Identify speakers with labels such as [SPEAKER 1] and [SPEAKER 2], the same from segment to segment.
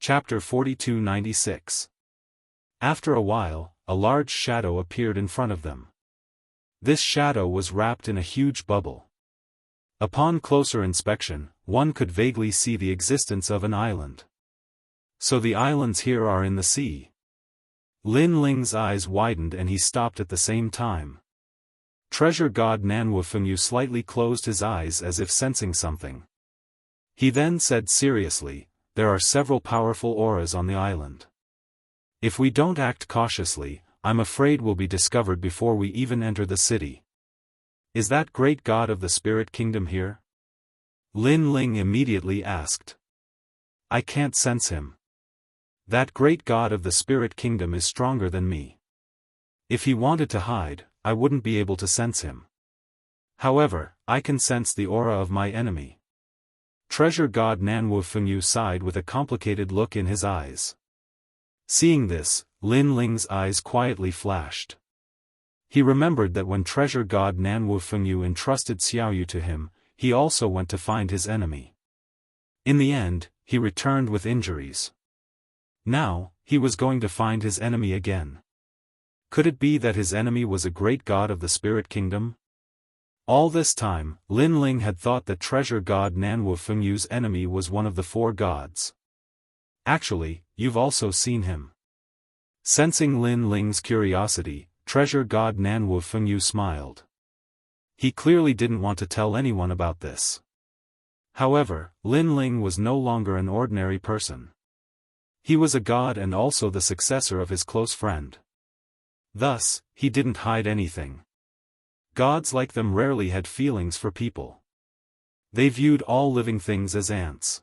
[SPEAKER 1] Chapter 4296. After a while, a large shadow appeared in front of them. This shadow was wrapped in a huge bubble. Upon closer inspection, one could vaguely see the existence of an island. So the islands here are in the sea. Lin Ling's eyes widened and he stopped at the same time. Treasure God Nanwufengyu slightly closed his eyes as if sensing something. He then said seriously, "There are several powerful auras on the island. If we don't act cautiously, I'm afraid we'll be discovered before we even enter the city." "Is that great god of the spirit kingdom here?" Lin Ling immediately asked. "I can't sense him. That great god of the spirit kingdom is stronger than me. If he wanted to hide, I wouldn't be able to sense him. However, I can sense the aura of my enemy." Treasure God Nanwufengyu sighed with a complicated look in his eyes. Seeing this, Lin Ling's eyes quietly flashed. He remembered that when Treasure God Nanwufengyu entrusted Xiaoyu to him, he also went to find his enemy. In the end, he returned with injuries. Now, he was going to find his enemy again. Could it be that his enemy was a great god of the spirit kingdom? All this time, Lin Ling had thought that Treasure God Nanwufengyu's enemy was one of the four gods. "Actually, you've also seen him." Sensing Lin Ling's curiosity, Treasure God Nanwufengyu smiled. He clearly didn't want to tell anyone about this. However, Lin Ling was no longer an ordinary person. He was a god and also the successor of his close friend. Thus, he didn't hide anything. Gods like them rarely had feelings for people. They viewed all living things as ants.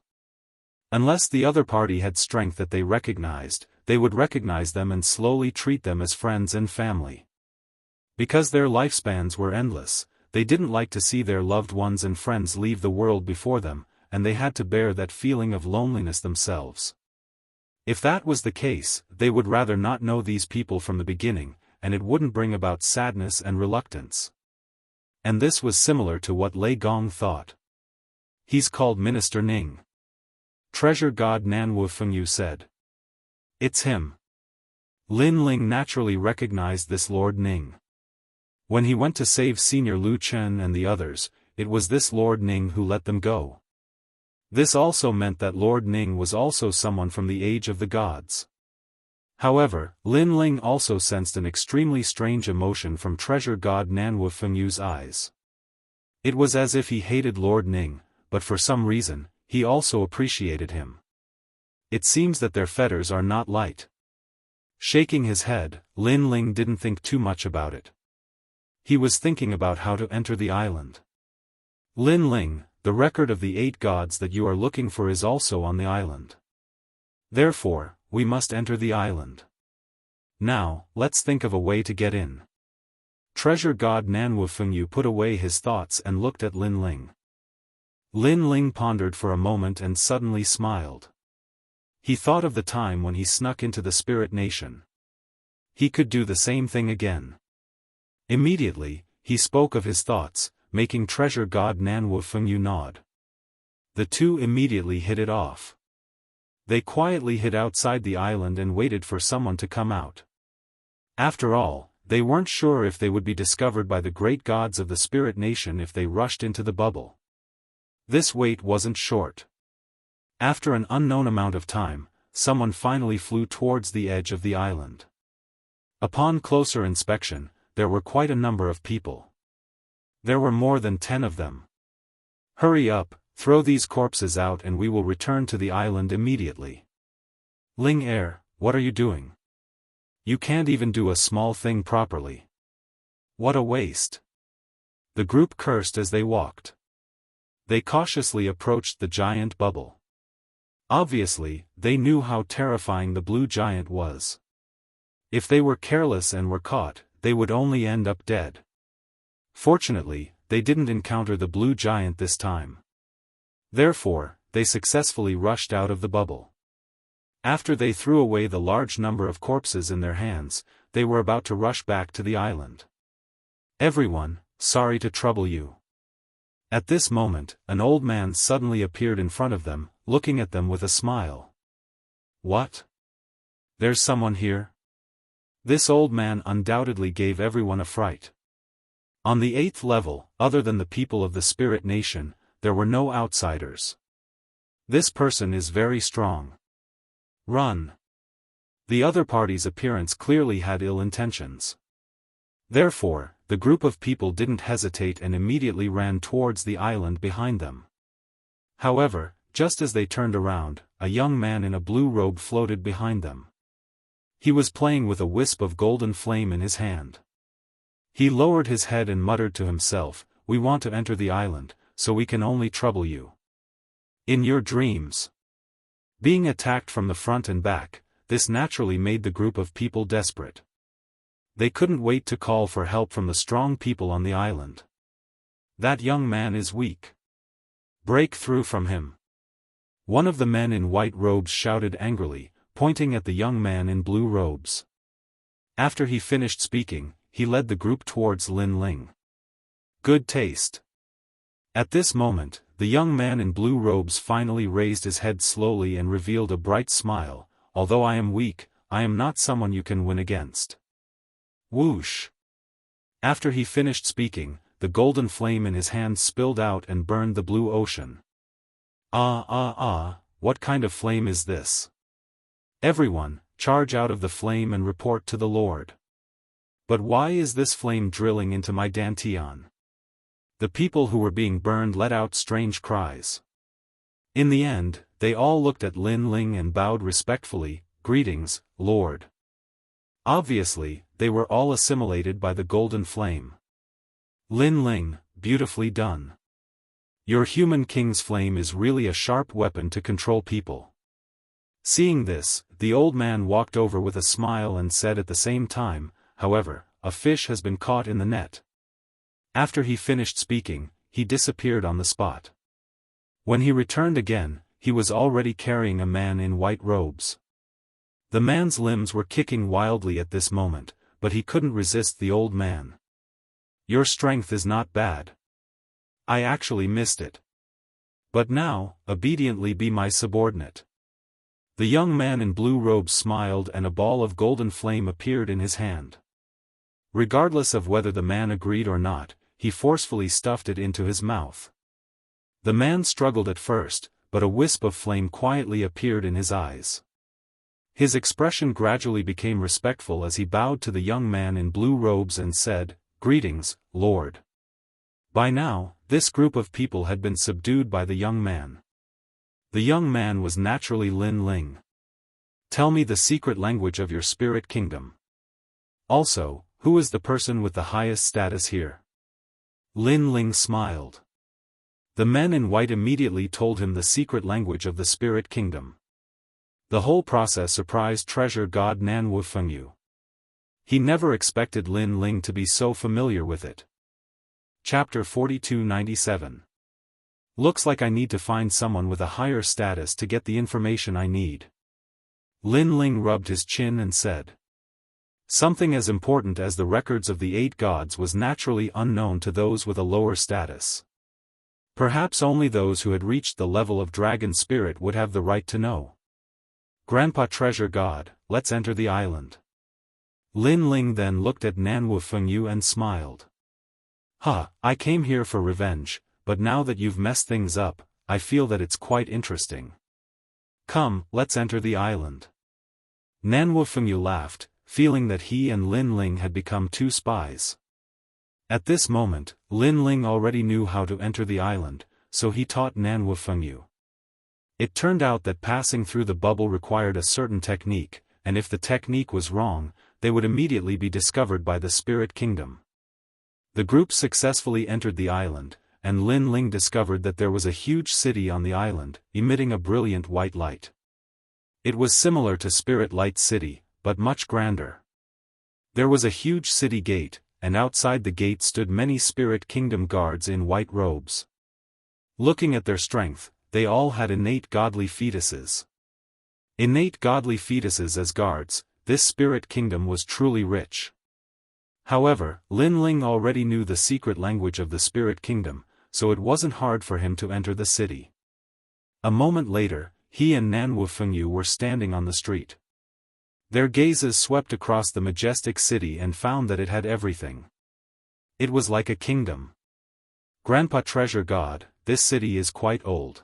[SPEAKER 1] Unless the other party had strength that they recognized, they would recognize them and slowly treat them as friends and family. Because their lifespans were endless, they didn't like to see their loved ones and friends leave the world before them, and they had to bear that feeling of loneliness themselves. If that was the case, they would rather not know these people from the beginning, and it wouldn't bring about sadness and reluctance. And this was similar to what Lei Gong thought. "He's called Minister Ning," Treasure God Nanwufengyu said. "It's him." Lin Ling naturally recognized this Lord Ning. When he went to save Senior Lu Chen and the others, it was this Lord Ning who let them go. This also meant that Lord Ning was also someone from the age of the gods. However, Lin Ling also sensed an extremely strange emotion from Treasure God Nanwufengyu's eyes. It was as if he hated Lord Ning, but for some reason, he also appreciated him. It seems that their fetters are not light. Shaking his head, Lin Ling didn't think too much about it. He was thinking about how to enter the island. "Lin Ling, the record of the 8 gods that you are looking for is also on the island. Therefore, we must enter the island. Now, let's think of a way to get in." Treasure God Nanwufengyu put away his thoughts and looked at Lin Ling. Lin Ling pondered for a moment and suddenly smiled. He thought of the time when he snuck into the spirit nation. He could do the same thing again. Immediately, he spoke of his thoughts, making Treasure God Nanwufengyu nod. The two immediately hit it off. They quietly hid outside the island and waited for someone to come out. After all, they weren't sure if they would be discovered by the great gods of the spirit nation if they rushed into the bubble. This wait wasn't short. After an unknown amount of time, someone finally flew towards the edge of the island. Upon closer inspection, there were quite a number of people. There were more than 10 of them. "Hurry up, throw these corpses out and we will return to the island immediately." "Ling Er, what are you doing? You can't even do a small thing properly. What a waste." The group cursed as they walked. They cautiously approached the giant bubble. Obviously, they knew how terrifying the blue giant was. If they were careless and were caught, they would only end up dead. Fortunately, they didn't encounter the blue giant this time. Therefore, they successfully rushed out of the bubble. After they threw away the large number of corpses in their hands, they were about to rush back to the island. "Everyone, sorry to trouble you." At this moment, an old man suddenly appeared in front of them, looking at them with a smile. What? There's someone here? This old man undoubtedly gave everyone a fright. On the 8th level, other than the people of the Spirit Nation, there were no outsiders. This person is very strong. Run. The other party's appearance clearly had ill intentions. Therefore, the group of people didn't hesitate and immediately ran towards the island behind them. However, just as they turned around, a young man in a blue robe floated behind them. He was playing with a wisp of golden flame in his hand. He lowered his head and muttered to himself, "We want to enter the island, so we can only trouble you. In your dreams." Being attacked from the front and back, this naturally made the group of people desperate. They couldn't wait to call for help from the strong people on the island. That young man is weak. Break through from him. One of the men in white robes shouted angrily, pointing at the young man in blue robes. After he finished speaking, he led the group towards Lin Ling. Good taste. At this moment, the young man in blue robes finally raised his head slowly and revealed a bright smile. "Although I am weak, I am not someone you can win against." Whoosh! After he finished speaking, the golden flame in his hand spilled out and burned the blue ocean. What kind of flame is this? Everyone, charge out of the flame and report to the Lord. But why is this flame drilling into my dantian? The people who were being burned let out strange cries. In the end, they all looked at Lin Ling and bowed respectfully, "Greetings, Lord." Obviously, they were all assimilated by the golden flame. Lin Ling, beautifully done. Your human king's flame is really a sharp weapon to control people. Seeing this, the old man walked over with a smile and said at the same time, "However, a fish has been caught in the net." After he finished speaking, he disappeared on the spot. When he returned again, he was already carrying a man in white robes. The man's limbs were kicking wildly at this moment, but he couldn't resist the old man. "Your strength is not bad. I actually missed it. But now, obediently be my subordinate." The young man in blue robes smiled and a ball of golden flame appeared in his hand. Regardless of whether the man agreed or not, he forcefully stuffed it into his mouth. The man struggled at first, but a wisp of flame quietly appeared in his eyes. His expression gradually became respectful as he bowed to the young man in blue robes and said, "Greetings, Lord." By now, this group of people had been subdued by the young man. The young man was naturally Lin Ling. "Tell me the secret language of your spirit kingdom. Also, who is the person with the highest status here?" Lin Ling smiled. The men in white immediately told him the secret language of the spirit kingdom. The whole process surprised treasure god Nanwu Fengyu. He never expected Lin Ling to be so familiar with it. Chapter 4297. Looks like I need to find someone with a higher status to get the information I need. Lin Ling rubbed his chin and said. Something as important as the records of the 8 gods was naturally unknown to those with a lower status. Perhaps only those who had reached the level of dragon spirit would have the right to know. "Grandpa treasure god, let's enter the island." Lin Ling then looked at Nanwu Fengyu and smiled. I came here for revenge, but now that you've messed things up, I feel that it's quite interesting. Come, let's enter the island." Nanwu Fengyu laughed, feeling that he and Lin Ling had become 2 spies. At this moment, Lin Ling already knew how to enter the island, so he taught Nanwu Fengyu. It turned out that passing through the bubble required a certain technique, and if the technique was wrong, they would immediately be discovered by the spirit kingdom. The group successfully entered the island, and Lin Ling discovered that there was a huge city on the island, emitting a brilliant white light. It was similar to Spirit Light City, but much grander. There was a huge city gate, and outside the gate stood many spirit kingdom guards in white robes. Looking at their strength, they all had innate godly fetuses. Innate godly fetuses as guards, this spirit kingdom was truly rich. However, Lin Ling already knew the secret language of the spirit kingdom, so it wasn't hard for him to enter the city. A moment later, he and Nanwu Fengyu were standing on the street. Their gazes swept across the majestic city and found that it had everything. It was like a kingdom. Grandpa Treasure God, this city is quite old.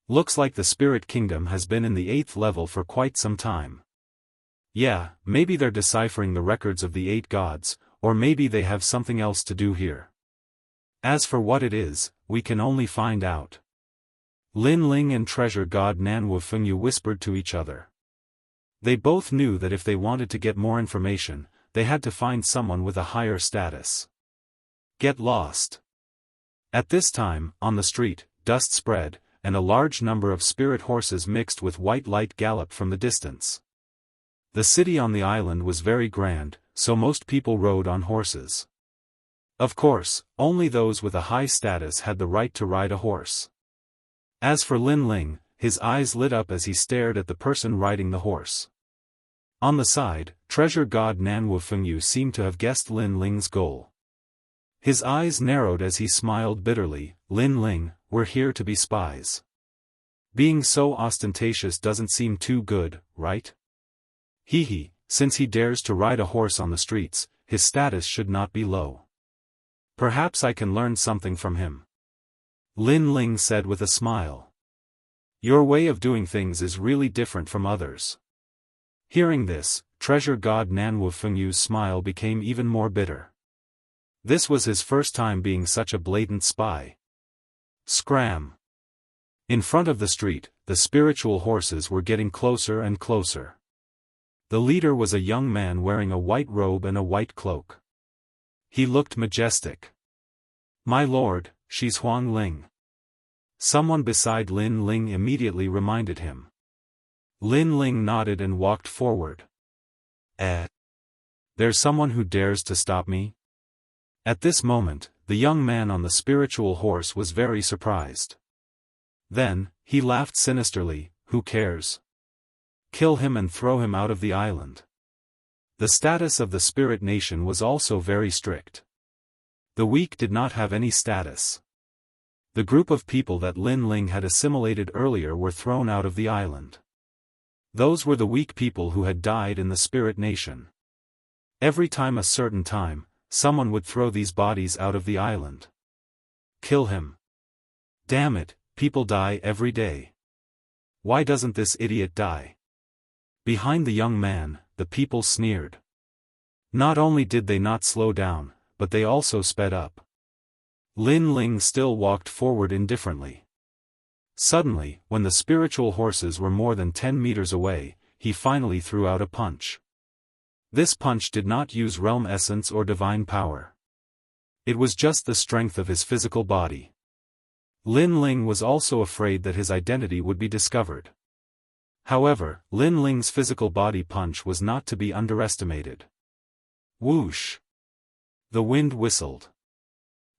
[SPEAKER 1] Looks like the spirit kingdom has been in the 8th level for quite some time. Yeah, maybe they're deciphering the records of the 8 gods, or maybe they have something else to do here. As for what it is, we can only find out. Lin Ling and Treasure God Nanwu Fengyu whispered to each other. They both knew that if they wanted to get more information, they had to find someone with a higher status. Get lost. At this time, on the street, dust spread, and a large number of spirit horses mixed with white light galloped from the distance. The city on the island was very grand, so most people rode on horses. Of course, only those with a high status had the right to ride a horse. As for Lin Ling, his eyes lit up as he stared at the person riding the horse. On the side, Treasure God Nanwu Fengyu seemed to have guessed Lin Ling's goal. His eyes narrowed as he smiled bitterly. Lin Ling, we're here to be spies. Being so ostentatious doesn't seem too good, right? Hee, since he dares to ride a horse on the streets, his status should not be low. Perhaps I can learn something from him. Lin Ling said with a smile. Your way of doing things is really different from others. Hearing this, Treasure God Nanwu Fengyu's smile became even more bitter. This was his first time being such a blatant spy. Scram! In front of the street, the spiritual horses were getting closer and closer. The leader was a young man wearing a white robe and a white cloak. He looked majestic. My lord, she's Huang Ling. Someone beside Lin Ling immediately reminded him. Lin Ling nodded and walked forward. There's someone who dares to stop me? At this moment, the young man on the spiritual horse was very surprised. Then, he laughed sinisterly, who cares? Kill him and throw him out of the island. The status of the spirit nation was also very strict. The weak did not have any status. The group of people that Lin Ling had assimilated earlier were thrown out of the island. Those were the weak people who had died in the spirit nation. Every time a certain time, someone would throw these bodies out of the island. Kill him. Damn it, people die every day. Why doesn't this idiot die? Behind the young man, the people sneered. Not only did they not slow down, but they also sped up. Lin Ling still walked forward indifferently. Suddenly, when the spiritual horses were more than 10 meters away, he finally threw out a punch. This punch did not use realm essence or divine power. It was just the strength of his physical body. Lin Ling was also afraid that his identity would be discovered. However, Lin Ling's physical body punch was not to be underestimated. Whoosh! The wind whistled.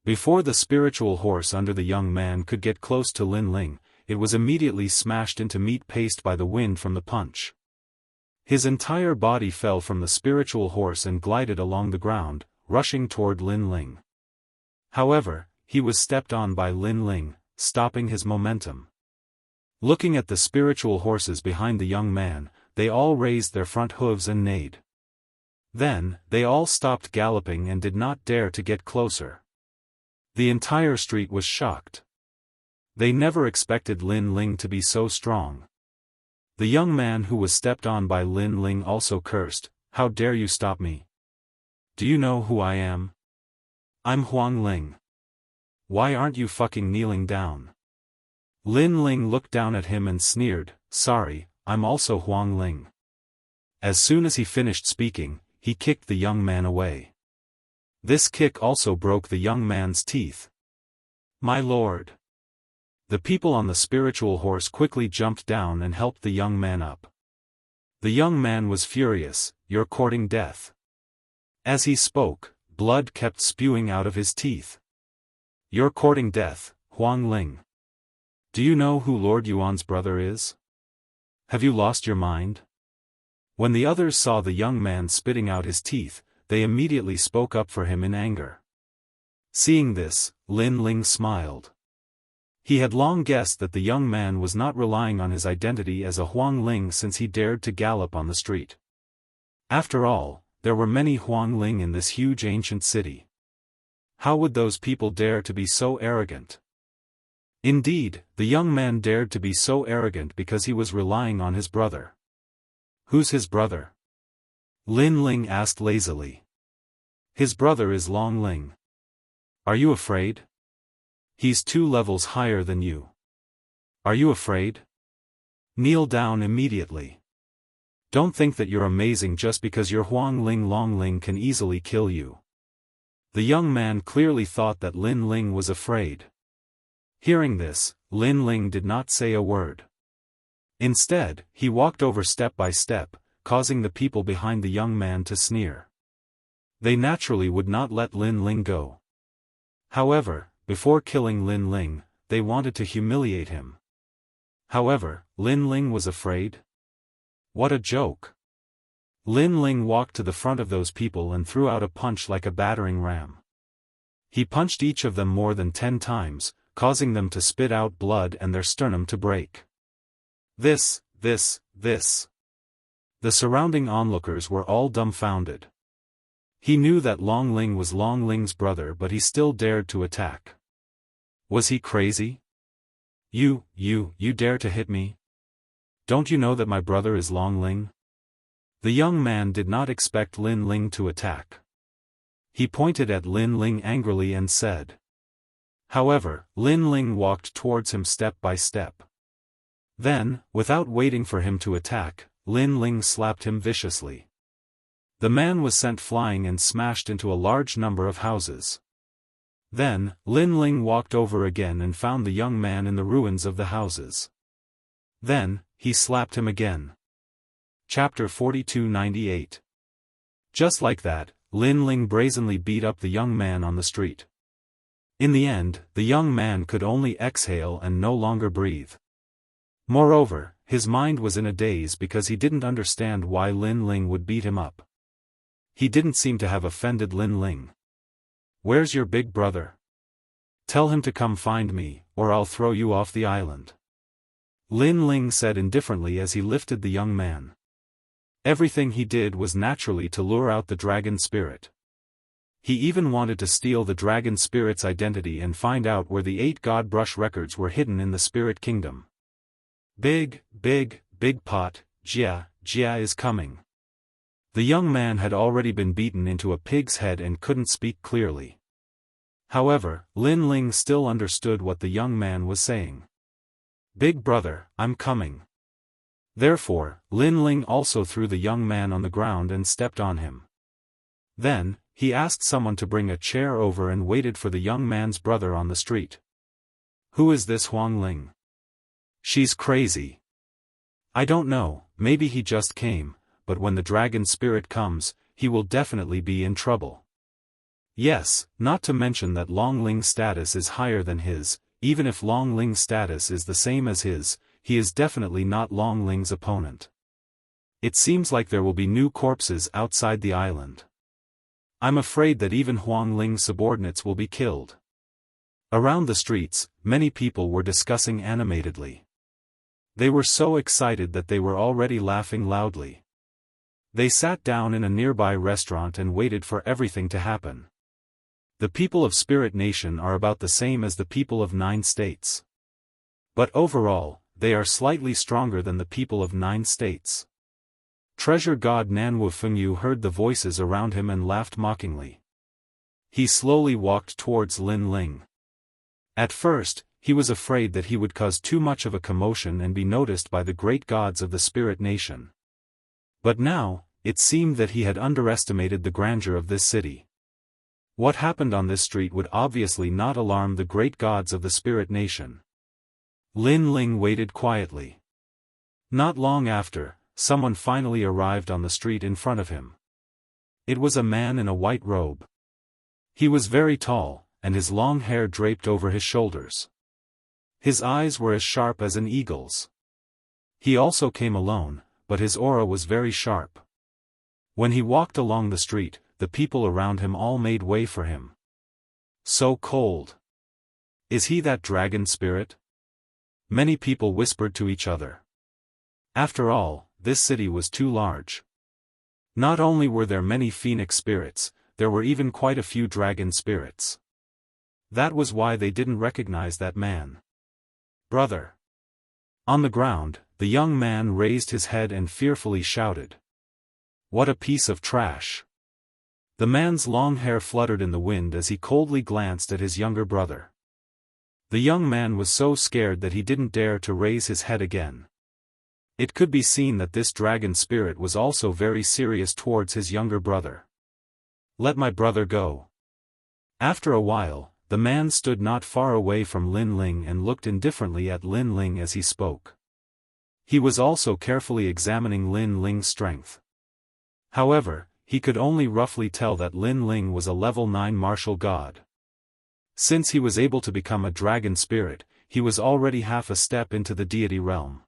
[SPEAKER 1] Before the spiritual horse under the young man could get close to Lin Ling, it was immediately smashed into meat paste by the wind from the punch. His entire body fell from the spiritual horse and glided along the ground, rushing toward Lin Ling. However, he was stepped on by Lin Ling, stopping his momentum. Looking at the spiritual horses behind the young man, they all raised their front hooves and neighed. Then, they all stopped galloping and did not dare to get closer. The entire street was shocked. They never expected Lin Ling to be so strong. The young man who was stepped on by Lin Ling also cursed, "How dare you stop me? Do you know who I am? I'm Huang Ling. Why aren't you fucking kneeling down?" Lin Ling looked down at him and sneered, "Sorry, I'm also Huang Ling." As soon as he finished speaking, he kicked the young man away. This kick also broke the young man's teeth. My lord! The people on the spiritual horse quickly jumped down and helped the young man up. The young man was furious, "You're courting death." As he spoke, blood kept spewing out of his teeth. "You're courting death, Huang Ling. Do you know who Lord Yuan's brother is? Have you lost your mind?" When the others saw the young man spitting out his teeth, they immediately spoke up for him in anger. Seeing this, Lin Ling smiled. He had long guessed that the young man was not relying on his identity as a Huangling since he dared to gallop on the street. After all, there were many Huangling in this huge ancient city. How would those people dare to be so arrogant? Indeed, the young man dared to be so arrogant because he was relying on his brother. Who's his brother? Lin Ling asked lazily. His brother is Long Ling. Are you afraid? He's 2 levels higher than you. Are you afraid? Kneel down immediately. Don't think that you're amazing just because your Huang Ling Long Ling can easily kill you. The young man clearly thought that Lin Ling was afraid. Hearing this, Lin Ling did not say a word. Instead, he walked over step by step, causing the people behind the young man to sneer. They naturally would not let Lin Ling go. However, before killing Lin Ling, they wanted to humiliate him. However, Lin Ling was afraid? What a joke! Lin Ling walked to the front of those people and threw out a punch like a battering ram. He punched each of them more than 10 times, causing them to spit out blood and their sternum to break. This. The surrounding onlookers were all dumbfounded. He knew that Long Ling was Long Ling's brother, but he still dared to attack. Was he crazy? You dare to hit me? Don't you know that my brother is Long Ling? The young man did not expect Lin Ling to attack. He pointed at Lin Ling angrily and said. However, Lin Ling walked towards him step by step. Then, without waiting for him to attack, Lin Ling slapped him viciously. The man was sent flying and smashed into a large number of houses. Then, Lin Ling walked over again and found the young man in the ruins of the houses. Then, he slapped him again. Chapter 4298. Just like that, Lin Ling brazenly beat up the young man on the street. In the end, the young man could only exhale and no longer breathe. Moreover, his mind was in a daze because he didn't understand why Lin Ling would beat him up. He didn't seem to have offended Lin Ling. Where's your big brother? Tell him to come find me, or I'll throw you off the island. Lin Ling said indifferently as he lifted the young man. Everything he did was naturally to lure out the dragon spirit. He even wanted to steal the dragon spirit's identity and find out where the 8 god brush records were hidden in the spirit kingdom. Big pot, Jia is coming. The young man had already been beaten into a pig's head and couldn't speak clearly. However, Lin Ling still understood what the young man was saying. Big brother, I'm coming. Therefore, Lin Ling also threw the young man on the ground and stepped on him. Then, he asked someone to bring a chair over and waited for the young man's brother on the street. Who is this Huang Ling? She's crazy. I don't know, maybe he just came, but when the dragon spirit comes, he will definitely be in trouble. Yes, not to mention that Long Ling's status is higher than his. Even if Long Ling's status is the same as his, he is definitely not Long Ling's opponent. It seems like there will be new corpses outside the island. I'm afraid that even Huang Ling's subordinates will be killed. Around the streets, many people were discussing animatedly. They were so excited that they were already laughing loudly. They sat down in a nearby restaurant and waited for everything to happen. The people of Spirit Nation are about the same as the people of 9 states. But overall, they are slightly stronger than the people of 9 states. Treasure God Nanwu Fengyu heard the voices around him and laughed mockingly. He slowly walked towards Lin Ling. At first, he was afraid that he would cause too much of a commotion and be noticed by the great gods of the Spirit Nation. But now, it seemed that he had underestimated the grandeur of this city. What happened on this street would obviously not alarm the great gods of the Spirit Nation. Lin Ling waited quietly. Not long after, someone finally arrived on the street in front of him. It was a man in a white robe. He was very tall, and his long hair draped over his shoulders. His eyes were as sharp as an eagle's. He also came alone, but his aura was very sharp. When he walked along the street, the people around him all made way for him. So cold. Is he that dragon spirit? Many people whispered to each other. After all, this city was too large. Not only were there many phoenix spirits, there were even quite a few dragon spirits. That was why they didn't recognize that man. Brother. On the ground, the young man raised his head and fearfully shouted. What a piece of trash. The man's long hair fluttered in the wind as he coldly glanced at his younger brother. The young man was so scared that he didn't dare to raise his head again. It could be seen that this dragon spirit was also very serious towards his younger brother. Let my brother go. After a while, the man stood not far away from Lin Ling and looked indifferently at Lin Ling as he spoke. He was also carefully examining Lin Ling's strength. However, he could only roughly tell that Lin Ling was a level 9 martial god. Since he was able to become a dragon spirit, he was already half a step into the deity realm.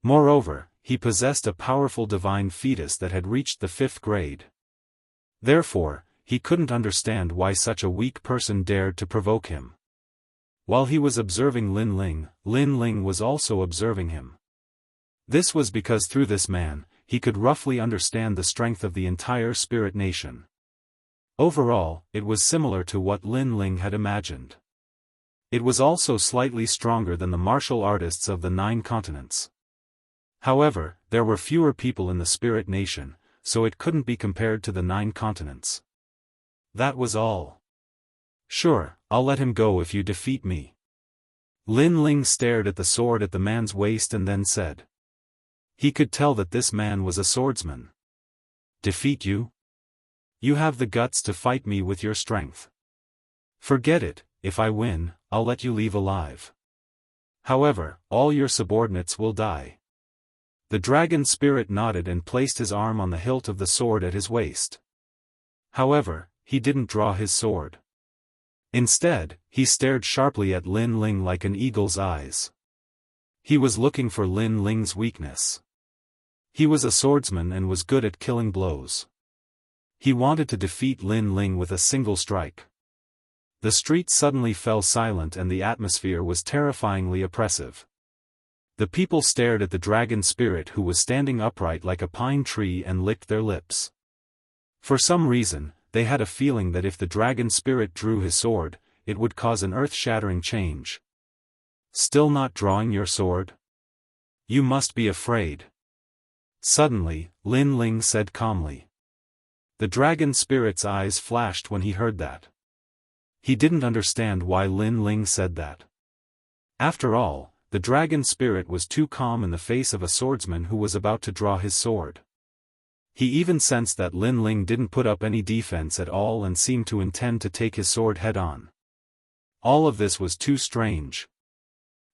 [SPEAKER 1] Moreover, he possessed a powerful divine fetus that had reached the 5th grade. Therefore, he couldn't understand why such a weak person dared to provoke him. While he was observing Lin Ling was also observing him. This was because through this man, he could roughly understand the strength of the entire spirit nation. Overall, it was similar to what Lin Ling had imagined. It was also slightly stronger than the martial artists of the 9 continents. However, there were fewer people in the spirit nation, so it couldn't be compared to the 9 continents. That was all. Sure, I'll let him go if you defeat me. Lin Ling stared at the sword at the man's waist and then said. He could tell that this man was a swordsman. Defeat you? You have the guts to fight me with your strength. Forget it, if I win, I'll let you leave alive. However, all your subordinates will die. The dragon spirit nodded and placed his arm on the hilt of the sword at his waist. However, he didn't draw his sword. Instead, he stared sharply at Lin Ling like an eagle's eyes. He was looking for Lin Ling's weakness. He was a swordsman and was good at killing blows. He wanted to defeat Lin Ling with a single strike. The street suddenly fell silent and the atmosphere was terrifyingly oppressive. The people stared at the dragon spirit who was standing upright like a pine tree and licked their lips. For some reason, they had a feeling that if the dragon spirit drew his sword, it would cause an earth-shattering change. Still not drawing your sword? You must be afraid. Suddenly, Lin Ling said calmly. The dragon spirit's eyes flashed when he heard that. He didn't understand why Lin Ling said that. After all, the dragon spirit was too calm in the face of a swordsman who was about to draw his sword. He even sensed that Lin Ling didn't put up any defense at all and seemed to intend to take his sword head-on. All of this was too strange.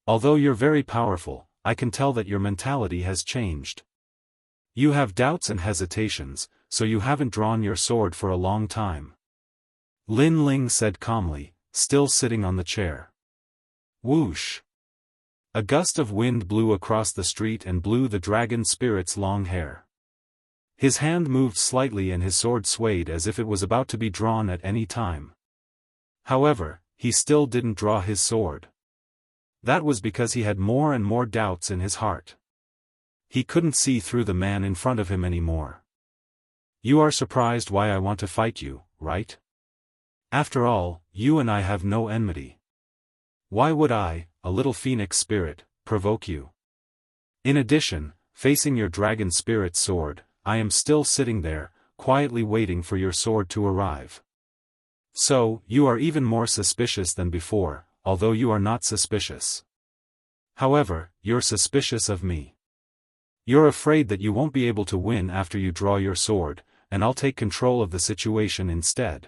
[SPEAKER 1] Although you're very powerful, I can tell that your mentality has changed. You have doubts and hesitations, so you haven't drawn your sword for a long time. Lin Ling said calmly, still sitting on the chair. Whoosh! A gust of wind blew across the street and blew the dragon spirit's long hair. His hand moved slightly and his sword swayed as if it was about to be drawn at any time. However, he still didn't draw his sword. That was because he had more and more doubts in his heart. He couldn't see through the man in front of him anymore. You are surprised why I want to fight you, right? After all, you and I have no enmity. Why would I, a little phoenix spirit, provoke you? In addition, facing your dragon spirit's sword, I am still sitting there, quietly waiting for your sword to arrive. So, you are even more suspicious than before, although you are not suspicious. However, you're suspicious of me. You're afraid that you won't be able to win after you draw your sword, and I'll take control of the situation instead.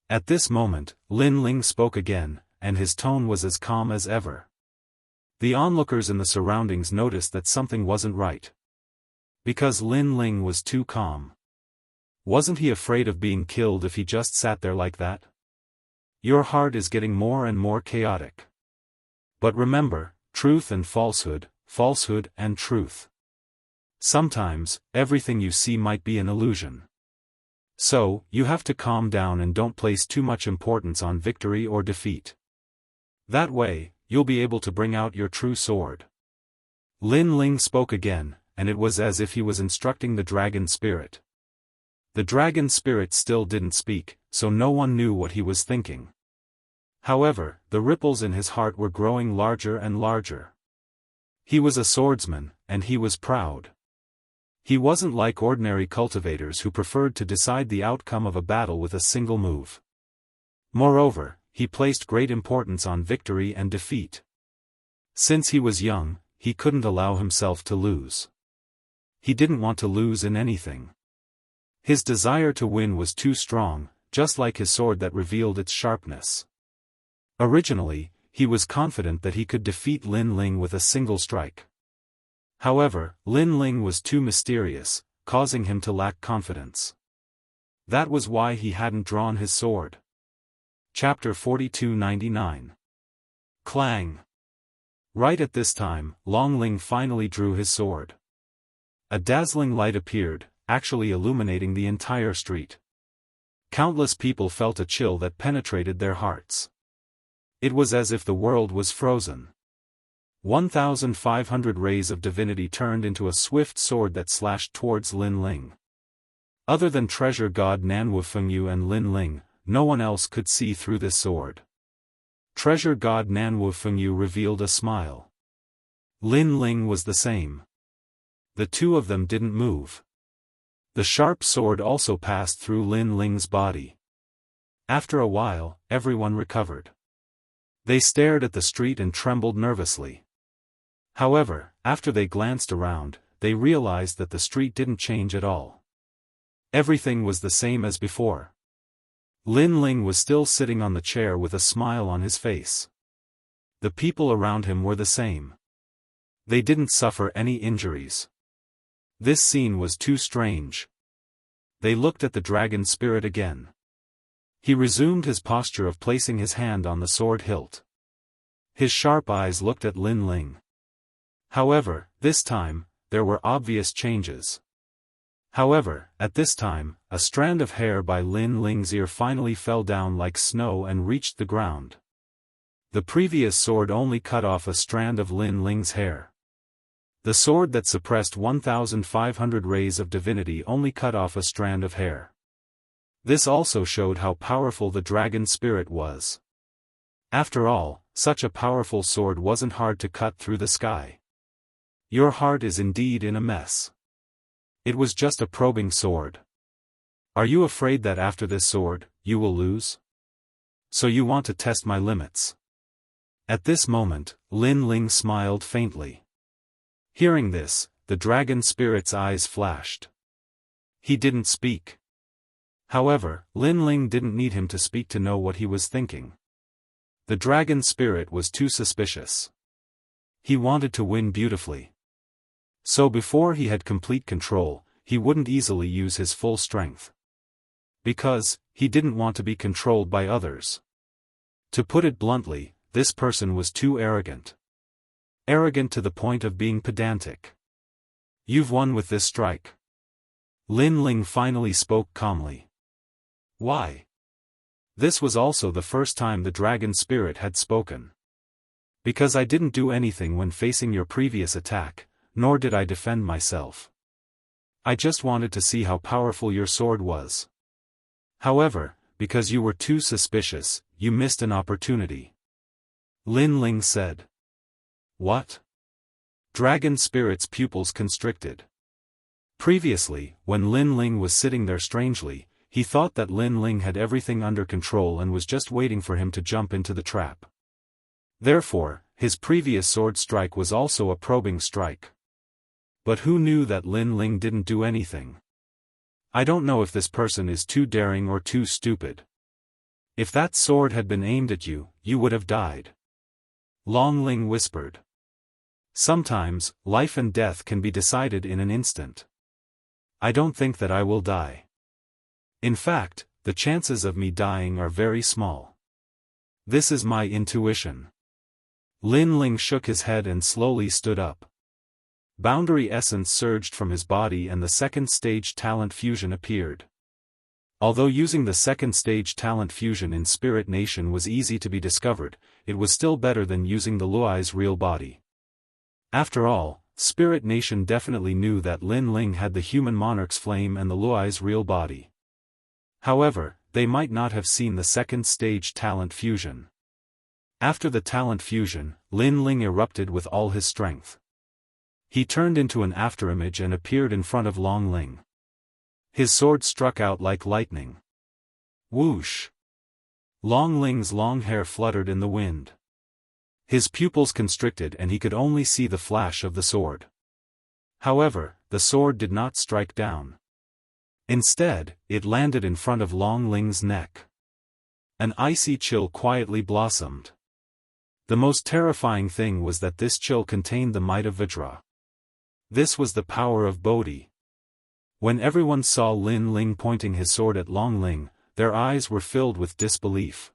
[SPEAKER 1] At this moment, Lin Ling spoke again, and his tone was as calm as ever. The onlookers in the surroundings noticed that something wasn't right. Because Lin Ling was too calm. Wasn't he afraid of being killed if he just sat there like that? Your heart is getting more and more chaotic. But remember, truth and falsehood, falsehood and truth. Sometimes, everything you see might be an illusion. So, you have to calm down and don't place too much importance on victory or defeat. That way, you'll be able to bring out your true sword. Lin Ling spoke again, and it was as if he was instructing the dragon spirit. The dragon spirit still didn't speak, so no one knew what he was thinking. However, the ripples in his heart were growing larger and larger. He was a swordsman, and he was proud. He wasn't like ordinary cultivators who preferred to decide the outcome of a battle with a single move. Moreover, he placed great importance on victory and defeat. Since he was young, he couldn't allow himself to lose. He didn't want to lose in anything. His desire to win was too strong, just like his sword that revealed its sharpness. Originally, he was confident that he could defeat Lin Ling with a single strike. However, Lin Ling was too mysterious, causing him to lack confidence. That was why he hadn't drawn his sword. Chapter 4299. Clang. Right at this time, Long Ling finally drew his sword. A dazzling light appeared, actually illuminating the entire street. Countless people felt a chill that penetrated their hearts. It was as if the world was frozen. 1,500 rays of divinity turned into a swift sword that slashed towards Lin Ling. Other than treasure god Nanwu Fengyu and Lin Ling, no one else could see through this sword. Treasure god Nanwu Fengyu revealed a smile. Lin Ling was the same. The two of them didn't move. The sharp sword also passed through Lin Ling's body. After a while, everyone recovered. They stared at the street and trembled nervously. However, after they glanced around, they realized that the street didn't change at all. Everything was the same as before. Lin Ling was still sitting on the chair with a smile on his face. The people around him were the same. They didn't suffer any injuries. This scene was too strange. They looked at the dragon spirit again. He resumed his posture of placing his hand on the sword hilt. His sharp eyes looked at Lin Ling. However, this time, there were obvious changes. However, at this time, a strand of hair by Lin Ling's ear finally fell down like snow and reached the ground. The previous sword only cut off a strand of Lin Ling's hair. The sword that suppressed 1,500 rays of divinity only cut off a strand of hair. This also showed how powerful the dragon spirit was. After all, such a powerful sword wasn't hard to cut through the sky. Your heart is indeed in a mess. It was just a probing sword. Are you afraid that after this sword, you will lose? So you want to test my limits? At this moment, Lin Ling smiled faintly. Hearing this, the dragon spirit's eyes flashed. He didn't speak. However, Lin Ling didn't need him to speak to know what he was thinking. The dragon spirit was too suspicious. He wanted to win beautifully. So before he had complete control, he wouldn't easily use his full strength. Because, he didn't want to be controlled by others. To put it bluntly, this person was too arrogant. Arrogant to the point of being pedantic. You've won with this strike. Lin Ling finally spoke calmly. Why? This was also the first time the dragon spirit had spoken. Because I didn't do anything when facing your previous attack, nor did I defend myself. I just wanted to see how powerful your sword was. However, because you were too suspicious, you missed an opportunity. Lin Ling said. What? Dragon spirit's pupils constricted. Previously, when Lin Ling was sitting there strangely, he thought that Lin Ling had everything under control and was just waiting for him to jump into the trap. Therefore, his previous sword strike was also a probing strike. But who knew that Lin Ling didn't do anything? I don't know if this person is too daring or too stupid. If that sword had been aimed at you, you would have died. Long Ling whispered. Sometimes, life and death can be decided in an instant. I don't think that I will die. In fact, the chances of me dying are very small. This is my intuition. Lin Ling shook his head and slowly stood up. Boundary essence surged from his body and the second stage talent fusion appeared. Although using the second stage talent fusion in Spirit Nation was easy to be discovered, it was still better than using the Luai's real body. After all, Spirit Nation definitely knew that Lin Ling had the human monarch's flame and the Luai's real body. However, they might not have seen the second stage talent fusion. After the talent fusion, Lin Ling erupted with all his strength. He turned into an afterimage and appeared in front of Long Ling. His sword struck out like lightning. Whoosh! Long Ling's long hair fluttered in the wind. His pupils constricted and he could only see the flash of the sword. However, the sword did not strike down. Instead, it landed in front of Long Ling's neck. An icy chill quietly blossomed. The most terrifying thing was that this chill contained the might of Vajra. This was the power of Bodhi. When everyone saw Lin Ling pointing his sword at Long Ling, their eyes were filled with disbelief.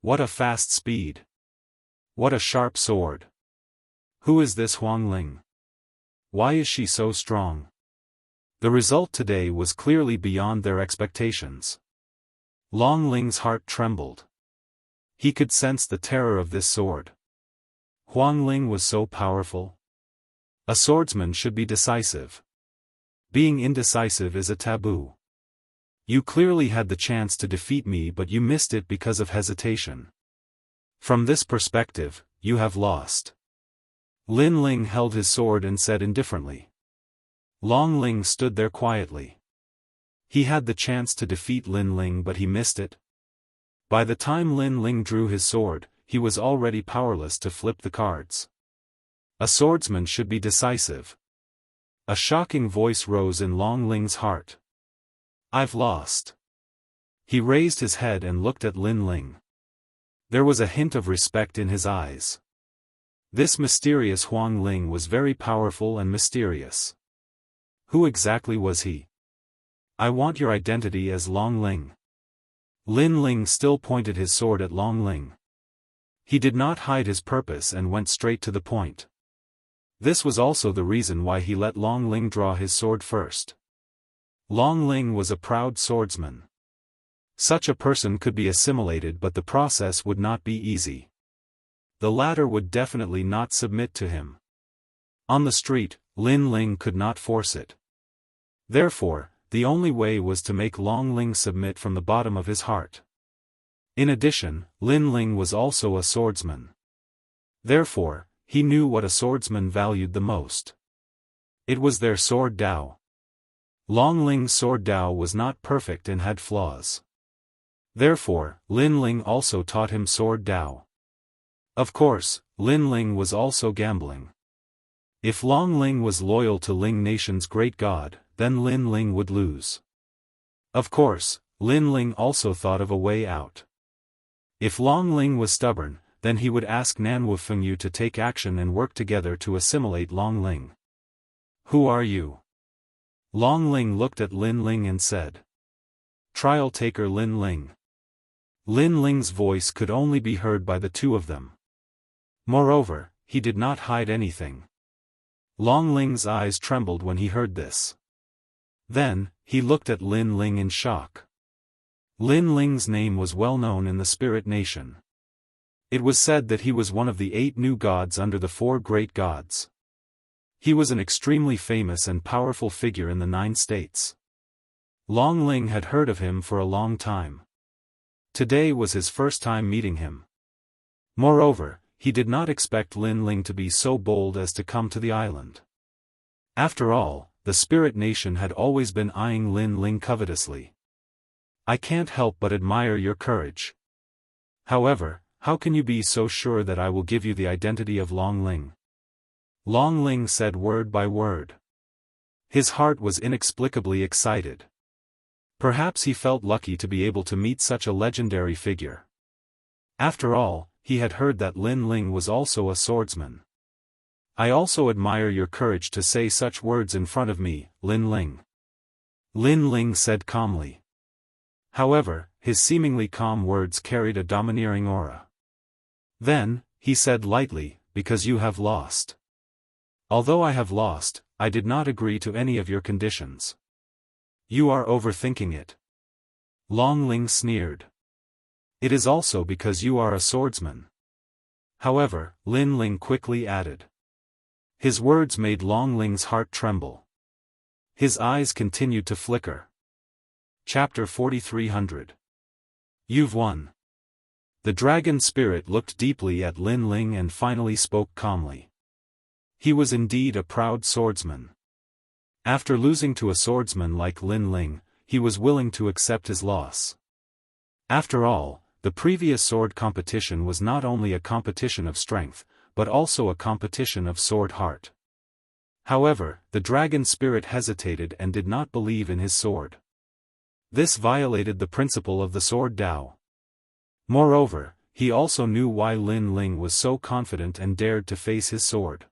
[SPEAKER 1] What a fast speed! What a sharp sword! Who is this Huang Ling? Why is she so strong? The result today was clearly beyond their expectations. Long Ling's heart trembled. He could sense the terror of this sword. Huang Ling was so powerful. A swordsman should be decisive. Being indecisive is a taboo. You clearly had the chance to defeat me, but you missed it because of hesitation. From this perspective, you have lost. Lin Ling held his sword and said indifferently. Long Ling stood there quietly. He had the chance to defeat Lin Ling, but he missed it. By the time Lin Ling drew his sword, he was already powerless to flip the cards. A swordsman should be decisive. A shocking voice rose in Long Ling's heart. I've lost. He raised his head and looked at Lin Ling. There was a hint of respect in his eyes. This mysterious Huang Ling was very powerful and mysterious. Who exactly was he? I want your identity as Long Ling. Lin Ling still pointed his sword at Long Ling. He did not hide his purpose and went straight to the point. This was also the reason why he let Long Ling draw his sword first. Long Ling was a proud swordsman. Such a person could be assimilated, but the process would not be easy. The latter would definitely not submit to him. On the street, Lin Ling could not force it. Therefore, the only way was to make Long Ling submit from the bottom of his heart. In addition, Lin Ling was also a swordsman. Therefore, he knew what a swordsman valued the most. It was their sword Dao. Long Ling's sword Dao was not perfect and had flaws. Therefore, Lin Ling also taught him sword Dao. Of course, Lin Ling was also gambling. If Long Ling was loyal to Ling Nation's great god, then Lin Ling would lose. Of course, Lin Ling also thought of a way out. If Long Ling was stubborn, then he would ask Nanwu Fengyu to take action and work together to assimilate Long Ling. Who are you? Long Ling looked at Lin Ling and said. Trial taker Lin Ling. Lin Ling's voice could only be heard by the two of them. Moreover, he did not hide anything. Long Ling's eyes trembled when he heard this. Then, he looked at Lin Ling in shock. Lin Ling's name was well known in the Spirit Nation. It was said that he was one of the 8 new gods under the 4 great gods. He was an extremely famous and powerful figure in the 9 states. Long Ling had heard of him for a long time. Today was his first time meeting him. Moreover, he did not expect Lin Ling to be so bold as to come to the island. After all, the Spirit Nation had always been eyeing Lin Ling covetously. I can't help but admire your courage. However, how can you be so sure that I will give you the identity of Long Ling? Long Ling said word by word. His heart was inexplicably excited. Perhaps he felt lucky to be able to meet such a legendary figure. After all, he had heard that Lin Ling was also a swordsman. I also admire your courage to say such words in front of me, Lin Ling. Lin Ling said calmly. However, his seemingly calm words carried a domineering aura. Then, he said lightly, because you have lost. Although I have lost, I did not agree to any of your conditions. You are overthinking it. Long Ling sneered. It is also because you are a swordsman. However, Lin Ling quickly added. His words made Long Ling's heart tremble. His eyes continued to flicker. Chapter 4300. You've won. The dragon spirit looked deeply at Lin Ling and finally spoke calmly. He was indeed a proud swordsman. After losing to a swordsman like Lin Ling, he was willing to accept his loss. After all, the previous sword competition was not only a competition of strength, but also a competition of sword heart. However, the dragon spirit hesitated and did not believe in his sword. This violated the principle of the sword Dao. Moreover, he also knew why Lin Ling was so confident and dared to face his sword.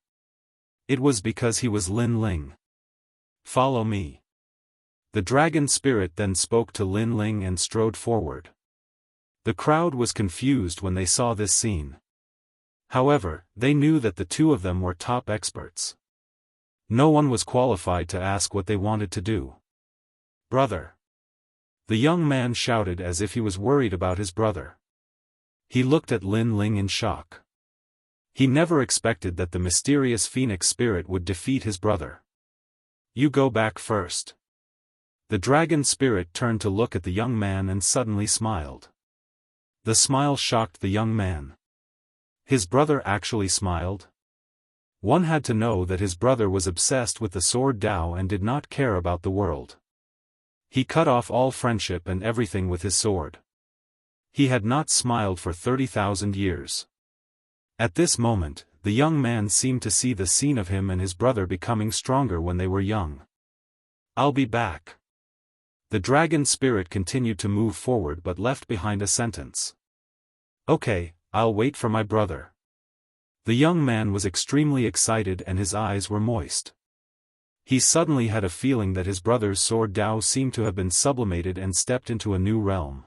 [SPEAKER 1] It was because he was Lin Ling. Follow me. The dragon spirit then spoke to Lin Ling and strode forward. The crowd was confused when they saw this scene. However, they knew that the two of them were top experts. No one was qualified to ask what they wanted to do. Brother! The young man shouted as if he was worried about his brother. He looked at Lin Ling in shock. He never expected that the mysterious phoenix spirit would defeat his brother. You go back first. The dragon spirit turned to look at the young man and suddenly smiled. The smile shocked the young man. His brother actually smiled? One had to know that his brother was obsessed with the sword Dao and did not care about the world. He cut off all friendship and everything with his sword. He had not smiled for 30,000 years. At this moment, the young man seemed to see the scene of him and his brother becoming stronger when they were young. I'll be back. The dragon spirit continued to move forward but left behind a sentence. Okay, I'll wait for my brother. The young man was extremely excited and his eyes were moist. He suddenly had a feeling that his brother's sword Dao seemed to have been sublimated and stepped into a new realm.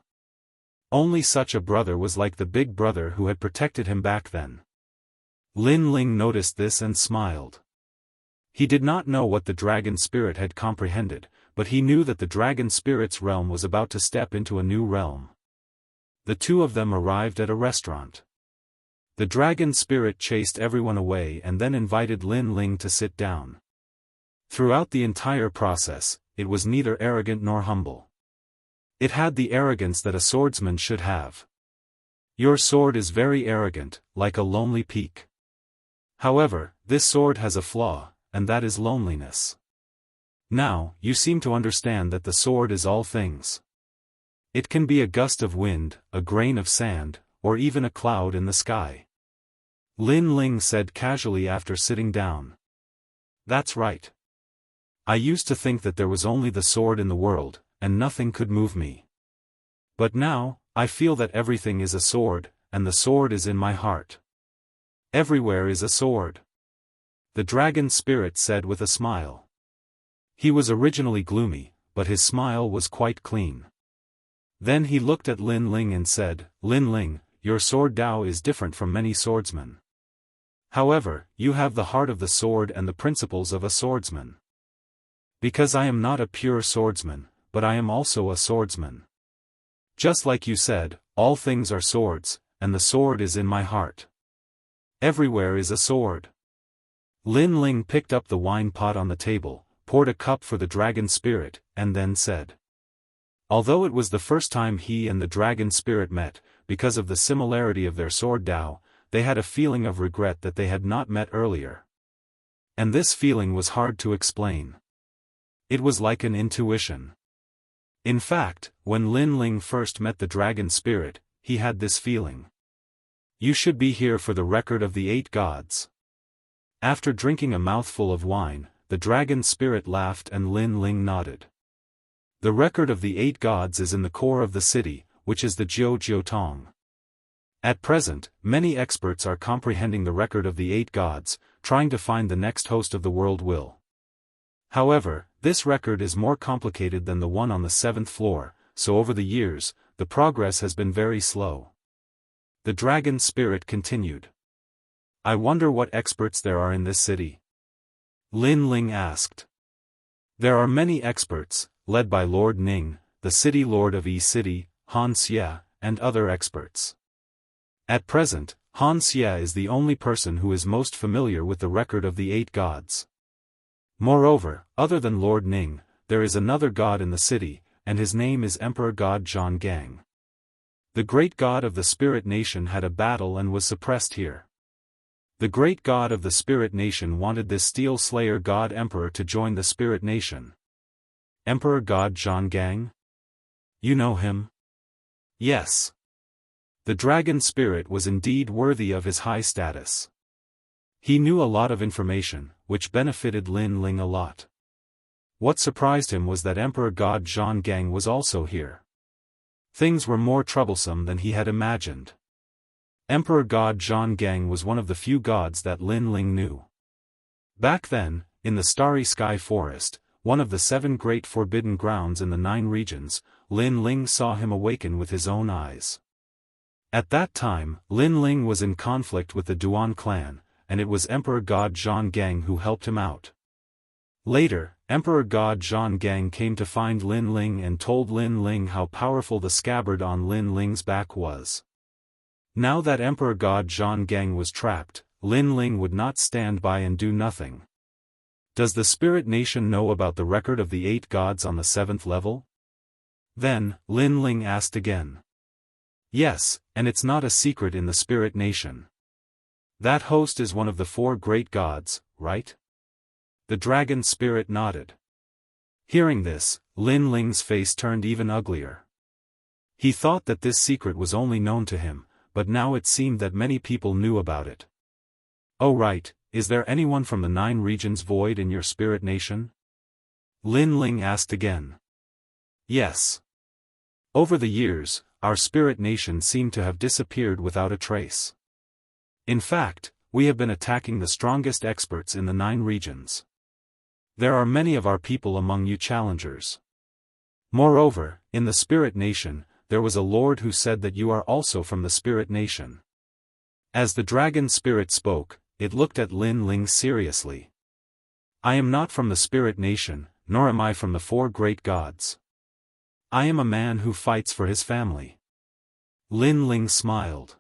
[SPEAKER 1] Only such a brother was like the big brother who had protected him back then. Lin Ling noticed this and smiled. He did not know what the dragon spirit had comprehended, but he knew that the dragon spirit's realm was about to step into a new realm. The two of them arrived at a restaurant. The dragon spirit chased everyone away and then invited Lin Ling to sit down. Throughout the entire process, it was neither arrogant nor humble. It had the arrogance that a swordsman should have. Your sword is very arrogant, like a lonely peak. However, this sword has a flaw, and that is loneliness. Now, you seem to understand that the sword is all things. It can be a gust of wind, a grain of sand, or even a cloud in the sky. Lin Ling said casually after sitting down. That's right. I used to think that there was only the sword in the world, and nothing could move me. But now, I feel that everything is a sword, and the sword is in my heart. Everywhere is a sword. The dragon spirit said with a smile. He was originally gloomy, but his smile was quite clean. Then he looked at Lin Ling and said, Lin Ling, your sword Dao is different from many swordsmen. However, you have the heart of the sword and the principles of a swordsman. Because I am not a pure swordsman, but I am also a swordsman. Just like you said, all things are swords, and the sword is in my heart. Everywhere is a sword. Lin Ling picked up the wine pot on the table, poured a cup for the dragon spirit, and then said. Although it was the first time he and the dragon spirit met, because of the similarity of their sword Dao, they had a feeling of regret that they had not met earlier. And this feeling was hard to explain. It was like an intuition. In fact, when Lin Ling first met the dragon spirit, he had this feeling. You should be here for the record of the 8 gods. After drinking a mouthful of wine, the dragon spirit laughed and Lin Ling nodded. The record of the 8 gods is in the core of the city, which is the Jiu Tong. At present, many experts are comprehending the record of the 8 gods, trying to find the next host of the world will. However, this record is more complicated than the one on the 7th floor, so over the years, the progress has been very slow. The dragon spirit continued. I wonder what experts there are in this city. Lin Ling asked. There are many experts, led by Lord Ning, the city lord of E-City, Han Xie, and other experts. At present, Han Xie is the only person who is most familiar with the record of the 8 gods. Moreover, other than Lord Ning, there is another god in the city, and his name is Emperor God Zhang. The great god of the spirit nation had a battle and was suppressed here. The great god of the spirit nation wanted this steel slayer god emperor to join the spirit nation. Emperor God Zhang? You know him? Yes. The dragon spirit was indeed worthy of his high status. He knew a lot of information, which benefited Lin Ling a lot. What surprised him was that Emperor God Zhang was also here. Things were more troublesome than he had imagined. Emperor God Zhang was one of the few gods that Lin Ling knew. Back then, in the Starry Sky Forest, one of the 7 great forbidden grounds in the 9 regions, Lin Ling saw him awaken with his own eyes. At that time, Lin Ling was in conflict with the Duan clan, and it was Emperor God Zhang who helped him out. Later, Emperor God Zhang came to find Lin Ling and told Lin Ling how powerful the scabbard on Lin Ling's back was. Now that Emperor God Zhang was trapped, Lin Ling would not stand by and do nothing. Does the spirit nation know about the record of the 8 gods on the 7th level? Then, Lin Ling asked again. Yes, and it's not a secret in the spirit nation. That host is one of the 4 great gods, right? The dragon spirit nodded. Hearing this, Lin Ling's face turned even uglier. He thought that this secret was only known to him, but now it seemed that many people knew about it. Oh right, is there anyone from the 9 regions void in your spirit nation? Lin Ling asked again. Yes. Over the years, our spirit nation seemed to have disappeared without a trace. In fact, we have been attacking the strongest experts in the 9 regions. There are many of our people among you challengers. Moreover, in the spirit nation, there was a lord who said that you are also from the spirit nation. As the dragon spirit spoke, it looked at Lin Ling seriously. I am not from the spirit nation, nor am I from the 4 great gods. I am a man who fights for his family. Lin Ling smiled.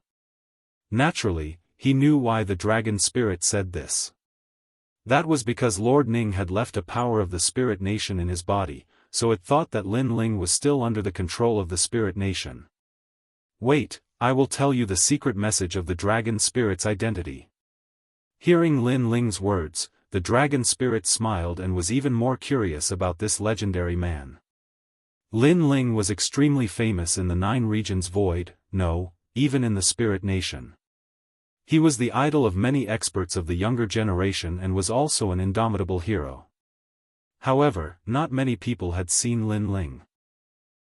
[SPEAKER 1] Naturally, he knew why the dragon spirit said this. That was because Lord Ning had left a power of the spirit nation in his body, so it thought that Lin Ling was still under the control of the spirit nation. Wait, I will tell you the secret message of the dragon spirit's identity. Hearing Lin Ling's words, the dragon spirit smiled and was even more curious about this legendary man. Lin Ling was extremely famous in the 9 regions void, no, even in the spirit nation. He was the idol of many experts of the younger generation and was also an indomitable hero. However, not many people had seen Lin Ling.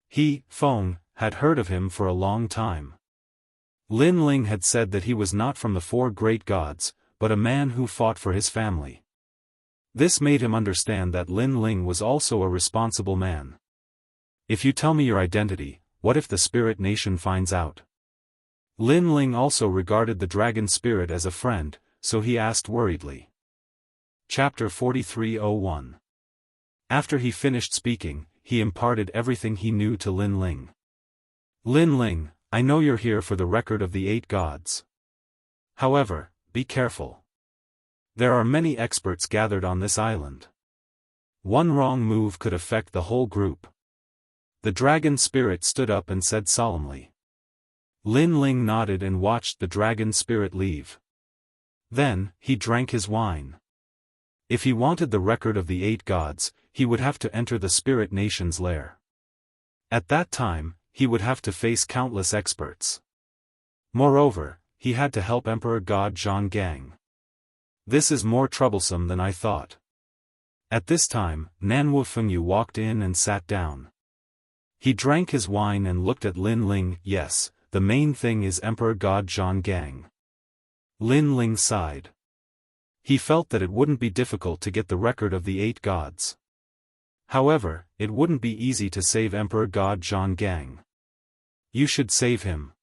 [SPEAKER 1] He, Feng, had heard of him for a long time. Lin Ling had said that he was not from the 4 great gods, but a man who fought for his family. This made him understand that Lin Ling was also a responsible man. If you tell me your identity, what if the spirit nation finds out? Lin Ling also regarded the dragon spirit as a friend, so he asked worriedly. Chapter 43:01. After he finished speaking, he imparted everything he knew to Lin Ling. Lin Ling, I know you're here for the record of the 8 gods. However, be careful. There are many experts gathered on this island. One wrong move could affect the whole group. The dragon spirit stood up and said solemnly. Lin Ling nodded and watched the dragon spirit leave. Then, he drank his wine. If he wanted the record of the 8 gods, he would have to enter the spirit nation's lair. At that time, he would have to face countless experts. Moreover, he had to help Emperor God Zhang. This is more troublesome than I thought. At this time, Nanwu Fengyu walked in and sat down. He drank his wine and looked at Lin Ling. Yes, the main thing is Emperor God Zhang. Lin Ling sighed. He felt that it wouldn't be difficult to get the record of the 8 gods. However, it wouldn't be easy to save Emperor God Zhang. You should save him.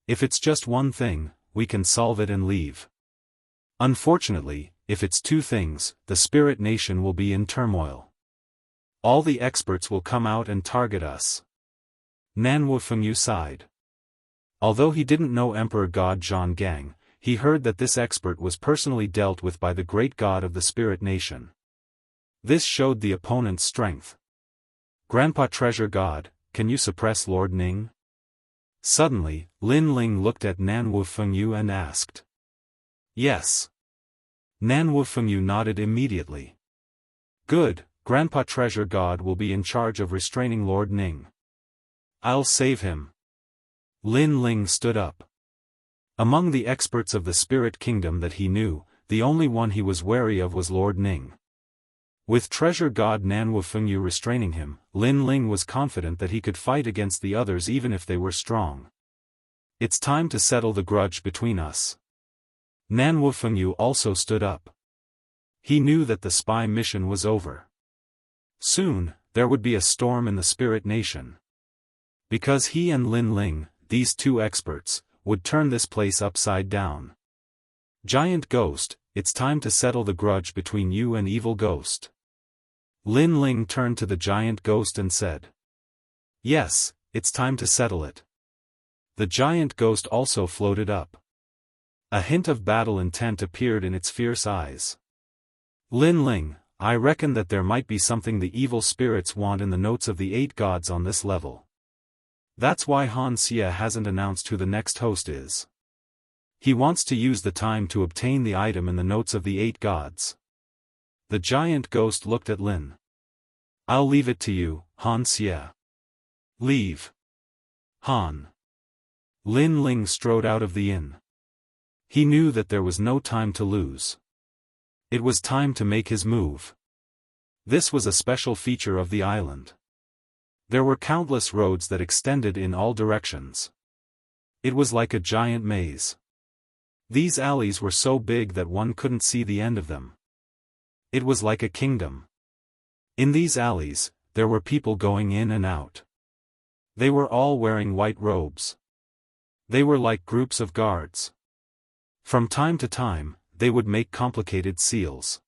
[SPEAKER 1] If it's just one thing, we can solve it and leave. Unfortunately, if it's 2 things, the spirit nation will be in turmoil. All the experts will come out and target us. Nan Wufengyu sighed. Although he didn't know Emperor God Zhang Gang, he heard that this expert was personally dealt with by the great god of the spirit nation. This showed the opponent's strength. Grandpa Treasure God, can you suppress Lord Ning? Suddenly, Lin Ling looked at Nan Wufengyu and asked. Yes. Nan Wufengyu nodded immediately. Good, Grandpa Treasure God will be in charge of restraining Lord Ning. I'll save him. Lin Ling stood up. Among the experts of the spirit kingdom that he knew, the only one he was wary of was Lord Ning. With Treasure God Nan Wufengyu restraining him, Lin Ling was confident that he could fight against the others even if they were strong. It's time to settle the grudge between us. Nan Wufengyu also stood up. He knew that the spy mission was over. Soon, there would be a storm in the spirit nation. Because he and Lin Ling, these two experts, would turn this place upside down. Giant Ghost, it's time to settle the grudge between you and Evil Ghost. Lin Ling turned to the Giant Ghost and said. Yes, it's time to settle it. The Giant Ghost also floated up. A hint of battle intent appeared in its fierce eyes. Lin Ling, I reckon that there might be something the evil spirits want in the notes of the 8 gods on this level. That's why Han Xie hasn't announced who the next host is. He wants to use the time to obtain the item in the notes of the 8 gods. The Giant Ghost looked at Lin. I'll leave it to you, Han Xie. Leave. Han. Lin Ling strode out of the inn. He knew that there was no time to lose. It was time to make his move. This was a special feature of the island. There were countless roads that extended in all directions. It was like a giant maze. These alleys were so big that one couldn't see the end of them. It was like a kingdom. In these alleys, there were people going in and out. They were all wearing white robes. They were like groups of guards. From time to time, they would make complicated seals.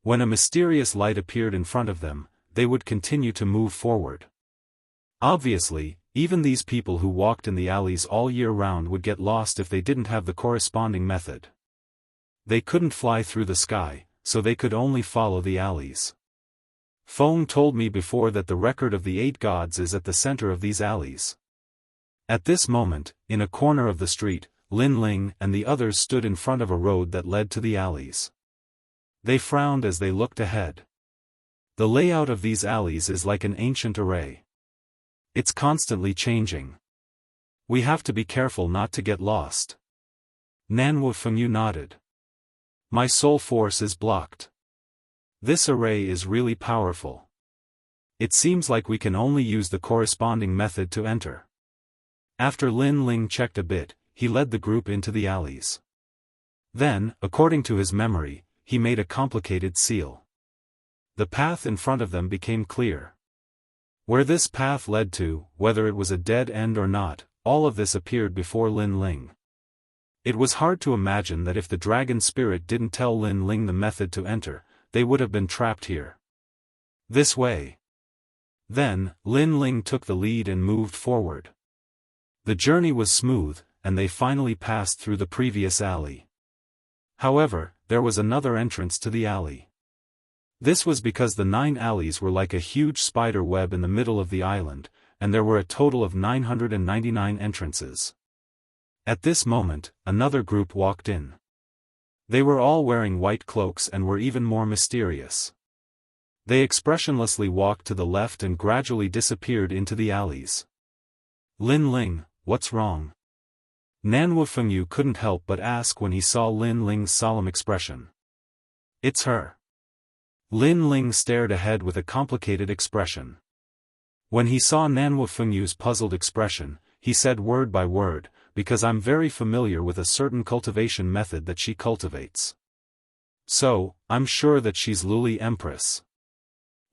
[SPEAKER 1] When a mysterious light appeared in front of them, they would continue to move forward. Obviously, even these people who walked in the alleys all year round would get lost if they didn't have the corresponding method. They couldn't fly through the sky, so they could only follow the alleys. Feng told me before that the record of the 8 gods is at the center of these alleys. At this moment, in a corner of the street, Lin Ling and the others stood in front of a road that led to the alleys. They frowned as they looked ahead. The layout of these alleys is like an ancient array. It's constantly changing. We have to be careful not to get lost. Nan Wufengyu nodded. My soul force is blocked. This array is really powerful. It seems like we can only use the corresponding method to enter. After Lin Ling checked a bit, he led the group into the alleys. Then, according to his memory, he made a complicated seal. The path in front of them became clear. Where this path led to, whether it was a dead end or not, all of this appeared before Lin Ling. It was hard to imagine that if the dragon spirit didn't tell Lin Ling the method to enter, they would have been trapped here. This way. Then, Lin Ling took the lead and moved forward. The journey was smooth, and they finally passed through the previous alley. However, there was another entrance to the alley. This was because the 9 alleys were like a huge spider web in the middle of the island, and there were a total of 999 entrances. At this moment, another group walked in. They were all wearing white cloaks and were even more mysterious. They expressionlessly walked to the left and gradually disappeared into the alleys. Lin Ling, what's wrong? Nan Wufengyu couldn't help but ask when he saw Lin Ling's solemn expression. It's her. Lin Ling stared ahead with a complicated expression. When he saw Nan Wufengyu's puzzled expression, he said word by word, because I'm very familiar with a certain cultivation method that she cultivates. So, I'm sure that she's Luli Empress.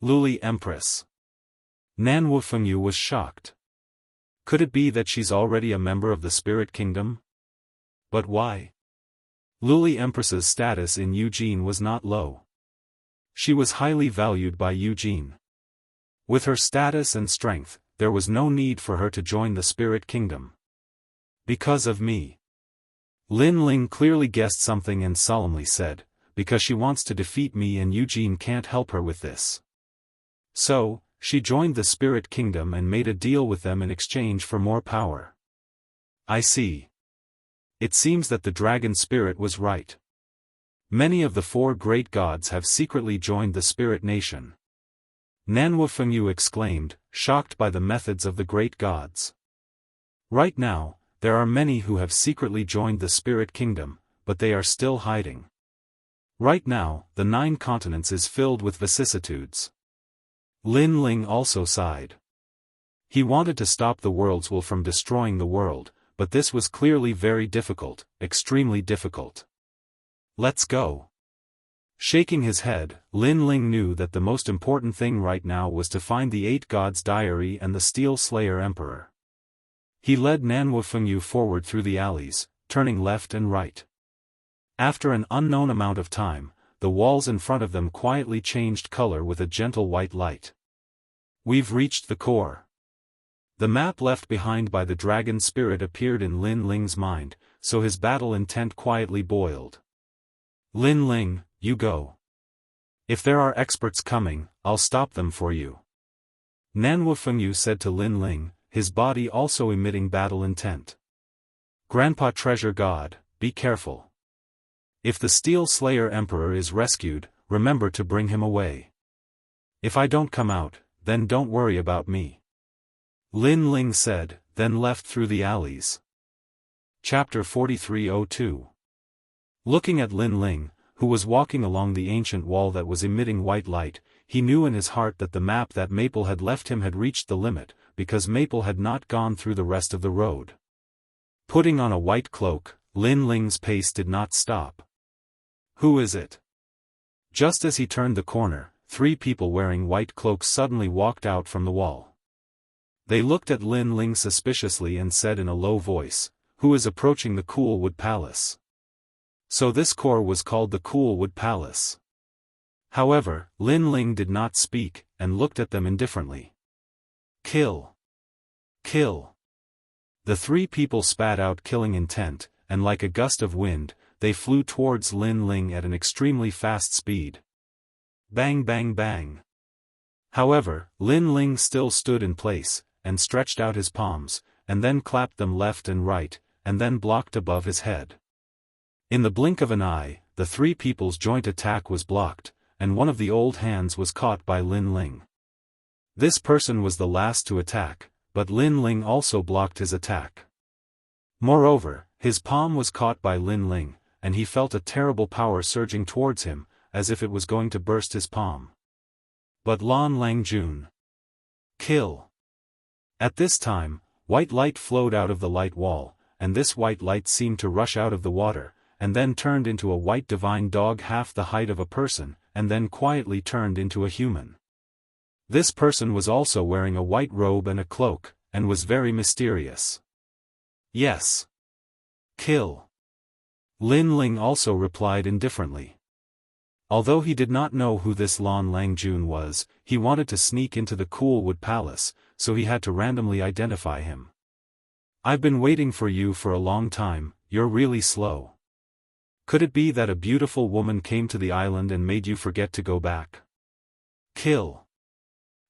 [SPEAKER 1] Luli Empress. Nan Wufengyu was shocked. Could it be that she's already a member of the Spirit Kingdom? But why? Luli Empress's status in Eugene was not low. She was highly valued by Eugene. With her status and strength, there was no need for her to join the spirit kingdom. Because of me. Lin Ling clearly guessed something and solemnly said, because she wants to defeat me and Eugene can't help her with this. So, she joined the spirit kingdom and made a deal with them in exchange for more power. I see. It seems that the dragon spirit was right. Many of the 4 great gods have secretly joined the spirit nation. Nanwu Fengyu exclaimed, shocked by the methods of the great gods. Right now, there are many who have secretly joined the spirit kingdom, but they are still hiding. Right now, the 9 continents is filled with vicissitudes. Lin Ling also sighed. He wanted to stop the world's will from destroying the world, but this was clearly very difficult, extremely difficult. Let's go. Shaking his head, Lin Ling knew that the most important thing right now was to find the 8 gods' diary and the Steel Slayer Emperor. He led Nanwu Fengyu forward through the alleys, turning left and right. After an unknown amount of time, the walls in front of them quietly changed color with a gentle white light. We've reached the core. The map left behind by the dragon spirit appeared in Lin Ling's mind, so his battle intent quietly boiled. Lin Ling, you go. If there are experts coming, I'll stop them for you. Nanwu Fengyu said to Lin Ling, his body also emitting battle intent. Grandpa Treasure God, be careful. If the Steel Slayer Emperor is rescued, remember to bring him away. If I don't come out, then don't worry about me. Lin Ling said, then left through the alleys. Chapter 4302. Looking at Lin Ling, who was walking along the ancient wall that was emitting white light, he knew in his heart that the map that Maple had left him had reached the limit, because Maple had not gone through the rest of the road. Putting on a white cloak, Lin Ling's pace did not stop. Who is it? Just as he turned the corner, 3 people wearing white cloaks suddenly walked out from the wall. They looked at Lin Ling suspiciously and said in a low voice, "Who is approaching the Cool Wood Palace?" So this core was called the Cool Wood Palace. However, Lin Ling did not speak, and looked at them indifferently. Kill! Kill! The 3 people spat out killing intent, and like a gust of wind, they flew towards Lin Ling at an extremely fast speed. Bang bang bang. However, Lin Ling still stood in place, and stretched out his palms, and then clapped them left and right, and then blocked above his head. In the blink of an eye, the 3 people's joint attack was blocked, and one of the old hands was caught by Lin Ling. This person was the last to attack, but Lin Ling also blocked his attack. Moreover, his palm was caught by Lin Ling, and he felt a terrible power surging towards him, as if it was going to burst his palm. But Lan Langjun. Kill! At this time, white light flowed out of the light wall, and this white light seemed to rush out of the water, and then turned into a white divine dog half the height of a person, and then quietly turned into a human. This person was also wearing a white robe and a cloak, and was very mysterious. Yes. Kill. Lin Ling also replied indifferently. Although he did not know who this Lan Langjun was, he wanted to sneak into the Cool Wood Palace, so he had to randomly identify him. I've been waiting for you for a long time, you're really slow. Could it be that a beautiful woman came to the island and made you forget to go back? Kill.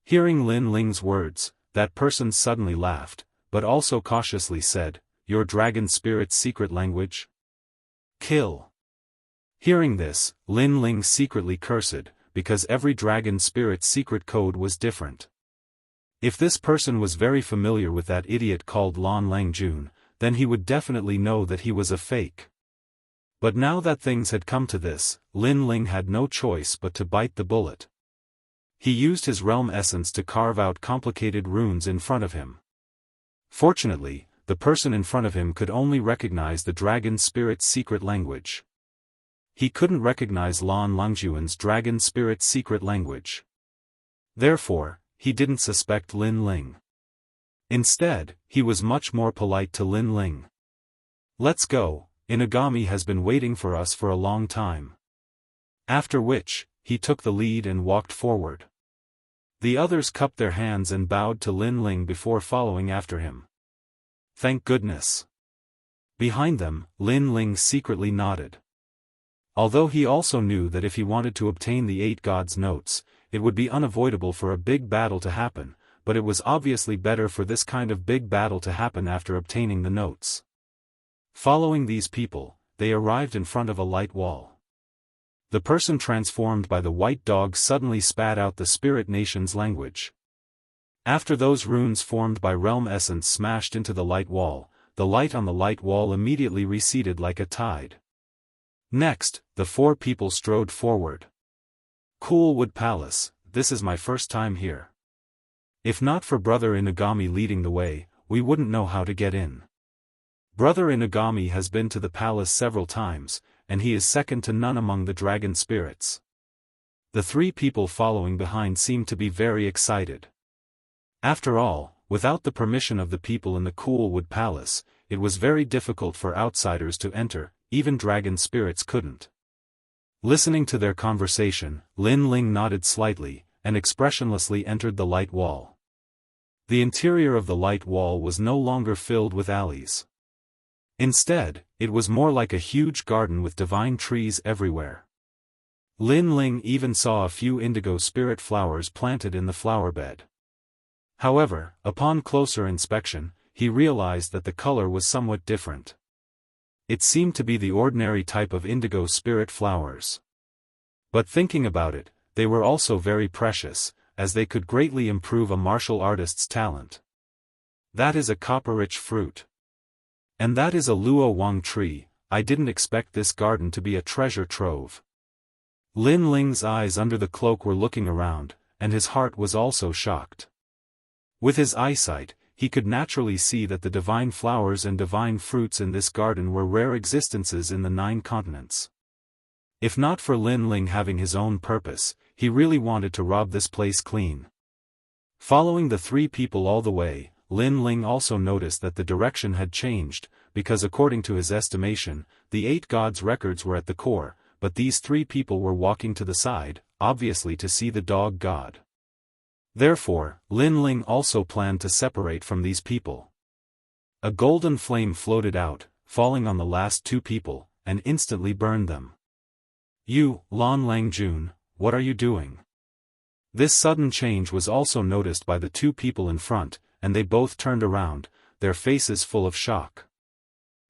[SPEAKER 1] Hearing Lin Ling's words, that person suddenly laughed, but also cautiously said, "Your dragon spirit's secret language?" Kill. Hearing this, Lin Ling secretly cursed, because every dragon spirit's secret code was different. If this person was very familiar with that idiot called Lan Langjun, then he would definitely know that he was a fake. But now that things had come to this, Lin Ling had no choice but to bite the bullet. He used his realm essence to carve out complicated runes in front of him. Fortunately, the person in front of him could only recognize the dragon spirit's secret language. He couldn't recognize Lan Langjun's dragon spirit's secret language. Therefore, he didn't suspect Lin Ling. Instead, he was much more polite to Lin Ling. "Let's go, Inagami has been waiting for us for a long time." After which, he took the lead and walked forward. The others cupped their hands and bowed to Lin Ling before following after him. Thank goodness. Behind them, Lin Ling secretly nodded. Although he also knew that if he wanted to obtain the 8 gods' notes, it would be unavoidable for a big battle to happen, but it was obviously better for this kind of big battle to happen after obtaining the notes. Following these people, they arrived in front of a light wall. The person transformed by the white dog suddenly spat out the spirit nation's language. After those runes formed by realm essence smashed into the light wall, the light on the light wall immediately receded like a tide. Next, the 4 people strode forward. Cool Wood Palace, this is my first time here. If not for Brother Inugami leading the way, we wouldn't know how to get in. Brother Inugami has been to the palace several times, and he is second to none among the dragon spirits. The 3 people following behind seemed to be very excited. After all, without the permission of the people in the Cool Wood Palace, it was very difficult for outsiders to enter, even dragon spirits couldn't. Listening to their conversation, Lin Ling nodded slightly, and expressionlessly entered the light wall. The interior of the light wall was no longer filled with alleys. Instead, it was more like a huge garden with divine trees everywhere. Lin Ling even saw a few indigo spirit flowers planted in the flower bed. However, upon closer inspection, he realized that the color was somewhat different. It seemed to be the ordinary type of indigo spirit flowers. But thinking about it, they were also very precious, as they could greatly improve a martial artist's talent. That is a copper-rich fruit. And that is a luo wang tree. I didn't expect this garden to be a treasure trove. Lin Ling's eyes under the cloak were looking around, and his heart was also shocked. With his eyesight, he could naturally see that the divine flowers and divine fruits in this garden were rare existences in the 9 continents. If not for Lin Ling having his own purpose, he really wanted to rob this place clean. Following the 3 people all the way, Lin Ling also noticed that the direction had changed, because according to his estimation, the 8 gods' records were at the core, but these 3 people were walking to the side, obviously to see the dog god. Therefore, Lin Ling also planned to separate from these people. A golden flame floated out, falling on the last 2 people, and instantly burned them. You, Lan Langjun, what are you doing? This sudden change was also noticed by the 2 people in front, and they both turned around, their faces full of shock.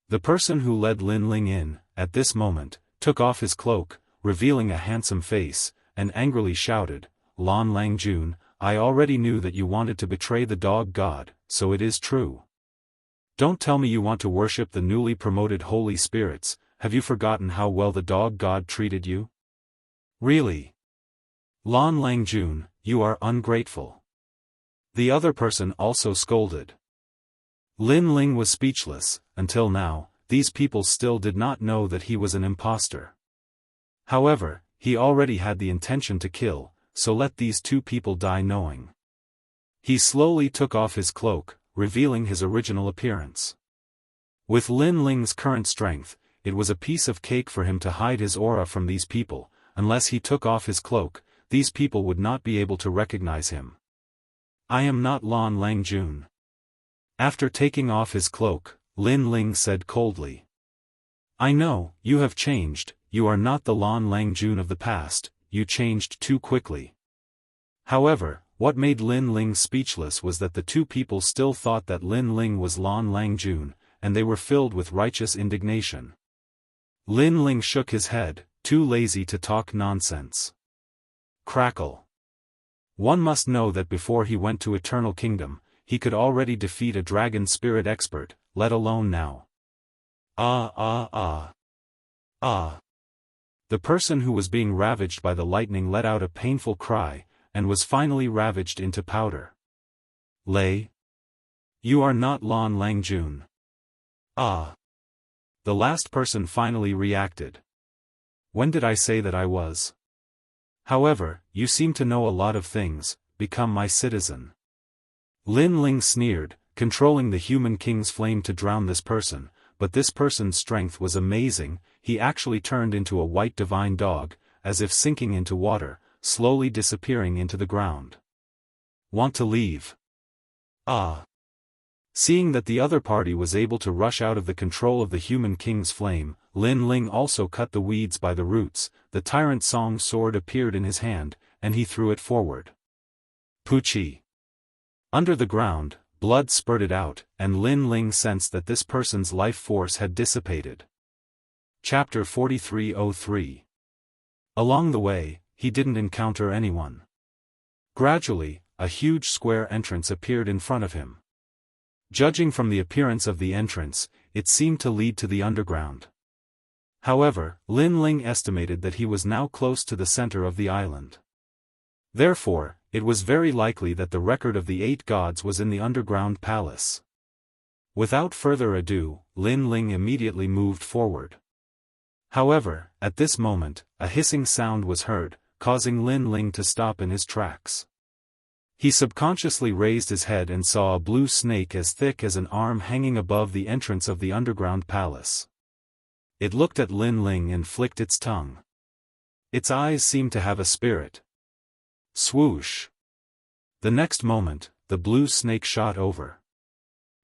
[SPEAKER 1] The person who led Lin Ling in, at this moment, took off his cloak, revealing a handsome face, and angrily shouted, Lan Langjun, I already knew that you wanted to betray the dog god, so it is true. Don't tell me you want to worship the newly promoted holy spirits. Have you forgotten how well the dog god treated you? Really? Lan Langjun, you are ungrateful. The other person also scolded. Lin Ling was speechless. Until now, these people still did not know that he was an impostor. However, he already had the intention to kill, so let these 2 people die knowing. He slowly took off his cloak, revealing his original appearance. With Lin Ling's current strength, it was a piece of cake for him to hide his aura from these people. Unless he took off his cloak, these people would not be able to recognize him. I am not Lan Langjun. After taking off his cloak, Lin Ling said coldly. I know, you have changed, you are not the Lan Langjun of the past, you changed too quickly. However, what made Lin Ling speechless was that the 2 people still thought that Lin Ling was Lan Langjun, and they were filled with righteous indignation. Lin Ling shook his head, too lazy to talk nonsense. Crackle. One must know that before he went to Eternal Kingdom, he could already defeat a dragon spirit expert, let alone now. Ah. The person who was being ravaged by the lightning let out a painful cry, and was finally ravaged into powder. Lei? You are not Lan Langjun. Ah. The last person finally reacted. When did I say that I was? However, you seem to know a lot of things, become my citizen. Lin Ling sneered, controlling the human king's flame to drown this person, but this person's strength was amazing. He actually turned into a white divine dog, as if sinking into water, slowly disappearing into the ground. Want to leave? Ah. Seeing that the other party was able to rush out of the control of the human king's flame, Lin Ling also cut the weeds by the roots. The tyrant song sword appeared in his hand, and he threw it forward. Puchi. Under the ground, blood spurted out, and Lin Ling sensed that this person's life force had dissipated. Chapter 4303. Along the way, he didn't encounter anyone. Gradually, a huge square entrance appeared in front of him. Judging from the appearance of the entrance, it seemed to lead to the underground. However, Lin Ling estimated that he was now close to the center of the island. Therefore, it was very likely that the record of the 8 gods was in the underground palace. Without further ado, Lin Ling immediately moved forward. However, at this moment, a hissing sound was heard, causing Lin Ling to stop in his tracks. He subconsciously raised his head and saw a blue snake as thick as an arm hanging above the entrance of the underground palace. It looked at Lin Ling and flicked its tongue. Its eyes seemed to have a spirit. Swoosh! The next moment, the blue snake shot over.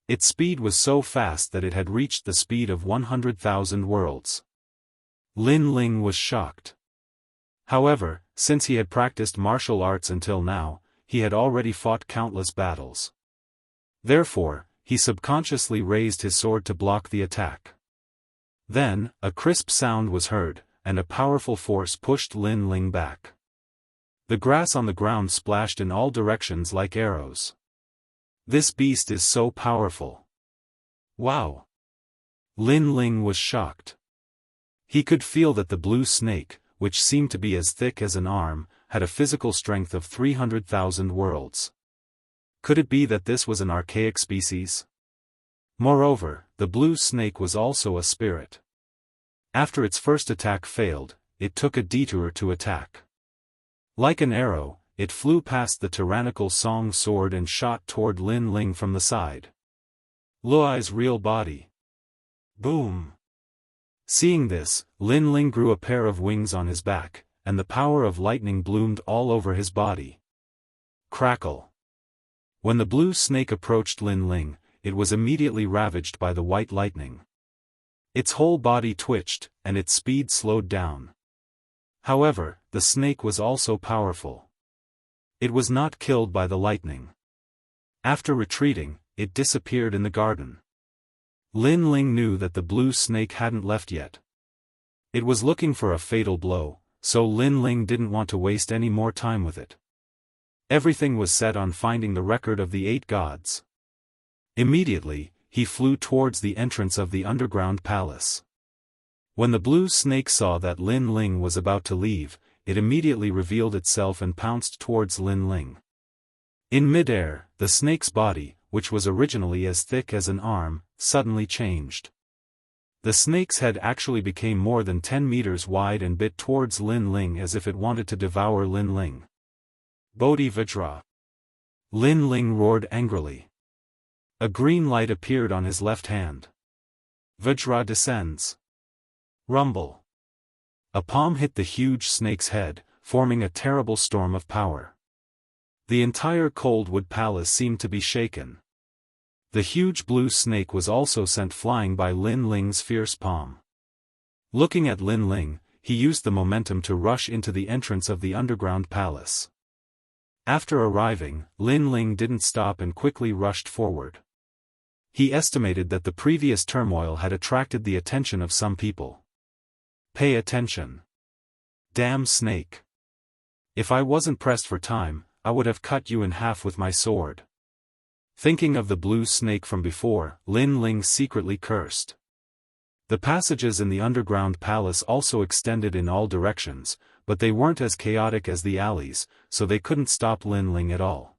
[SPEAKER 1] Its speed was so fast that it had reached the speed of 100,000 worlds. Lin Ling was shocked. However, since he had practiced martial arts until now, he had already fought countless battles. Therefore, he subconsciously raised his sword to block the attack. Then, a crisp sound was heard, and a powerful force pushed Lin Ling back. The grass on the ground splashed in all directions like arrows. This beast is so powerful. Wow! Lin Ling was shocked. He could feel that the blue snake, which seemed to be as thick as an arm, had a physical strength of 300,000 worlds. Could it be that this was an archaic species? Moreover, the blue snake was also a spirit. After its first attack failed, it took a detour to attack. Like an arrow, it flew past the tyrannical song sword and shot toward Lin Ling from the side. Luai's real body. Boom! Seeing this, Lin Ling grew a pair of wings on his back, and the power of lightning bloomed all over his body. Crackle! When the blue snake approached Lin Ling, it was immediately ravaged by the white lightning. Its whole body twitched, and its speed slowed down. However, the snake was also powerful. It was not killed by the lightning. After retreating, it disappeared in the garden. Lin Ling knew that the blue snake hadn't left yet. It was looking for a fatal blow, so Lin Ling didn't want to waste any more time with it. Everything was set on finding the record of the 8 gods. Immediately, he flew towards the entrance of the underground palace. When the blue snake saw that Lin Ling was about to leave, it immediately revealed itself and pounced towards Lin Ling. In midair, the snake's body, which was originally as thick as an arm, suddenly changed. The snake's head actually became more than 10 meters wide and bit towards Lin Ling as if it wanted to devour Lin Ling. Bodhi Vajra! Lin Ling roared angrily. A green light appeared on his left hand. Vajra descends. Rumble! A palm hit the huge snake's head, forming a terrible storm of power. The entire Coldwood Palace seemed to be shaken. The huge blue snake was also sent flying by Lin Ling's fierce palm. Looking at Lin Ling, he used the momentum to rush into the entrance of the underground palace. After arriving, Lin Ling didn't stop and quickly rushed forward. He estimated that the previous turmoil had attracted the attention of some people. Pay attention. Damn snake. If I wasn't pressed for time, I would have cut you in half with my sword. Thinking of the blue snake from before, Lin Ling secretly cursed. The passages in the underground palace also extended in all directions, but they weren't as chaotic as the alleys, so they couldn't stop Lin Ling at all.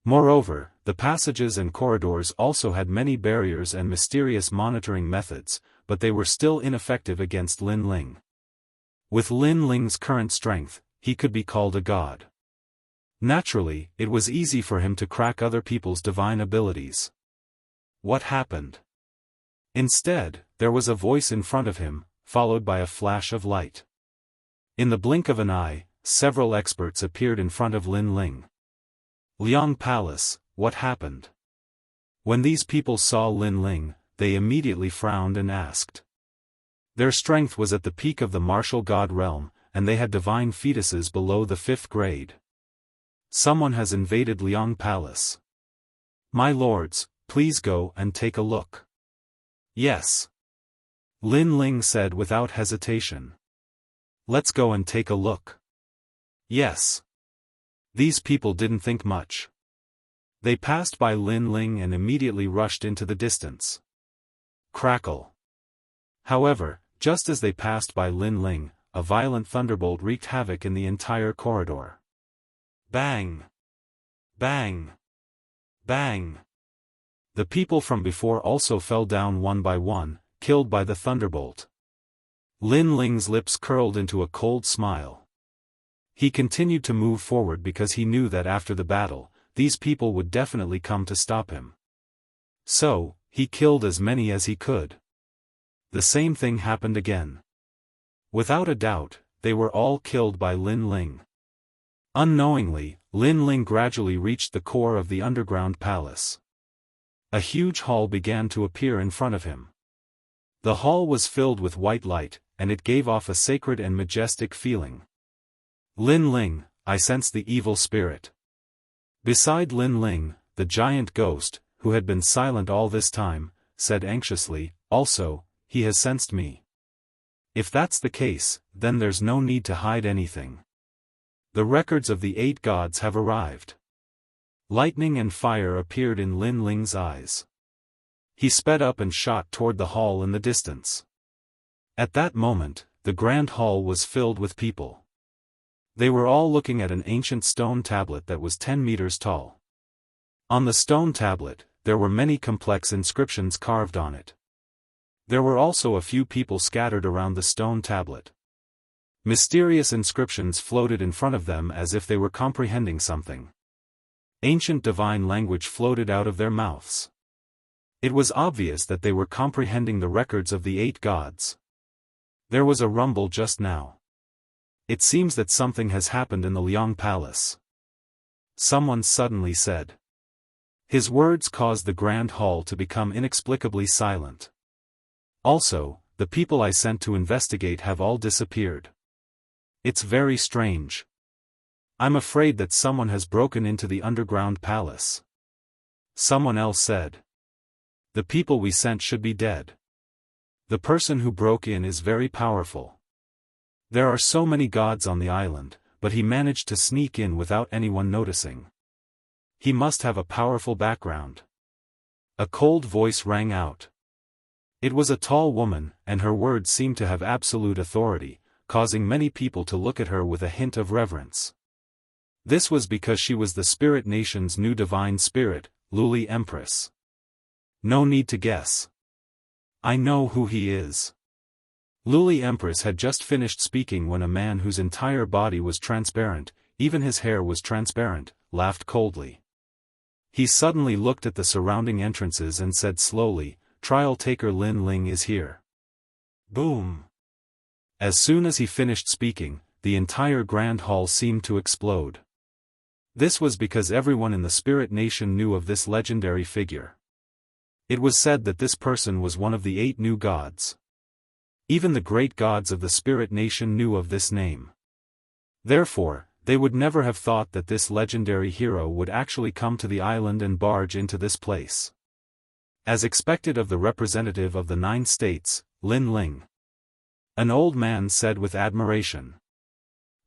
[SPEAKER 1] Moreover, the passages and corridors also had many barriers and mysterious monitoring methods, but they were still ineffective against Lin Ling. With Lin Ling's current strength, he could be called a god. Naturally, it was easy for him to crack other people's divine abilities. What happened? Instead, there was a voice in front of him, followed by a flash of light. In the blink of an eye, several experts appeared in front of Lin Ling. Liang Palace, what happened? When these people saw Lin Ling, they immediately frowned and asked. Their strength was at the peak of the martial god realm, and they had divine fetuses below the 5th grade. Someone has invaded Liang Palace. My lords, please go and take a look. Yes. Lin Ling said without hesitation. Let's go and take a look. Yes. These people didn't think much. They passed by Lin Ling and immediately rushed into the distance. Crackle. However, just as they passed by Lin Ling, a violent thunderbolt wreaked havoc in the entire corridor. Bang! Bang! Bang! The people from before also fell down one by one, killed by the thunderbolt. Lin Ling's lips curled into a cold smile. He continued to move forward because he knew that after the battle, these people would definitely come to stop him. So, he killed as many as he could. The same thing happened again. Without a doubt, they were all killed by Lin Ling. Unknowingly, Lin Ling gradually reached the core of the underground palace. A huge hall began to appear in front of him. The hall was filled with white light, and it gave off a sacred and majestic feeling. Lin Ling, I sense the evil spirit. Beside Lin Ling, the giant ghost, who had been silent all this time, said anxiously, also, he has sensed me. If that's the case, then there's no need to hide anything. The records of the 8 gods have arrived. Lightning and fire appeared in Lin Ling's eyes. He sped up and shot toward the hall in the distance. At that moment, the grand hall was filled with people. They were all looking at an ancient stone tablet that was 10 meters tall. On the stone tablet, there were many complex inscriptions carved on it. There were also a few people scattered around the stone tablet. Mysterious inscriptions floated in front of them as if they were comprehending something. Ancient divine language floated out of their mouths. It was obvious that they were comprehending the records of the 8 gods. There was a rumble just now. It seems that something has happened in the Liang Palace. Someone suddenly said. His words caused the grand hall to become inexplicably silent. Also, the people I sent to investigate have all disappeared. It's very strange. I'm afraid that someone has broken into the underground palace. Someone else said. The people we sent should be dead. The person who broke in is very powerful. There are so many gods on the island, but he managed to sneak in without anyone noticing. He must have a powerful background. A cold voice rang out. It was a tall woman, and her words seemed to have absolute authority, causing many people to look at her with a hint of reverence. This was because she was the spirit nation's new divine spirit, Luli Empress. No need to guess. I know who he is. Luli Empress had just finished speaking when a man whose entire body was transparent, even his hair was transparent, laughed coldly. He suddenly looked at the surrounding entrances and said slowly, Trial taker Lin Ling is here. Boom! As soon as he finished speaking, the entire grand hall seemed to explode. This was because everyone in the spirit nation knew of this legendary figure. It was said that this person was one of the 8 new gods. Even the great gods of the spirit nation knew of this name. Therefore, they would never have thought that this legendary hero would actually come to the island and barge into this place. As expected of the representative of the 9 states, Lin Ling. An old man said with admiration.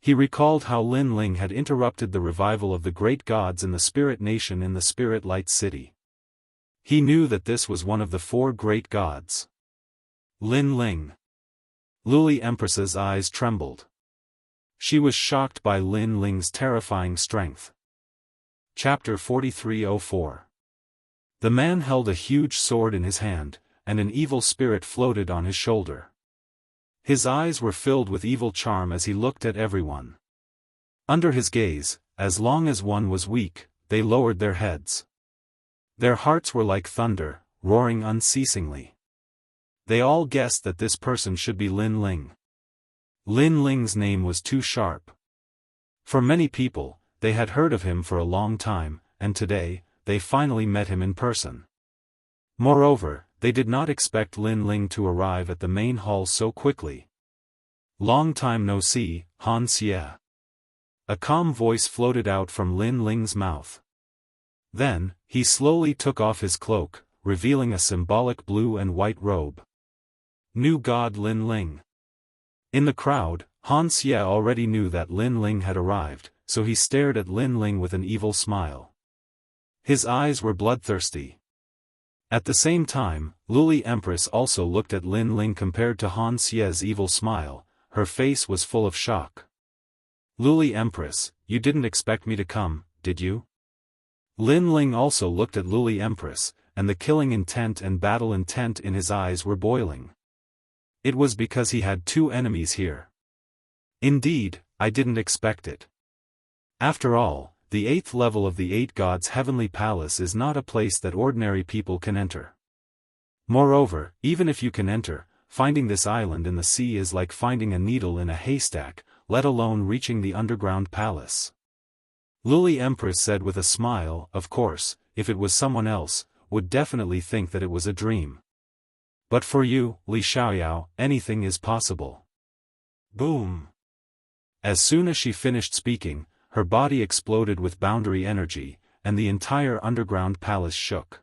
[SPEAKER 1] He recalled how Lin Ling had interrupted the revival of the great gods in the spirit nation in the Spirit Light City. He knew that this was one of the 4 great gods. Lin Ling. Luli Empress's eyes trembled. She was shocked by Lin Ling's terrifying strength. Chapter 4304. The man held a huge sword in his hand, and an evil spirit floated on his shoulder. His eyes were filled with evil charm as he looked at everyone. Under his gaze, as long as one was weak, they lowered their heads. Their hearts were like thunder, roaring unceasingly. They all guessed that this person should be Lin Ling. Lin Ling's name was too sharp. For many people, they had heard of him for a long time, and today, they finally met him in person. Moreover, they did not expect Lin Ling to arrive at the main hall so quickly. "Long time no see, Han Xie." A calm voice floated out from Lin Ling's mouth. Then, he slowly took off his cloak, revealing a symbolic blue and white robe. New God Lin Ling. In the crowd, Han Xie already knew that Lin Ling had arrived, so he stared at Lin Ling with an evil smile. His eyes were bloodthirsty. At the same time, Luli Empress also looked at Lin Ling. Compared to Han Xie's evil smile, her face was full of shock. "Luli Empress, you didn't expect me to come, did you?" Lin Ling also looked at Luli Empress, and the killing intent and battle intent in his eyes were boiling. It was because he had two enemies here. "Indeed, I didn't expect it. After all, the 8th level of the 8 Gods' heavenly palace is not a place that ordinary people can enter. Moreover, even if you can enter, finding this island in the sea is like finding a needle in a haystack, let alone reaching the underground palace." Luli Empress said with a smile. "Of course, if it was someone else, would definitely think that it was a dream. But for you, Li Xiaoyao, anything is possible." Boom! As soon as she finished speaking, her body exploded with boundary energy, and the entire underground palace shook.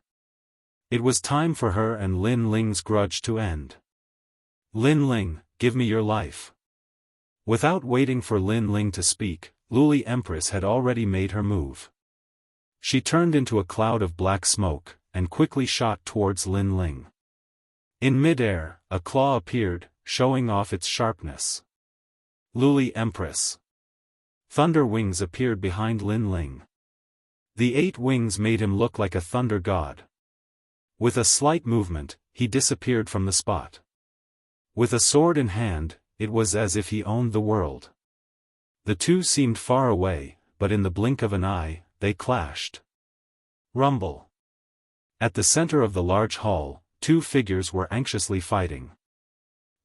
[SPEAKER 1] It was time for her and Lin Ling's grudge to end. "Lin Ling, give me your life." Without waiting for Lin Ling to speak, Luli Empress had already made her move. She turned into a cloud of black smoke, and quickly shot towards Lin Ling. In mid-air, a claw appeared, showing off its sharpness. Luli Empress. Thunder wings appeared behind Lin Ling. The 8 wings made him look like a thunder god. With a slight movement, he disappeared from the spot. With a sword in hand, it was as if he owned the world. The two seemed far away, but in the blink of an eye, they clashed. Rumble. At the center of the large hall, 2 figures were anxiously fighting.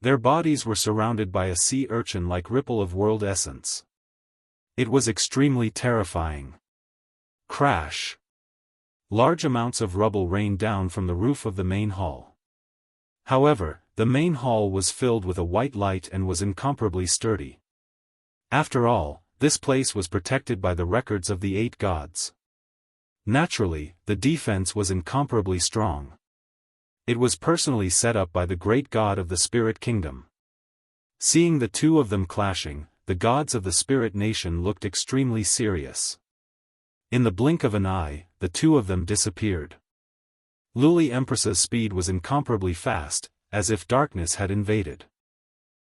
[SPEAKER 1] Their bodies were surrounded by a sea urchin-like ripple of world essence. It was extremely terrifying. Crash. Large amounts of rubble rained down from the roof of the main hall. However, the main hall was filled with a white light and was incomparably sturdy. After all, this place was protected by the records of the 8 gods. Naturally, the defense was incomparably strong. It was personally set up by the great god of the spirit kingdom. Seeing the two of them clashing, the gods of the spirit nation looked extremely serious. In the blink of an eye, the two of them disappeared. Luli Empress's speed was incomparably fast, as if darkness had invaded.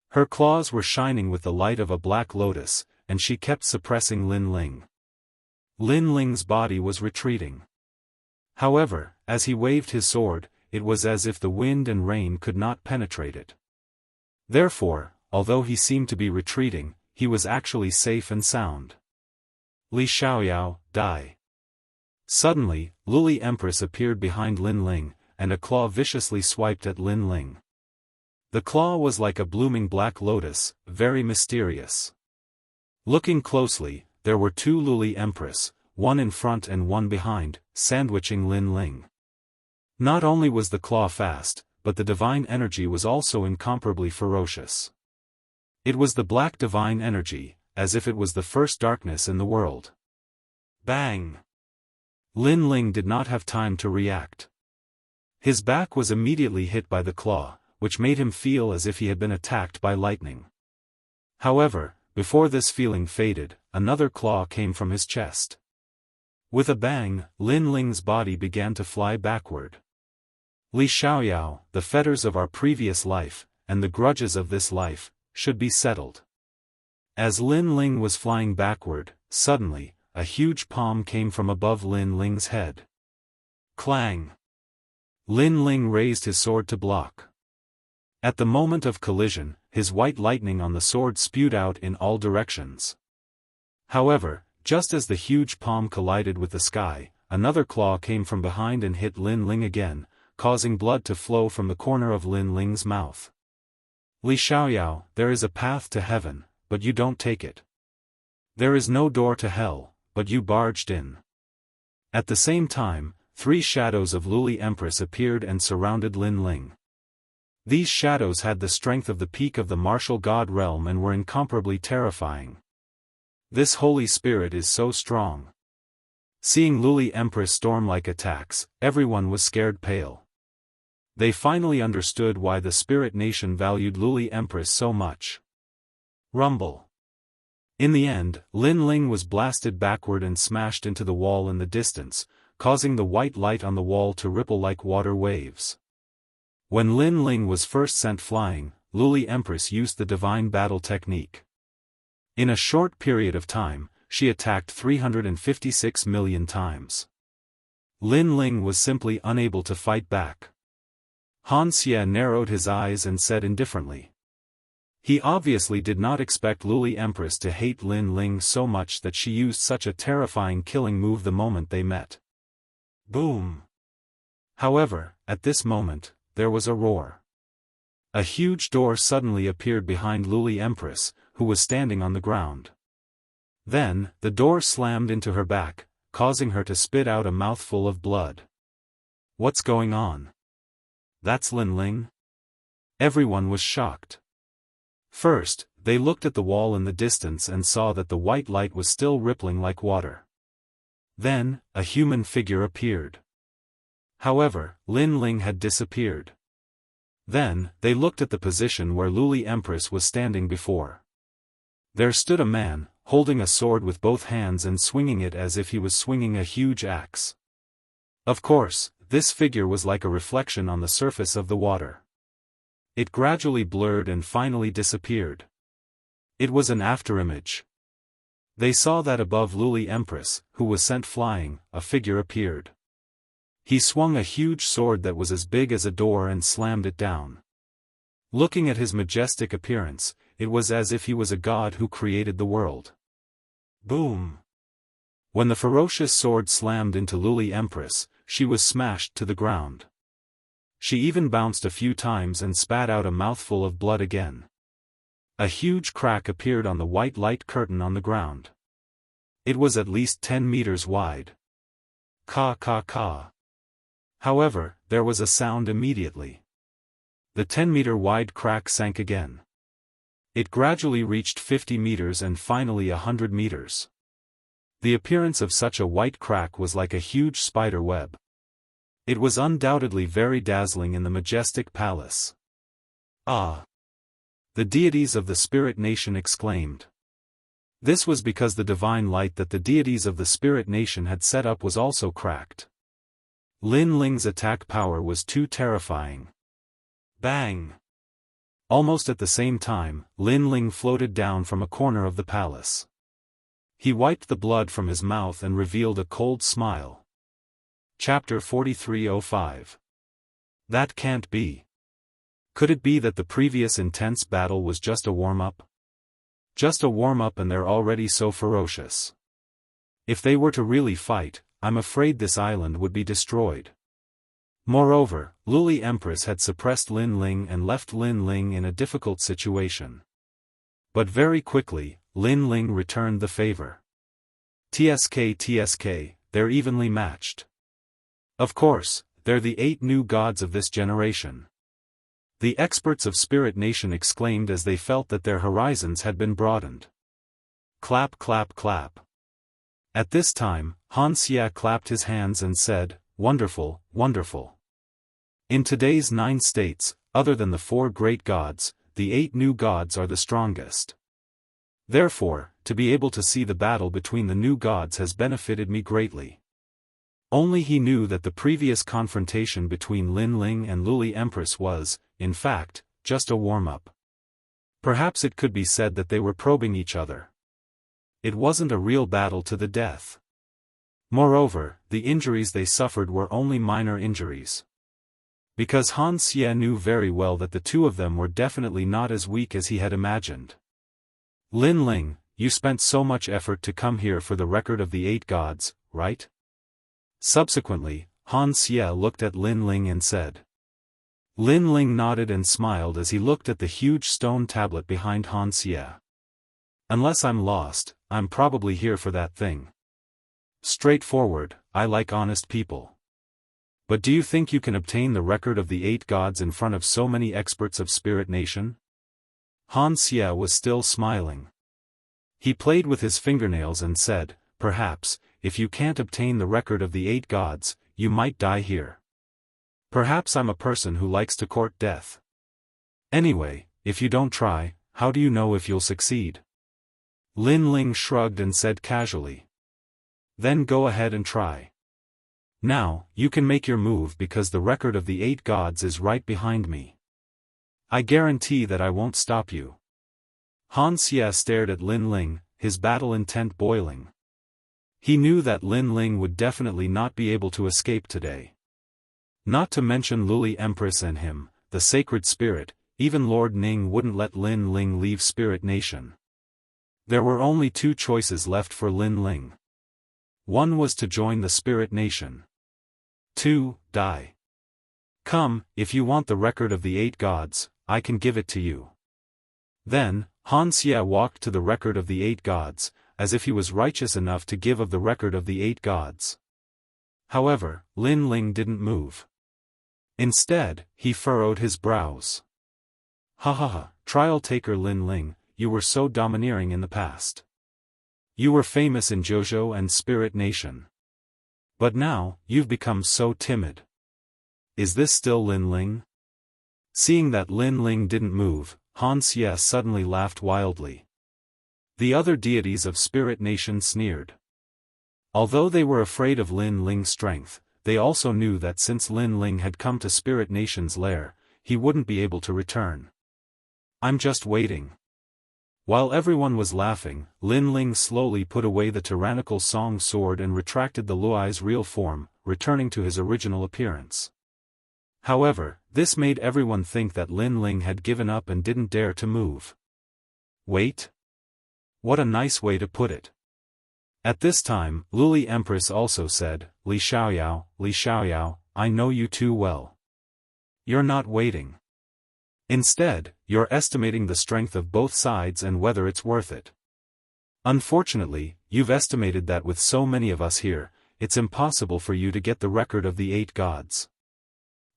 [SPEAKER 1] Her claws were shining with the light of a black lotus, and she kept suppressing Lin Ling. Lin Ling's body was retreating. However, as he waved his sword, it was as if the wind and rain could not penetrate it. Therefore, although he seemed to be retreating, he was actually safe and sound. Li Xiaoyao, die. Suddenly, Luli Empress appeared behind Lin Ling, and a claw viciously swiped at Lin Ling. The claw was like a blooming black lotus, very mysterious. Looking closely, there were 2 Luli Empress, one in front and one behind, sandwiching Lin Ling. Not only was the claw fast, but the divine energy was also incomparably ferocious. It was the black divine energy, as if it was the first darkness in the world. Bang! Lin Ling did not have time to react. His back was immediately hit by the claw, which made him feel as if he had been attacked by lightning. However, before this feeling faded, another claw came from his chest. With a bang, Lin Ling's body began to fly backward. Li Xiaoyao, the fetters of our previous life, and the grudges of this life, should be settled. As Lin Ling was flying backward, suddenly, a huge palm came from above Lin Ling's head. Clang! Lin Ling raised his sword to block. At the moment of collision, his white lightning on the sword spewed out in all directions. However, just as the huge palm collided with the sky, another claw came from behind and hit Lin Ling again, causing blood to flow from the corner of Lin Ling's mouth. Li Xiaoyao, there is a path to heaven, but you don't take it. There is no door to hell, but you barged in. At the same time, 3 shadows of Luli Empress appeared and surrounded Lin Ling. These shadows had the strength of the peak of the martial god realm and were incomparably terrifying. This holy spirit is so strong. Seeing Luli Empress storm-like attacks, everyone was scared pale. They finally understood why the spirit nation valued Luli Empress so much. Rumble. In the end, Lin Ling was blasted backward and smashed into the wall in the distance, causing the white light on the wall to ripple like water waves. When Lin Ling was first sent flying, Luli Empress used the divine battle technique. In a short period of time, she attacked 356 million times. Lin Ling was simply unable to fight back. Han Xie narrowed his eyes and said indifferently. He obviously did not expect Luli Empress to hate Lin Ling so much that she used such a terrifying killing move the moment they met. Boom! However, at this moment, there was a roar. A huge door suddenly appeared behind Luli Empress, who was standing on the ground. Then, the door slammed into her back, causing her to spit out a mouthful of blood. What's going on? That's Lin Ling? Everyone was shocked. First, they looked at the wall in the distance and saw that the white light was still rippling like water. Then, a human figure appeared. However, Lin Ling had disappeared. Then, they looked at the position where Luli Empress was standing before. There stood a man, holding a sword with both hands and swinging it as if he was swinging a huge axe. Of course, this figure was like a reflection on the surface of the water. It gradually blurred and finally disappeared. It was an afterimage. They saw that above Luli Empress, who was sent flying, a figure appeared. He swung a huge sword that was as big as a door and slammed it down. Looking at his majestic appearance, it was as if he was a god who created the world. Boom! When the ferocious sword slammed into Luli Empress, she was smashed to the ground. She even bounced a few times and spat out a mouthful of blood again. A huge crack appeared on the white light curtain on the ground. It was at least 10 meters wide. Ka ka ka. However, there was a sound immediately. The 10-meter wide crack sank again. It gradually reached 50 meters and finally 100 meters. The appearance of such a white crack was like a huge spider web. It was undoubtedly very dazzling in the majestic palace. Ah! The deities of the spirit nation exclaimed. This was because the divine light that the deities of the spirit nation had set up was also cracked. Lin Ling's attack power was too terrifying. Bang! Almost at the same time, Lin Ling floated down from a corner of the palace. He wiped the blood from his mouth and revealed a cold smile. Chapter 4305. That can't be. Could it be that the previous intense battle was just a warm-up? Just a warm-up and they're already so ferocious. If they were to really fight, I'm afraid this island would be destroyed. Moreover, Luli Empress had suppressed Lin Ling and left Lin Ling in a difficult situation. But very quickly, Lin Ling returned the favor. TSK, they're evenly matched. Of course, they're the 8 new gods of this generation. The experts of Spirit Nation exclaimed as they felt that their horizons had been broadened. Clap clap clap. At this time, Han Xie clapped his hands and said, "Wonderful, wonderful." In today's 9 states, other than the 4 great gods, the 8 new gods are the strongest. Therefore, to be able to see the battle between the new gods has benefited me greatly. Only he knew that the previous confrontation between Lin Ling and Luli Empress was, in fact, just a warm-up. Perhaps it could be said that they were probing each other. It wasn't a real battle to the death. Moreover, the injuries they suffered were only minor injuries. Because Han Xie knew very well that the two of them were definitely not as weak as he had imagined. Lin Ling, you spent so much effort to come here for the record of the 8 gods, right? Subsequently, Han Xie looked at Lin Ling and said. Lin Ling nodded and smiled as he looked at the huge stone tablet behind Han Xie. Unless I'm lost, I'm probably here for that thing. Straightforward, I like honest people. But do you think you can obtain the record of the 8 gods in front of so many experts of Spirit Nation? Han Xie was still smiling. He played with his fingernails and said, perhaps, if you can't obtain the record of the 8 gods, you might die here. Perhaps I'm a person who likes to court death. Anyway, if you don't try, how do you know if you'll succeed? Lin Ling shrugged and said casually. Then go ahead and try. Now, you can make your move because the record of the 8 gods is right behind me. I guarantee that I won't stop you. Han Xie stared at Lin Ling, his battle intent boiling. He knew that Lin Ling would definitely not be able to escape today. Not to mention Luli Empress and him, the sacred spirit, even Lord Ning wouldn't let Lin Ling leave Spirit Nation. There were only 2 choices left for Lin Ling. One was to join the Spirit Nation. 2, die. Come, if you want the record of the 8 gods, I can give it to you. Then, Han Xie walked to the record of the 8 gods, as if he was righteous enough to give of the record of the 8 gods. However, Lin Ling didn't move. Instead, he furrowed his brows. Ha ha ha, trial taker Lin Ling, you were so domineering in the past. You were famous in Zhozhou and Spirit Nation. But now, you've become so timid. Is this still Lin Ling? Seeing that Lin Ling didn't move, Han Xie suddenly laughed wildly. The other deities of Spirit Nation sneered. Although they were afraid of Lin Ling's strength, they also knew that since Lin Ling had come to Spirit Nation's lair, he wouldn't be able to return. I'm just waiting. While everyone was laughing, Lin Ling slowly put away the tyrannical song sword and retracted the Luai's real form, returning to his original appearance. However, this made everyone think that Lin Ling had given up and didn't dare to move. Wait? What a nice way to put it. At this time, Luli Empress also said, Li Xiaoyao, I know you too well. You're not waiting. Instead, you're estimating the strength of both sides and whether it's worth it. Unfortunately, you've estimated that with so many of us here, it's impossible for you to get the record of the 8 gods.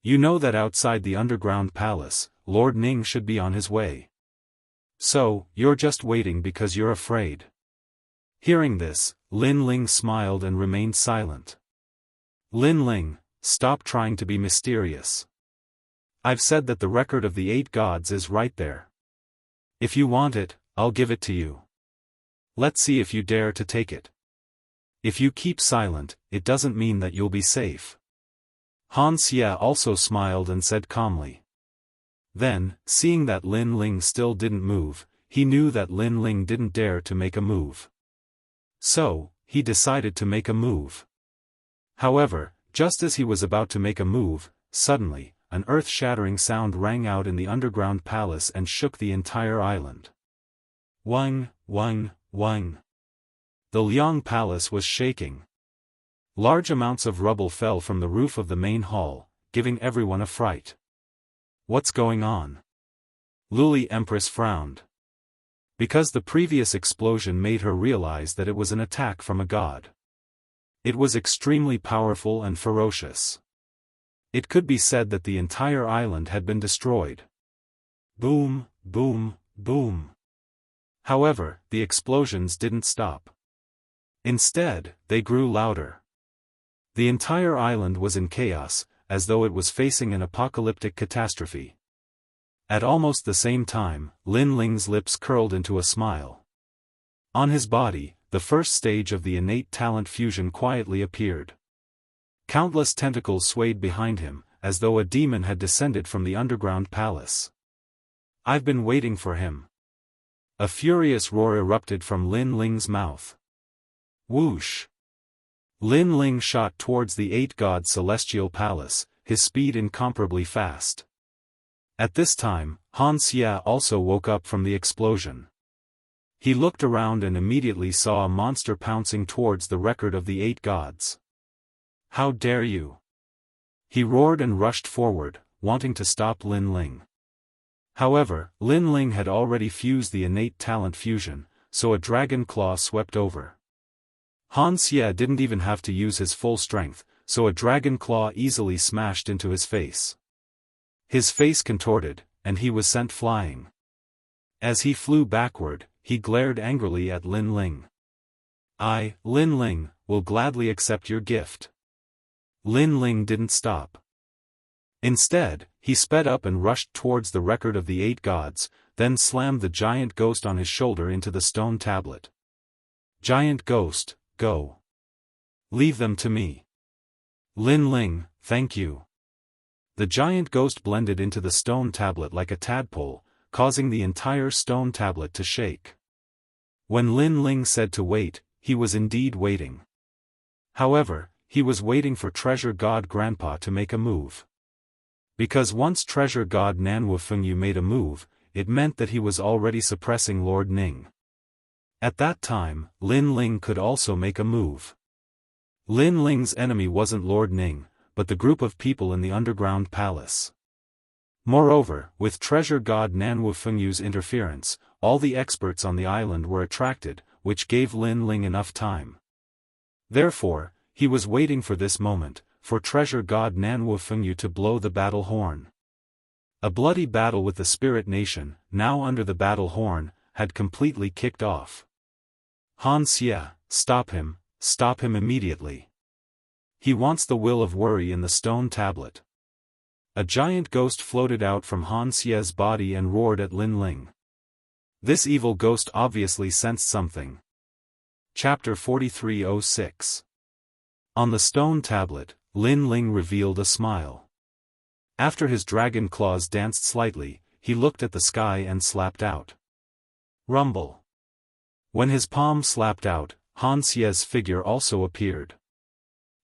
[SPEAKER 1] You know that outside the underground palace, Lord Ning should be on his way. So, you're just waiting because you're afraid. Hearing this, Lin Ling smiled and remained silent. Lin Ling, stop trying to be mysterious. I've said that the record of the 8 gods is right there. If you want it, I'll give it to you. Let's see if you dare to take it. If you keep silent, it doesn't mean that you'll be safe. Han Xie also smiled and said calmly. Then, seeing that Lin Ling still didn't move, he knew that Lin Ling didn't dare to make a move. So, he decided to make a move. However, just as he was about to make a move, suddenly, an earth-shattering sound rang out in the underground palace and shook the entire island. Wang, wang, wang. The Liang Palace was shaking. Large amounts of rubble fell from the roof of the main hall, giving everyone a fright. What's going on? Luli Empress frowned. Because the previous explosion made her realize that it was an attack from a god. It was extremely powerful and ferocious. It could be said that the entire island had been destroyed. Boom, boom, boom. However, the explosions didn't stop. Instead, they grew louder. The entire island was in chaos, as though it was facing an apocalyptic catastrophe. At almost the same time, Lin Ling's lips curled into a smile. On his body, the first stage of the innate talent fusion quietly appeared. Countless tentacles swayed behind him, as though a demon had descended from the underground palace. I've been waiting for him. A furious roar erupted from Lin Ling's mouth. Whoosh! Lin Ling shot towards the 8 gods' celestial palace, his speed incomparably fast. At this time, Han Xie also woke up from the explosion. He looked around and immediately saw a monster pouncing towards the record of the 8 gods. How dare you! He roared and rushed forward, wanting to stop Lin Ling. However, Lin Ling had already fused the innate talent fusion, so a dragon claw swept over. Xianxia didn't even have to use his full strength, so a dragon claw easily smashed into his face. His face contorted, and he was sent flying. As he flew backward, he glared angrily at Lin Ling. "I, Lin Ling, will gladly accept your gift." Lin Ling didn't stop. Instead, he sped up and rushed towards the record of the 8 gods, then slammed the giant ghost on his shoulder into the stone tablet. "Giant ghost, go. Leave them to me." "Lin Ling, thank you." The giant ghost blended into the stone tablet like a tadpole, causing the entire stone tablet to shake. When Lin Ling said to wait, he was indeed waiting. However, he was waiting for Treasure God Grandpa to make a move. Because once Treasure God Nanwufengyu made a move, it meant that he was already suppressing Lord Ning. At that time, Lin Ling could also make a move. Lin Ling's enemy wasn't Lord Ning, but the group of people in the underground palace. Moreover, with Treasure God Nanwufengyu's interference, all the experts on the island were attracted, which gave Lin Ling enough time. Therefore, he was waiting for this moment, for Treasure God Nanwufengyu to blow the battle horn. A bloody battle with the Spirit Nation, now under the battle horn, had completely kicked off. "Xianxia, stop him immediately. He wants the will of worry in the stone tablet." A giant ghost floated out from Xianxia's body and roared at Lin Ling. This evil ghost obviously sensed something. Chapter 4306. On the stone tablet, Lin Ling revealed a smile. After his dragon claws danced slightly, he looked at the sky and slapped out. Rumble. When his palm slapped out, Xianxia's figure also appeared.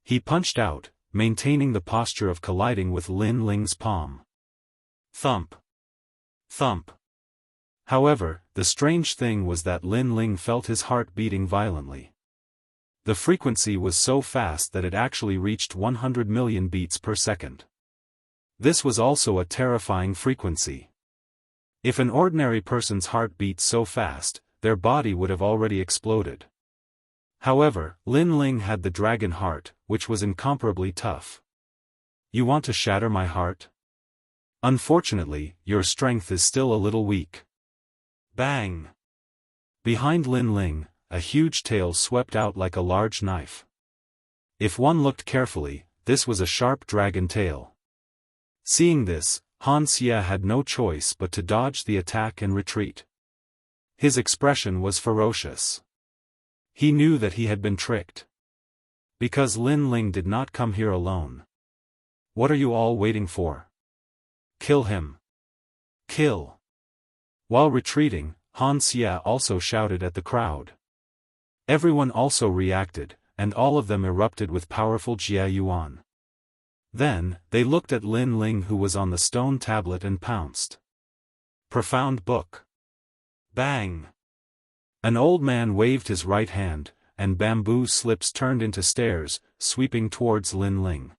[SPEAKER 1] He punched out, maintaining the posture of colliding with Lin Ling's palm. Thump. Thump. However, the strange thing was that Lin Ling felt his heart beating violently. The frequency was so fast that it actually reached 100 million beats per second. This was also a terrifying frequency. If an ordinary person's heart beat so fast, their body would have already exploded. However, Lin Ling had the dragon heart, which was incomparably tough. "You want to shatter my heart? Unfortunately, your strength is still a little weak." Bang! Behind Lin Ling, a huge tail swept out like a large knife. If one looked carefully, this was a sharp dragon tail. Seeing this, Xianxia had no choice but to dodge the attack and retreat. His expression was ferocious. He knew that he had been tricked. Because Lin Ling did not come here alone. "What are you all waiting for? Kill him! Kill!" While retreating, Xianxia also shouted at the crowd. Everyone also reacted, and all of them erupted with powerful Jia Yuan. Then, they looked at Lin Ling who was on the stone tablet and pounced. Profound book. Bang! An old man waved his right hand, and bamboo slips turned into stairs, sweeping towards Lin Ling.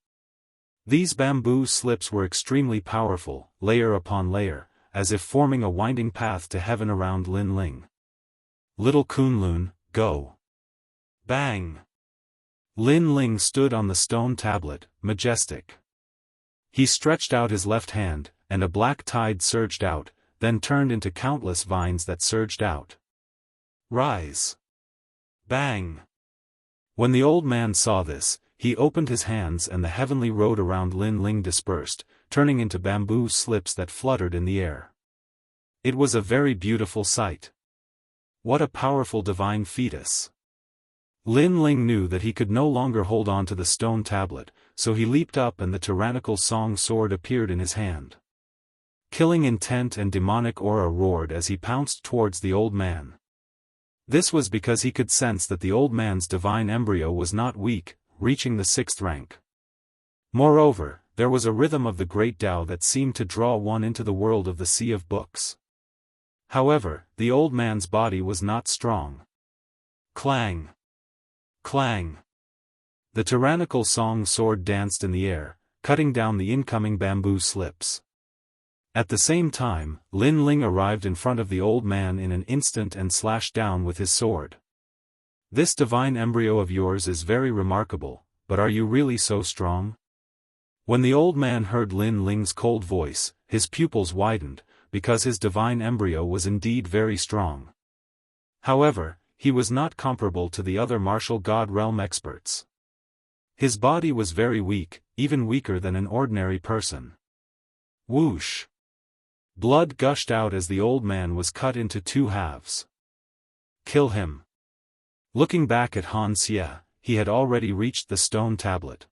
[SPEAKER 1] These bamboo slips were extremely powerful, layer upon layer, as if forming a winding path to heaven around Lin Ling. "Little Kunlun, go!" Bang! Lin Ling stood on the stone tablet, majestic. He stretched out his left hand, and a black tide surged out, then turned into countless vines that surged out. Rise! Bang! When the old man saw this, he opened his hands and the heavenly road around Lin Ling dispersed, turning into bamboo slips that fluttered in the air. It was a very beautiful sight. What a powerful divine fetus! Lin Ling knew that he could no longer hold on to the stone tablet, so he leaped up and the tyrannical song sword appeared in his hand. Killing intent and demonic aura roared as he pounced towards the old man. This was because he could sense that the old man's divine embryo was not weak, reaching the 6th rank. Moreover, there was a rhythm of the great Tao that seemed to draw one into the world of the Sea of Books. However, the old man's body was not strong. Clang! Clang! The tyrannical song sword danced in the air, cutting down the incoming bamboo slips. At the same time, Lin Ling arrived in front of the old man in an instant and slashed down with his sword. This divine embryo of yours is very remarkable, but are you really so strong? When the old man heard Lin Ling's cold voice, his pupils widened, because his divine embryo was indeed very strong. However, he was not comparable to the other martial god realm experts. His body was very weak, even weaker than an ordinary person. Whoosh! Blood gushed out as the old man was cut into two halves. Kill him. Looking back at Han Xie, he had already reached the stone tablet.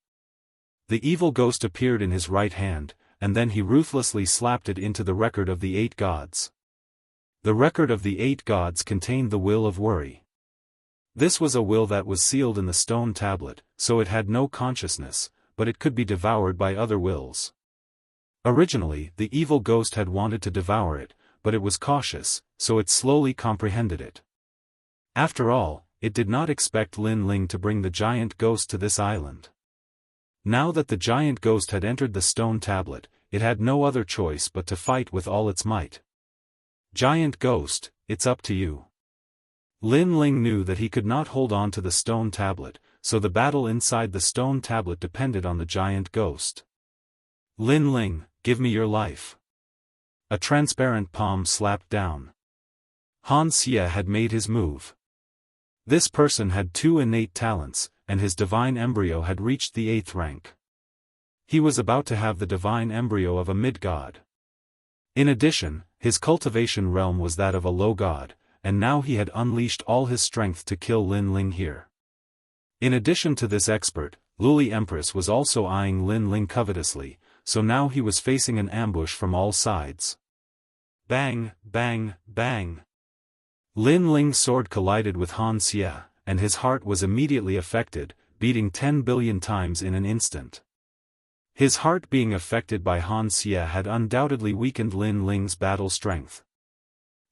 [SPEAKER 1] The evil ghost appeared in his right hand, and then he ruthlessly slapped it into the record of the 8 gods. The record of the 8 gods contained the will of worry. This was a will that was sealed in the stone tablet, so it had no consciousness, but it could be devoured by other wills. Originally, the evil ghost had wanted to devour it, but it was cautious, so it slowly comprehended it. After all, it did not expect Lin Ling to bring the giant ghost to this island. Now that the giant ghost had entered the stone tablet, it had no other choice but to fight with all its might. Giant ghost, it's up to you. Lin Ling knew that he could not hold on to the stone tablet, so the battle inside the stone tablet depended on the giant ghost. Lin Ling, give me your life. A transparent palm slapped down. Han Xie had made his move. This person had 2 innate talents, and his divine embryo had reached the 8th rank. He was about to have the divine embryo of a mid-god. In addition, his cultivation realm was that of a low god, and now he had unleashed all his strength to kill Lin Ling here. In addition to this expert, Luli Empress was also eyeing Lin Ling covetously, so now he was facing an ambush from all sides. Bang, bang, bang. Lin Ling's sword collided with Han Xie, and his heart was immediately affected, beating 10 billion times in an instant. His heart being affected by Han Xie had undoubtedly weakened Lin Ling's battle strength.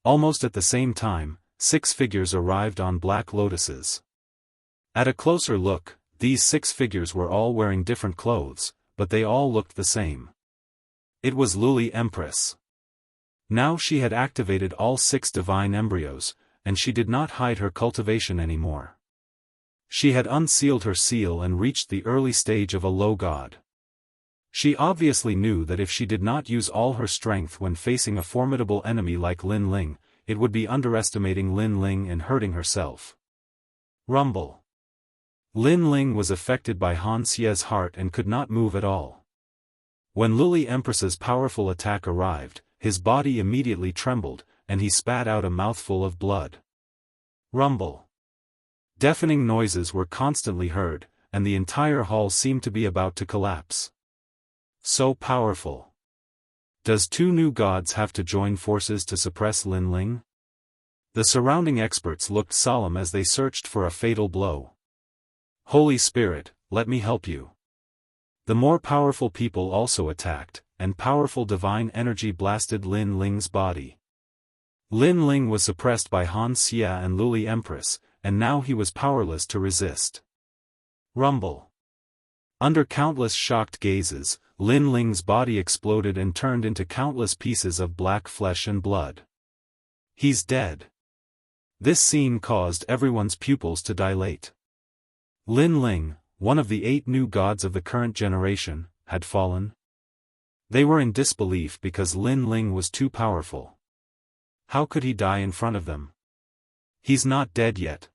[SPEAKER 1] Almost at the same time, 6 figures arrived on black lotuses. At a closer look, these 6 figures were all wearing different clothes, but they all looked the same. It was Luli Empress. Now she had activated all 6 divine embryos, and she did not hide her cultivation anymore. She had unsealed her seal and reached the early stage of a low god. She obviously knew that if she did not use all her strength when facing a formidable enemy like Lin Ling, it would be underestimating Lin Ling and hurting herself. Rumble. Lin Ling was affected by Han Xie's heart and could not move at all. When Luli Empress's powerful attack arrived, his body immediately trembled, and he spat out a mouthful of blood. Rumble. Deafening noises were constantly heard, and the entire hall seemed to be about to collapse. So powerful. Does 2 new gods have to join forces to suppress Lin Ling? The surrounding experts looked solemn as they searched for a fatal blow. Holy Spirit, let me help you. The more powerful people also attacked, and powerful divine energy blasted Lin Ling's body. Lin Ling was suppressed by Han Xie and Luli Empress, and now he was powerless to resist. Rumble. Under countless shocked gazes, Lin Ling's body exploded and turned into countless pieces of black flesh and blood. He's dead. This scene caused everyone's pupils to dilate. Lin Ling, one of the 8 new gods of the current generation, had fallen. They were in disbelief because Lin Ling was too powerful. How could he die in front of them? He's not dead yet.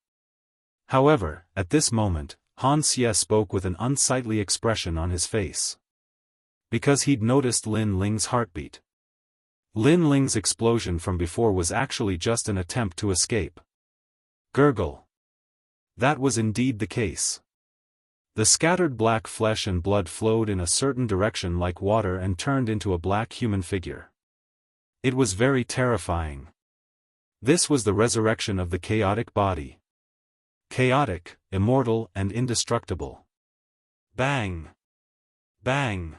[SPEAKER 1] However, at this moment, Han Xie spoke with an unsightly expression on his face. Because he'd noticed Lin Ling's heartbeat. Lin Ling's explosion from before was actually just an attempt to escape. Gurgle. That was indeed the case. The scattered black flesh and blood flowed in a certain direction like water and turned into a black human figure. It was very terrifying. This was the resurrection of the chaotic body. Chaotic, immortal and indestructible. Bang! Bang!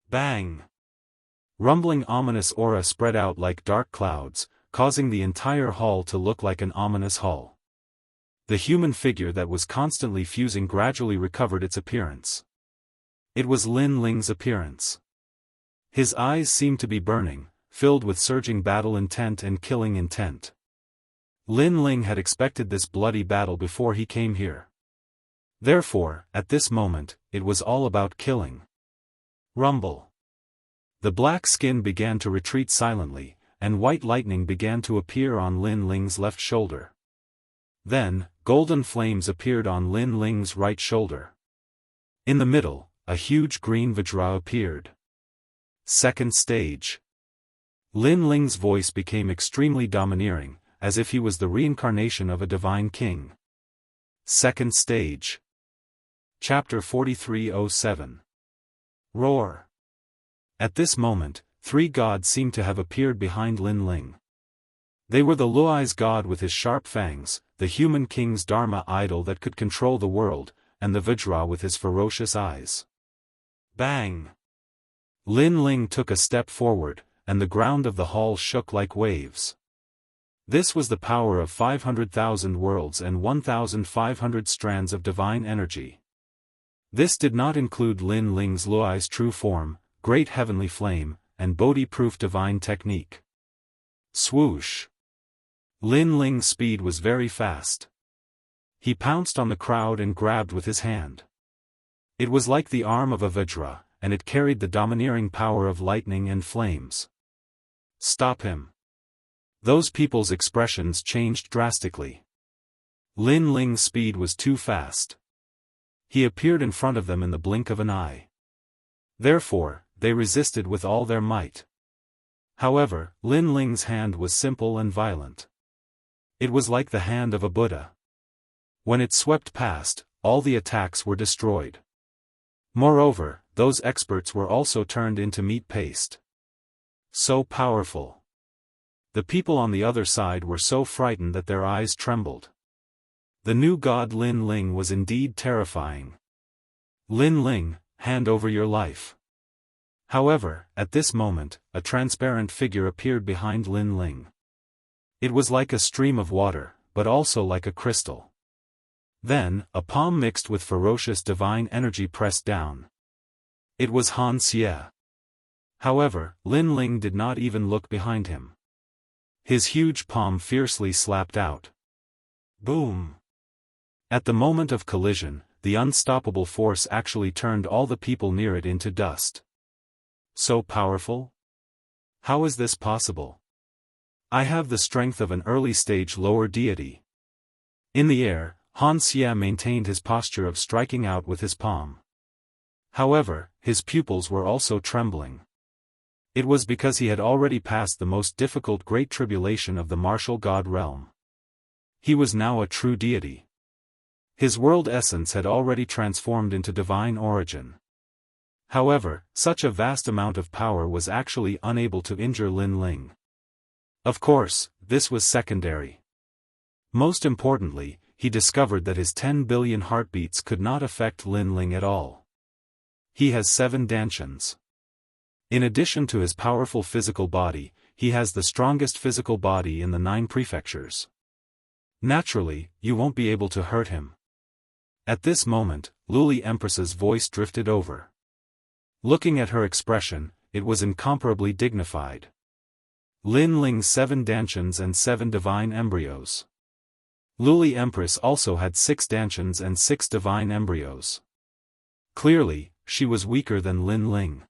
[SPEAKER 1] Bang! Rumbling ominous aura spread out like dark clouds, causing the entire hall to look like an ominous hall. The human figure that was constantly fusing gradually recovered its appearance. It was Lin Ling's appearance. His eyes seemed to be burning, filled with surging battle intent and killing intent. Lin Ling had expected this bloody battle before he came here. Therefore, at this moment, it was all about killing. Rumble. The black skin began to retreat silently, and white lightning began to appear on Lin Ling's left shoulder. Then, golden flames appeared on Lin Ling's right shoulder. In the middle, a huge green Vajra appeared. Second stage. Lin Ling's voice became extremely domineering, as if he was the reincarnation of a divine king. Second stage. Chapter 4307. Roar. At this moment, 3 gods seemed to have appeared behind Lin Ling. They were the Luai's god with his sharp fangs, the human king's Dharma idol that could control the world, and the Vajra with his ferocious eyes. Bang! Lin Ling took a step forward, and the ground of the hall shook like waves. This was the power of 500,000 worlds and 1,500 strands of divine energy. This did not include Lin Ling's Luai's true form, great heavenly flame, and Bodhi-proof divine technique. Swoosh! Lin Ling's speed was very fast. He pounced on the crowd and grabbed with his hand. It was like the arm of a Vajra, and it carried the domineering power of lightning and flames. Stop him! Those people's expressions changed drastically. Lin Ling's speed was too fast. He appeared in front of them in the blink of an eye. Therefore, they resisted with all their might. However, Lin Ling's hand was simple and violent. It was like the hand of a Buddha. When it swept past, all the attacks were destroyed. Moreover, those experts were also turned into meat paste. So powerful. The people on the other side were so frightened that their eyes trembled. The new god Lin Ling was indeed terrifying. Lin Ling, hand over your life. However, at this moment, a transparent figure appeared behind Lin Ling. It was like a stream of water, but also like a crystal. Then, a palm mixed with ferocious divine energy pressed down. It was Han Xie. However, Lin Ling did not even look behind him. His huge palm fiercely slapped out. Boom! At the moment of collision, the unstoppable force actually turned all the people near it into dust. So powerful? How is this possible? I have the strength of an early-stage lower deity. In the air, Han Xie maintained his posture of striking out with his palm. However, his pupils were also trembling. It was because he had already passed the most difficult great tribulation of the martial god realm. He was now a true deity. His world essence had already transformed into divine origin. However, such a vast amount of power was actually unable to injure Lin Ling. Of course, this was secondary. Most importantly, he discovered that his 10 billion heartbeats could not affect Lin Ling at all. He has 7 dantians. In addition to his powerful physical body, he has the strongest physical body in the 9 prefectures. Naturally, you won't be able to hurt him. At this moment, Luli Empress's voice drifted over. Looking at her expression, it was incomparably dignified. Lin Ling's 7 dantians and 7 divine embryos. Luli Empress also had 6 dantians and 6 divine embryos. Clearly, she was weaker than Lin Ling.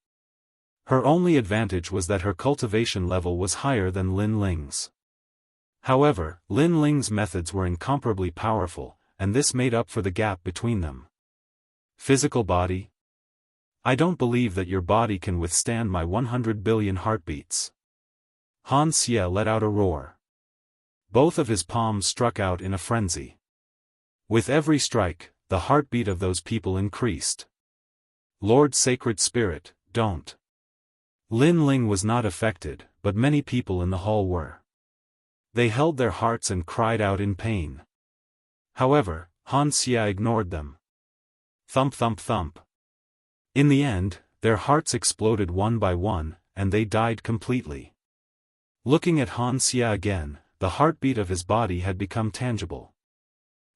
[SPEAKER 1] Her only advantage was that her cultivation level was higher than Lin Ling's. However, Lin Ling's methods were incomparably powerful, and this made up for the gap between them. Physical body? I don't believe that your body can withstand my 100 billion heartbeats. Han Xie let out a roar. Both of his palms struck out in a frenzy. With every strike, the heartbeat of those people increased. Lord Sacred Spirit, don't. Lin Ling was not affected, but many people in the hall were. They held their hearts and cried out in pain. However, Han Xie ignored them. Thump thump thump. In the end, their hearts exploded one by one, and they died completely. Looking at Han Xie again, the heartbeat of his body had become tangible.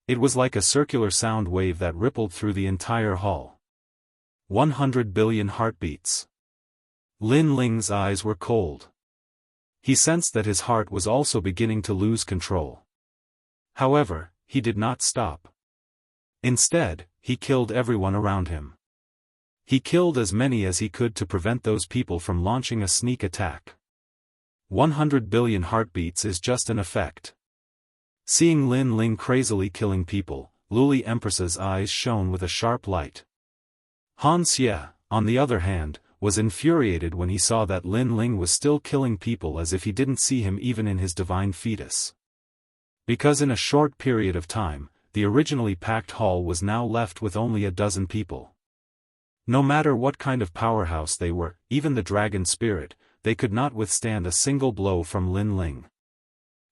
[SPEAKER 1] It was like a circular sound wave that rippled through the entire hall. 100 billion heartbeats. Lin Ling's eyes were cold. He sensed that his heart was also beginning to lose control. However, he did not stop. Instead, he killed everyone around him. He killed as many as he could to prevent those people from launching a sneak attack. 100 billion heartbeats is just an effect. Seeing Lin Ling crazily killing people, Luli Empress's eyes shone with a sharp light. Han Xie, on the other hand, was infuriated when he saw that Lin Ling was still killing people as if he didn't see him even in his divine fetus. Because in a short period of time, the originally packed hall was now left with only a dozen people. No matter what kind of powerhouse they were, even the dragon spirit, they could not withstand a single blow from Lin Ling.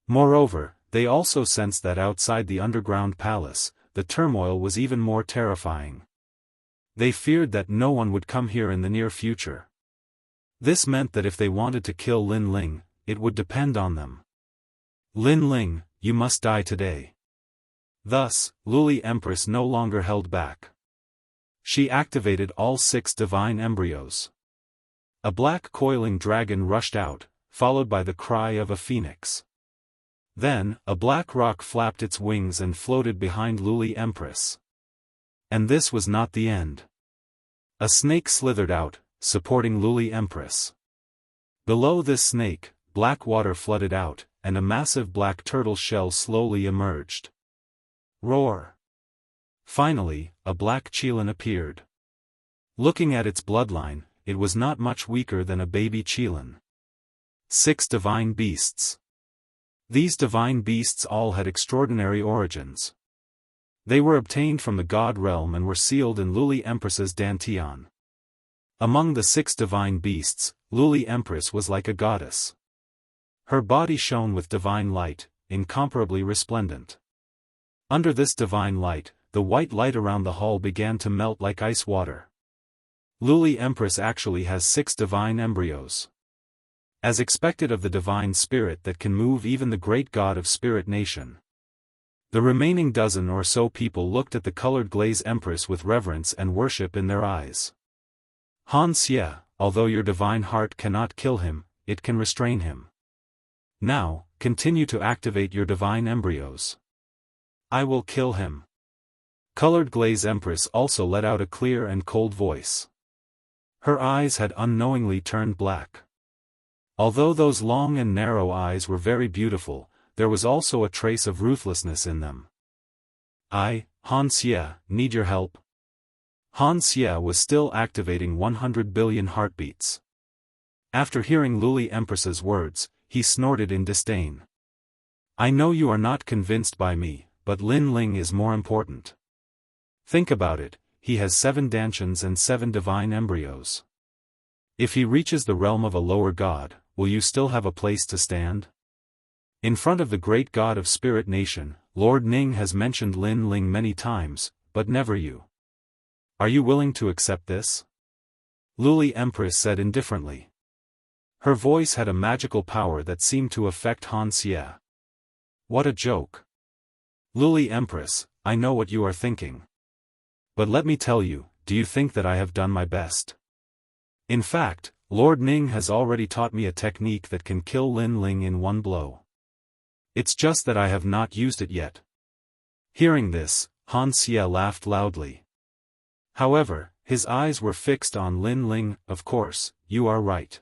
[SPEAKER 1] Moreover, they also sensed that outside the underground palace, the turmoil was even more terrifying. They feared that no one would come here in the near future. This meant that if they wanted to kill Lin Ling, it would depend on them. Lin Ling, you must die today. Thus, Luli Empress no longer held back. She activated all 6 divine embryos. A black coiling dragon rushed out, followed by the cry of a phoenix. Then, a black rock flapped its wings and floated behind Luli Empress. And this was not the end. A snake slithered out, supporting Luli Empress. Below this snake, black water flooded out, and a massive black turtle shell slowly emerged. Roar! Finally, a black Qilin appeared. Looking at its bloodline, it was not much weaker than a baby Qilin. 6 divine beasts. These divine beasts all had extraordinary origins. They were obtained from the god realm and were sealed in Luli Empress's dantian. Among the 6 divine beasts, Luli Empress was like a goddess. Her body shone with divine light, incomparably resplendent. Under this divine light, the white light around the hall began to melt like ice water. Luli Empress actually has 6 divine embryos. As expected of the divine spirit that can move even the great god of Spirit Nation. The remaining dozen or so people looked at the colored glaze empress with reverence and worship in their eyes. Han Xie, although your divine heart cannot kill him, it can restrain him. Now, continue to activate your divine embryos. I will kill him. Colored glaze empress also let out a clear and cold voice. Her eyes had unknowingly turned black. Although those long and narrow eyes were very beautiful, there was also a trace of ruthlessness in them. I, Han Xie, need your help. Han Xie was still activating 100 billion heartbeats. After hearing Luli Empress's words, he snorted in disdain. I know you are not convinced by me, but Lin Ling is more important. Think about it, he has 7 dantians and 7 divine embryos. If he reaches the realm of a lower god, will you still have a place to stand? In front of the great god of Spirit Nation, Lord Ning has mentioned Lin Ling many times, but never you. Are you willing to accept this? Luli Empress said indifferently. Her voice had a magical power that seemed to affect Han Xie. What a joke. Luli Empress, I know what you are thinking. But let me tell you, do you think that I have done my best? In fact, Lord Ning has already taught me a technique that can kill Lin Ling in one blow. It's just that I have not used it yet. Hearing this, Han Xie laughed loudly. However, his eyes were fixed on Lin Ling. Of course, you are right.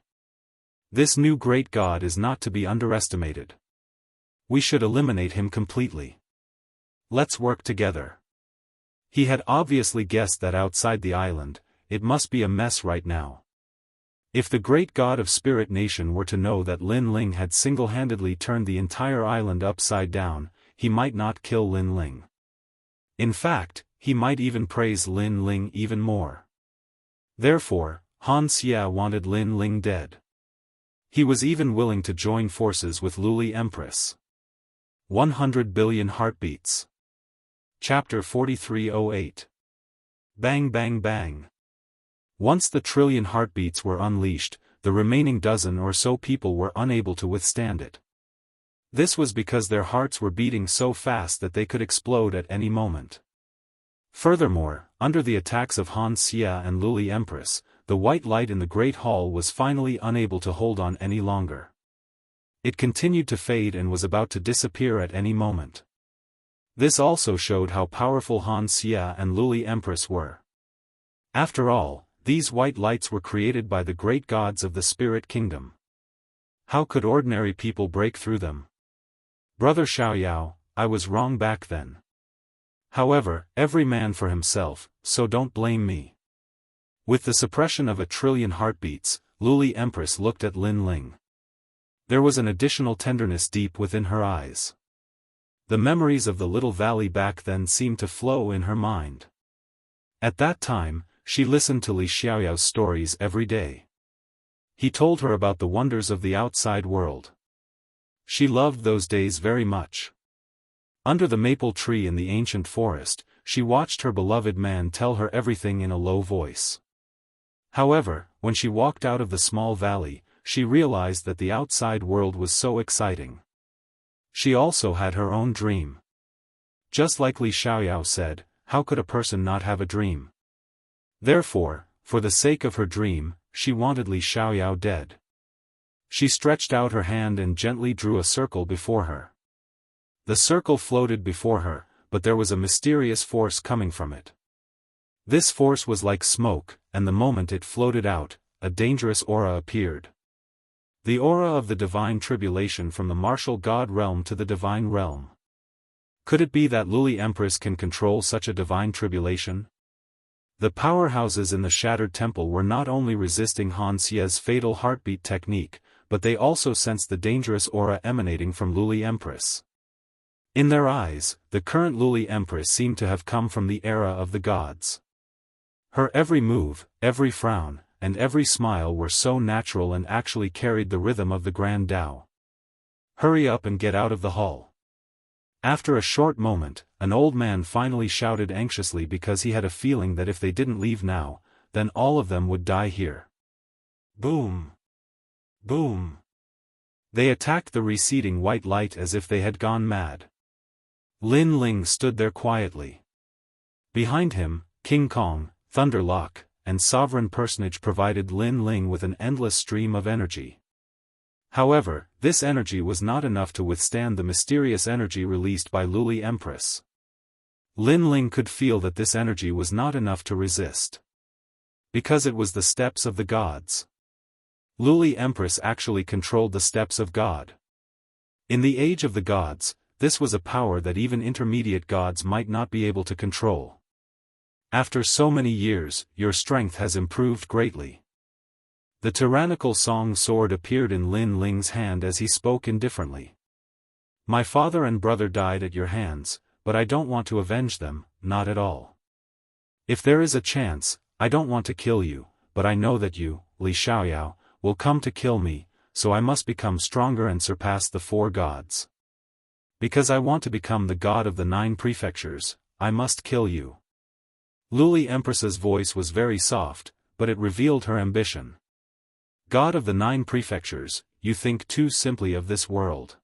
[SPEAKER 1] This new great god is not to be underestimated. We should eliminate him completely. Let's work together. He had obviously guessed that outside the island, it must be a mess right now. If the great god of Spirit Nation were to know that Lin Ling had single-handedly turned the entire island upside down, he might not kill Lin Ling. In fact, he might even praise Lin Ling even more. Therefore, Han Xie wanted Lin Ling dead. He was even willing to join forces with Luli Empress. 100 billion heartbeats. Chapter 4308. Bang bang bang. Once the trillion heartbeats were unleashed, the remaining dozen or so people were unable to withstand it. This was because their hearts were beating so fast that they could explode at any moment. Furthermore, under the attacks of Han Xie and Luli Empress, the white light in the Great Hall was finally unable to hold on any longer. It continued to fade and was about to disappear at any moment. This also showed how powerful Han Xia and Luli Empress were. After all, these white lights were created by the great gods of the spirit kingdom. How could ordinary people break through them? Brother Xiaoyao, I was wrong back then. However, every man for himself, so don't blame me. With the suppression of 1,000,000,000,000 heartbeats, Luli Empress looked at Lin Ling. There was an additional tenderness deep within her eyes. The memories of the little valley back then seemed to flow in her mind. At that time, she listened to Li Xiaoyao's stories every day. He told her about the wonders of the outside world. She loved those days very much. Under the maple tree in the ancient forest, she watched her beloved man tell her everything in a low voice. However, when she walked out of the small valley, she realized that the outside world was so exciting. She also had her own dream. Just like Li Xiaoyao said, how could a person not have a dream? Therefore, for the sake of her dream, she wanted Li Xiaoyao dead. She stretched out her hand and gently drew a circle before her. The circle floated before her, but there was a mysterious force coming from it. This force was like smoke, and the moment it floated out, a dangerous aura appeared. The aura of the divine tribulation from the martial god realm to the divine realm. Could it be that Luli Empress can control such a divine tribulation? The powerhouses in the shattered temple were not only resisting Han Xia's fatal heartbeat technique, but they also sensed the dangerous aura emanating from Luli Empress. In their eyes, the current Luli Empress seemed to have come from the era of the gods. Her every move, every frown, and every smile were so natural and actually carried the rhythm of the Grand Tao. Hurry up and get out of the hall. After a short moment, an old man finally shouted anxiously because he had a feeling that if they didn't leave now, then all of them would die here. Boom! Boom! They attacked the receding white light as if they had gone mad. Lin Ling stood there quietly. Behind him, King Kong, Thunderlock, and Sovereign Personage provided Lin Ling with an endless stream of energy. However, this energy was not enough to withstand the mysterious energy released by Luli Empress. Lin Ling could feel that this energy was not enough to resist. Because it was the steps of the gods. Luli Empress actually controlled the steps of God. In the age of the gods, this was a power that even intermediate gods might not be able to control. After so many years, your strength has improved greatly. The tyrannical song sword appeared in Lin Ling's hand as he spoke indifferently. My father and brother died at your hands, but I don't want to avenge them, not at all. If there is a chance, I don't want to kill you, but I know that you, Li Xiaoyao, will come to kill me, so I must become stronger and surpass the 4 gods. Because I want to become the god of the 9 prefectures, I must kill you. Luli Empress's voice was very soft, but it revealed her ambition. God of the 9 prefectures, you think too simply of this world.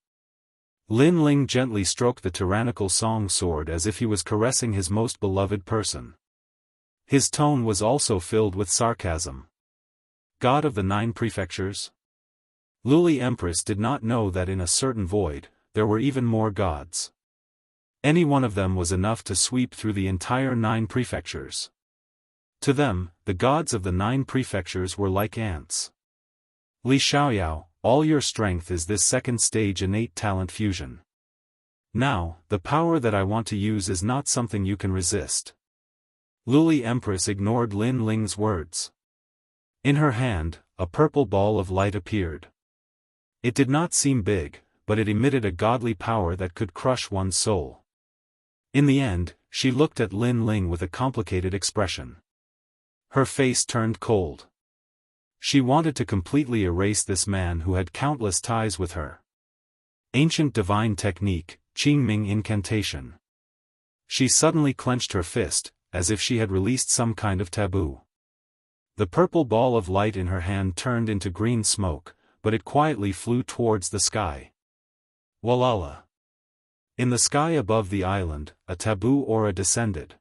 [SPEAKER 1] Lin Ling gently stroked the tyrannical song sword as if he was caressing his most beloved person. His tone was also filled with sarcasm. God of the 9 prefectures? Luli Empress did not know that in a certain void, there were even more gods. Any one of them was enough to sweep through the entire 9 prefectures. To them, the gods of the 9 prefectures were like ants. Li Xiaoyao, all your strength is this second stage innate talent fusion. Now, the power that I want to use is not something you can resist. Luli Empress ignored Lin Ling's words. In her hand, a purple ball of light appeared. It did not seem big, but it emitted a godly power that could crush one's soul. In the end, she looked at Lin Ling with a complicated expression. Her face turned cold. She wanted to completely erase this man who had countless ties with her. Ancient divine technique, Qingming incantation. She suddenly clenched her fist, as if she had released some kind of taboo. The purple ball of light in her hand turned into green smoke, but it quietly flew towards the sky. Walala. In the sky above the island, a taboo aura descended.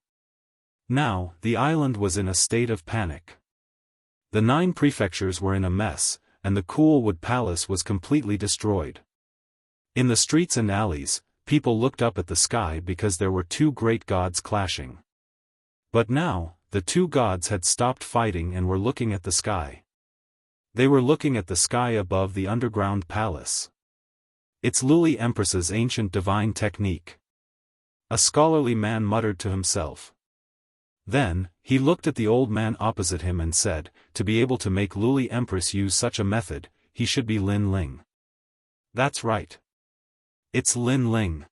[SPEAKER 1] Now, the island was in a state of panic. The 9 prefectures were in a mess, and the Coolwood Palace was completely destroyed. In the streets and alleys, people looked up at the sky because there were two great gods clashing. But now, the two gods had stopped fighting and were looking at the sky. They were looking at the sky above the underground palace. It's Luli Empress's ancient divine technique. A scholarly man muttered to himself. Then, he looked at the old man opposite him and said, to be able to make Luli Empress use such a method, he should be Lin Ling. That's right. It's Lin Ling.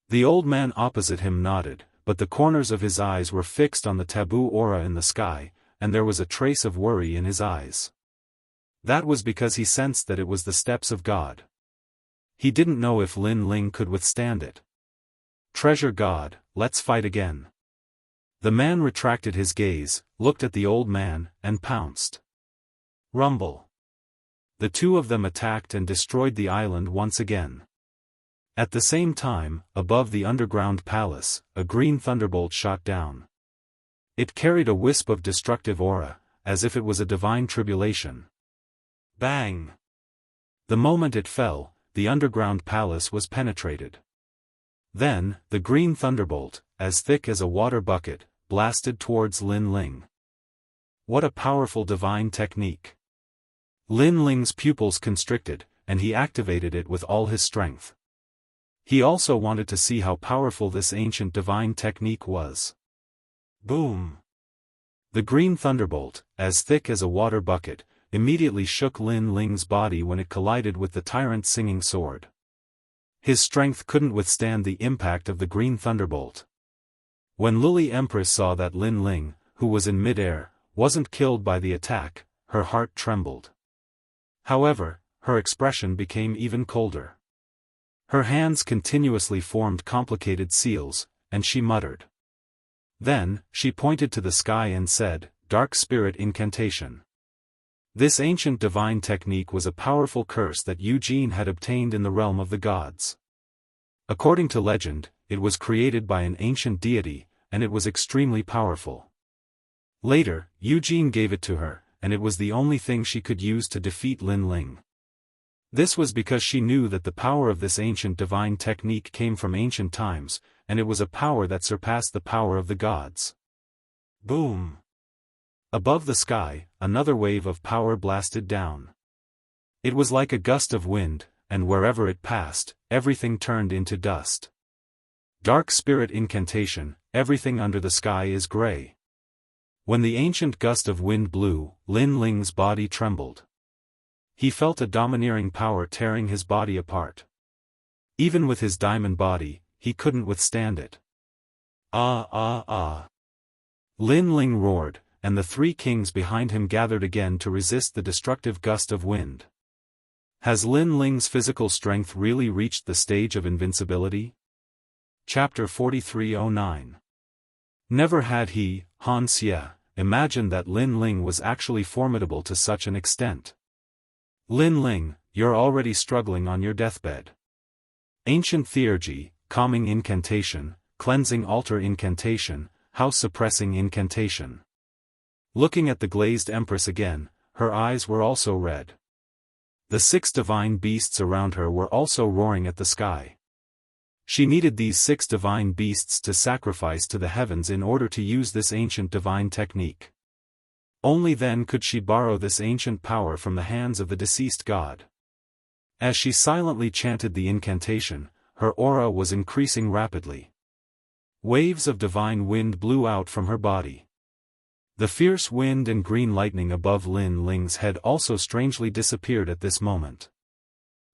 [SPEAKER 1] The old man opposite him nodded, but the corners of his eyes were fixed on the taboo aura in the sky, and there was a trace of worry in his eyes. That was because he sensed that it was the steps of God. He didn't know if Lin Ling could withstand it. Treasure God, let's fight again. The man retracted his gaze, looked at the old man, and pounced. Rumble. The two of them attacked and destroyed the island once again. At the same time, above the underground palace, a green thunderbolt shot down. It carried a wisp of destructive aura, as if it was a divine tribulation. Bang! The moment it fell, the underground palace was penetrated. Then, the green thunderbolt, as thick as a water bucket, blasted towards Lin Ling. What a powerful divine technique! Lin Ling's pupils constricted, and he activated it with all his strength. He also wanted to see how powerful this ancient divine technique was. Boom! The green thunderbolt, as thick as a water bucket, immediately shook Lin Ling's body when it collided with the tyrant's singing sword. His strength couldn't withstand the impact of the green thunderbolt. When Luli Empress saw that Lin Ling, who was in mid-air, wasn't killed by the attack, her heart trembled. However, her expression became even colder. Her hands continuously formed complicated seals, and she muttered. Then, she pointed to the sky and said, "Dark Spirit Incantation." This ancient divine technique was a powerful curse that Eugene had obtained in the realm of the gods. According to legend, it was created by an ancient deity, and it was extremely powerful. Later, Eugene gave it to her, and it was the only thing she could use to defeat Lin Ling. This was because she knew that the power of this ancient divine technique came from ancient times, and it was a power that surpassed the power of the gods. Boom! Above the sky, another wave of power blasted down. It was like a gust of wind, and wherever it passed, everything turned into dust. Dark Spirit Incantation, everything under the sky is gray. When the ancient gust of wind blew, Lin Ling's body trembled. He felt a domineering power tearing his body apart. Even with his diamond body, he couldn't withstand it. Ah ah ah! Lin Ling roared, and the three kings behind him gathered again to resist the destructive gust of wind. Has Lin Ling's physical strength really reached the stage of invincibility? Chapter 4309. Never had he, Han Xie, imagined that Lin Ling was actually formidable to such an extent. Lin Ling, you're already struggling on your deathbed. Ancient Theurgy, Calming Incantation, Cleansing Altar Incantation, House Suppressing Incantation. Looking at the glazed Empress again, her eyes were also red. The 6 divine beasts around her were also roaring at the sky. She needed these 6 divine beasts to sacrifice to the heavens in order to use this ancient divine technique. Only then could she borrow this ancient power from the hands of the deceased god. As she silently chanted the incantation, her aura was increasing rapidly. Waves of divine wind blew out from her body. The fierce wind and green lightning above Lin Ling's head also strangely disappeared at this moment.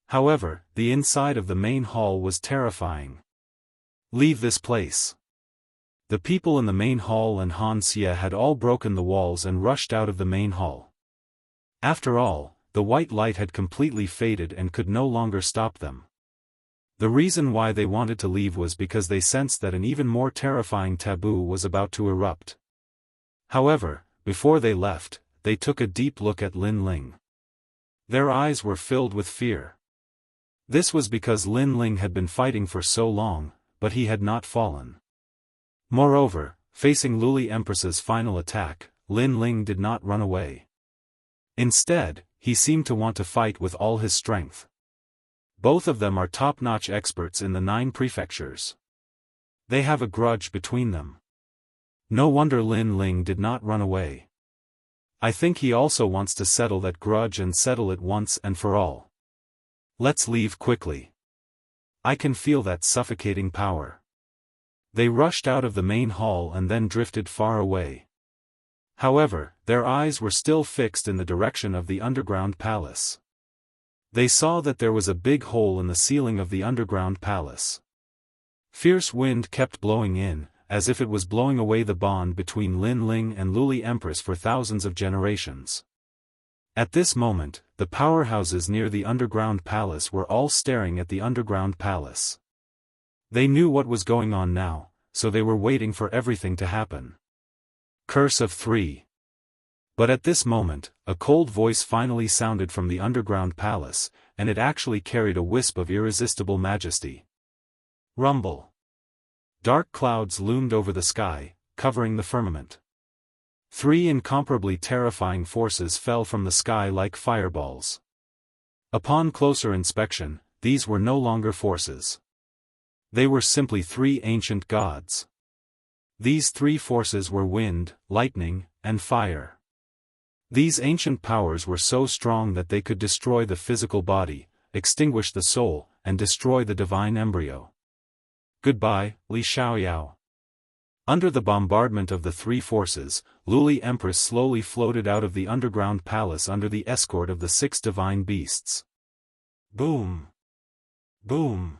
[SPEAKER 1] However, the inside of the main hall was terrifying. Leave this place. The people in the main hall and Han Xie had all broken the walls and rushed out of the main hall. After all, the white light had completely faded and could no longer stop them. The reason why they wanted to leave was because they sensed that an even more terrifying taboo was about to erupt. However, before they left, they took a deep look at Lin Ling. Their eyes were filled with fear. This was because Lin Ling had been fighting for so long, but he had not fallen. Moreover, facing Luli Empress's final attack, Lin Ling did not run away. Instead, he seemed to want to fight with all his strength. Both of them are top-notch experts in the 9 prefectures. They have a grudge between them. No wonder Lin Ling did not run away. I think he also wants to settle that grudge and settle it once and for all. Let's leave quickly. I can feel that suffocating power. They rushed out of the main hall and then drifted far away. However, their eyes were still fixed in the direction of the underground palace. They saw that there was a big hole in the ceiling of the underground palace. Fierce wind kept blowing in, as if it was blowing away the bond between Lin Ling and Luli Empress for thousands of generations. At this moment, the powerhouses near the underground palace were all staring at the underground palace. They knew what was going on now, so they were waiting for everything to happen. Curse of 3. But at this moment, a cold voice finally sounded from the underground palace, and it actually carried a wisp of irresistible majesty. Rumble. Dark clouds loomed over the sky, covering the firmament. 3 incomparably terrifying forces fell from the sky like fireballs. Upon closer inspection, these were no longer forces. They were simply 3 ancient gods. These 3 forces were wind, lightning, and fire. These ancient powers were so strong that they could destroy the physical body, extinguish the soul, and destroy the divine embryo. Goodbye, Li Xiaoyao. Under the bombardment of the 3 forces, Luli Empress slowly floated out of the underground palace under the escort of the 6 divine beasts. Boom! Boom!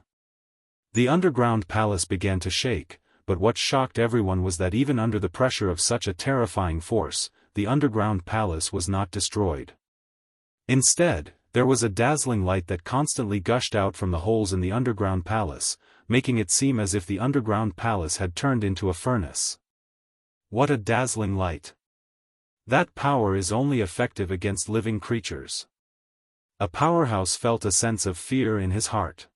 [SPEAKER 1] The underground palace began to shake, but what shocked everyone was that even under the pressure of such a terrifying force, the underground palace was not destroyed. Instead, there was a dazzling light that constantly gushed out from the holes in the underground palace, making it seem as if the underground palace had turned into a furnace. What a dazzling light! That power is only effective against living creatures. A powerhouse felt a sense of fear in his heart.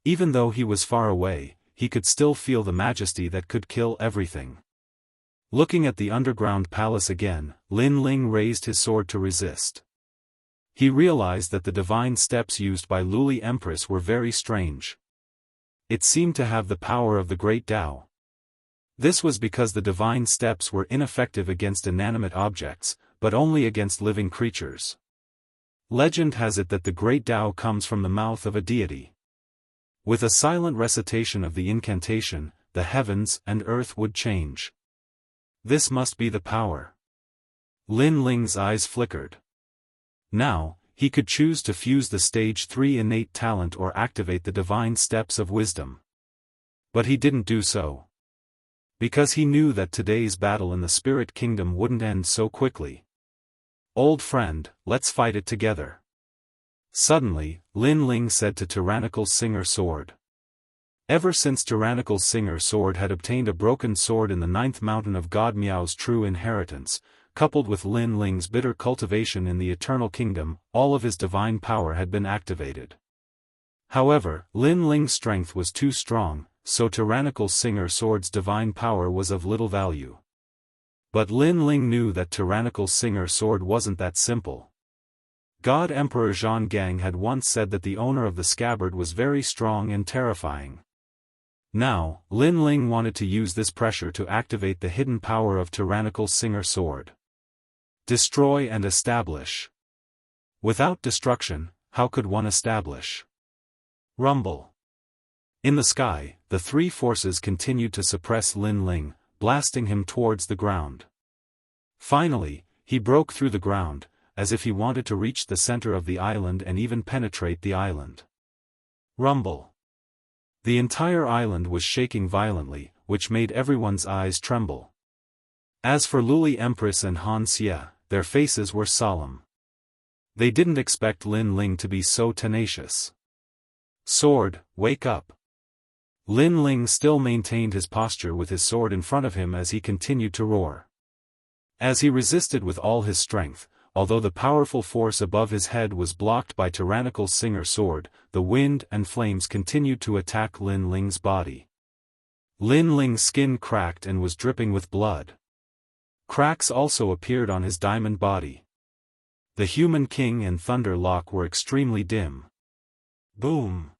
[SPEAKER 1] Even though he was far away, he could still feel the majesty that could kill everything. Looking at the underground palace again, Lin Ling raised his sword to resist. He realized that the divine steps used by Luli Empress were very strange. It seemed to have the power of the great Tao. This was because the divine steps were ineffective against inanimate objects, but only against living creatures. Legend has it that the great Tao comes from the mouth of a deity. With a silent recitation of the incantation, the heavens and earth would change. This must be the power. Lin Ling's eyes flickered. Now, he could choose to fuse the stage 3 innate talent or activate the divine steps of wisdom. But he didn't do so. Because he knew that today's battle in the spirit kingdom wouldn't end so quickly. Old friend, let's fight it together. Suddenly, Lin Ling said to Tyrannical Singer Sword. Ever since Tyrannical Singer Sword had obtained a broken sword in the 9th mountain of God Miao's true inheritance, coupled with Lin Ling's bitter cultivation in the Eternal Kingdom, all of his divine power had been activated. However, Lin Ling's strength was too strong, so Tyrannical Singer Sword's divine power was of little value. But Lin Ling knew that Tyrannical Singer Sword wasn't that simple. God Emperor Zhang Gang had once said that the owner of the scabbard was very strong and terrifying. Now, Lin Ling wanted to use this pressure to activate the hidden power of Tyrannical Singer Sword. Destroy and establish. Without destruction, how could one establish? Rumble. In the sky, the 3 forces continued to suppress Lin Ling, blasting him towards the ground. Finally, he broke through the ground, as if he wanted to reach the center of the island and even penetrate the island. Rumble. The entire island was shaking violently, which made everyone's eyes tremble. As for Luli Empress and Han Xie, their faces were solemn. They didn't expect Lin Ling to be so tenacious. Sword, wake up. Lin Ling still maintained his posture with his sword in front of him as he continued to roar. As he resisted with all his strength, although the powerful force above his head was blocked by Tyrannical Singer Sword, the wind and flames continued to attack Lin Ling's body. Lin Ling's skin cracked and was dripping with blood. Cracks also appeared on his diamond body. The Human King and Thunder Lock were extremely dim. Boom!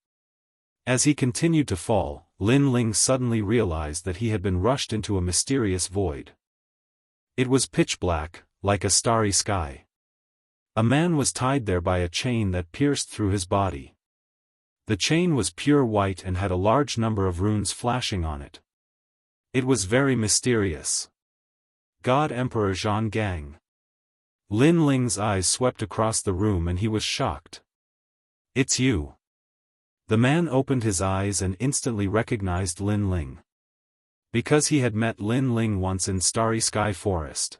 [SPEAKER 1] As he continued to fall, Lin Ling suddenly realized that he had been rushed into a mysterious void. It was pitch black, like a starry sky. A man was tied there by a chain that pierced through his body. The chain was pure white and had a large number of runes flashing on it. It was very mysterious. God Emperor Zhang. Lin Ling's eyes swept across the room and he was shocked. It's you. The man opened his eyes and instantly recognized Lin Ling. Because he had met Lin Ling once in Starry Sky Forest.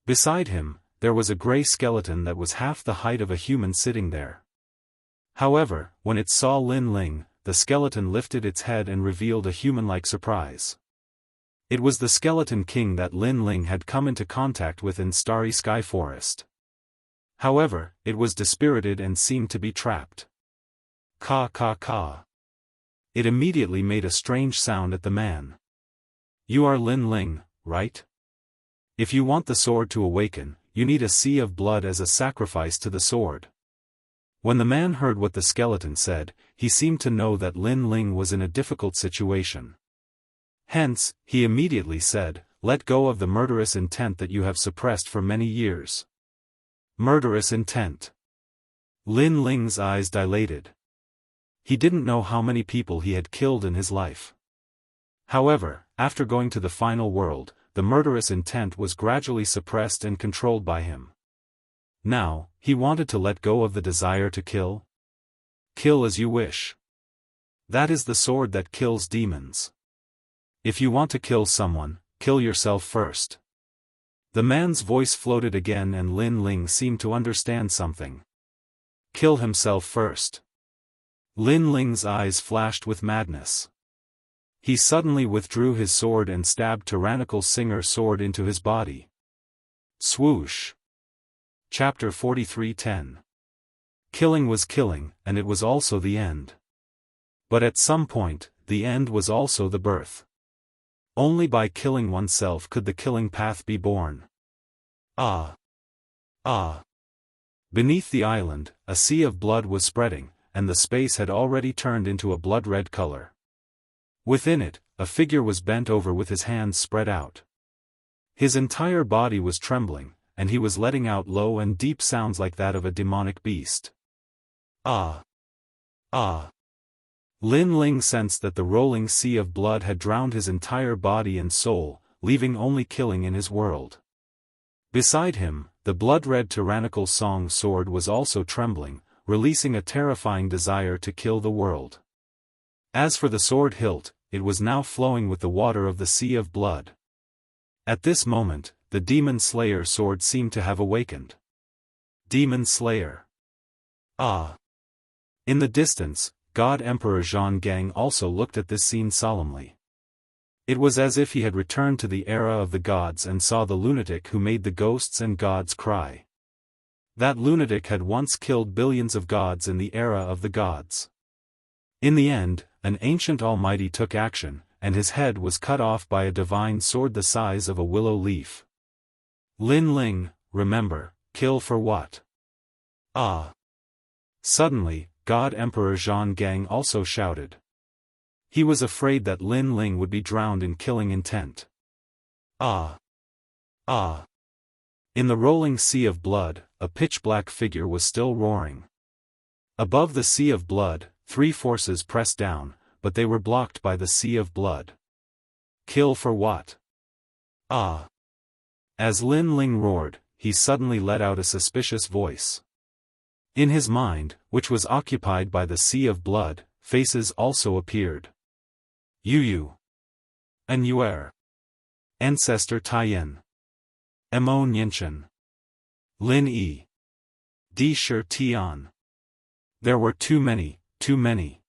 [SPEAKER 1] Beside him, there was a gray skeleton that was half the height of a human sitting there. However, when it saw Lin Ling, the skeleton lifted its head and revealed a human-like surprise. It was the Skeleton King that Lin Ling had come into contact with in Starry Sky Forest. However, it was dispirited and seemed to be trapped. Ka ka ka. It immediately made a strange sound at the man. You are Lin Ling, right? If you want the sword to awaken, you need a sea of blood as a sacrifice to the sword. When the man heard what the skeleton said, he seemed to know that Lin Ling was in a difficult situation. Hence, he immediately said, let go of the murderous intent that you have suppressed for many years. Murderous intent. Lin Ling's eyes dilated. He didn't know how many people he had killed in his life. However, after going to the final world, the murderous intent was gradually suppressed and controlled by him. Now, he wanted to let go of the desire to kill. Kill as you wish. That is the sword that kills demons. If you want to kill someone, kill yourself first. The man's voice floated again and Lin Ling seemed to understand something. Kill himself first. Lin Ling's eyes flashed with madness. He suddenly withdrew his sword and stabbed tyrannical Singer sword into his body. Swoosh. Chapter 43:10. Killing was killing, and it was also the end. But at some point, the end was also the birth. Only by killing oneself could the killing path be born. Ah! Ah! Beneath the island, a sea of blood was spreading, and the space had already turned into a blood-red color. Within it, a figure was bent over with his hands spread out. His entire body was trembling, and he was letting out low and deep sounds like that of a demonic beast. Ah! Ah! Lin Ling sensed that the rolling sea of blood had drowned his entire body and soul, leaving only killing in his world. Beside him, the blood-red tyrannical song sword was also trembling, releasing a terrifying desire to kill the world. As for the sword hilt, it was now flowing with the water of the sea of blood. At this moment, the Demon Slayer sword seemed to have awakened. Demon Slayer. Ah! In the distance, God Emperor Zhang also looked at this scene solemnly. It was as if he had returned to the era of the gods and saw the lunatic who made the ghosts and gods cry. That lunatic had once killed billions of gods in the era of the gods. In the end, an ancient almighty took action, and his head was cut off by a divine sword the size of a willow leaf. Lin Ling, remember, kill for what? Ah! Suddenly, God Emperor Zhang also shouted. He was afraid that Lin Ling would be drowned in killing intent. Ah! Ah! In the rolling sea of blood, a pitch-black figure was still roaring. Above the sea of blood, three forces pressed down, but they were blocked by the sea of blood. Kill for what? Ah! As Lin Ling roared, he suddenly let out a suspicious voice. In his mind, which was occupied by the sea of blood, faces also appeared. Yu. Anuer. Ancestor Taiyan. Mo Nianchen. Lin Yi. Di Shi Tian. There were too many, too many.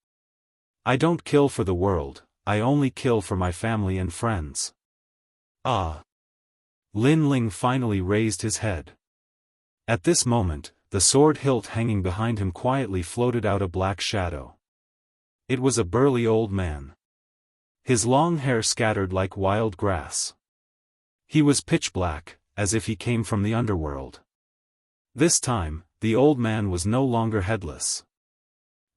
[SPEAKER 1] I don't kill for the world, I only kill for my family and friends. Ah! Lin Ling finally raised his head. At this moment, the sword hilt hanging behind him quietly floated out a black shadow. It was a burly old man. His long hair scattered like wild grass. He was pitch black, as if he came from the underworld. This time, the old man was no longer headless.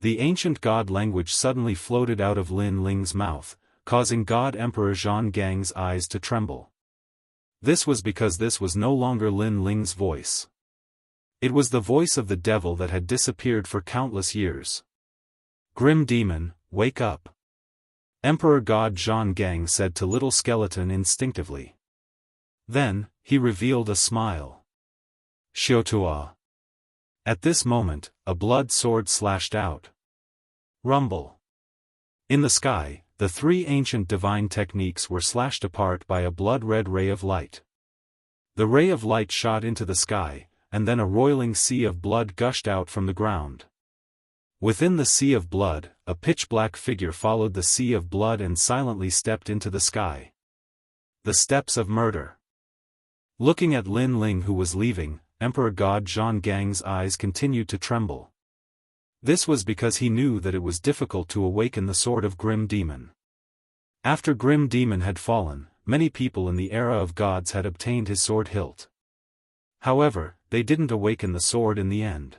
[SPEAKER 1] The ancient god language suddenly floated out of Lin Ling's mouth, causing God Emperor Zhang eyes to tremble. This was because this was no longer Lin Ling's voice. It was the voice of the devil that had disappeared for countless years. "Grim demon, wake up," Emperor God Zhang said to Little Skeleton instinctively. Then, he revealed a smile. "Xiutua." At this moment, a blood sword slashed out. Rumble. In the sky, the three ancient divine techniques were slashed apart by a blood-red ray of light. The ray of light shot into the sky, and then a roiling sea of blood gushed out from the ground. Within the sea of blood, a pitch-black figure followed the sea of blood and silently stepped into the sky. The steps of murder. Looking at Lin Ling who was leaving, Emperor God Zhang's eyes continued to tremble. This was because he knew that it was difficult to awaken the sword of Grim Demon. After Grim Demon had fallen, many people in the era of gods had obtained his sword hilt. However, they didn't awaken the sword in the end.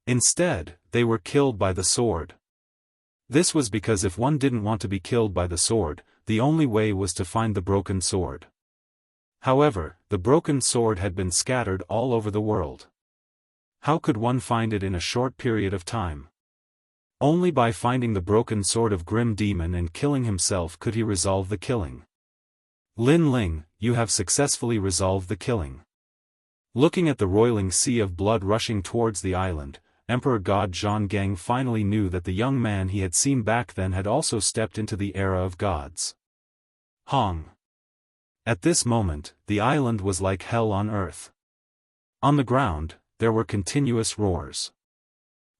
[SPEAKER 1] Instead, they were killed by the sword. This was because if one didn't want to be killed by the sword, the only way was to find the broken sword. However, the broken sword had been scattered all over the world. How could one find it in a short period of time? Only by finding the broken sword of Grim Demon and killing himself could he resolve the killing. Lin Ling, you have successfully resolved the killing. Looking at the roiling sea of blood rushing towards the island, Emperor God Zhang finally knew that the young man he had seen back then had also stepped into the era of gods. Hong. At this moment, the island was like hell on earth. On the ground, there were continuous roars.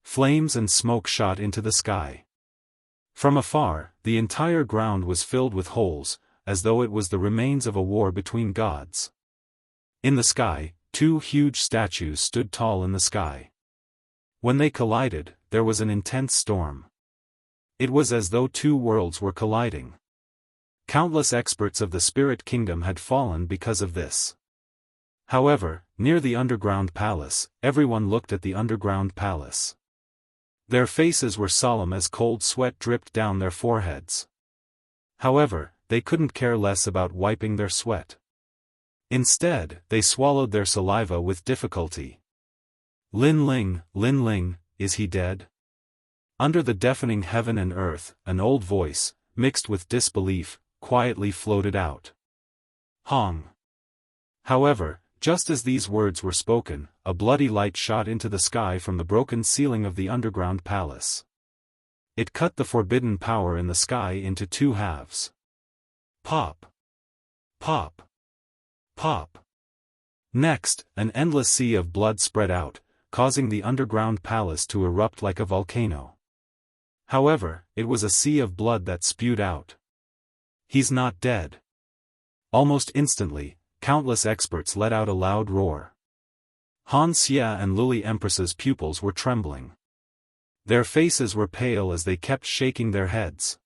[SPEAKER 1] Flames and smoke shot into the sky. From afar, the entire ground was filled with holes, as though it was the remains of a war between gods. In the sky, two huge statues stood tall in the sky. When they collided, there was an intense storm. It was as though two worlds were colliding. Countless experts of the spirit kingdom had fallen because of this. However, near the underground palace, everyone looked at the underground palace. Their faces were solemn as cold sweat dripped down their foreheads. However, they couldn't care less about wiping their sweat. Instead, they swallowed their saliva with difficulty. Lin Ling, is he dead? Under the deafening heaven and earth, an old voice, mixed with disbelief, quietly floated out. Hong. However, just as these words were spoken, a bloody light shot into the sky from the broken ceiling of the underground palace. It cut the forbidden power in the sky into two halves. Pop. Pop. Pop. Next, an endless sea of blood spread out, causing the underground palace to erupt like a volcano. However, it was a sea of blood that spewed out. He's not dead. Almost instantly, countless experts let out a loud roar. Han Xia and Lily Empress's pupils were trembling. Their faces were pale as they kept shaking their heads.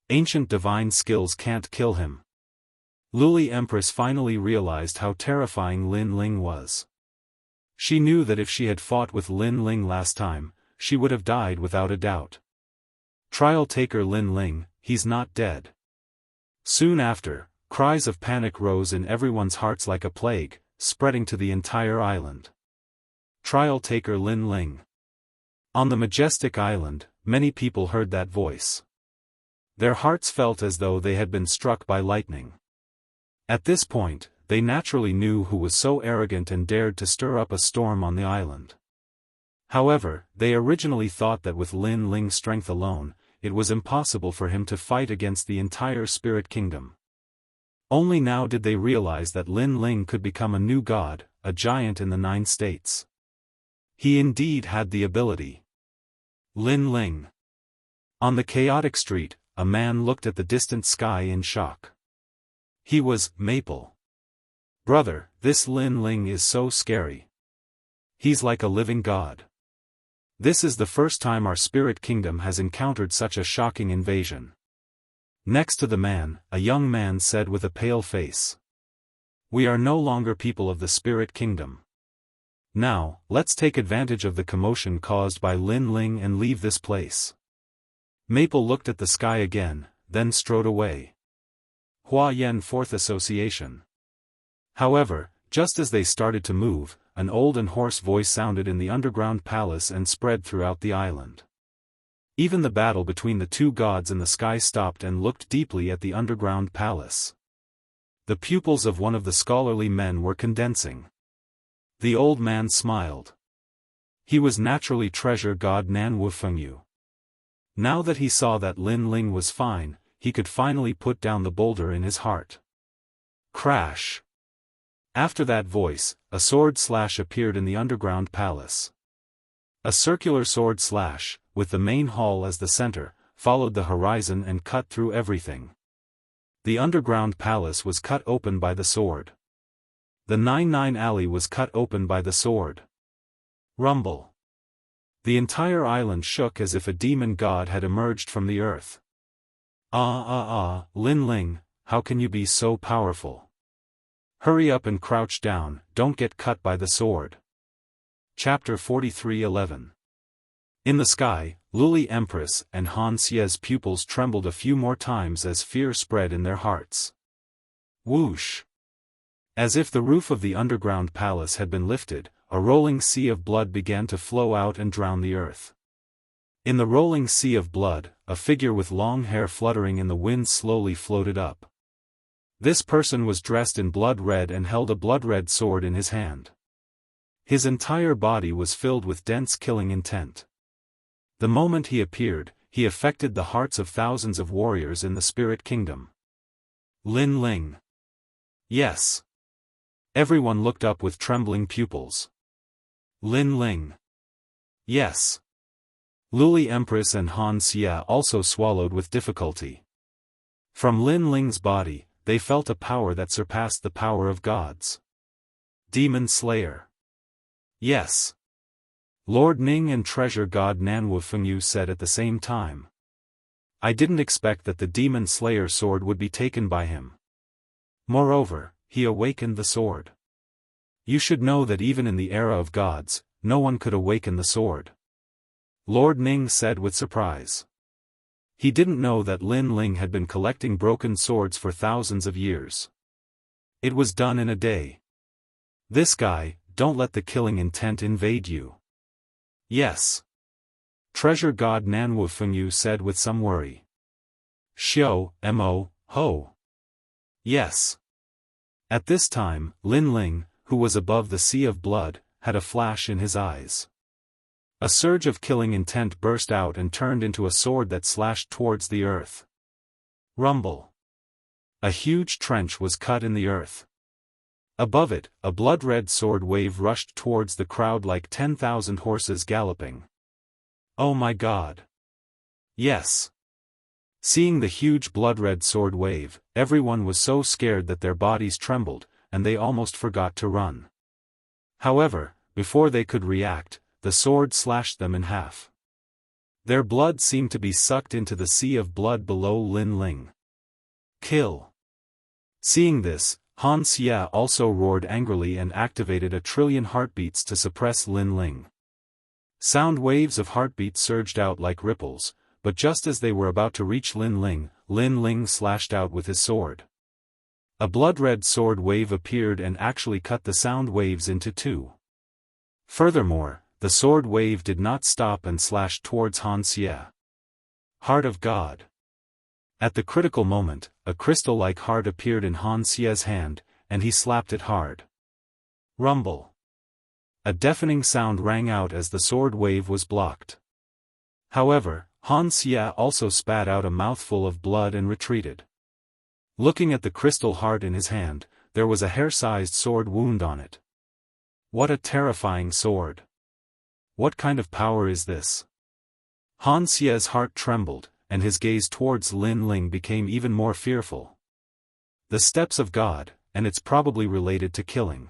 [SPEAKER 1] Ancient divine skills can't kill him. Lily Empress finally realized how terrifying Lin Ling was. She knew that if she had fought with Lin Ling last time, she would have died without a doubt. Trial taker Lin Ling, he's not dead. Soon after, cries of panic rose in everyone's hearts like a plague, spreading to the entire island. Trial taker Lin Ling. On the majestic island, many people heard that voice. Their hearts felt as though they had been struck by lightning. At this point, they naturally knew who was so arrogant and dared to stir up a storm on the island. However, they originally thought that with Lin Ling's strength alone, it was impossible for him to fight against the entire spirit kingdom. Only now did they realize that Lin Ling could become a new god, a giant in the 9 states. He indeed had the ability. Lin Ling. On the chaotic street, a man looked at the distant sky in shock. He was Maple. Brother, this Lin Ling is so scary. He's like a living god. This is the first time our spirit kingdom has encountered such a shocking invasion. Next to the man, a young man said with a pale face. We are no longer people of the spirit kingdom. Now, let's take advantage of the commotion caused by Lin Ling and leave this place. Maple looked at the sky again, then strode away. Hua Yen Fourth Association. However, just as they started to move, an old and hoarse voice sounded in the underground palace and spread throughout the island. Even the battle between the two gods in the sky stopped and looked deeply at the underground palace. The pupils of one of the scholarly men were condensing. The old man smiled. He was naturally treasure god Nan Wufengyu. Now that he saw that Lin Ling was fine, he could finally put down the boulder in his heart. Crash! After that voice, a sword slash appeared in the underground palace. A circular sword slash, with the main hall as the center, followed the horizon and cut through everything. The underground palace was cut open by the sword. The 99 alley was cut open by the sword. Rumble. The entire island shook as if a demon god had emerged from the earth. Lin Ling, how can you be so powerful? Hurry up and crouch down, don't get cut by the sword. Chapter 43:11. In the sky, Luli Empress and Han Xie's pupils trembled a few more times as fear spread in their hearts. Whoosh! As if the roof of the underground palace had been lifted, a rolling sea of blood began to flow out and drown the earth. In the rolling sea of blood, a figure with long hair fluttering in the wind slowly floated up. This person was dressed in blood red and held a blood-red sword in his hand. His entire body was filled with dense killing intent. The moment he appeared, he affected the hearts of thousands of warriors in the spirit kingdom. Lin Ling. Yes. Everyone looked up with trembling pupils. Lin Ling. Yes. Luli Empress and Han Xie also swallowed with difficulty. From Lin Ling's body, they felt a power that surpassed the power of gods. Demon Slayer. Yes. Lord Ning and treasure god Nan Wufengyu said at the same time. I didn't expect that the Demon Slayer sword would be taken by him. Moreover, he awakened the sword. You should know that even in the era of gods, no one could awaken the sword. Lord Ning said with surprise. He didn't know that Lin Ling had been collecting broken swords for thousands of years. It was done in a day. This guy, don't let the killing intent invade you. Yes. Treasure god Nan Wufengyu said with some worry. Xiao, mo, ho. Yes. At this time, Lin Ling, who was above the sea of blood, had a flash in his eyes. A surge of killing intent burst out and turned into a sword that slashed towards the earth. Rumble. A huge trench was cut in the earth. Above it, a blood-red sword wave rushed towards the crowd like 10,000 horses galloping. Oh my God! Yes! Seeing the huge blood-red sword wave, everyone was so scared that their bodies trembled, and they almost forgot to run. However, before they could react, the sword slashed them in half. Their blood seemed to be sucked into the sea of blood below Lin Ling. Kill! Seeing this, Han Xie also roared angrily and activated 1,000,000,000,000 heartbeats to suppress Lin Ling. Sound waves of heartbeats surged out like ripples, but just as they were about to reach Lin Ling slashed out with his sword. A blood-red sword wave appeared and actually cut the sound waves into two. Furthermore, the sword wave did not stop and slashed towards Han Xie. Heart of God. At the critical moment, a crystal-like heart appeared in Han Xie's hand, and he slapped it hard. Rumble. A deafening sound rang out as the sword wave was blocked. However, Han Xie also spat out a mouthful of blood and retreated. Looking at the crystal heart in his hand, there was a hair-sized sword wound on it. What a terrifying sword! What kind of power is this? Han Xie's heart trembled, and his gaze towards Lin Ling became even more fearful. The steps of God, and it's probably related to killing.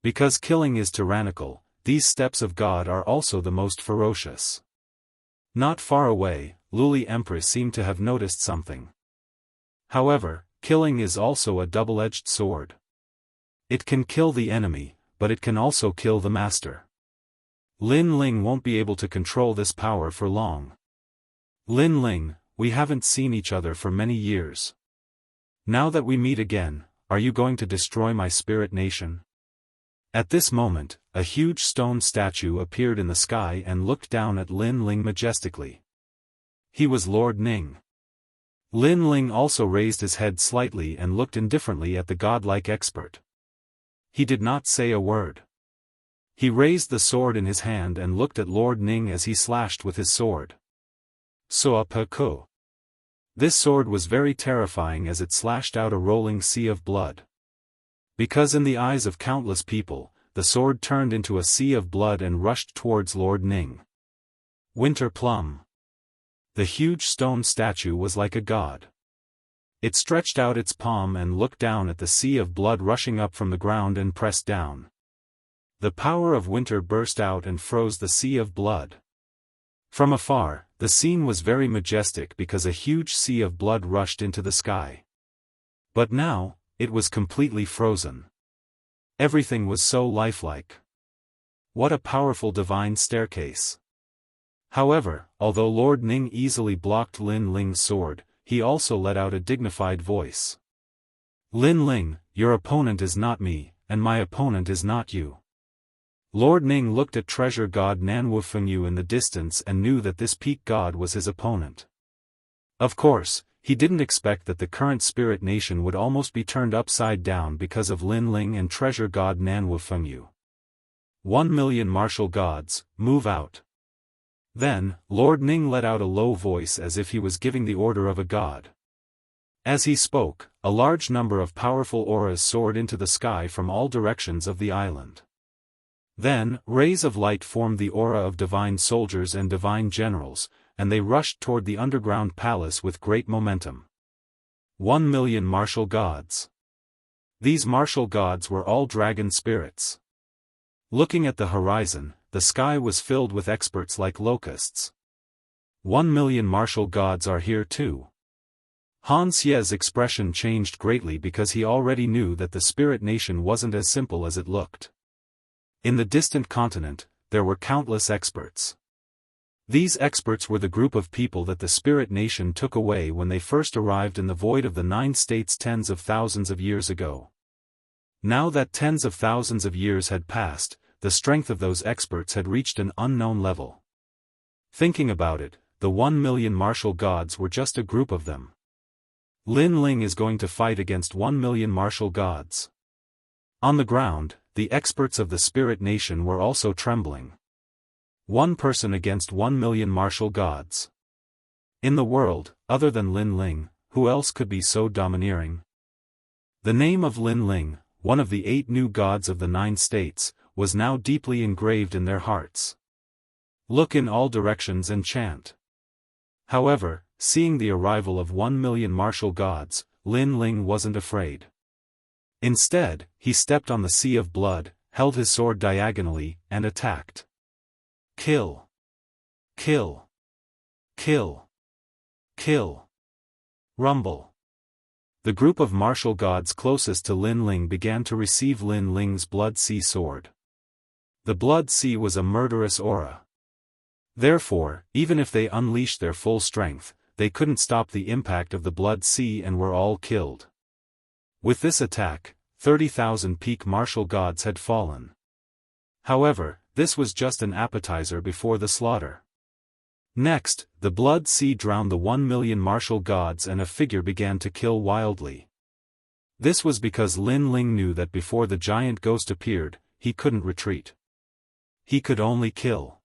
[SPEAKER 1] Because killing is tyrannical, these steps of God are also the most ferocious. Not far away, Luli Empress seemed to have noticed something. However, killing is also a double-edged sword. It can kill the enemy, but it can also kill the master. Lin Ling won't be able to control this power for long. Lin Ling, we haven't seen each other for many years. Now that we meet again, are you going to destroy my spirit nation? At this moment, a huge stone statue appeared in the sky and looked down at Lin Ling majestically. He was Lord Ning. Lin Ling also raised his head slightly and looked indifferently at the godlike expert. He did not say a word. He raised the sword in his hand and looked at Lord Ning as he slashed with his sword. Soapaku. This sword was very terrifying as it slashed out a rolling sea of blood. Because in the eyes of countless people, the sword turned into a sea of blood and rushed towards Lord Ning. Winter Plum. The huge stone statue was like a god. It stretched out its palm and looked down at the sea of blood rushing up from the ground and pressed down. The power of winter burst out and froze the sea of blood. From afar, the scene was very majestic because a huge sea of blood rushed into the sky. But now, it was completely frozen. Everything was so lifelike. What a powerful divine staircase. However, although Lord Ning easily blocked Lin Ling's sword, he also let out a dignified voice. Lin Ling, your opponent is not me, and my opponent is not you. Lord Ning looked at treasure god Nanwu Fengyu in the distance and knew that this peak god was his opponent. Of course, he didn't expect that the current spirit nation would almost be turned upside down because of Lin Ling and treasure god Nanwu Fengyu. 1,000,000 martial gods, move out. Then, Lord Ning let out a low voice as if he was giving the order of a god. As he spoke, a large number of powerful auras soared into the sky from all directions of the island. Then, rays of light formed the aura of divine soldiers and divine generals, and they rushed toward the underground palace with great momentum. 1,000,000 martial gods. These martial gods were all dragon spirits. Looking at the horizon, the sky was filled with experts like locusts. 1,000,000 martial gods are here too. Han Xie's expression changed greatly because he already knew that the spirit nation wasn't as simple as it looked. In the distant continent, there were countless experts. These experts were the group of people that the spirit nation took away when they first arrived in the void of the 9 states tens of thousands of years ago. Now that tens of thousands of years had passed, the strength of those experts had reached an unknown level. Thinking about it, the 1,000,000 martial gods were just a group of them. Lin Ling is going to fight against 1,000,000 martial gods. On the ground, the experts of the spirit nation were also trembling. One person against 1,000,000 martial gods. In the world, other than Lin Ling, who else could be so domineering? The name of Lin Ling, one of the 8 new gods of the 9 states, was now deeply engraved in their hearts. Look in all directions and chant. However, seeing the arrival of 1,000,000 martial gods, Lin Ling wasn't afraid. Instead, he stepped on the sea of blood, held his sword diagonally, and attacked. Kill. Kill. Kill. Kill. Rumble. The group of martial gods closest to Lin Ling began to receive Lin Ling's Blood Sea sword. The Blood Sea was a murderous aura. Therefore, even if they unleashed their full strength, they couldn't stop the impact of the Blood Sea and were all killed. With this attack, 30,000 peak martial gods had fallen. However, this was just an appetizer before the slaughter. Next, the Blood Sea drowned the 1,000,000 martial gods and a figure began to kill wildly. This was because Lin Ling knew that before the giant ghost appeared, he couldn't retreat. He could only kill.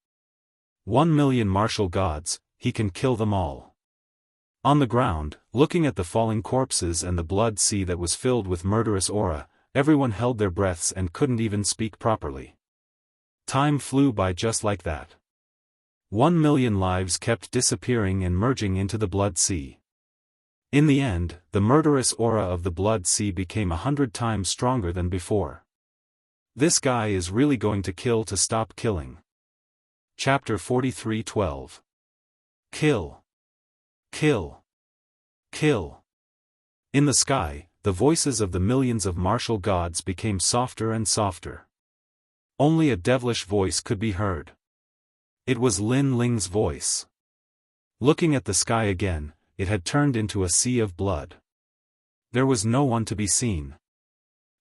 [SPEAKER 1] 1,000,000 martial gods, he can kill them all. On the ground, looking at the falling corpses and the Blood Sea that was filled with murderous aura, everyone held their breaths and couldn't even speak properly. Time flew by just like that. 1,000,000 lives kept disappearing and merging into the Blood Sea. In the end, the murderous aura of the Blood Sea became 100 times stronger than before. This guy is really going to kill to stop killing. Chapter 43:12. Kill. Kill. Kill. In the sky, the voices of the millions of martial gods became softer and softer. Only a devilish voice could be heard. It was Lin Ling's voice. Looking at the sky again, it had turned into a sea of blood. There was no one to be seen.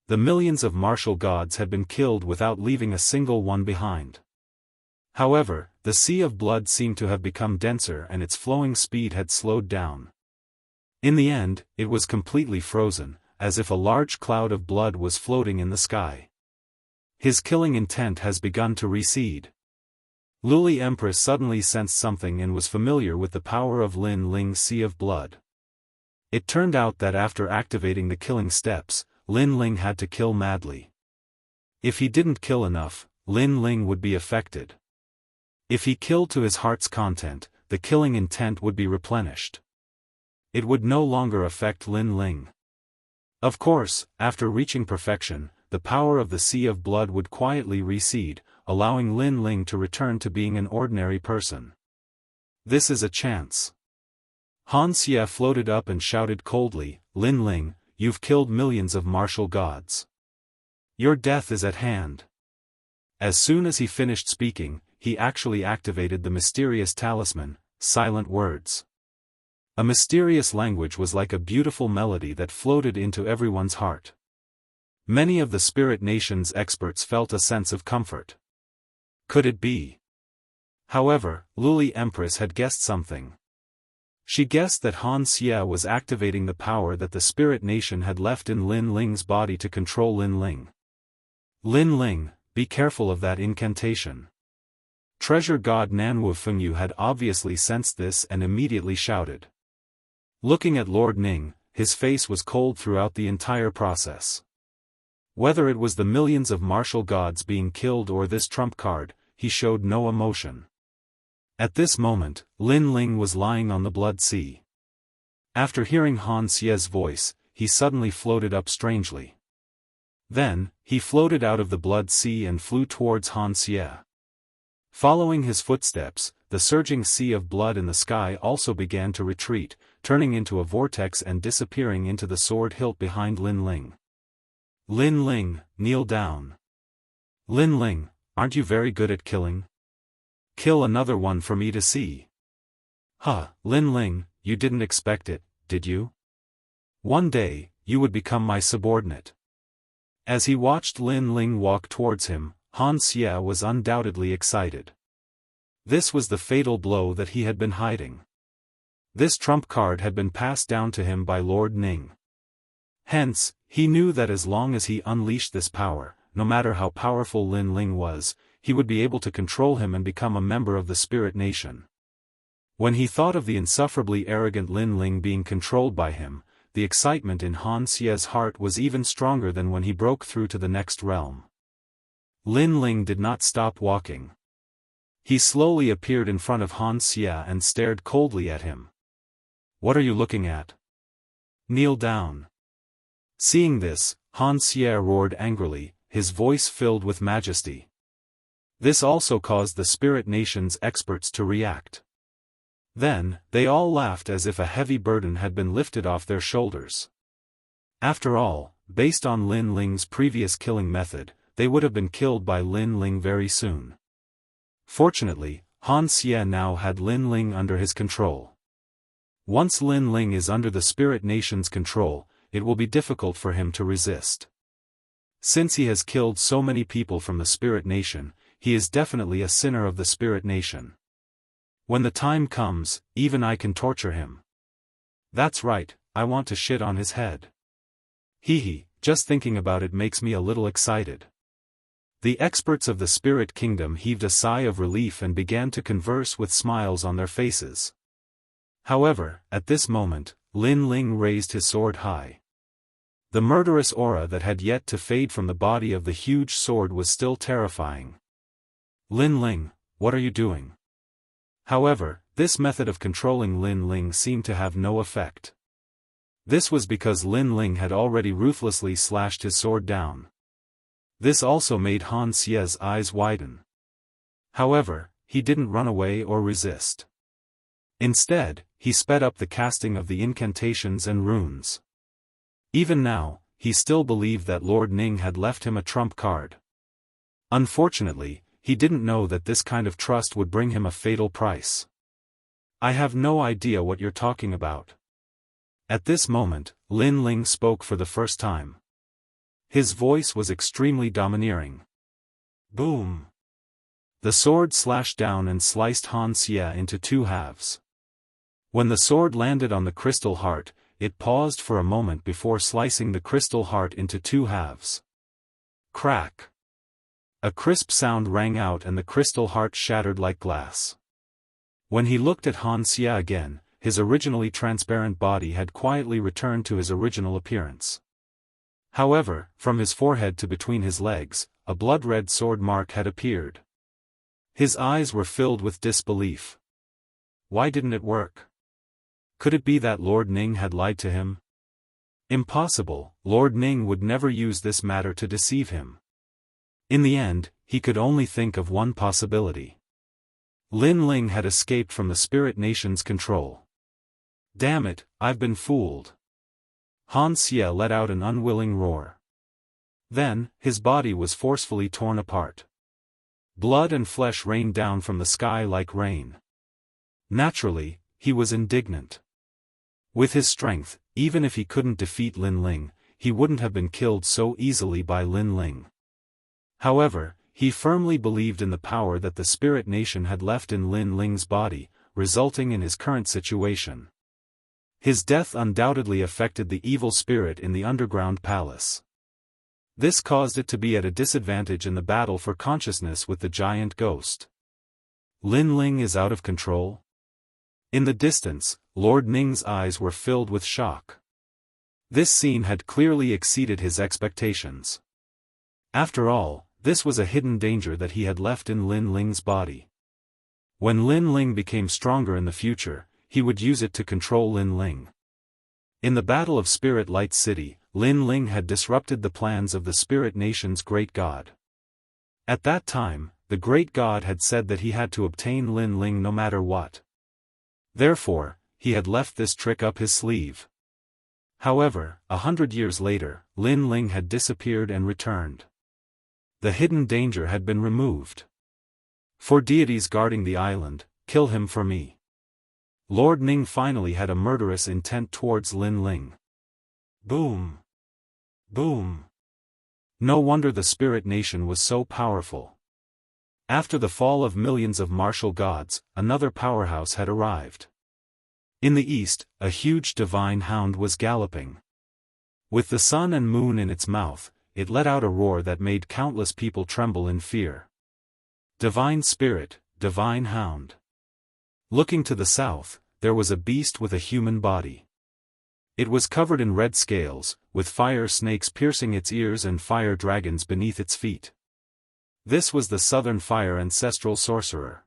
[SPEAKER 1] The millions of martial gods had been killed without leaving a single one behind. However, the sea of blood seemed to have become denser and its flowing speed had slowed down. In the end, it was completely frozen, as if a large cloud of blood was floating in the sky. His killing intent has begun to recede. Luli Empress suddenly sensed something and was familiar with the power of Lin Ling's sea of blood. It turned out that after activating the killing steps, Lin Ling had to kill madly. If he didn't kill enough, Lin Ling would be affected. If he killed to his heart's content, the killing intent would be replenished. It would no longer affect Lin Ling. Of course, after reaching perfection, the power of the sea of blood would quietly recede, allowing Lin Ling to return to being an ordinary person. This is a chance. Han Xie floated up and shouted coldly, "Lin Ling, you've killed millions of martial gods. Your death is at hand." As soon as he finished speaking, he actually activated the mysterious talisman, Silent Words. A mysterious language was like a beautiful melody that floated into everyone's heart. Many of the Spirit Nation's experts felt a sense of comfort. Could it be? However, Luli Empress had guessed something. She guessed that Han Xie was activating the power that the Spirit Nation had left in Lin Ling's body to control Lin Ling. Lin Ling, be careful of that incantation. Treasure God Nanwu Fengyu had obviously sensed this and immediately shouted. Looking at Lord Ning, his face was cold throughout the entire process. Whether it was the millions of martial gods being killed or this trump card, he showed no emotion. At this moment, Lin Ling was lying on the blood sea. After hearing Han Xie's voice, he suddenly floated up strangely. Then, he floated out of the blood sea and flew towards Han Xie. Following his footsteps, the surging sea of blood in the sky also began to retreat, turning into a vortex and disappearing into the sword hilt behind Lin Ling. Lin Ling, kneel down. Lin Ling, aren't you very good at killing? Kill another one for me to see. Huh, Lin Ling, you didn't expect it, did you? One day, you would become my subordinate. As he watched Lin Ling walk towards him, Han Xie was undoubtedly excited. This was the fatal blow that he had been hiding. This trump card had been passed down to him by Lord Ning. Hence, he knew that as long as he unleashed this power, no matter how powerful Lin Ling was, he would be able to control him and become a member of the Spirit Nation. When he thought of the insufferably arrogant Lin Ling being controlled by him, the excitement in Han Xie's heart was even stronger than when he broke through to the next realm. Lin Ling did not stop walking. He slowly appeared in front of Han Xie and stared coldly at him. "What are you looking at? Kneel down." Seeing this, Han Xie roared angrily, his voice filled with majesty. This also caused the Spirit Nation's experts to react. Then, they all laughed as if a heavy burden had been lifted off their shoulders. After all, based on Lin Ling's previous killing method, they would have been killed by Lin Ling very soon. Fortunately, Han Xie now had Lin Ling under his control. Once Lin Ling is under the Spirit Nation's control, it will be difficult for him to resist. Since he has killed so many people from the Spirit Nation, he is definitely a sinner of the Spirit Nation. When the time comes, even I can torture him. That's right, I want to shit on his head. Hee, just thinking about it makes me a little excited. The experts of the Spirit Kingdom heaved a sigh of relief and began to converse with smiles on their faces. However, at this moment, Lin Ling raised his sword high. The murderous aura that had yet to fade from the body of the huge sword was still terrifying. "Lin Ling, what are you doing?" However, this method of controlling Lin Ling seemed to have no effect. This was because Lin Ling had already ruthlessly slashed his sword down. This also made Han Xie's eyes widen. However, he didn't run away or resist. Instead, he sped up the casting of the incantations and runes. Even now, he still believed that Lord Ning had left him a trump card. Unfortunately, he didn't know that this kind of trust would bring him a fatal price. "I have no idea what you're talking about." At this moment, Lin Ling spoke for the first time. His voice was extremely domineering. Boom! The sword slashed down and sliced Han Xie into two halves. When the sword landed on the crystal heart, it paused for a moment before slicing the crystal heart into two halves. Crack! A crisp sound rang out and the crystal heart shattered like glass. When he looked at Han Xie again, his originally transparent body had quietly returned to his original appearance. However, from his forehead to between his legs, a blood-red sword mark had appeared. His eyes were filled with disbelief. Why didn't it work? Could it be that Lord Ning had lied to him? Impossible, Lord Ning would never use this matter to deceive him. In the end, he could only think of one possibility. Lin Ling had escaped from the Spirit Nation's control. Damn it, I've been fooled. Han Xie let out an unwilling roar. Then, his body was forcefully torn apart. Blood and flesh rained down from the sky like rain. Naturally, he was indignant. With his strength, even if he couldn't defeat Lin Ling, he wouldn't have been killed so easily by Lin Ling. However, he firmly believed in the power that the Spirit Nation had left in Lin Ling's body, resulting in his current situation. His death undoubtedly affected the evil spirit in the underground palace. This caused it to be at a disadvantage in the battle for consciousness with the giant ghost. Lin Ling is out of control? In the distance, Lord Ning's eyes were filled with shock. This scene had clearly exceeded his expectations. After all, this was a hidden danger that he had left in Lin Ling's body. When Lin Ling became stronger in the future, he would use it to control Lin Ling. In the Battle of Spirit Light City, Lin Ling had disrupted the plans of the Spirit Nation's great god. At that time, the great god had said that he had to obtain Lin Ling no matter what. Therefore, he had left this trick up his sleeve. However, 100 years later, Lin Ling had disappeared and returned. The hidden danger had been removed. For deities guarding the island, kill him for me. Lord Ning finally had a murderous intent towards Lin Ling. Boom! Boom! No wonder the Spirit Nation was so powerful. After the fall of millions of martial gods, another powerhouse had arrived. In the east, a huge divine hound was galloping. With the sun and moon in its mouth, it let out a roar that made countless people tremble in fear. Divine Spirit, Divine Hound. Looking to the south, there was a beast with a human body. It was covered in red scales, with fire snakes piercing its ears and fire dragons beneath its feet. This was the Southern Fire Ancestral Sorcerer.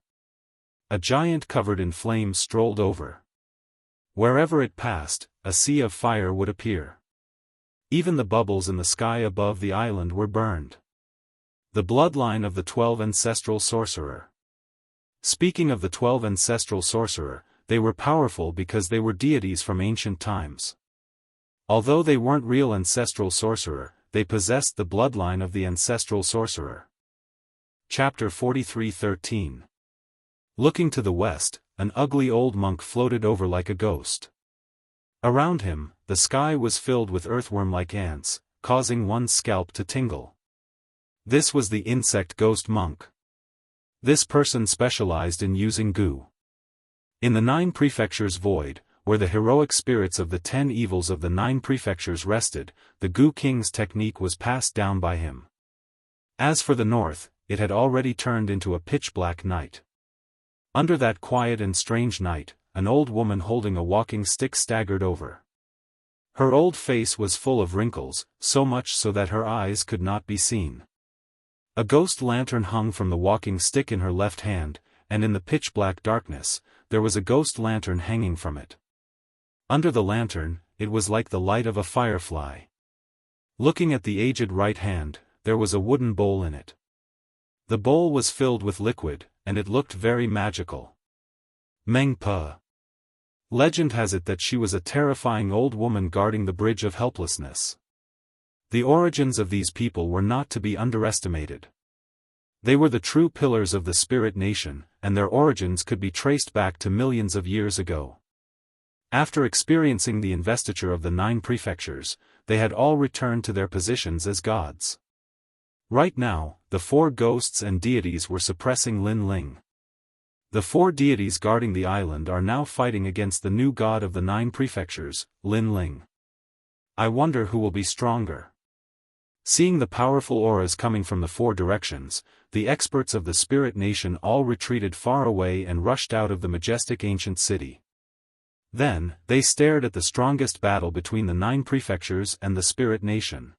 [SPEAKER 1] A giant covered in flames strolled over. Wherever it passed, a sea of fire would appear. Even the bubbles in the sky above the island were burned. The bloodline of the 12 Ancestral Sorcerer. Speaking of the 12 Ancestral Sorcerer, they were powerful because they were deities from ancient times. Although they weren't real Ancestral Sorcerer, they possessed the bloodline of the Ancestral Sorcerer. Chapter 43:13. Looking to the west, an ugly old monk floated over like a ghost. Around him, the sky was filled with earthworm-like ants, causing one's scalp to tingle. This was the insect ghost monk. This person specialized in using goo. In the 9 prefectures void, where the heroic spirits of the 10 evils of the 9 prefectures rested, the Goo King's technique was passed down by him. As for the north, it had already turned into a pitch-black night. Under that quiet and strange night, an old woman holding a walking stick staggered over. Her old face was full of wrinkles, so much so that her eyes could not be seen. A ghost lantern hung from the walking stick in her left hand, and in the pitch-black darkness, there was a ghost lantern hanging from it. Under the lantern, it was like the light of a firefly. Looking at the aged right hand, there was a wooden bowl in it. The bowl was filled with liquid, and it looked very magical. Meng Pa. Legend has it that she was a terrifying old woman guarding the Bridge of Helplessness. The origins of these people were not to be underestimated. They were the true pillars of the spirit nation, and their origins could be traced back to millions of years ago. After experiencing the investiture of the 9 prefectures, they had all returned to their positions as gods. Right now, the 4 ghosts and deities were suppressing Lin Ling. The 4 deities guarding the island are now fighting against the new god of the 9 prefectures, Lin Ling. I wonder who will be stronger. Seeing the powerful auras coming from the 4 directions, the experts of the spirit nation all retreated far away and rushed out of the majestic ancient city. Then, they stared at the strongest battle between the 9 prefectures and the spirit nation.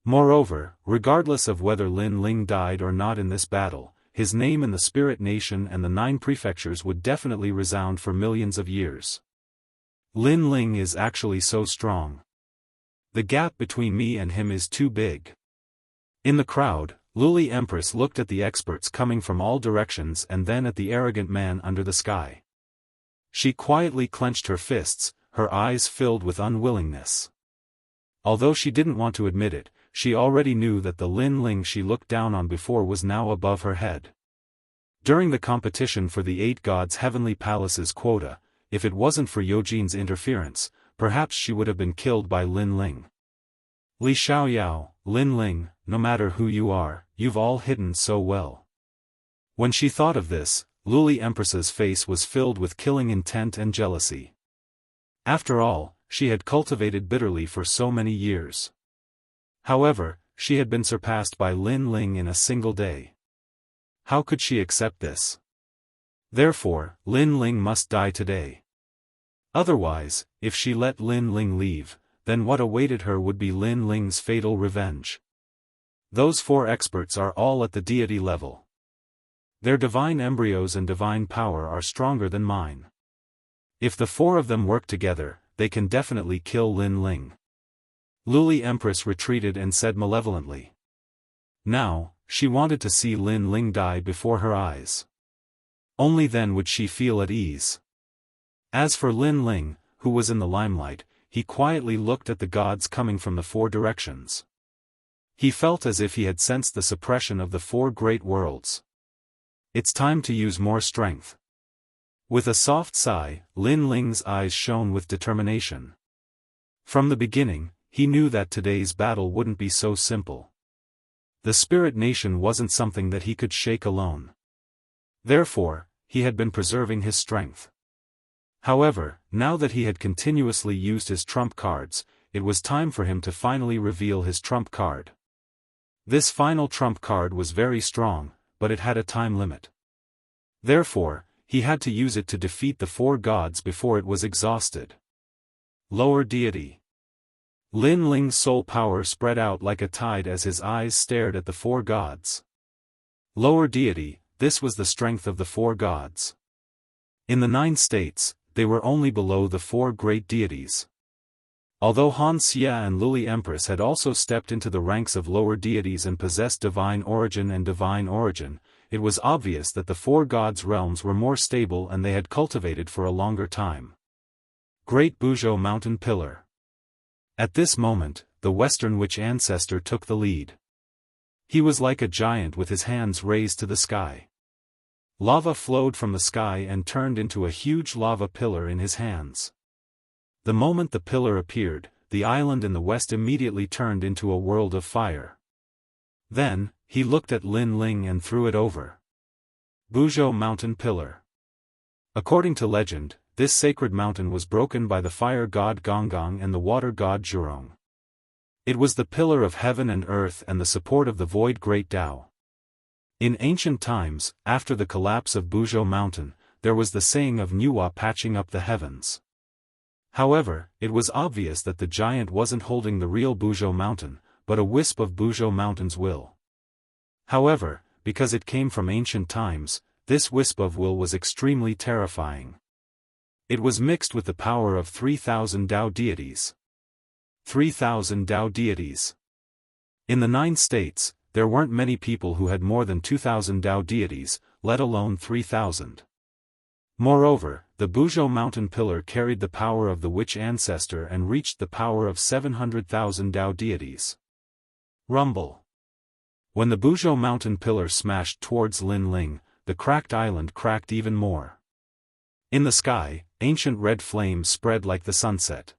[SPEAKER 1] Moreover, regardless of whether Lin Ling died or not in this battle, his name in the spirit nation and the 9 prefectures would definitely resound for millions of years. Lin Ling is actually so strong. The gap between me and him is too big. In the crowd, Luli Empress looked at the experts coming from all directions and then at the arrogant man under the sky. She quietly clenched her fists, her eyes filled with unwillingness. Although she didn't want to admit it, she already knew that the Lin Ling she looked down on before was now above her head. During the competition for the 8 gods' heavenly palaces quota, if it wasn't for Yojin's interference, perhaps she would have been killed by Lin Ling. Li Xiaoyao, Lin Ling, no matter who you are, you've all hidden so well. When she thought of this, Luli Empress's face was filled with killing intent and jealousy. After all, she had cultivated bitterly for so many years. However, she had been surpassed by Lin Ling in a single day. How could she accept this? Therefore, Lin Ling must die today. Otherwise, if she let Lin Ling leave, then what awaited her would be Lin Ling's fatal revenge. Those 4 experts are all at the deity level. Their divine embryos and divine power are stronger than mine. If the 4 of them work together, they can definitely kill Lin Ling. Luli Empress retreated and said malevolently. Now, she wanted to see Lin Ling die before her eyes. Only then would she feel at ease. As for Lin Ling, who was in the limelight, he quietly looked at the gods coming from the 4 directions. He felt as if he had sensed the suppression of the 4 great worlds. It's time to use more strength. With a soft sigh, Lin Ling's eyes shone with determination. From the beginning, he knew that today's battle wouldn't be so simple. The spirit nation wasn't something that he could shake alone. Therefore, he had been preserving his strength. However, now that he had continuously used his trump cards, it was time for him to finally reveal his trump card. This final trump card was very strong, but it had a time limit. Therefore, he had to use it to defeat the 4 gods before it was exhausted. Lower deity. Lin Ling's soul power spread out like a tide as his eyes stared at the 4 gods. Lower deity, this was the strength of the 4 gods. In the 9 states, they were only below the 4 great deities. Although Han Xia and Luli Empress had also stepped into the ranks of lower deities and possessed divine origin, it was obvious that the 4 gods' realms were more stable and they had cultivated for a longer time. Great Buzhou Mountain Pillar. At this moment, the Western Witch ancestor took the lead. He was like a giant with his hands raised to the sky. Lava flowed from the sky and turned into a huge lava pillar in his hands. The moment the pillar appeared, the island in the west immediately turned into a world of fire. Then, he looked at Lin Ling and threw it over. Buzhou Mountain Pillar. According to legend, this sacred mountain was broken by the fire god Gonggong and the water god Zhurong. It was the pillar of heaven and earth and the support of the void great Tao. In ancient times, after the collapse of Buzhou Mountain, there was the saying of Nuwa patching up the heavens. However, it was obvious that the giant wasn't holding the real Buzhou Mountain, but a wisp of Buzhou Mountain's will. However, because it came from ancient times, this wisp of will was extremely terrifying. It was mixed with the power of 3,000 Tao deities. 3,000 Tao deities. In the 9 states, there weren't many people who had more than 2,000 Tao deities, let alone 3,000. Moreover, the Buzhou Mountain Pillar carried the power of the witch ancestor and reached the power of 700,000 Tao deities. Rumble. When the Buzhou mountain pillar smashed towards Lin Ling, the cracked island cracked even more. In the sky, ancient red flames spread like the sunset.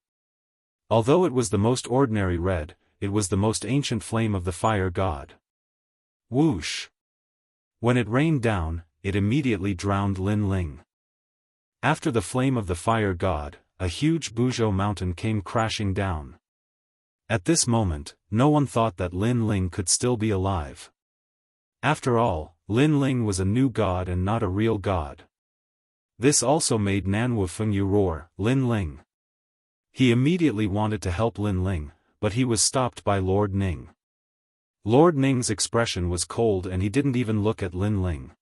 [SPEAKER 1] Although it was the most ordinary red, it was the most ancient flame of the fire god. Whoosh! When it rained down, it immediately drowned Lin Ling. After the flame of the fire god, a huge Buzhou mountain came crashing down. At this moment, no one thought that Lin Ling could still be alive. After all, Lin Ling was a new god and not a real god. This also made Nanwu Fengyu roar, Lin Ling. He immediately wanted to help Lin Ling, but he was stopped by Lord Ning. Lord Ning's expression was cold and he didn't even look at Lin Ling.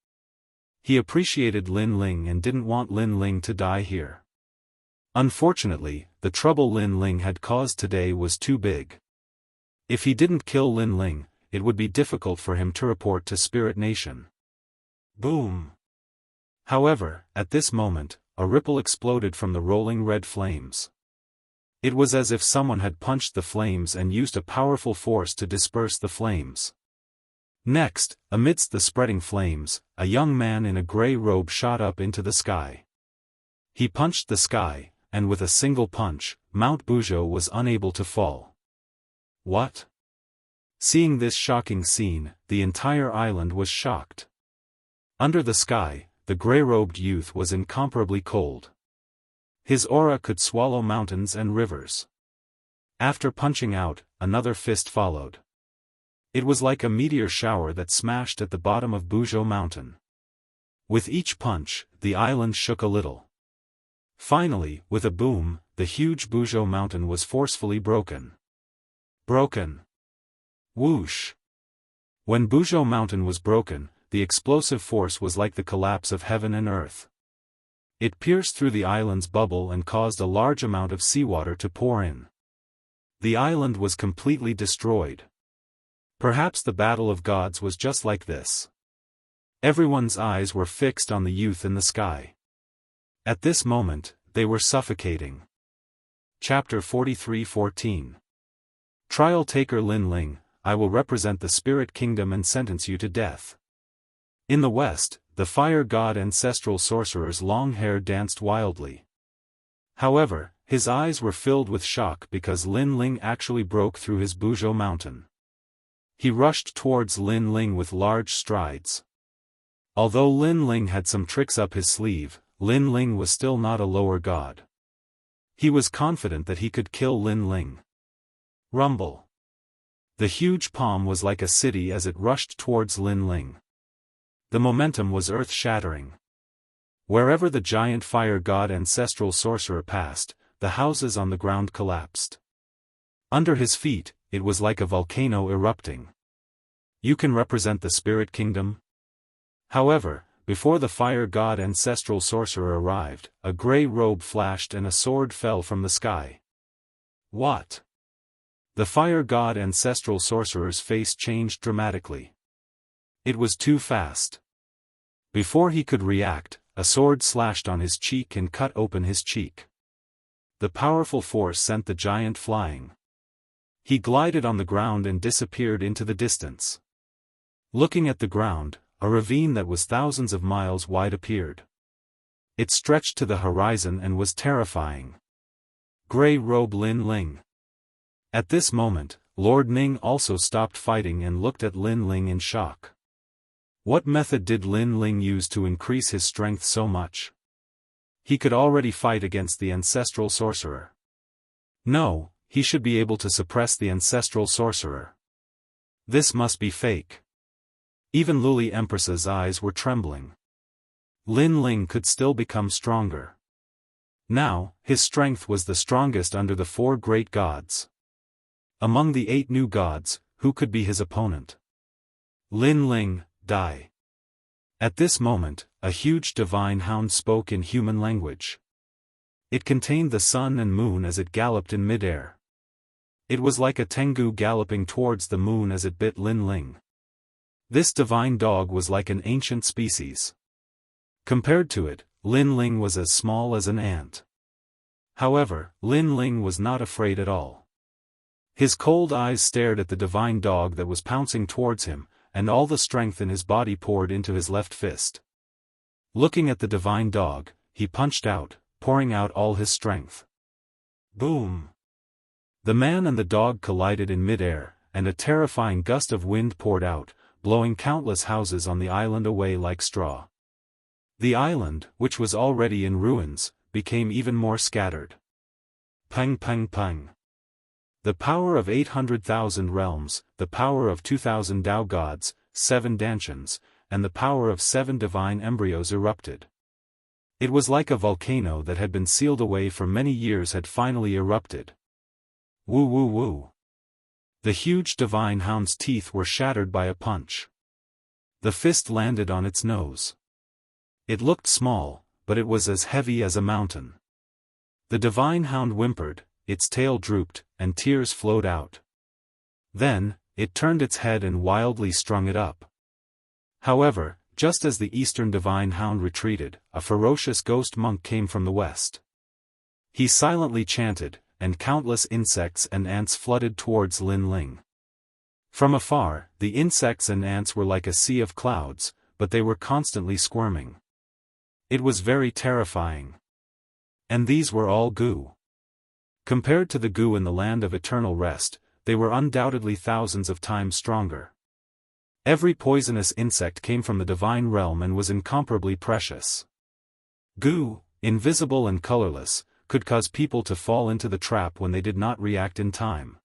[SPEAKER 1] He appreciated Lin Ling and didn't want Lin Ling to die here. Unfortunately, the trouble Lin Ling had caused today was too big. If he didn't kill Lin Ling, it would be difficult for him to report to Spirit Nation. Boom! However, at this moment, a ripple exploded from the rolling red flames. It was as if someone had punched the flames and used a powerful force to disperse the flames. Next, amidst the spreading flames, a young man in a gray robe shot up into the sky. He punched the sky, and with a single punch, Mount Buzhou was unable to fall. What? Seeing this shocking scene, the entire island was shocked. Under the sky, the gray-robed youth was incomparably cold. His aura could swallow mountains and rivers. After punching out, another fist followed. It was like a meteor shower that smashed at the bottom of Buzhou mountain. With each punch, the island shook a little. Finally, with a boom, the huge Buzhou mountain was forcefully broken. Broken. Whoosh! When Buzhou mountain was broken, the explosive force was like the collapse of heaven and earth. It pierced through the island's bubble and caused a large amount of seawater to pour in. The island was completely destroyed. Perhaps the battle of gods was just like this. Everyone's eyes were fixed on the youth in the sky. At this moment, they were suffocating. Chapter 43:14. Trial Taker Lin Ling, I will represent the spirit kingdom and sentence you to death. In the west, the fire god ancestral sorcerer's long hair danced wildly. However, his eyes were filled with shock because Lin Ling actually broke through his Buzhou mountain. He rushed towards Lin Ling with large strides. Although Lin Ling had some tricks up his sleeve, Lin Ling was still not a lower god. He was confident that he could kill Lin Ling. Rumble. The huge palm was like a city as it rushed towards Lin Ling. The momentum was earth-shattering. Wherever the giant fire god ancestral sorcerer passed, the houses on the ground collapsed. Under his feet, it was like a volcano erupting. You can represent the spirit kingdom? However, before the fire god ancestral sorcerer arrived, a gray robe flashed and a sword fell from the sky. What? The fire god ancestral sorcerer's face changed dramatically. It was too fast. Before he could react, a sword slashed on his cheek and cut open his cheek. The powerful force sent the giant flying. He glided on the ground and disappeared into the distance. Looking at the ground, a ravine that was thousands of miles wide appeared. It stretched to the horizon and was terrifying. Gray robe Lin Ling. At this moment, Lord Ning also stopped fighting and looked at Lin Ling in shock. What method did Lin Ling use to increase his strength so much? He could already fight against the ancestral sorcerer. No, he should be able to suppress the ancestral sorcerer. This must be fake. Even Luli Empress's eyes were trembling. Lin Ling could still become stronger. Now, his strength was the strongest under the 4 great gods. Among the 8 new gods, who could be his opponent? Lin Ling, die. At this moment, a huge divine hound spoke in human language. It contained the sun and moon as it galloped in midair. It was like a tengu galloping towards the moon as it bit Lin Ling. This divine dog was like an ancient species. Compared to it, Lin Ling was as small as an ant. However, Lin Ling was not afraid at all. His cold eyes stared at the divine dog that was pouncing towards him, and all the strength in his body poured into his left fist. Looking at the divine dog, he punched out, pouring out all his strength. Boom! The man and the dog collided in mid-air, and a terrifying gust of wind poured out, blowing countless houses on the island away like straw. The island, which was already in ruins, became even more scattered. Pang pang pang. The power of 800,000 realms, the power of 2,000 Tao gods, 7 Dantians, and the power of 7 divine embryos erupted. It was like a volcano that had been sealed away for many years had finally erupted. Woo woo woo. The huge divine hound's teeth were shattered by a punch. The fist landed on its nose. It looked small, but it was as heavy as a mountain. The divine hound whimpered, its tail drooped, and tears flowed out. Then, it turned its head and wildly strung it up. However, just as the eastern divine hound retreated, a ferocious ghost monk came from the west. He silently chanted, and countless insects and ants flooded towards Lin Ling. From afar, the insects and ants were like a sea of clouds, but they were constantly squirming. It was very terrifying. And these were all goo. Compared to the goo in the land of eternal rest, they were undoubtedly thousands of times stronger. Every poisonous insect came from the divine realm and was incomparably precious. Goo, invisible and colorless, could cause people to fall into the trap when they did not react in time.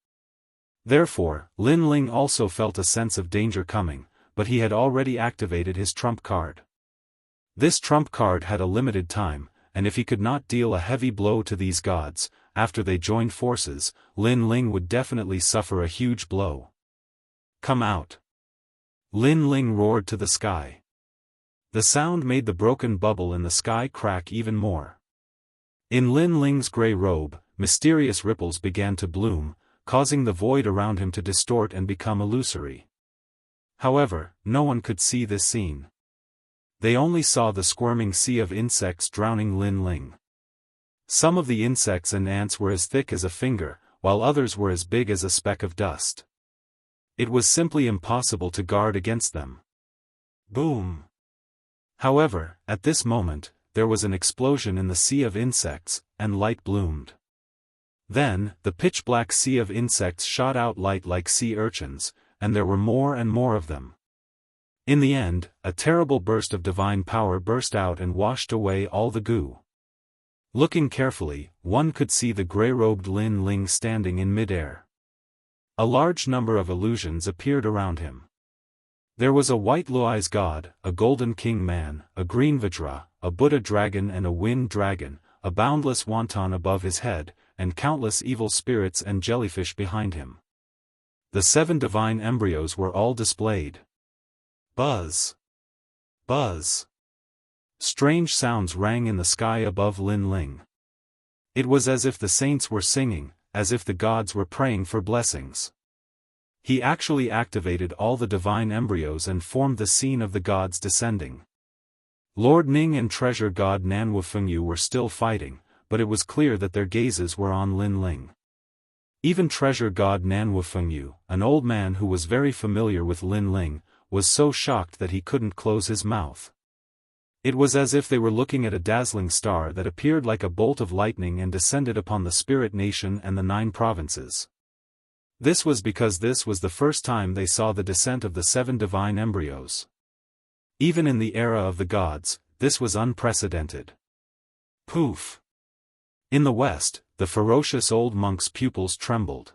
[SPEAKER 1] Therefore, Lin Ling also felt a sense of danger coming, but he had already activated his trump card. This trump card had a limited time, and if he could not deal a heavy blow to these gods, after they joined forces, Lin Ling would definitely suffer a huge blow. Come out! Lin Ling roared to the sky. The sound made the broken bubble in the sky crack even more. In Lin Ling's grey robe, mysterious ripples began to bloom, causing the void around him to distort and become illusory. However, no one could see this scene. They only saw the squirming sea of insects drowning Lin Ling. Some of the insects and ants were as thick as a finger, while others were as big as a speck of dust. It was simply impossible to guard against them. Boom! However, at this moment, there was an explosion in the sea of insects, and light bloomed. Then, the pitch-black sea of insects shot out light like sea urchins, and there were more and more of them. In the end, a terrible burst of divine power burst out and washed away all the goo. Looking carefully, one could see the grey-robed Lin Ling standing in mid-air. A large number of illusions appeared around him. There was a white Luai's god, a golden king man, a green Vajra, a Buddha dragon and a wind dragon, a boundless wonton above his head, and countless evil spirits and jellyfish behind him. The 7 divine embryos were all displayed. Buzz! Buzz! Strange sounds rang in the sky above Lin Ling. It was as if the saints were singing, as if the gods were praying for blessings. He actually activated all the divine embryos and formed the scene of the gods descending. Lord Ning and treasure god Nan Wufengyu were still fighting, but it was clear that their gazes were on Lin Ling. Even treasure god Nan Wufengyu, an old man who was very familiar with Lin Ling, was so shocked that he couldn't close his mouth. It was as if they were looking at a dazzling star that appeared like a bolt of lightning and descended upon the spirit nation and the 9 provinces. This was because this was the first time they saw the descent of the 7 divine embryos. Even in the era of the gods, this was unprecedented. Poof! In the west, the ferocious old monk's pupils trembled.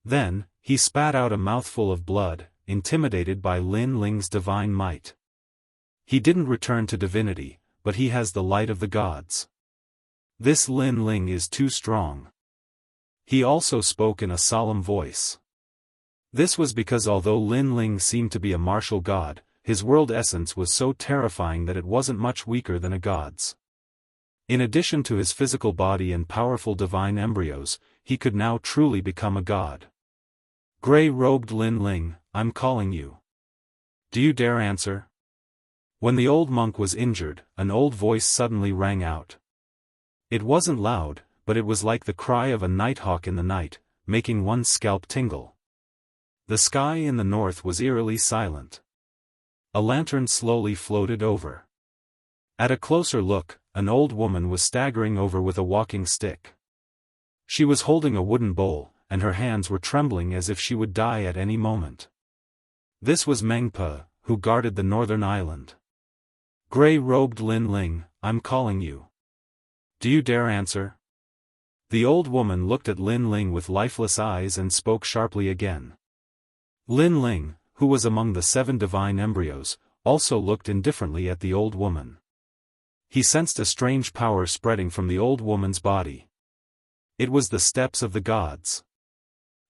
[SPEAKER 1] Then, he spat out a mouthful of blood, intimidated by Lin Ling's divine might. He didn't return to divinity, but he has the light of the gods. This Lin Ling is too strong. He also spoke in a solemn voice. This was because although Lin Ling seemed to be a martial god, his world essence was so terrifying that it wasn't much weaker than a god's. In addition to his physical body and powerful divine embryos, he could now truly become a god. Grey-robed Lin Ling, I'm calling you. Do you dare answer? When the old monk was injured, an old voice suddenly rang out. It wasn't loud, but it was like the cry of a nighthawk in the night, making one's scalp tingle. The sky in the north was eerily silent. A lantern slowly floated over. At a closer look, an old woman was staggering over with a walking stick. She was holding a wooden bowl, and her hands were trembling as if she would die at any moment. This was Meng Pe, who guarded the northern island. Gray-robed Lin Ling, I'm calling you. Do you dare answer? The old woman looked at Lin Ling with lifeless eyes and spoke sharply again. Lin Ling, who was among the 7 divine embryos, also looked indifferently at the old woman. He sensed a strange power spreading from the old woman's body. It was the steps of the gods.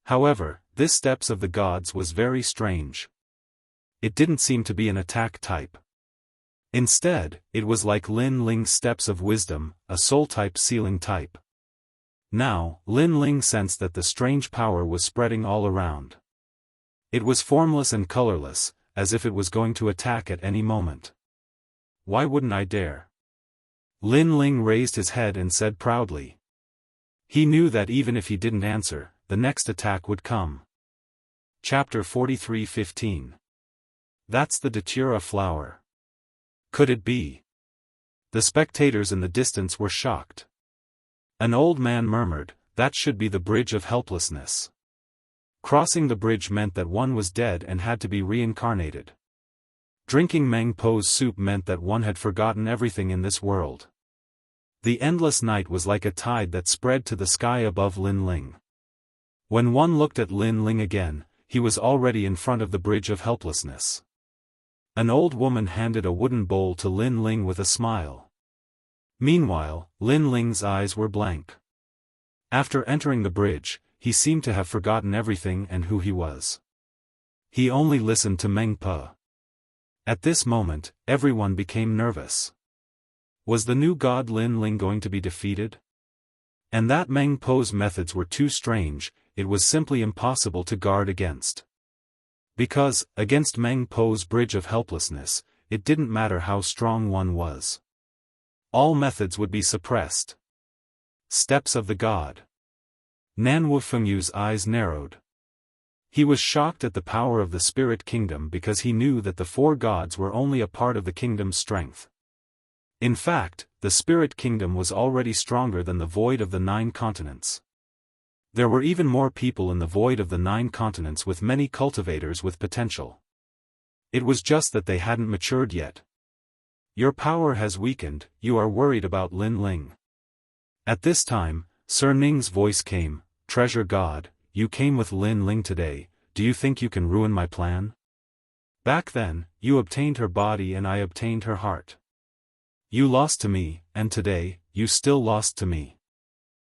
[SPEAKER 1] However, this steps of the gods was very strange. It didn't seem to be an attack type. Instead, it was like Lin Ling's steps of wisdom, a soul-type sealing type. Now, Lin Ling sensed that the strange power was spreading all around. It was formless and colorless, as if it was going to attack at any moment. Why wouldn't I dare? Lin Ling raised his head and said proudly. He knew that even if he didn't answer, the next attack would come. Chapter 43:15. That's the Datura flower. Could it be? The spectators in the distance were shocked. An old man murmured, that should be the bridge of helplessness. Crossing the bridge meant that one was dead and had to be reincarnated. Drinking Meng Po's soup meant that one had forgotten everything in this world. The endless night was like a tide that spread to the sky above Lin Ling. When one looked at Lin Ling again, he was already in front of the bridge of helplessness. An old woman handed a wooden bowl to Lin Ling with a smile. Meanwhile, Lin Ling's eyes were blank. After entering the bridge, he seemed to have forgotten everything and who he was. He only listened to Meng Pe. At this moment, everyone became nervous. Was the new god Lin Ling going to be defeated? And that Meng Po's methods were too strange, it was simply impossible to guard against. Because, against Meng Po's bridge of helplessness, it didn't matter how strong one was. All methods would be suppressed. Steps of the god. Nan Wufengyu's eyes narrowed. He was shocked at the power of the spirit kingdom because he knew that the 4 gods were only a part of the kingdom's strength. In fact, the spirit kingdom was already stronger than the void of the 9 continents. There were even more people in the void of the 9 continents with many cultivators with potential. It was just that they hadn't matured yet. Your power has weakened, you are worried about Lin Ling. At this time, Sir Ning's voice came, Treasure God, you came with Lin Ling today, do you think you can ruin my plan? Back then, you obtained her body and I obtained her heart. You lost to me, and today, you still lost to me.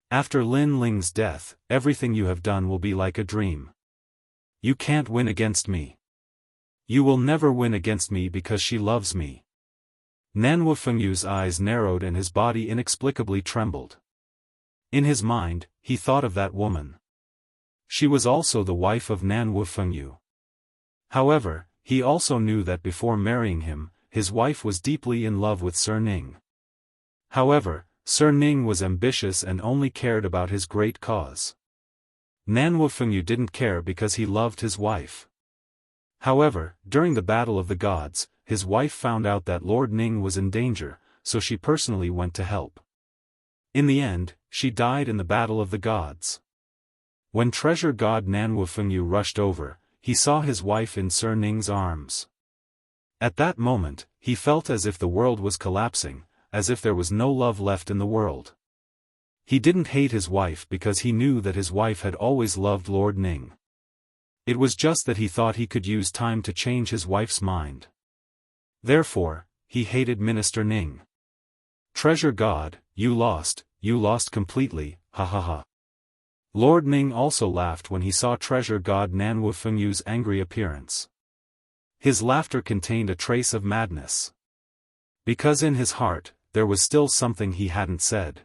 [SPEAKER 1] After Lin Ling's death, everything you have done will be like a dream. You can't win against me. You will never win against me because she loves me. Nan Wufengyu's eyes narrowed and his body inexplicably trembled. In his mind, he thought of that woman. She was also the wife of Nan Wufengyu. However, he also knew that before marrying him, his wife was deeply in love with Sir Ning. However, Sir Ning was ambitious and only cared about his great cause. Nan Wufengyu didn't care because he loved his wife. However, during the Battle of the Gods, his wife found out that Lord Ning was in danger, so she personally went to help. In the end, she died in the Battle of the Gods. When treasure god Nan Wufengyu rushed over, he saw his wife in Sir Ning's arms. At that moment, he felt as if the world was collapsing, as if there was no love left in the world. He didn't hate his wife because he knew that his wife had always loved Lord Ning. It was just that he thought he could use time to change his wife's mind. Therefore, he hated Minister Ning. Treasure God, you lost completely, ha ha ha. Lord Ning also laughed when he saw treasure god Nan Wufengyu's angry appearance. His laughter contained a trace of madness. Because in his heart, there was still something he hadn't said.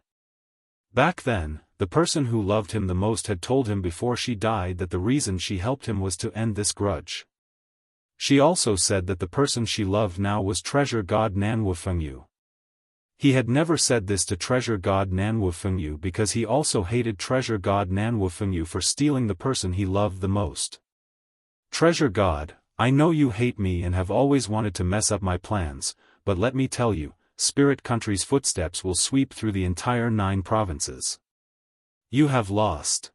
[SPEAKER 1] Back then, the person who loved him the most had told him before she died that the reason she helped him was to end this grudge. She also said that the person she loved now was treasure god Nan Wufengyu. He had never said this to treasure god Nan Wufengyu because he also hated treasure god Nan Wufengyu for stealing the person he loved the most. Treasure God, I know you hate me and have always wanted to mess up my plans, but let me tell you, Spirit Country's footsteps will sweep through the entire 9 provinces. You have lost.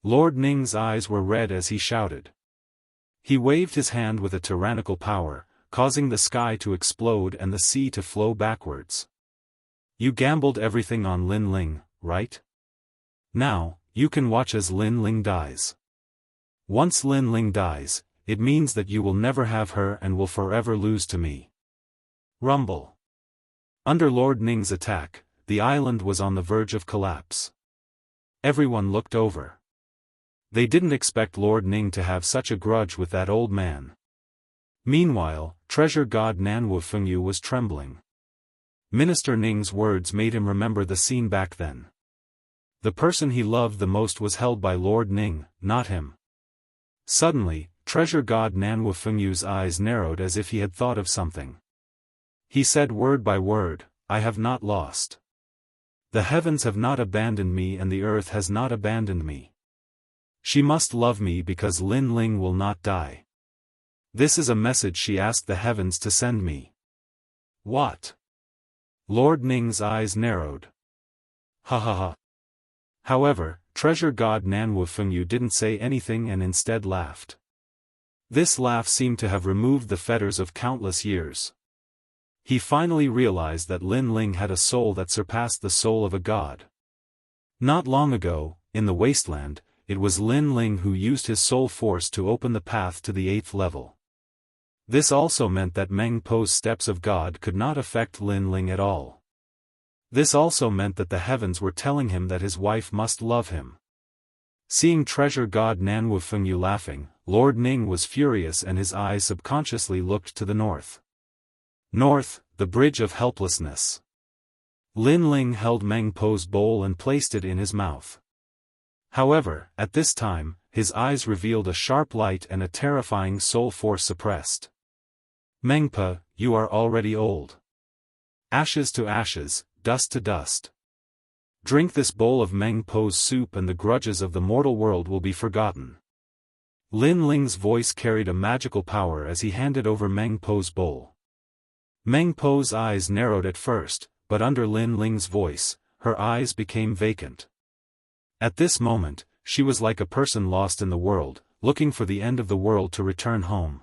[SPEAKER 1] Lord Ning's eyes were red as he shouted. He waved his hand with a tyrannical power, causing the sky to explode and the sea to flow backwards. You gambled everything on Lin Ling, right? Now, you can watch as Lin Ling dies. Once Lin Ling dies, it means that you will never have her and will forever lose to me. Rumble. Under Lord Ning's attack, the island was on the verge of collapse. Everyone looked over. They didn't expect Lord Ning to have such a grudge with that old man. Meanwhile, Treasure God Nanwu Fengyu was trembling. Minister Ning's words made him remember the scene back then. The person he loved the most was held by Lord Ning, not him. Suddenly, Treasure God Nanwu Fengyu's eyes narrowed as if he had thought of something. He said word by word, I have not lost. The heavens have not abandoned me and the earth has not abandoned me. She must love me because Lin Ling will not die. This is a message she asked the heavens to send me. What? Lord Ning's eyes narrowed. Ha ha ha. However, Treasure God Nanwu Fengyu didn't say anything and instead laughed. This laugh seemed to have removed the fetters of countless years. He finally realized that Lin Ling had a soul that surpassed the soul of a god. Not long ago, in the wasteland, it was Lin Ling who used his soul force to open the path to the 8th level. This also meant that Meng Po's steps of God could not affect Lin Ling at all. This also meant that the heavens were telling him that his wife must love him. Seeing Treasure God Nanwu Fengyu laughing, Lord Ning was furious and his eyes subconsciously looked to the north. North, the bridge of helplessness. Lin Ling held Meng Po's bowl and placed it in his mouth. However, at this time, his eyes revealed a sharp light and a terrifying soul force suppressed. Meng Po, you are already old. Ashes to ashes, dust to dust. Drink this bowl of Meng Po's soup and the grudges of the mortal world will be forgotten. Lin Ling's voice carried a magical power as he handed over Meng Po's bowl. Meng Po's eyes narrowed at first, but under Lin Ling's voice, her eyes became vacant. At this moment, she was like a person lost in the world, looking for the end of the world to return home.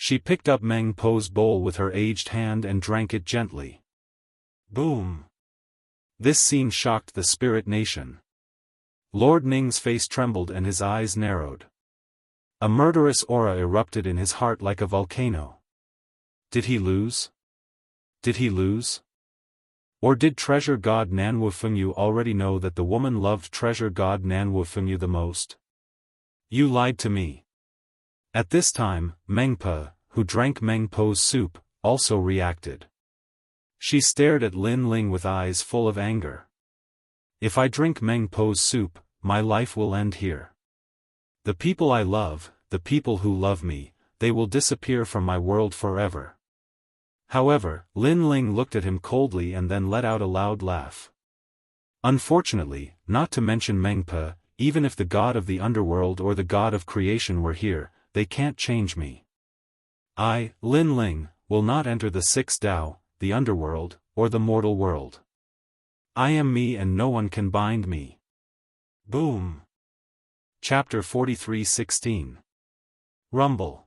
[SPEAKER 1] She picked up Meng Po's bowl with her aged hand and drank it gently. Boom! This scene shocked the spirit nation. Lord Ning's face trembled and his eyes narrowed. A murderous aura erupted in his heart like a volcano. Did he lose? Did he lose? Or did Treasure God Nanwu Fengyu already know that the woman loved Treasure God Nanwu Fengyu the most? You lied to me. At this time, Meng Po, who drank Meng Po's soup, also reacted. She stared at Lin Ling with eyes full of anger. If I drink Meng Po's soup, my life will end here. The people I love, the people who love me, they will disappear from my world forever. However, Lin Ling looked at him coldly and then let out a loud laugh. Unfortunately, not to mention Meng Po, even if the god of the underworld or the god of creation were here, they can't change me. I, Lin Ling, will not enter the 6th Dao, the underworld, or the mortal world. I am me and no one can bind me. Boom! Chapter 43:16. Rumble.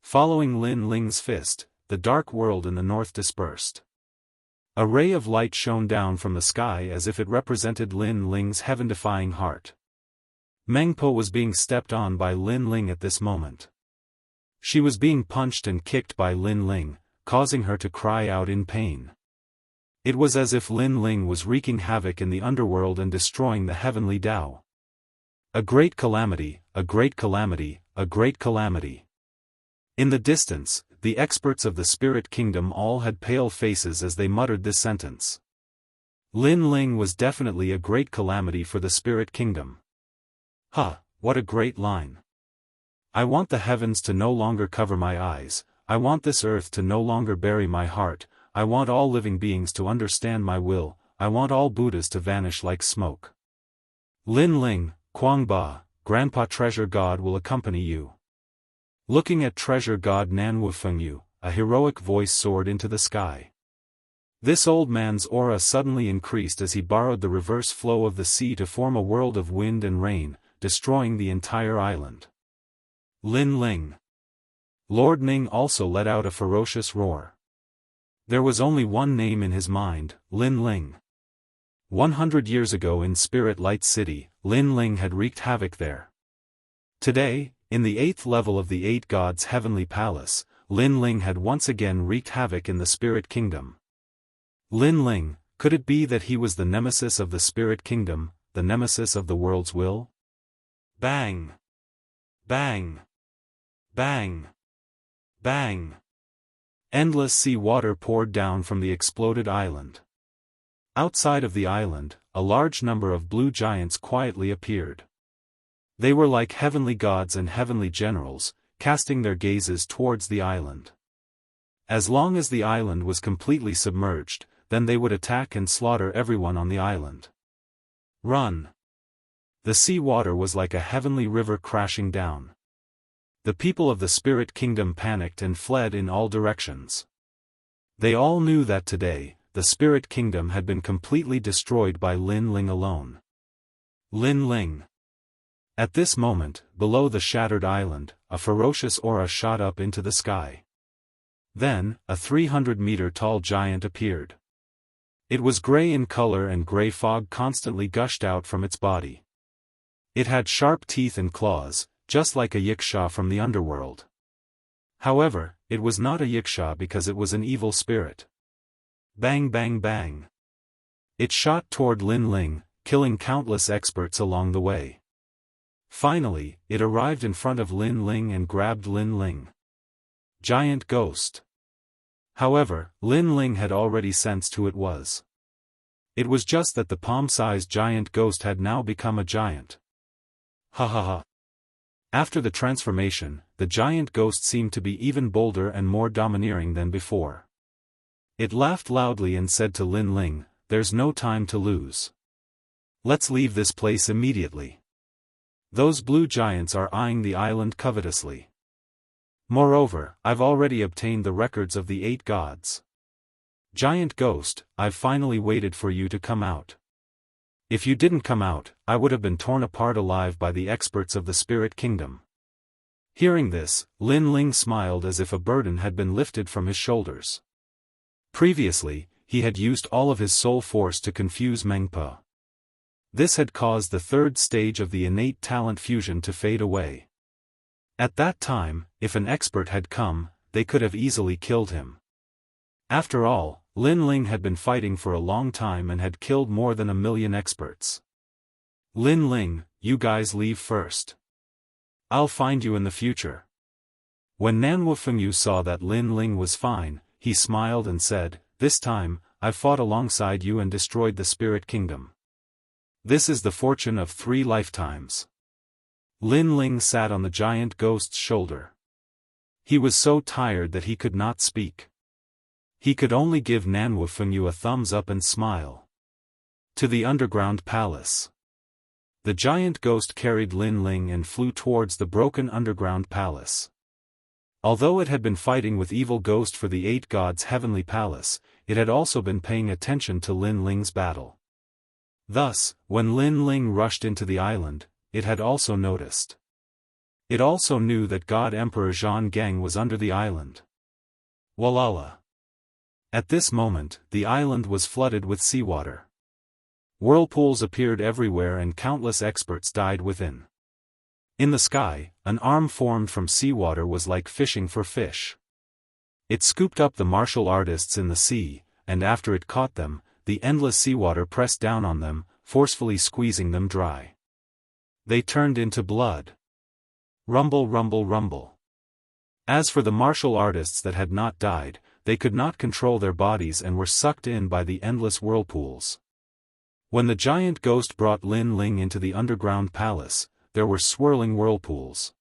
[SPEAKER 1] Following Lin Ling's fist, the dark world in the north dispersed. A ray of light shone down from the sky as if it represented Lin Ling's heaven-defying heart. Meng Po was being stepped on by Lin Ling at this moment. She was being punched and kicked by Lin Ling, causing her to cry out in pain. It was as if Lin Ling was wreaking havoc in the underworld and destroying the heavenly Dao. A great calamity, a great calamity, a great calamity. In the distance, the experts of the spirit kingdom all had pale faces as they muttered this sentence. Lin Ling was definitely a great calamity for the spirit kingdom. Huh, what a great line. I want the heavens to no longer cover my eyes, I want this earth to no longer bury my heart, I want all living beings to understand my will, I want all Buddhas to vanish like smoke. Lin Ling, Quang Ba, Grandpa Treasure God will accompany you. Looking at Treasure God Nanwufengyu, a heroic voice soared into the sky. This old man's aura suddenly increased as he borrowed the reverse flow of the sea to form a world of wind and rain, destroying the entire island. Lin Ling. Lord Ning also let out a ferocious roar. There was only one name in his mind, Lin Ling. 100 years ago in Spirit Light City, Lin Ling had wreaked havoc there. Today, in the 8th level of the 8 Gods' Heavenly Palace, Lin Ling had once again wreaked havoc in the Spirit Kingdom. Lin Ling, could it be that he was the nemesis of the Spirit Kingdom, the nemesis of the world's will? Bang! Bang! Bang! Bang! Endless sea water poured down from the exploded island. Outside of the island, a large number of blue giants quietly appeared. They were like heavenly gods and heavenly generals, casting their gazes towards the island. As long as the island was completely submerged, then they would attack and slaughter everyone on the island. Run! The sea water was like a heavenly river crashing down. The people of the Spirit Kingdom panicked and fled in all directions. They all knew that today, the Spirit Kingdom had been completely destroyed by Lin Ling alone. Lin Ling. At this moment, below the shattered island, a ferocious aura shot up into the sky. Then, a 300-meter-tall giant appeared. It was gray in color and gray fog constantly gushed out from its body. It had sharp teeth and claws, just like a yiksha from the underworld. However, it was not a yiksha because it was an evil spirit. Bang bang bang. It shot toward Lin Ling, killing countless experts along the way. Finally, it arrived in front of Lin Ling and grabbed Lin Ling. Giant ghost. However, Lin Ling had already sensed who it was. It was just that the palm-sized giant ghost had now become a giant. Ha ha ha. After the transformation, the giant ghost seemed to be even bolder and more domineering than before. It laughed loudly and said to Lin Ling, "There's no time to lose. Let's leave this place immediately." Those blue giants are eyeing the island covetously. Moreover, I've already obtained the records of the 8 gods. Giant ghost, I've finally waited for you to come out. If you didn't come out, I would have been torn apart alive by the experts of the Spirit Kingdom. Hearing this, Lin Ling smiled as if a burden had been lifted from his shoulders. Previously, he had used all of his soul force to confuse Mengpa. This had caused the 3rd stage of the innate talent fusion to fade away. At that time, if an expert had come, they could have easily killed him. After all, Lin Ling had been fighting for a long time and had killed more than 1,000,000 experts. Lin Ling, you guys leave first. I'll find you in the future. When Nanwufengyu saw that Lin Ling was fine, he smiled and said, "This time, I've fought alongside you and destroyed the Spirit Kingdom. This is the fortune of 3 lifetimes." Lin Ling sat on the giant ghost's shoulder. He was so tired that he could not speak. He could only give Nanwufengyu a thumbs up and smile. To the underground palace. The giant ghost carried Lin Ling and flew towards the broken underground palace. Although it had been fighting with evil ghost for the 8 gods' heavenly palace, it had also been paying attention to Lin Ling's battle. Thus, when Lin Ling rushed into the island, it had also noticed. It also knew that God Emperor Zhang Gang was under the island. Walala. At this moment, the island was flooded with seawater. Whirlpools appeared everywhere and countless experts died within. In the sky, an arm formed from seawater was like fishing for fish. It scooped up the martial artists in the sea, and after it caught them, the endless seawater pressed down on them, forcefully squeezing them dry. They turned into blood. Rumble rumble rumble. As for the martial artists that had not died, they could not control their bodies and were sucked in by the endless whirlpools. When the giant ghost brought Lin Ling into the underground palace, there were swirling whirlpools.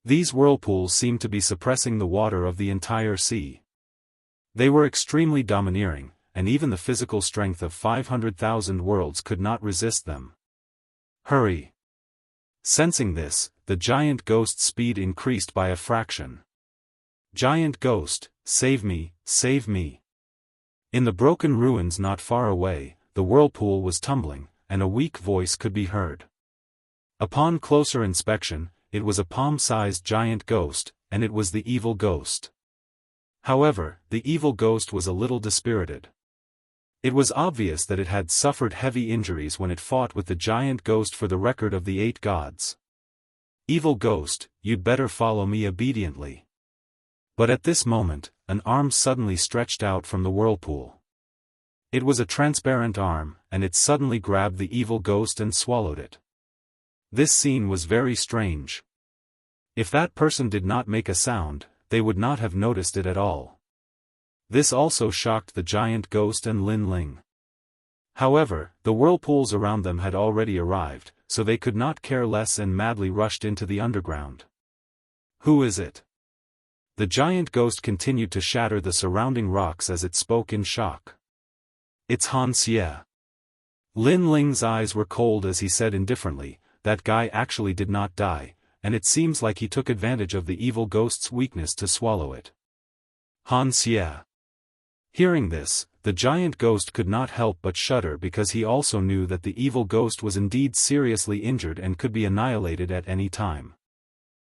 [SPEAKER 1] These whirlpools seemed to be suppressing the water of the entire sea. They were extremely domineering, and even the physical strength of 500,000 worlds could not resist them. Hurry! Sensing this, the giant ghost's speed increased by a fraction. Giant ghost, save me, save me. In the broken ruins not far away, the whirlpool was tumbling, and a weak voice could be heard. Upon closer inspection, it was a palm-sized giant ghost, and it was the evil ghost. However, the evil ghost was a little dispirited. It was obvious that it had suffered heavy injuries when it fought with the giant ghost for the record of the 8 gods. Evil ghost, you'd better follow me obediently. But at this moment, an arm suddenly stretched out from the whirlpool. It was a transparent arm, and it suddenly grabbed the evil ghost and swallowed it. This scene was very strange. If that person did not make a sound, they would not have noticed it at all. This also shocked the giant ghost and Lin Ling. However, the whirlpools around them had already arrived, so they could not care less and madly rushed into the underground. Who is it? The giant ghost continued to shatter the surrounding rocks as it spoke in shock. It's Xianxia. Lin Ling's eyes were cold as he said indifferently, that guy actually did not die, and it seems like he took advantage of the evil ghost's weakness to swallow it. Xianxia. Hearing this, the giant ghost could not help but shudder because he also knew that the evil ghost was indeed seriously injured and could be annihilated at any time.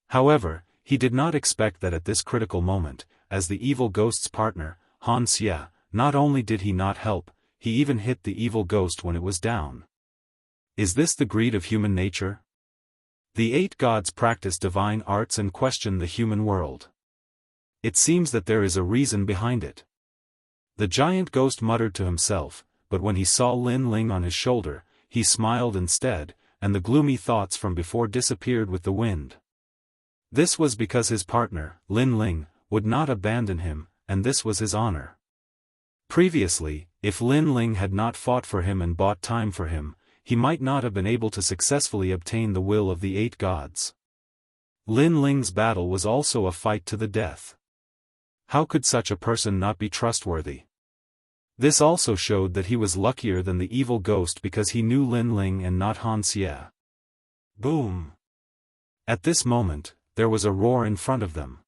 [SPEAKER 1] However, he did not expect that at this critical moment, as the evil ghost's partner, Xianxia, not only did he not help, he even hit the evil ghost when it was down. Is this the greed of human nature? The 8 gods practice divine arts and question the human world. It seems that there is a reason behind it. The giant ghost muttered to himself, but when he saw Lin Ling on his shoulder, he smiled instead, and the gloomy thoughts from before disappeared with the wind. This was because his partner, Lin Ling, would not abandon him, and this was his honor. Previously, if Lin Ling had not fought for him and bought time for him, he might not have been able to successfully obtain the will of the 8 gods. Lin Ling's battle was also a fight to the death. How could such a person not be trustworthy? This also showed that he was luckier than the evil ghost because he knew Lin Ling and not Xianxia. Boom! At this moment, there was a roar in front of them.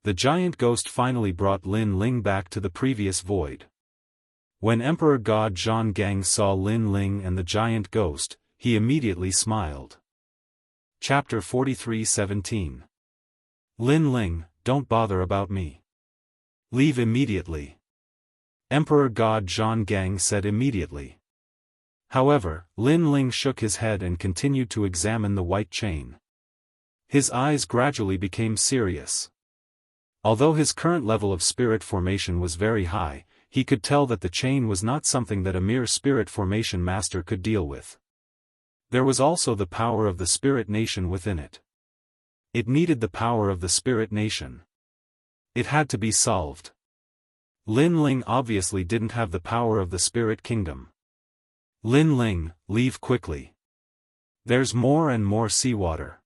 [SPEAKER 1] The giant ghost finally brought Lin Ling back to the previous void. When Emperor God Zhang saw Lin Ling and the giant ghost, he immediately smiled. Chapter 43:17. Lin Ling, don't bother about me. Leave immediately. Emperor God Zhang said immediately. However, Lin Ling shook his head and continued to examine the white chain. His eyes gradually became serious. Although his current level of spirit formation was very high, he could tell that the chain was not something that a mere spirit formation master could deal with. There was also the power of the spirit nation within it. It needed the power of the spirit nation. It had to be solved. Lin Ling obviously didn't have the power of the spirit kingdom. Lin Ling, leave quickly. There's more and more seawater.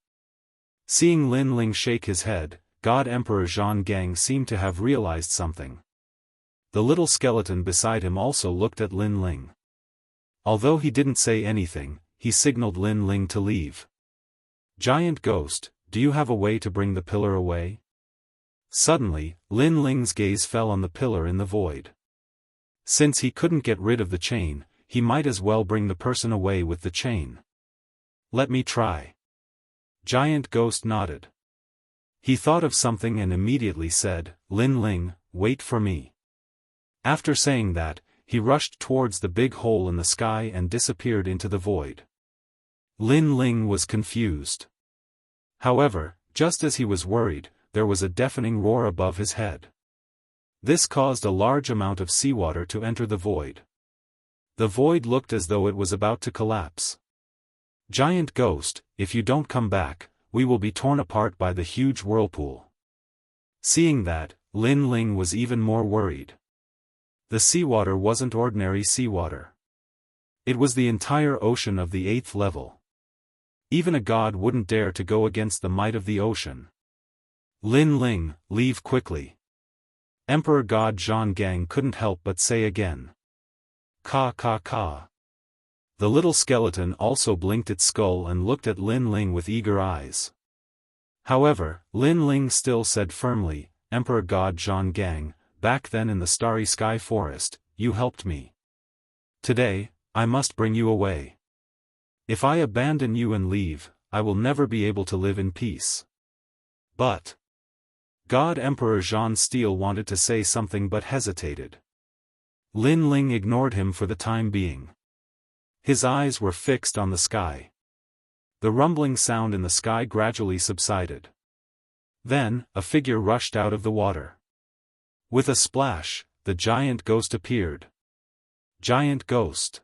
[SPEAKER 1] Seeing Lin Ling shake his head, God Emperor Zhang seemed to have realized something. The little skeleton beside him also looked at Lin Ling. Although he didn't say anything, he signaled Lin Ling to leave. Giant ghost, do you have a way to bring the pillar away? Suddenly, Lin Ling's gaze fell on the pillar in the void. Since he couldn't get rid of the chain, he might as well bring the person away with the chain. Let me try. Giant ghost nodded. He thought of something and immediately said, Lin Ling, wait for me. After saying that, he rushed towards the big hole in the sky and disappeared into the void. Lin Ling was confused. However, just as he was worried, there was a deafening roar above his head. This caused a large amount of seawater to enter the void. The void looked as though it was about to collapse. Giant ghost, if you don't come back, we will be torn apart by the huge whirlpool. Seeing that, Lin Ling was even more worried. The seawater wasn't ordinary seawater. It was the entire ocean of the 8th level. Even a god wouldn't dare to go against the might of the ocean. Lin Ling, leave quickly. Emperor God Zhang couldn't help but say again. Ka ka ka. The little skeleton also blinked its skull and looked at Lin Ling with eager eyes. However, Lin Ling still said firmly, Emperor God Zhang, back then in the starry sky forest, you helped me. Today, I must bring you away. If I abandon you and leave, I will never be able to live in peace. But God Emperor Zhan Steel wanted to say something but hesitated. Lin Ling ignored him for the time being. His eyes were fixed on the sky. The rumbling sound in the sky gradually subsided. Then, a figure rushed out of the water. With a splash, the giant ghost appeared. Giant ghost.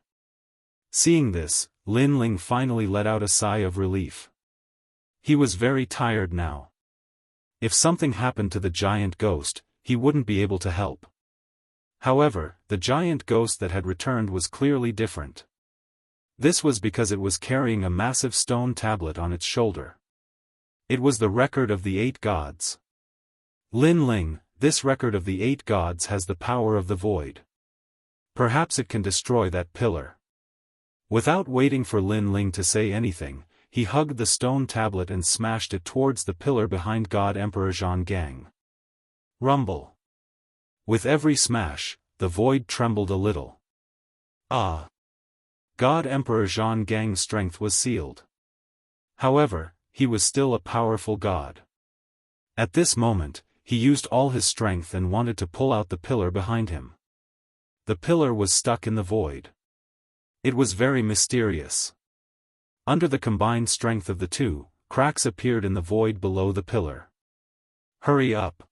[SPEAKER 1] Seeing this, Lin Ling finally let out a sigh of relief. He was very tired now. If something happened to the giant ghost, he wouldn't be able to help. However, the giant ghost that had returned was clearly different. This was because it was carrying a massive stone tablet on its shoulder. It was the record of the 8 gods. Lin Ling, this record of the 8 gods has the power of the void. Perhaps it can destroy that pillar. Without waiting for Lin Ling to say anything, he hugged the stone tablet and smashed it towards the pillar behind God Emperor Zhang. Rumble. With every smash, the void trembled a little. Ah! God Emperor Zhang's strength was sealed. However, he was still a powerful god. At this moment, he used all his strength and wanted to pull out the pillar behind him. The pillar was stuck in the void. It was very mysterious. Under the combined strength of the two, cracks appeared in the void below the pillar. Hurry up!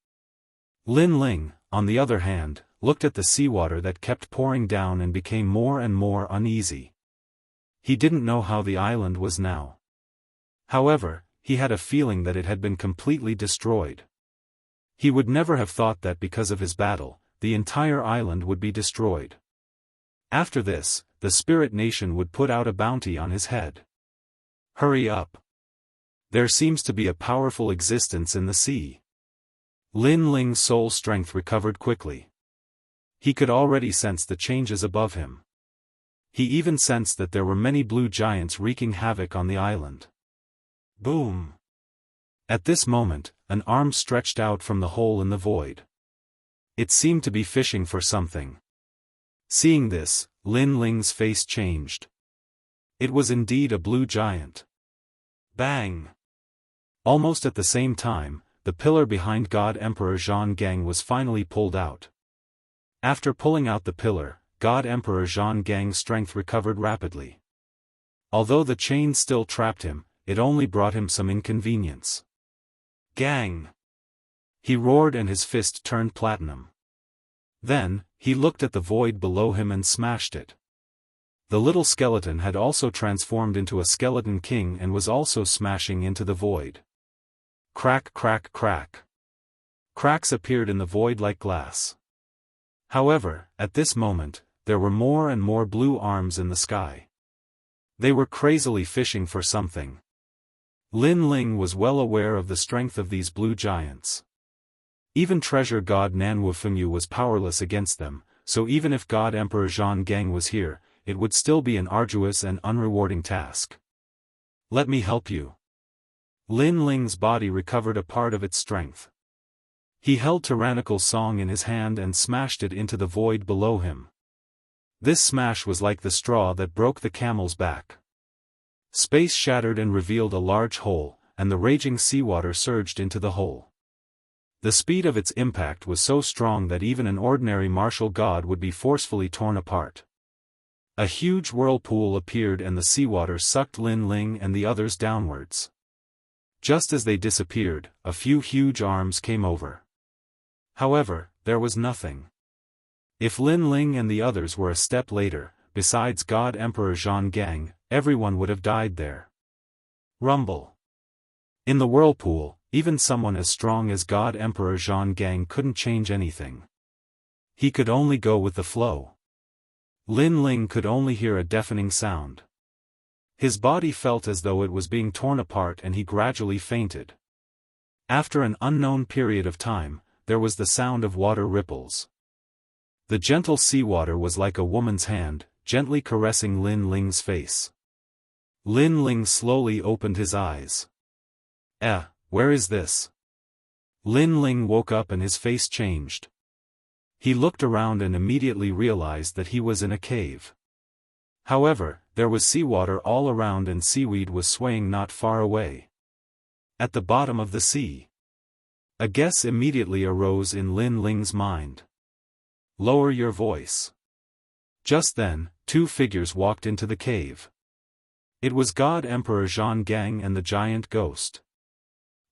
[SPEAKER 1] Lin Ling, on the other hand, looked at the seawater that kept pouring down and became more and more uneasy. He didn't know how the island was now. However, he had a feeling that it had been completely destroyed. He would never have thought that because of his battle, the entire island would be destroyed. After this, the spirit nation would put out a bounty on his head. Hurry up! There seems to be a powerful existence in the sea. Lin Ling's soul strength recovered quickly. He could already sense the changes above him. He even sensed that there were many blue giants wreaking havoc on the island. Boom! At this moment, an arm stretched out from the hole in the void. It seemed to be fishing for something. Seeing this, Lin Ling's face changed. It was indeed a blue giant. Bang! Almost at the same time, the pillar behind God Emperor Zhang was finally pulled out. After pulling out the pillar, God Emperor Zhang's strength recovered rapidly. Although the chains still trapped him, it only brought him some inconvenience. Gang! He roared and his fist turned platinum. Then, he looked at the void below him and smashed it. The little skeleton had also transformed into a skeleton king and was also smashing into the void. Crack, crack, crack. Cracks appeared in the void like glass. However, at this moment, there were more and more blue arms in the sky. They were crazily fishing for something. Lin Ling was well aware of the strength of these blue giants. Even treasure god Nanwu Fengyu was powerless against them, so even if God Emperor Zhang was here, it would still be an arduous and unrewarding task. Let me help you. Lin Ling's body recovered a part of its strength. He held tyrannical song in his hand and smashed it into the void below him. This smash was like the straw that broke the camel's back. Space shattered and revealed a large hole, and the raging seawater surged into the hole. The speed of its impact was so strong that even an ordinary martial god would be forcefully torn apart. A huge whirlpool appeared and the seawater sucked Lin Ling and the others downwards. Just as they disappeared, a few huge arms came over. However, there was nothing. If Lin Ling and the others were a step later, besides God Emperor Zhang, everyone would have died there. Rumble. In the whirlpool, even someone as strong as God Emperor Zhang couldn't change anything. He could only go with the flow. Lin Ling could only hear a deafening sound. His body felt as though it was being torn apart and he gradually fainted. After an unknown period of time, there was the sound of water ripples. The gentle seawater was like a woman's hand, gently caressing Lin Ling's face. Lin Ling slowly opened his eyes. Where is this? Lin Ling woke up and his face changed. He looked around and immediately realized that he was in a cave. However, there was seawater all around and seaweed was swaying not far away. At the bottom of the sea. A guess immediately arose in Lin Ling's mind. Lower your voice. Just then, two figures walked into the cave. It was God Emperor Zhang and the giant ghost.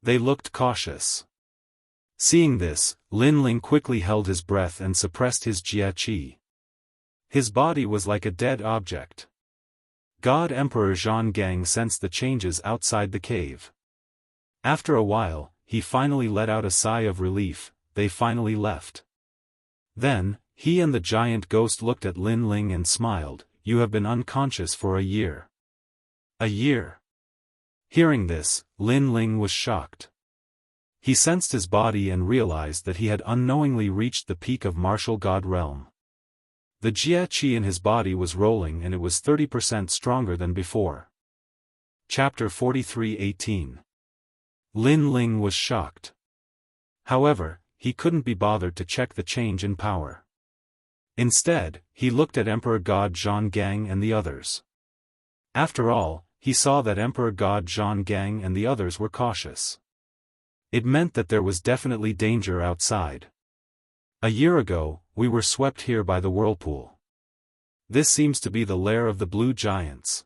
[SPEAKER 1] They looked cautious. Seeing this, Lin Ling quickly held his breath and suppressed his jia qi. His body was like a dead object. God Emperor Zhang sensed the changes outside the cave. After a while, he finally let out a sigh of relief. They finally left. Then, he and the giant ghost looked at Lin Ling and smiled. You have been unconscious for a year. A year. Hearing this, Lin Ling was shocked. He sensed his body and realized that he had unknowingly reached the peak of martial god realm. The jia qi in his body was rolling and it was 30% stronger than before. Chapter 43:18. Lin Ling was shocked. However, he couldn't be bothered to check the change in power. Instead, he looked at Emperor God Zhang and the others. After all, he saw that Emperor God Zhang and the others were cautious. It meant that there was definitely danger outside. A year ago, we were swept here by the whirlpool. This seems to be the lair of the blue giants.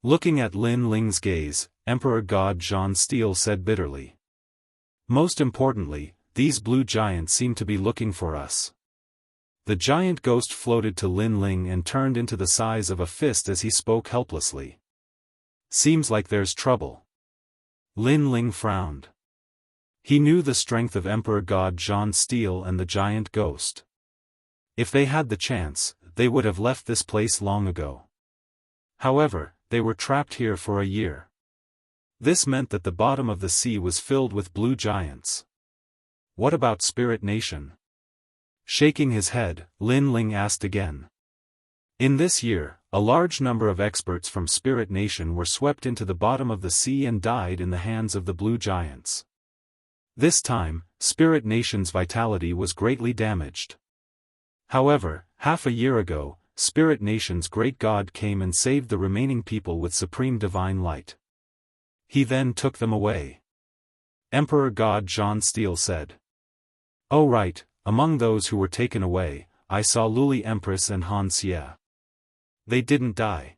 [SPEAKER 1] Looking at Lin Ling's gaze, Emperor God Zhan Steel said bitterly. Most importantly, these blue giants seem to be looking for us. The giant ghost floated to Lin Ling and turned into the size of a fist as he spoke helplessly. Seems like there's trouble. Lin Ling frowned. He knew the strength of Emperor God Zhan Steel and the giant ghost. If they had the chance, they would have left this place long ago. However, they were trapped here for a year. This meant that the bottom of the sea was filled with blue giants. What about Spirit Nation? Shaking his head, Lin Ling asked again. In this year, a large number of experts from Spirit Nation were swept into the bottom of the sea and died in the hands of the blue giants. This time, Spirit Nation's vitality was greatly damaged. However, half a year ago, Spirit Nation's great god came and saved the remaining people with supreme divine light. He then took them away. Emperor God Zhan Steel said. Oh right, among those who were taken away, I saw Luli Empress and Han Xie. They didn't die.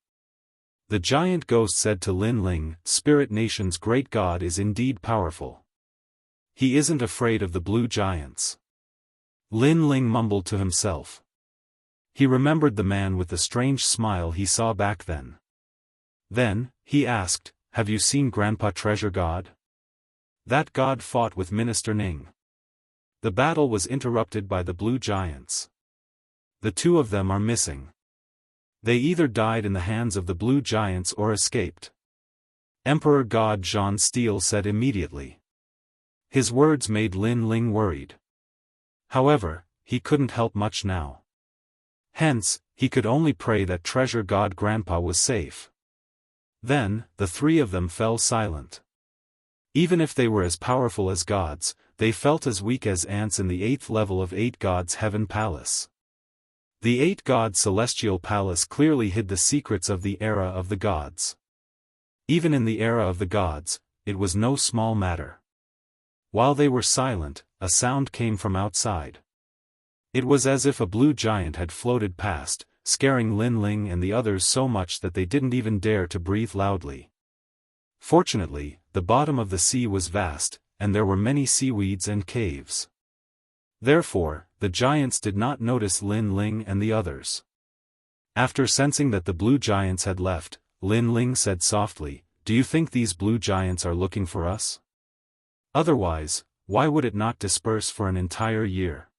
[SPEAKER 1] The giant ghost said to Lin Ling, Spirit Nation's great god is indeed powerful. He isn't afraid of the blue giants. Lin Ling mumbled to himself. He remembered the man with the strange smile he saw back then. Then, he asked, have you seen Grandpa Treasure God? That god fought with Minister Ning. The battle was interrupted by the blue giants. The two of them are missing. They either died in the hands of the blue giants or escaped. Emperor God Zhan Steel said immediately. His words made Lin Ling worried. However, he couldn't help much now. Hence, he could only pray that Treasure God Grandpa was safe. Then, the three of them fell silent. Even if they were as powerful as gods, they felt as weak as ants in the 8th level of 8 gods' heaven palace. The 8 god celestial palace clearly hid the secrets of the era of the gods. Even in the era of the gods, it was no small matter. While they were silent, a sound came from outside. It was as if a blue giant had floated past, scaring Lin Ling and the others so much that they didn't even dare to breathe loudly. Fortunately, the bottom of the sea was vast, and there were many seaweeds and caves. Therefore, the giants did not notice Lin Ling and the others. After sensing that the blue giants had left, Lin Ling said softly, do you think these blue giants are looking for us? Otherwise, why would it not disperse for an entire year?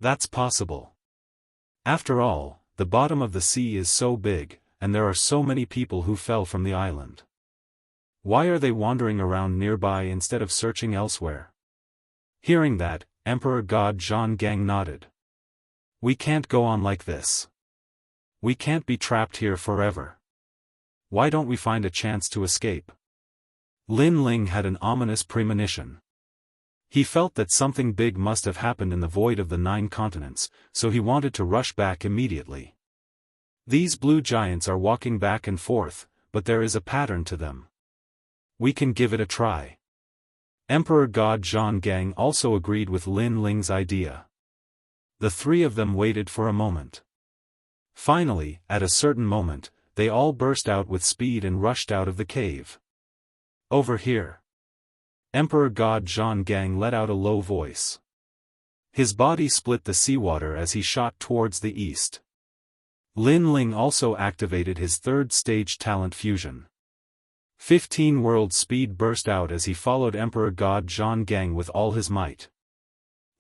[SPEAKER 1] That's possible. After all, the bottom of the sea is so big, and there are so many people who fell from the island. Why are they wandering around nearby instead of searching elsewhere? Hearing that, Emperor God Zhang nodded. We can't go on like this. We can't be trapped here forever. Why don't we find a chance to escape? Lin Ling had an ominous premonition. He felt that something big must have happened in the void of the 9 continents, so he wanted to rush back immediately. These blue giants are walking back and forth, but there is a pattern to them. We can give it a try. Emperor God Zhonggang also agreed with Lin Ling's idea. The 3 of them waited for a moment. Finally, at a certain moment, they all burst out with speed and rushed out of the cave. Over here. Emperor God Zhonggang let out a low voice. His body split the seawater as he shot towards the east. Lin Ling also activated his 3rd stage talent fusion. 15 world speed burst out as he followed Emperor God Zhonggang with all his might.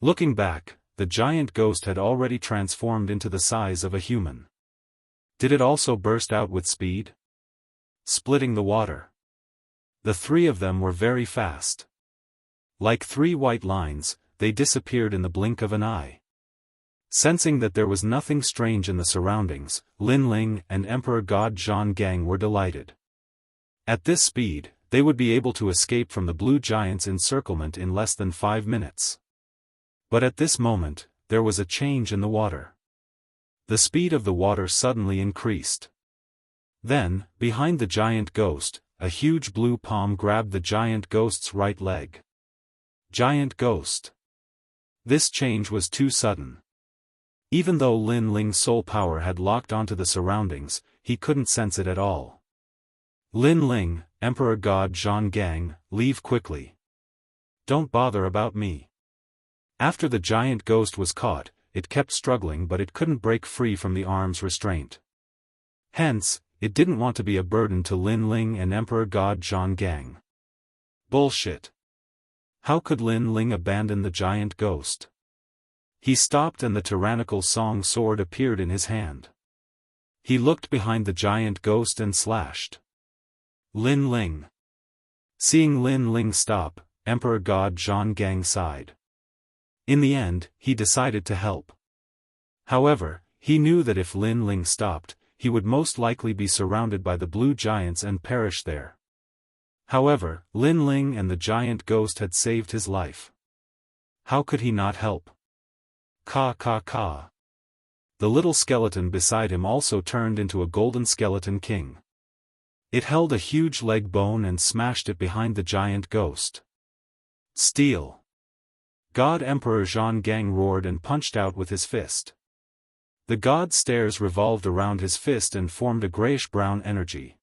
[SPEAKER 1] Looking back, the giant ghost had already transformed into the size of a human. Did it also burst out with speed? Splitting the water. The 3 of them were very fast. Like 3 white lines, they disappeared in the blink of an eye. Sensing that there was nothing strange in the surroundings, Lin Ling and Emperor God Zhonggang were delighted. At this speed, they would be able to escape from the blue giant's encirclement in less than 5 minutes. But at this moment, there was a change in the water. The speed of the water suddenly increased. Then, behind the giant ghost, a huge blue palm grabbed the giant ghost's right leg. Giant ghost. This change was too sudden. Even though Lin Ling's soul power had locked onto the surroundings, he couldn't sense it at all. Lin Ling, Emperor God Zhonggang, leave quickly. Don't bother about me. After the giant ghost was caught, it kept struggling but it couldn't break free from the arm's restraint. Hence, it didn't want to be a burden to Lin Ling and Emperor God Zhonggang. Bullshit. How could Lin Ling abandon the giant ghost? He stopped and the tyrannical song sword appeared in his hand. He looked behind the giant ghost and slashed. Lin Ling. Seeing Lin Ling stop, Emperor God Zhonggang sighed. In the end, he decided to help. However, he knew that if Lin Ling stopped, he would most likely be surrounded by the blue giants and perish there. However, Lin Ling and the giant ghost had saved his life. How could he not help? Ka ka ka. The little skeleton beside him also turned into a golden skeleton king. It held a huge leg bone and smashed it behind the giant ghost. Steal. God Emperor Zhonggang roared and punched out with his fist. The god's stairs revolved around his fist and formed a grayish-brown energy.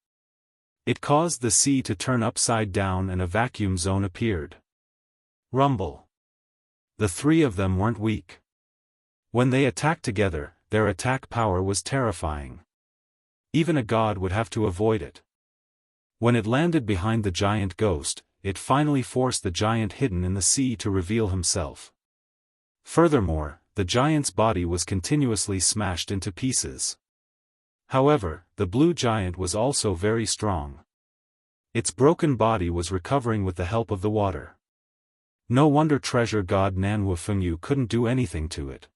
[SPEAKER 1] It caused the sea to turn upside down and a vacuum zone appeared. Rumble. The 3 of them weren't weak. When they attacked together, their attack power was terrifying. Even a god would have to avoid it. When it landed behind the giant ghost, it finally forced the giant hidden in the sea to reveal himself. Furthermore, the giant's body was continuously smashed into pieces. However, the blue giant was also very strong. Its broken body was recovering with the help of the water. No wonder treasure god Nanwu Fengyu couldn't do anything to it.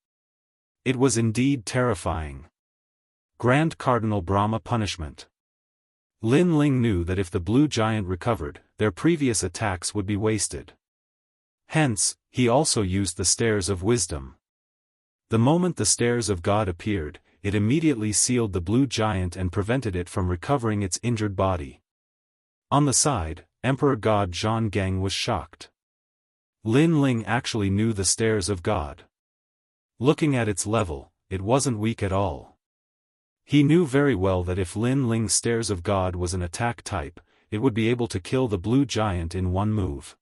[SPEAKER 1] It was indeed terrifying. Grand Cardinal Brahma punishment. Lin Ling knew that if the blue giant recovered, their previous attacks would be wasted. Hence, he also used the Stairs of Wisdom. The moment the Stairs of God appeared, it immediately sealed the blue giant and prevented it from recovering its injured body. On the side, Emperor God Zhonggang was shocked. Lin Ling actually knew the Stairs of God. Looking at its level, it wasn't weak at all. He knew very well that if Lin Ling's Stairs of God was an attack type, it would be able to kill the blue giant in one move.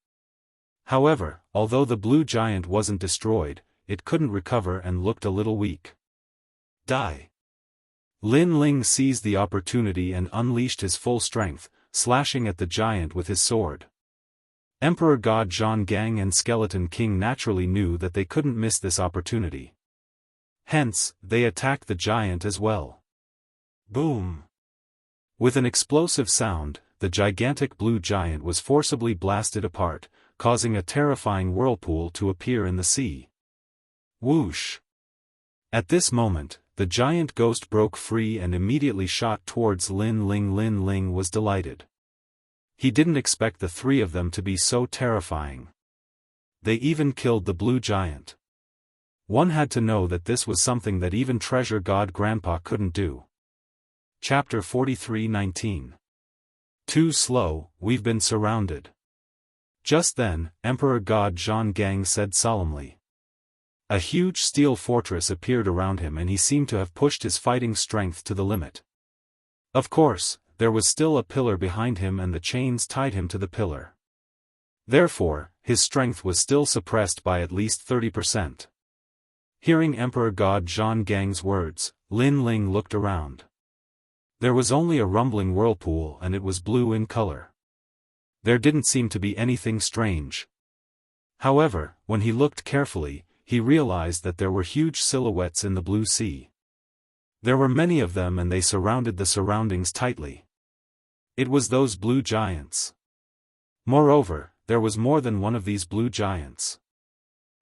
[SPEAKER 1] However, although the blue giant wasn't destroyed, it couldn't recover and looked a little weak. Die. Lin Ling seized the opportunity and unleashed his full strength, slashing at the giant with his sword. Emperor God Zhonggang and Skeleton King naturally knew that they couldn't miss this opportunity. Hence, they attacked the giant as well. Boom! With an explosive sound, the gigantic blue giant was forcibly blasted apart, causing a terrifying whirlpool to appear in the sea. Whoosh! At this moment, the giant ghost broke free and immediately shot towards Lin Ling. Lin Ling was delighted. He didn't expect the three of them to be so terrifying. They even killed the blue giant. One had to know that this was something that even Treasure God Grandpa couldn't do. Chapter 43:19. Too slow, we've been surrounded. Just then, Emperor God Zhang said solemnly. A huge steel fortress appeared around him and he seemed to have pushed his fighting strength to the limit. Of course, there was still a pillar behind him and the chains tied him to the pillar. Therefore, his strength was still suppressed by at least 30%. Hearing Emperor God Zhang's words, Lin Ling looked around. There was only a rumbling whirlpool and it was blue in color. There didn't seem to be anything strange. However, when he looked carefully, he realized that there were huge silhouettes in the blue sea. There were many of them and they surrounded the surroundings tightly. It was those blue giants. Moreover, there was more than one of these blue giants.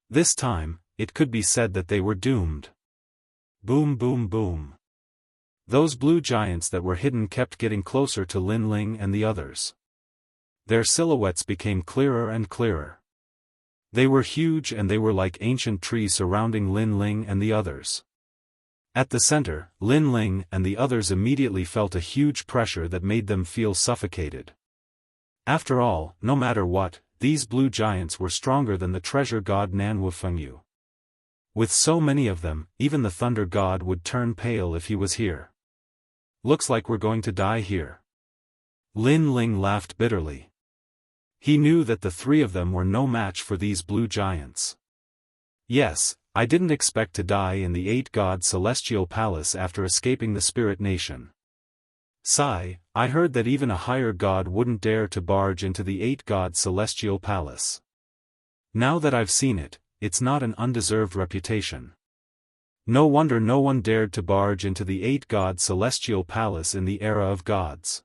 [SPEAKER 1] This time, it could be said that they were doomed. Boom boom boom. Those blue giants that were hidden kept getting closer to Lin Ling and the others. Their silhouettes became clearer and clearer. They were huge and they were like ancient trees surrounding Lin Ling and the others. At the center, Lin Ling and the others immediately felt a huge pressure that made them feel suffocated. After all, no matter what, these blue giants were stronger than the treasure god Nanwu Fengyu. With so many of them, even the thunder god would turn pale if he was here. Looks like we're going to die here. Lin Ling laughed bitterly. He knew that the three of them were no match for these blue giants. Yes, I didn't expect to die in the eight-god celestial palace after escaping the spirit nation. Sigh, I heard that even a higher god wouldn't dare to barge into the eight-god celestial palace. Now that I've seen it, it's not an undeserved reputation. No wonder no one dared to barge into the eight-god celestial palace in the era of gods.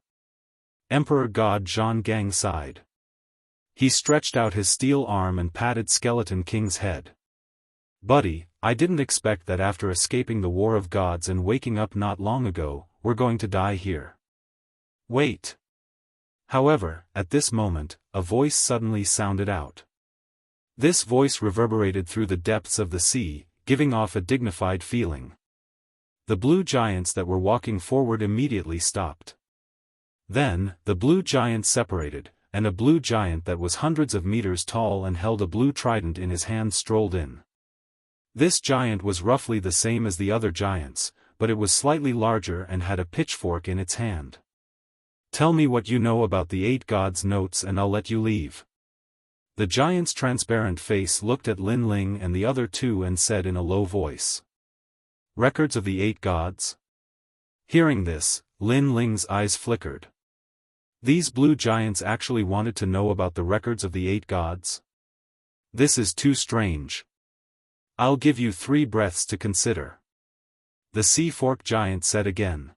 [SPEAKER 1] Emperor God Zhang sighed. He stretched out his steel arm and patted Skeleton King's head. Buddy, I didn't expect that after escaping the war of gods and waking up not long ago, we're going to die here. Wait. However, at this moment, a voice suddenly sounded out. This voice reverberated through the depths of the sea, giving off a dignified feeling. The blue giants that were walking forward immediately stopped. Then, the blue giants separated, and a blue giant that was hundreds of meters tall and held a blue trident in his hand strolled in. This giant was roughly the same as the other giants, but it was slightly larger and had a pitchfork in its hand. Tell me what you know about the eight gods' notes and I'll let you leave. The giant's transparent face looked at Lin Ling and the other two and said in a low voice. Records of the eight gods? Hearing this, Lin Ling's eyes flickered. These blue giants actually wanted to know about the records of the eight gods? This is too strange. I'll give you 3 breaths to consider. The Sea Fork Giant said again.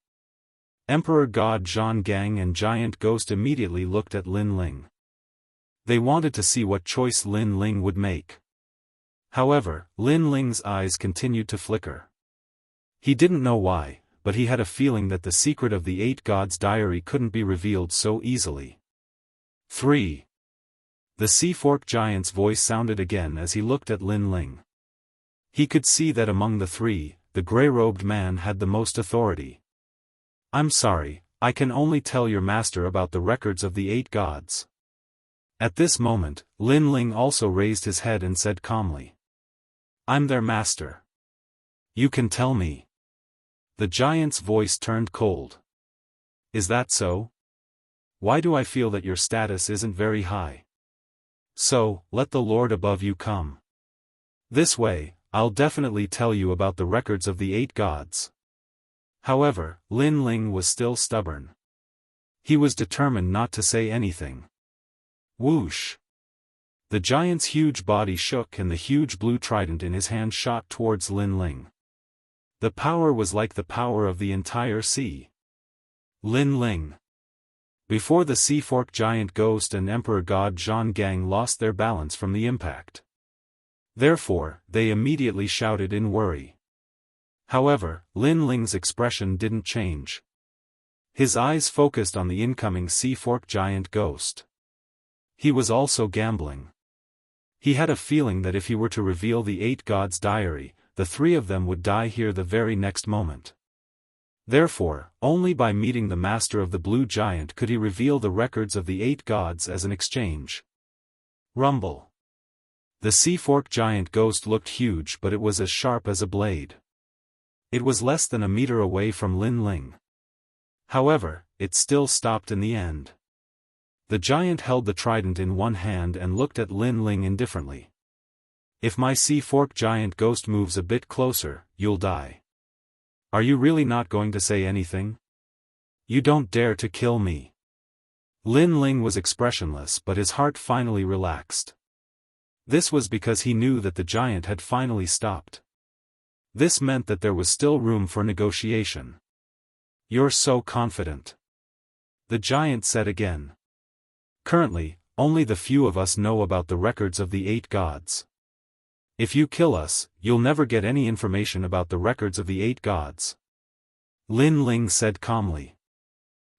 [SPEAKER 1] Emperor God Zhang and Giant Ghost immediately looked at Lin Ling. They wanted to see what choice Lin Ling would make. However, Lin Ling's eyes continued to flicker. He didn't know why, but he had a feeling that the secret of the eight gods' diary couldn't be revealed so easily. 3. The Sea Fork Giant's voice sounded again as he looked at Lin Ling. He could see that among the 3, the gray-robed man had the most authority. I'm sorry, I can only tell your master about the records of the eight gods. At this moment, Lin Ling also raised his head and said calmly. I'm their master. You can tell me. The giant's voice turned cold. Is that so? Why do I feel that your status isn't very high? So, let the Lord above you come. This way, I'll definitely tell you about the records of the eight gods. However, Lin Ling was still stubborn. He was determined not to say anything. Whoosh! The giant's huge body shook and the huge blue trident in his hand shot towards Lin Ling. The power was like the power of the entire sea. Lin Ling. Before the Sea Fork Giant Ghost and Emperor God Zhang lost their balance from the impact. Therefore, they immediately shouted in worry. However, Lin Ling's expression didn't change. His eyes focused on the incoming sea fork giant ghost. He was also gambling. He had a feeling that if he were to reveal the 8 gods' diary, the 3 of them would die here the very next moment. Therefore, only by meeting the master of the blue giant could he reveal the records of the 8 gods as an exchange. Rumble. The sea fork giant ghost looked huge, but it was as sharp as a blade. It was less than a meter away from Lin Ling. However, it still stopped in the end. The giant held the trident in one hand and looked at Lin Ling indifferently. If my sea fork giant ghost moves a bit closer, you'll die. Are you really not going to say anything? You don't dare to kill me. Lin Ling was expressionless, but his heart finally relaxed. This was because he knew that the giant had finally stopped. This meant that there was still room for negotiation. You're so confident. The giant said again. Currently, only the few of us know about the records of the 8 gods. If you kill us, you'll never get any information about the records of the 8 gods. Lin Ling said calmly.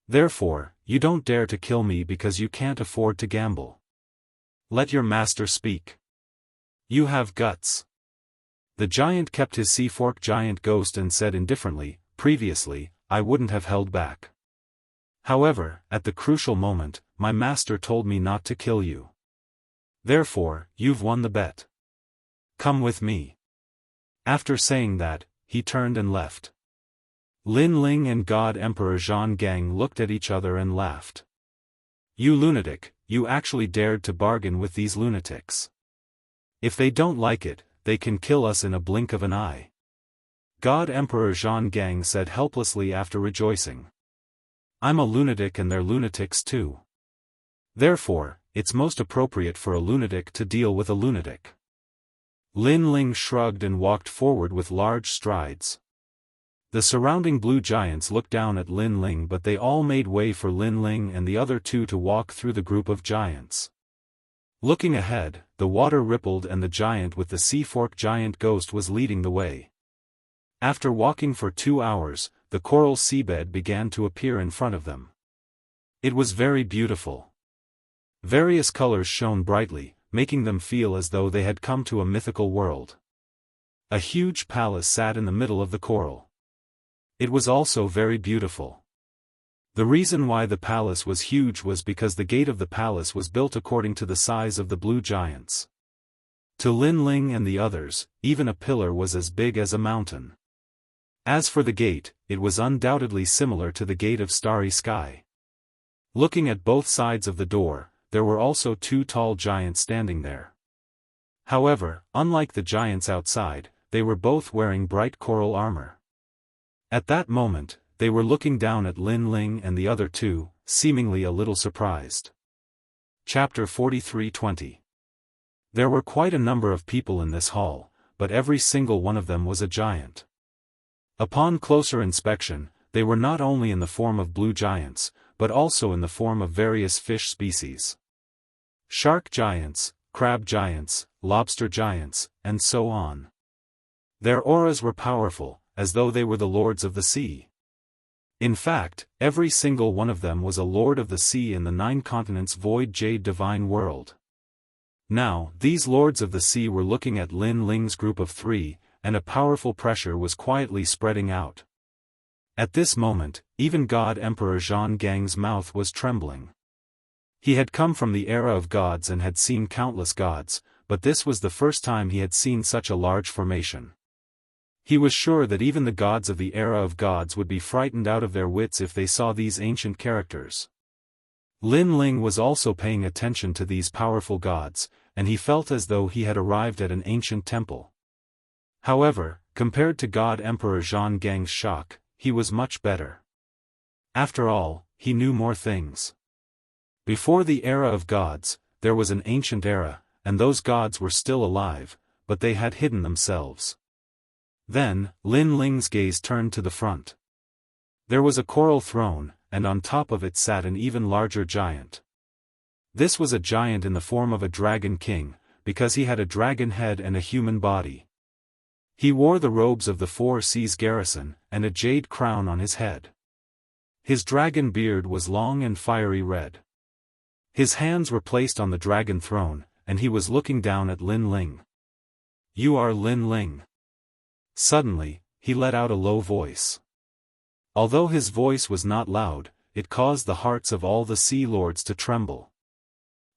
[SPEAKER 1] Therefore, you don't dare to kill me because you can't afford to gamble. Let your master speak. You have guts. The giant kept his sea fork giant ghost and said indifferently, previously, I wouldn't have held back. However, at the crucial moment, my master told me not to kill you. Therefore, you've won the bet. Come with me. After saying that, he turned and left. Lin Ling and God Emperor Zhang Gang looked at each other and laughed. You lunatic, you actually dared to bargain with these lunatics. If they don't like it, they can kill us in a blink of an eye. God Emperor Zhang Gang said helplessly after rejoicing. I'm a lunatic and they're lunatics too. Therefore, it's most appropriate for a lunatic to deal with a lunatic. Lin Ling shrugged and walked forward with large strides. The surrounding blue giants looked down at Lin Ling, but they all made way for Lin Ling and the other 2 to walk through the group of giants. Looking ahead, the water rippled and the giant with the sea fork giant ghost was leading the way. After walking for 2 hours, the coral seabed began to appear in front of them. It was very beautiful. Various colors shone brightly, making them feel as though they had come to a mythical world. A huge palace sat in the middle of the coral. It was also very beautiful. The reason why the palace was huge was because the gate of the palace was built according to the size of the blue giants. To Lin Ling and the others, even a pillar was as big as a mountain. As for the gate, it was undoubtedly similar to the gate of Starry Sky. Looking at both sides of the door, there were also 2 tall giants standing there. However, unlike the giants outside, they were both wearing bright coral armor. At that moment, they were looking down at Lin Ling and the other 2, seemingly a little surprised. Chapter 43:20. There were quite a number of people in this hall, but every single one of them was a giant. Upon closer inspection, they were not only in the form of blue giants, but also in the form of various fish species. Shark giants, crab giants, lobster giants, and so on. Their auras were powerful, as though they were the lords of the sea. In fact, every single one of them was a lord of the sea in the 9 continents void jade divine world. Now, these lords of the sea were looking at Lin Ling's group of 3, and a powerful pressure was quietly spreading out. At this moment, even God Emperor Zhang Gang's mouth was trembling. He had come from the era of gods and had seen countless gods, but this was the first time he had seen such a large formation. He was sure that even the gods of the era of gods would be frightened out of their wits if they saw these ancient characters. Lin Ling was also paying attention to these powerful gods, and he felt as though he had arrived at an ancient temple. However, compared to God Emperor Zhang Gang's shock, he was much better. After all, he knew more things. Before the era of gods, there was an ancient era, and those gods were still alive, but they had hidden themselves. Then, Lin Ling's gaze turned to the front. There was a coral throne, and on top of it sat an even larger giant. This was a giant in the form of a dragon king, because he had a dragon head and a human body. He wore the robes of the Four Seas garrison, and a jade crown on his head. His dragon beard was long and fiery red. His hands were placed on the dragon throne, and he was looking down at Lin Ling. "You are Lin Ling." Suddenly, he let out a low voice. Although his voice was not loud, it caused the hearts of all the Sea Lords to tremble.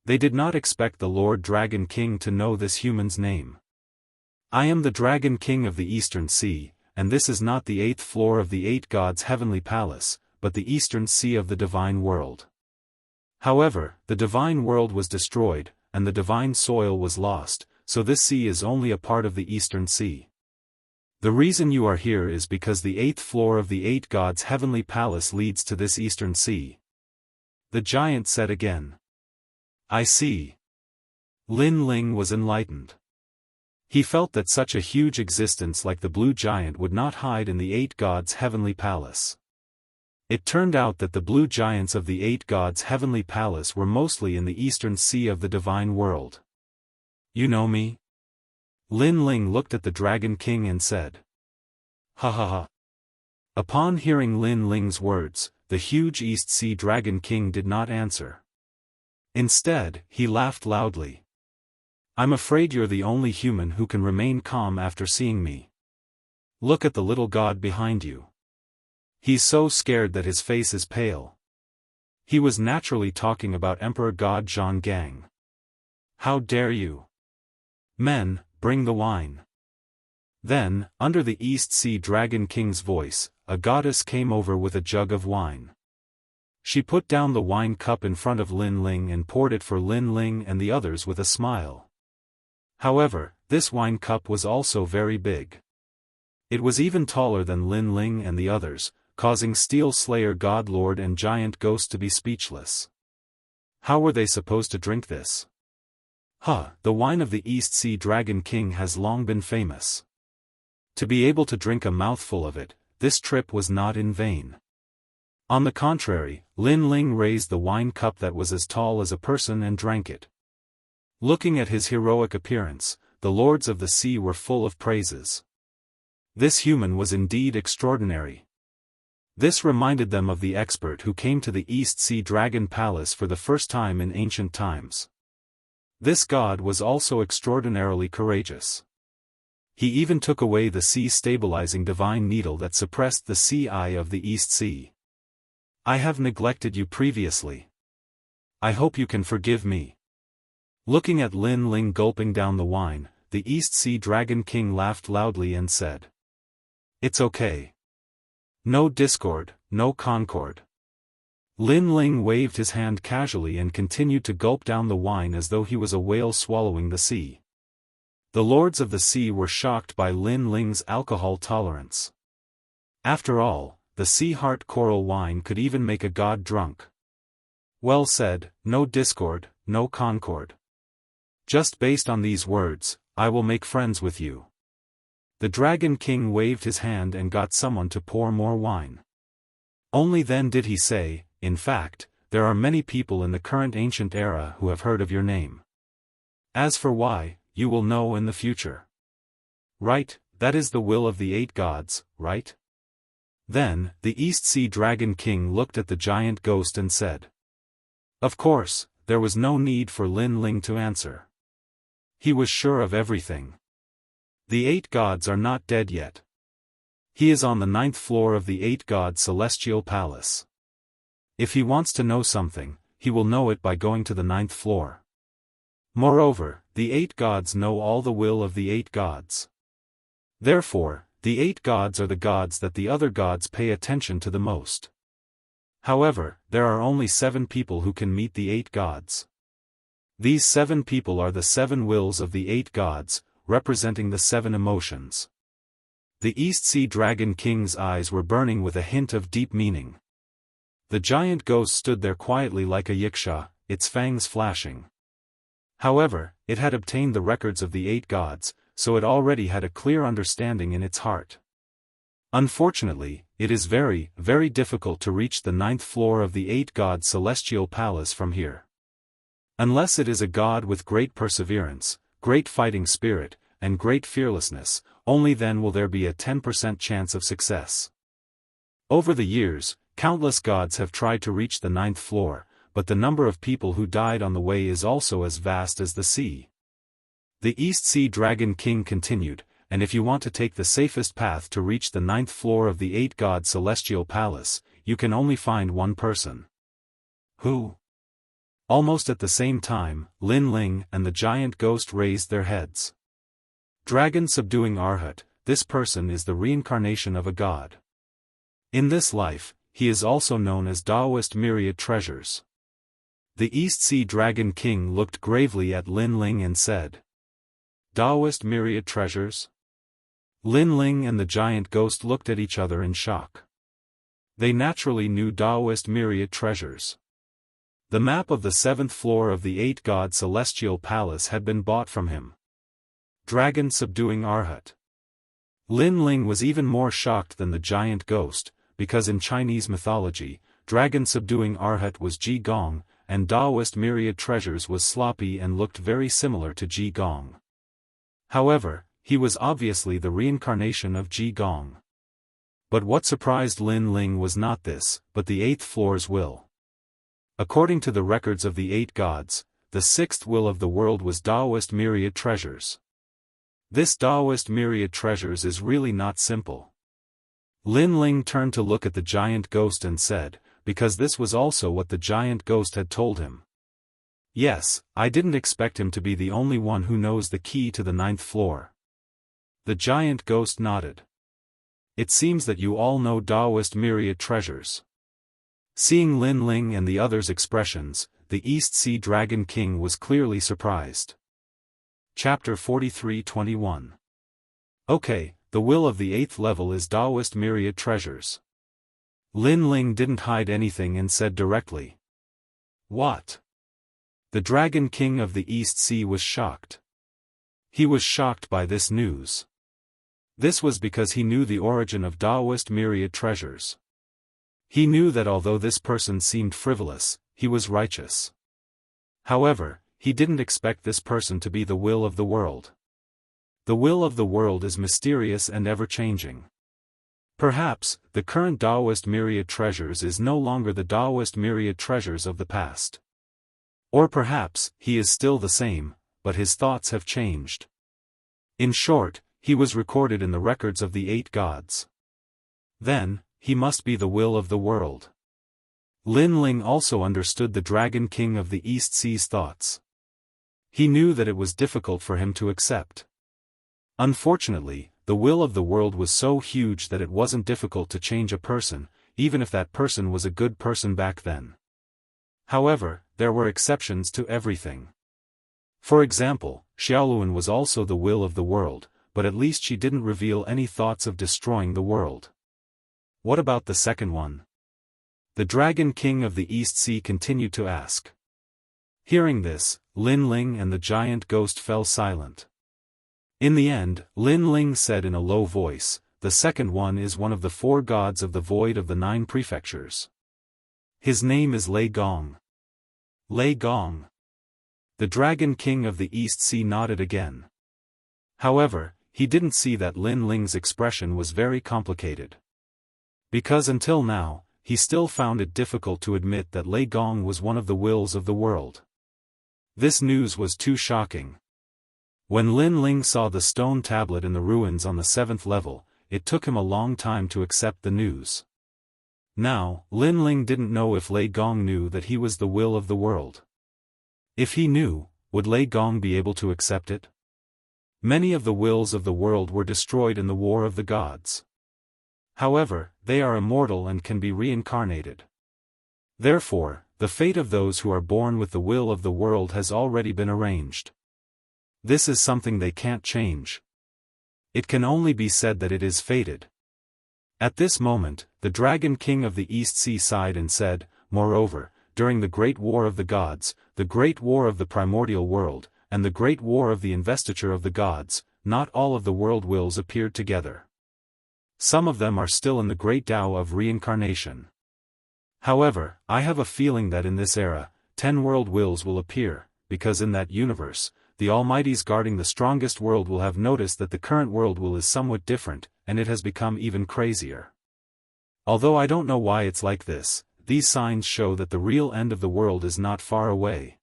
[SPEAKER 1] They did not expect the Lord Dragon King to know this human's name. "I am the Dragon King of the Eastern Sea, and this is not the 8th floor of the 8 gods' heavenly palace, but the Eastern Sea of the Divine World. However, the Divine World was destroyed, and the Divine Soil was lost, so this sea is only a part of the Eastern Sea. The reason you are here is because the 8th floor of the 8 gods' heavenly palace leads to this Eastern Sea." The giant said again. "I see." Lin Ling was enlightened. He felt that such a huge existence like the blue giant would not hide in the 8 gods' heavenly palace. It turned out that the blue giants of the 8 gods' heavenly palace were mostly in the Eastern Sea of the Divine World. "You know me?" Lin Ling looked at the Dragon King and said. "Ha ha ha." Upon hearing Lin Ling's words, the huge East Sea Dragon King did not answer. Instead, he laughed loudly. "I'm afraid you're the only human who can remain calm after seeing me. Look at the little god behind you. He's so scared that his face is pale." He was naturally talking about Emperor God Zhang Gang. "How dare you? Men, bring the wine." Then, under the East Sea Dragon King's voice, a goddess came over with a jug of wine. She put down the wine cup in front of Lin Ling and poured it for Lin Ling and the others with a smile. However, this wine cup was also very big. It was even taller than Lin Ling and the others, causing Steel Slayer God Lord and Giant Ghost to be speechless. How were they supposed to drink this? The wine of the East Sea Dragon King has long been famous. To be able to drink a mouthful of it, this trip was not in vain. On the contrary, Lin Ling raised the wine cup that was as tall as a person and drank it. Looking at his heroic appearance, the lords of the sea were full of praises. This human was indeed extraordinary. This reminded them of the expert who came to the East Sea Dragon Palace for the first time in ancient times. This god was also extraordinarily courageous. He even took away the sea-stabilizing divine needle that suppressed the sea eye of the East Sea. "I have neglected you previously. I hope you can forgive me." Looking at Lin Ling gulping down the wine, the East Sea Dragon King laughed loudly and said, "It's okay. No discord, no concord." Lin Ling waved his hand casually and continued to gulp down the wine as though he was a whale swallowing the sea. The lords of the sea were shocked by Lin Ling's alcohol tolerance. After all, the sea heart coral wine could even make a god drunk. Well said, no discord, no concord. Just based on these words, I will make friends with you. The Dragon King waved his hand and got someone to pour more wine. Only then did he say, "In fact, there are many people in the current ancient era who have heard of your name. As for why, you will know in the future. Right, that is the will of the 8 gods, right?" Then, the East Sea Dragon King looked at the giant ghost and said. Of course, there was no need for Lin Ling to answer. He was sure of everything. The 8 gods are not dead yet. He is on the 9th floor of the 8 gods' celestial palace. If he wants to know something, he will know it by going to the 9th floor. Moreover, the 8 gods know all the will of the 8 gods. Therefore, the 8 gods are the gods that the other gods pay attention to the most. However, there are only 7 people who can meet the 8 gods. These 7 people are the 7 wills of the 8 gods, representing the 7 emotions. The East Sea Dragon King's eyes were burning with a hint of deep meaning. The giant ghost stood there quietly like a yiksha, its fangs flashing. However, it had obtained the records of the 8 gods, so it already had a clear understanding in its heart. Unfortunately, it is very, very difficult to reach the 9th floor of the 8 gods' celestial palace from here. Unless it is a god with great perseverance, great fighting spirit, and great fearlessness, only then will there be a 10% chance of success. Over the years, countless gods have tried to reach the 9th floor, but the number of people who died on the way is also as vast as the sea. The East Sea Dragon King continued, and if you want to take the safest path to reach the 9th floor of the 8-god celestial palace, you can only find one person. Who? Almost at the same time, Lin Ling and the giant ghost raised their heads. Dragon subduing Arhat, this person is the reincarnation of a god. In this life, he is also known as Daoist Myriad Treasures. The East Sea Dragon King looked gravely at Lin Ling and said, Daoist Myriad Treasures? Lin Ling and the giant ghost looked at each other in shock. They naturally knew Daoist Myriad Treasures. The map of the 7th floor of the 8-god celestial palace had been bought from him. Dragon subduing Arhat. Lin Ling was even more shocked than the giant ghost, because in Chinese mythology, dragon subduing Arhat was Ji Gong, and Daoist Myriad Treasures was sloppy and looked very similar to Ji Gong. However, he was obviously the reincarnation of Ji Gong. But what surprised Lin Ling was not this, but the 8th floor's will. According to the records of the 8 gods, the 6th will of the world was Daoist Myriad Treasures. This Daoist Myriad Treasures is really not simple. Lin Ling turned to look at the giant ghost and said, because this was also what the giant ghost had told him. Yes, I didn't expect him to be the only one who knows the key to the 9th floor. The giant ghost nodded. It seems that you all know Daoist Myriad Treasures. Seeing Lin Ling and the others' expressions, the East Sea Dragon King was clearly surprised. Chapter 43:21. Okay, the will of the 8th level is Daoist Myriad Treasures. Lin Ling didn't hide anything and said directly. What? The Dragon King of the East Sea was shocked. He was shocked by this news. This was because he knew the origin of Daoist Myriad Treasures. He knew that although this person seemed frivolous, he was righteous. However, he didn't expect this person to be the will of the world. The will of the world is mysterious and ever-changing. Perhaps, the current Daoist Myriad Treasures is no longer the Daoist Myriad Treasures of the past. Or perhaps, he is still the same, but his thoughts have changed. In short, he was recorded in the records of the 8 gods. Then, he must be the will of the world. Lin Ling also understood the Dragon King of the East Sea's thoughts. He knew that it was difficult for him to accept. Unfortunately, the will of the world was so huge that it wasn't difficult to change a person, even if that person was a good person back then. However, there were exceptions to everything. For example, Xiaoluan was also the will of the world, but at least she didn't reveal any thoughts of destroying the world. What about the second one? The Dragon King of the East Sea continued to ask. Hearing this, Lin Ling and the giant ghost fell silent. In the end, Lin Ling said in a low voice, the second one is one of the 4 gods of the void of the 9 prefectures. His name is Lei Gong. Lei Gong. The Dragon King of the East Sea nodded again. However, he didn't see that Lin Ling's expression was very complicated. Because until now, he still found it difficult to admit that Lei Gong was one of the wills of the world. This news was too shocking. When Lin Ling saw the stone tablet in the ruins on the 7th level, it took him a long time to accept the news. Now, Lin Ling didn't know if Lei Gong knew that he was the will of the world. If he knew, would Lei Gong be able to accept it? Many of the wills of the world were destroyed in the War of the Gods. However, they are immortal and can be reincarnated. Therefore, the fate of those who are born with the will of the world has already been arranged. This is something they can't change. It can only be said that it is fated. At this moment, the Dragon King of the East Sea sighed and said, moreover, during the Great War of the Gods, the Great War of the Primordial World, and the Great War of the Investiture of the Gods, not all of the world wills appeared together. Some of them are still in the Great Tao of Reincarnation. However, I have a feeling that in this era, 10 world wills will appear, because in that universe, the Almighties guarding the strongest world will have noticed that the current worldwill is somewhat different, and it has become even crazier. Although I don't know why it's like this, these signs show that the real end of the world is not far away.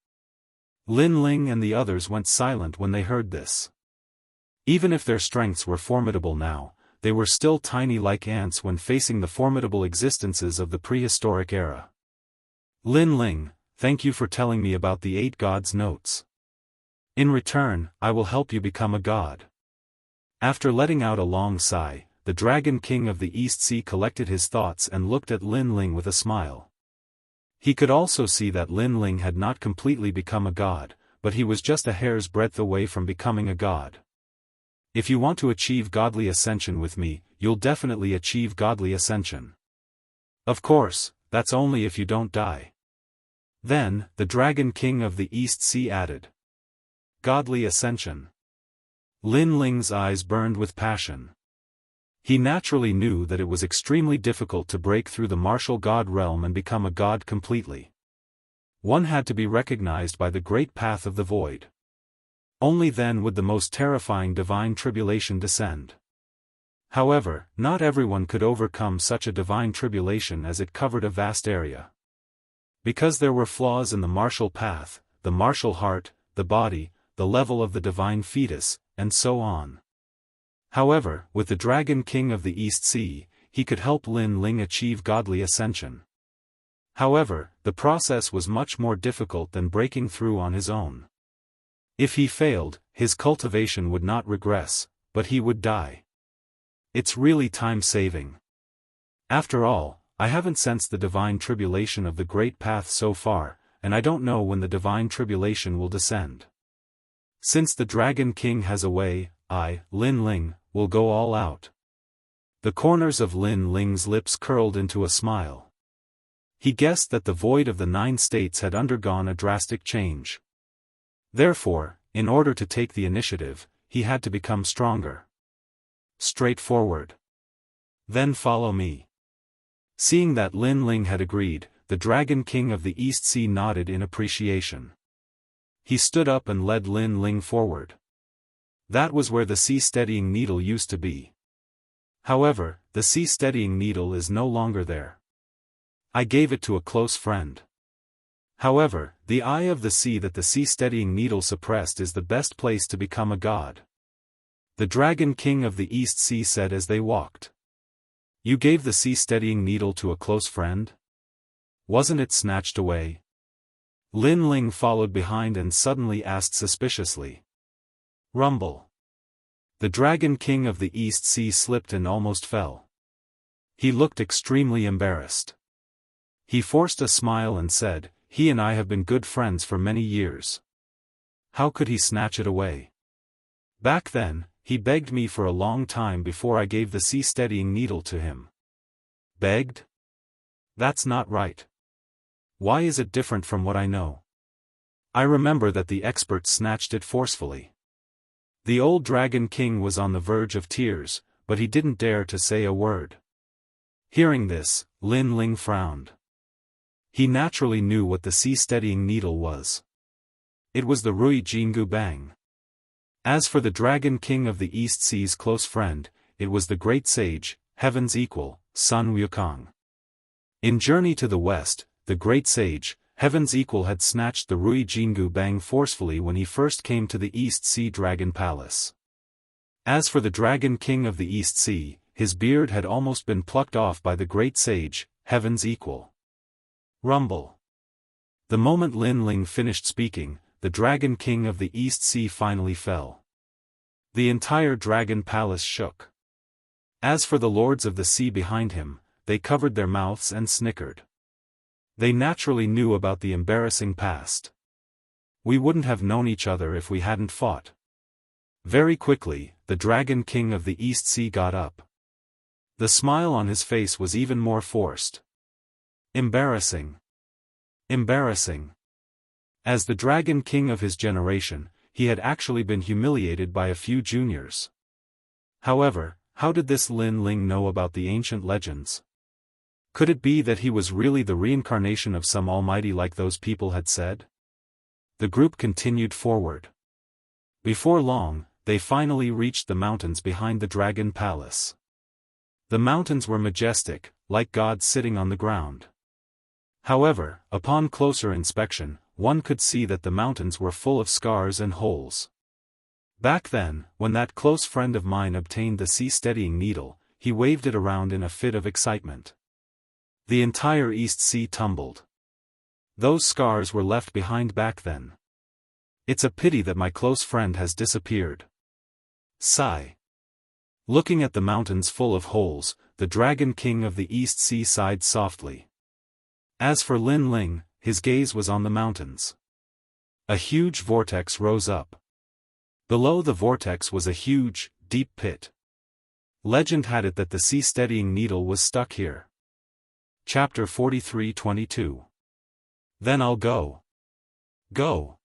[SPEAKER 1] Lin Ling and the others went silent when they heard this. Even if their strengths were formidable now, they were still tiny like ants when facing the formidable existences of the prehistoric era. Lin Ling, thank you for telling me about the 8 gods' notes. In return, I will help you become a god. After letting out a long sigh, the Dragon King of the East Sea collected his thoughts and looked at Lin Ling with a smile. He could also see that Lin Ling had not completely become a god, but he was just a hair's breadth away from becoming a god. If you want to achieve godly ascension with me, you'll definitely achieve godly ascension. Of course, that's only if you don't die. Then, the Dragon King of the East Sea added. Godly ascension. Lin Ling's eyes burned with passion. He naturally knew that it was extremely difficult to break through the martial god realm and become a god completely. One had to be recognized by the great path of the void. Only then would the most terrifying divine tribulation descend. However, not everyone could overcome such a divine tribulation as it covered a vast area. Because there were flaws in the martial path, the martial heart, the body, the level of the divine fetus, and so on. However, with the Dragon King of the East Sea, he could help Lin Ling achieve godly ascension. However, the process was much more difficult than breaking through on his own. If he failed, his cultivation would not regress, but he would die. It's really time-saving. After all, I haven't sensed the divine tribulation of the great path so far, and I don't know when the divine tribulation will descend. Since the Dragon King has a way, I, Lin Ling, will go all out. The corners of Lin Ling's lips curled into a smile. He guessed that the void of the 9 states had undergone a drastic change. Therefore, in order to take the initiative, he had to become stronger. Straightforward. Then follow me. Seeing that Lin Ling had agreed, the Dragon King of the East Sea nodded in appreciation. He stood up and led Lin Ling forward. That was where the sea-steadying needle used to be. However, the sea-steadying needle is no longer there. I gave it to a close friend. However, the eye of the sea that the sea-steadying needle suppressed is the best place to become a god. The Dragon King of the East Sea said as they walked. You gave the sea-steadying needle to a close friend? Wasn't it snatched away? Lin Ling followed behind and suddenly asked suspiciously. Rumble. The Dragon King of the East Sea slipped and almost fell. He looked extremely embarrassed. He forced a smile and said, he and I have been good friends for many years. How could he snatch it away? Back then, he begged me for a long time before I gave the sea-steadying needle to him. Begged? That's not right. Why is it different from what I know? I remember that the expert snatched it forcefully. The old Dragon King was on the verge of tears, but he didn't dare to say a word. Hearing this, Lin Ling frowned. He naturally knew what the sea-steadying needle was. It was the Rui Jianghu Bang. As for the Dragon King of the East Sea's close friend, it was the great sage, Heaven's Equal, Sun Wukong. In Journey to the West, the great sage, Heaven's Equal had snatched the Rui Jianghu Bang forcefully when he first came to the East Sea Dragon Palace. As for the Dragon King of the East Sea, his beard had almost been plucked off by the great sage, Heaven's Equal. Rumble. The moment Lin Ling finished speaking, the Dragon King of the East Sea finally fell. The entire Dragon Palace shook. As for the lords of the sea behind him, they covered their mouths and snickered. They naturally knew about the embarrassing past. We wouldn't have known each other if we hadn't fought. Very quickly, the Dragon King of the East Sea got up. The smile on his face was even more forced. Embarrassing. Embarrassing. As the Dragon King of his generation, he had actually been humiliated by a few juniors. However, how did this Lin Ling know about the ancient legends? Could it be that he was really the reincarnation of some almighty like those people had said? The group continued forward. Before long, they finally reached the mountains behind the dragon palace. The mountains were majestic, like gods sitting on the ground. However, upon closer inspection, one could see that the mountains were full of scars and holes. Back then, when that close friend of mine obtained the sea-steadying needle, he waved it around in a fit of excitement. The entire East Sea tumbled. Those scars were left behind back then. It's a pity that my close friend has disappeared. Sigh. Looking at the mountains full of holes, the Dragon King of the East Sea sighed softly. As for Lin Ling, his gaze was on the mountains. A huge vortex rose up. Below the vortex was a huge, deep pit. Legend had it that the sea-steadying needle was stuck here. Chapter 43:22. Then I'll go. Go.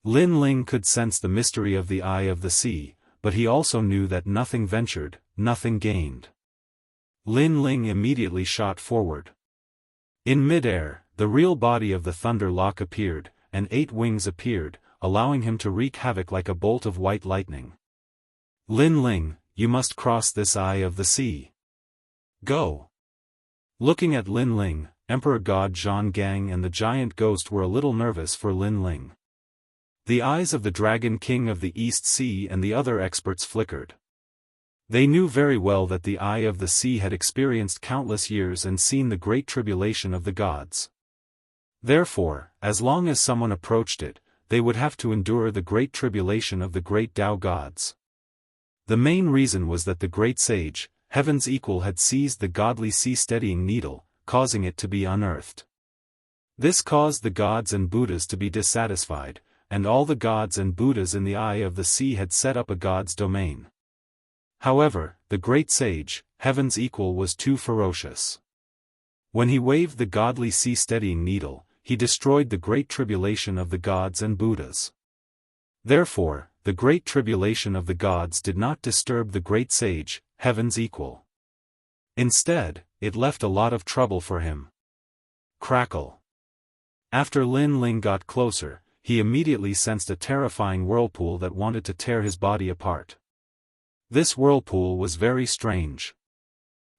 [SPEAKER 1] Lin Ling could sense the mystery of the eye of the sea, but he also knew that nothing ventured, nothing gained. Lin Ling immediately shot forward. In mid-air, the real body of the Thunder Lock appeared, and 8 wings appeared, allowing him to wreak havoc like a bolt of white lightning. Lin Ling, you must cross this eye of the sea. Go. Looking at Lin Ling, Emperor God Zhang Gang and the giant ghost were a little nervous for Lin Ling. The eyes of the Dragon King of the East Sea and the other experts flickered. They knew very well that the eye of the sea had experienced countless years and seen the great tribulation of the gods. Therefore, as long as someone approached it, they would have to endure the great tribulation of the great Tao gods. The main reason was that the great sage, Heaven's Equal, had seized the godly sea-steadying needle, causing it to be unearthed. This caused the gods and Buddhas to be dissatisfied, and all the gods and Buddhas in the eye of the sea had set up a god's domain. However, the great sage, Heaven's Equal, was too ferocious. When he waved the godly sea-steadying needle, he destroyed the great tribulation of the gods and Buddhas. Therefore, the great tribulation of the gods did not disturb the great sage, Heaven's Equal. Instead, it left a lot of trouble for him. Crackle. After Lin Ling got closer, he immediately sensed a terrifying whirlpool that wanted to tear his body apart. This whirlpool was very strange.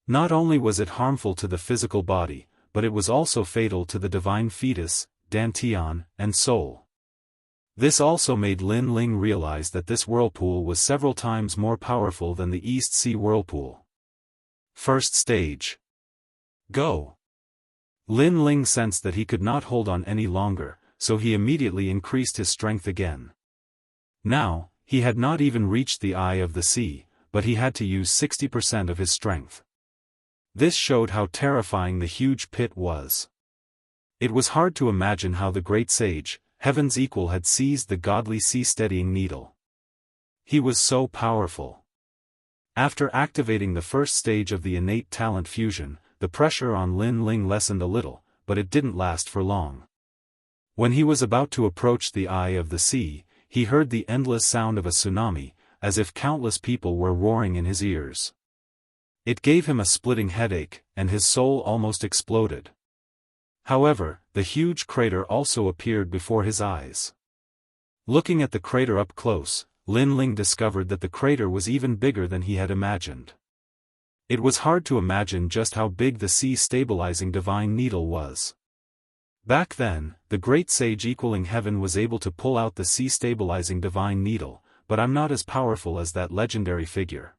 [SPEAKER 1] Not only was it harmful to the physical body, but it was also fatal to the divine fetus, dantian, and soul. This also made Lin Ling realize that this whirlpool was several times more powerful than the East Sea whirlpool. First stage. Go. Lin Ling sensed that he could not hold on any longer, so he immediately increased his strength again. Now, he had not even reached the eye of the sea, but he had to use 60% of his strength. This showed how terrifying the huge pit was. It was hard to imagine how the great sage, Heaven's Equal, had seized the godly sea-steadying needle. He was so powerful. After activating the first stage of the innate talent fusion, the pressure on Lin Ling lessened a little, but it didn't last for long. When he was about to approach the eye of the sea, he heard the endless sound of a tsunami, as if countless people were roaring in his ears. It gave him a splitting headache, and his soul almost exploded. However, the huge crater also appeared before his eyes. Looking at the crater up close, Lin Ling discovered that the crater was even bigger than he had imagined. It was hard to imagine just how big the sea-stabilizing divine needle was. Back then, the great sage equaling heaven was able to pull out the sea-stabilizing divine needle, but I'm not as powerful as that legendary figure.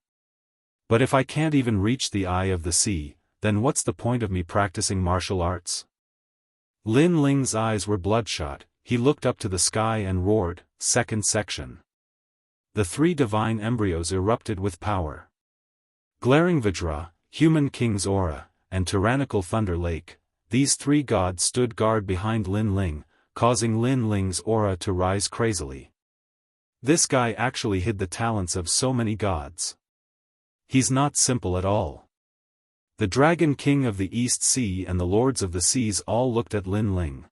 [SPEAKER 1] But if I can't even reach the eye of the sea, then what's the point of me practicing martial arts? Lin Ling's eyes were bloodshot. He looked up to the sky and roared, "Second section." The 3 divine embryos erupted with power. Glaring Vajra, human king's aura, and tyrannical Thunder Lake, these 3 gods stood guard behind Lin Ling, causing Lin Ling's aura to rise crazily. This guy actually hid the talents of so many gods. He's not simple at all. The Dragon King of the East Sea and the Lords of the Seas all looked at Lin Ling.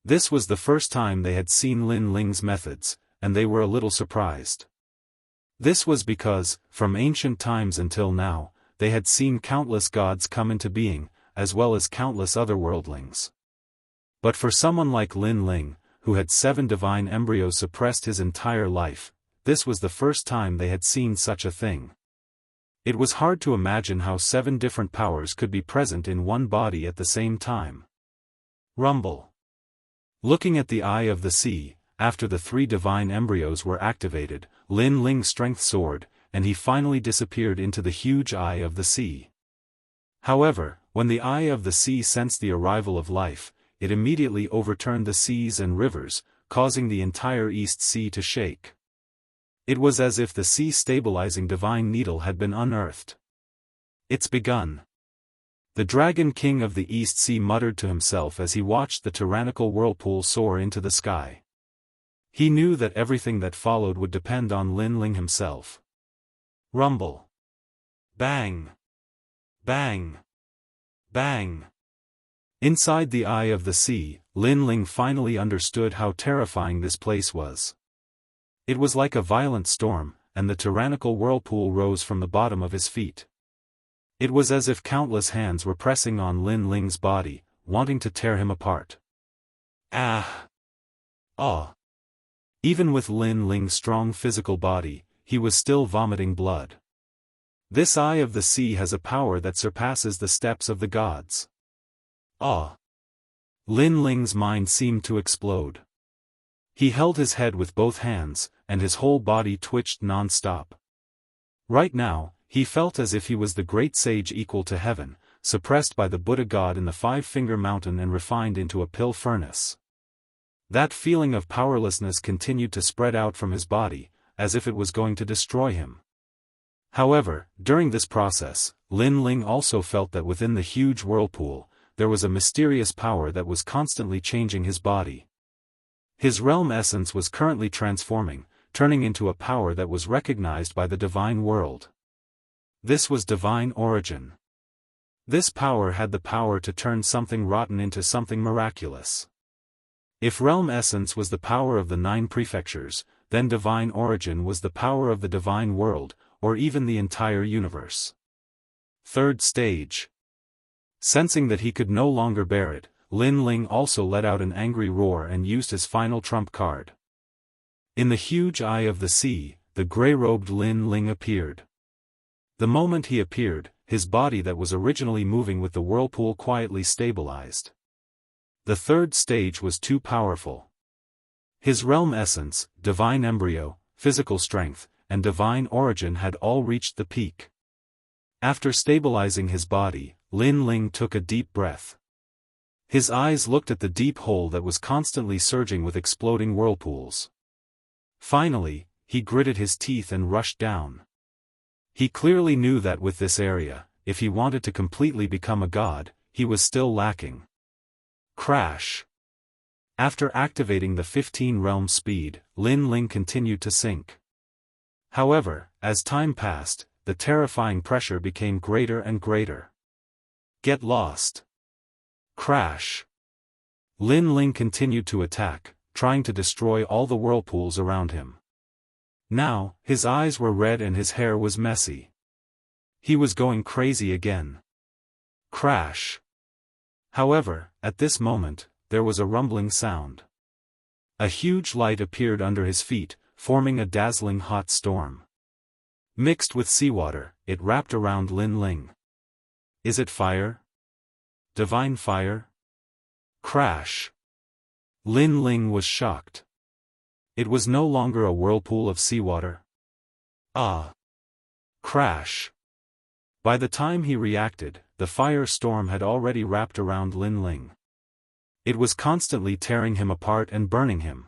[SPEAKER 1] This was the first time they had seen Lin Ling's methods, and they were a little surprised. This was because, from ancient times until now, they had seen countless gods come into being, as well as countless other worldlings. But for someone like Lin Ling, who had 7 divine embryos suppressed his entire life. This was the first time they had seen such a thing. It was hard to imagine how 7 different powers could be present in one body at the same time. Rumble. Looking at the Eye of the Sea, after the 3 divine embryos were activated, Lin Ling's strength soared, and he finally disappeared into the huge Eye of the Sea. However, when the Eye of the Sea sensed the arrival of life, it immediately overturned the seas and rivers, causing the entire East Sea to shake. It was as if the sea-stabilizing divine needle had been unearthed. It's begun. The Dragon King of the East Sea muttered to himself as he watched the tyrannical whirlpool soar into the sky. He knew that everything that followed would depend on Lin Ling himself. Rumble. Bang. Bang. Bang. Inside the Eye of the Sea, Lin Ling finally understood how terrifying this place was. It was like a violent storm, and the tyrannical whirlpool rose from the bottom of his feet. It was as if countless hands were pressing on Lin Ling's body, wanting to tear him apart. Ah! Ah! Even with Lin Ling's strong physical body, he was still vomiting blood. This Eye of the Sea has a power that surpasses the steps of the gods. Ah! Lin Ling's mind seemed to explode. He held his head with both hands, and his whole body twitched non-stop. Right now, he felt as if he was the great sage equal to heaven, suppressed by the Buddha god in the 5-finger mountain and refined into a pill furnace. That feeling of powerlessness continued to spread out from his body, as if it was going to destroy him. However, during this process, Lin Ling also felt that within the huge whirlpool, there was a mysterious power that was constantly changing his body. His realm essence was currently transforming, turning into a power that was recognized by the divine world. This was divine origin. This power had the power to turn something rotten into something miraculous. If realm essence was the power of the 9 prefectures, then divine origin was the power of the divine world, or even the entire universe. Third stage. Sensing that he could no longer bear it, Lin Ling also let out an angry roar and used his final trump card. In the huge Eye of the Sea, the grey-robed Lin Ling appeared. The moment he appeared, his body that was originally moving with the whirlpool quietly stabilized. The third stage was too powerful. His realm essence, divine embryo, physical strength, and divine origin had all reached the peak. After stabilizing his body, Lin Ling took a deep breath. His eyes looked at the deep hole that was constantly surging with exploding whirlpools. Finally, he gritted his teeth and rushed down. He clearly knew that with this area, if he wanted to completely become a god, he was still lacking. Crash. After activating the 15-realm speed, Lin Ling continued to sink. However, as time passed, the terrifying pressure became greater and greater. Get lost. Crash. Lin Ling continued to attack, trying to destroy all the whirlpools around him. Now, his eyes were red and his hair was messy. He was going crazy again. Crash. However, at this moment, there was a rumbling sound. A huge light appeared under his feet, forming a dazzling hot storm. Mixed with seawater, it wrapped around Lin Ling. Is it fire? Divine fire? Crash. Lin Ling was shocked. It was no longer a whirlpool of seawater. Ah! Crash. By the time he reacted, the fire storm had already wrapped around Lin Ling. It was constantly tearing him apart and burning him.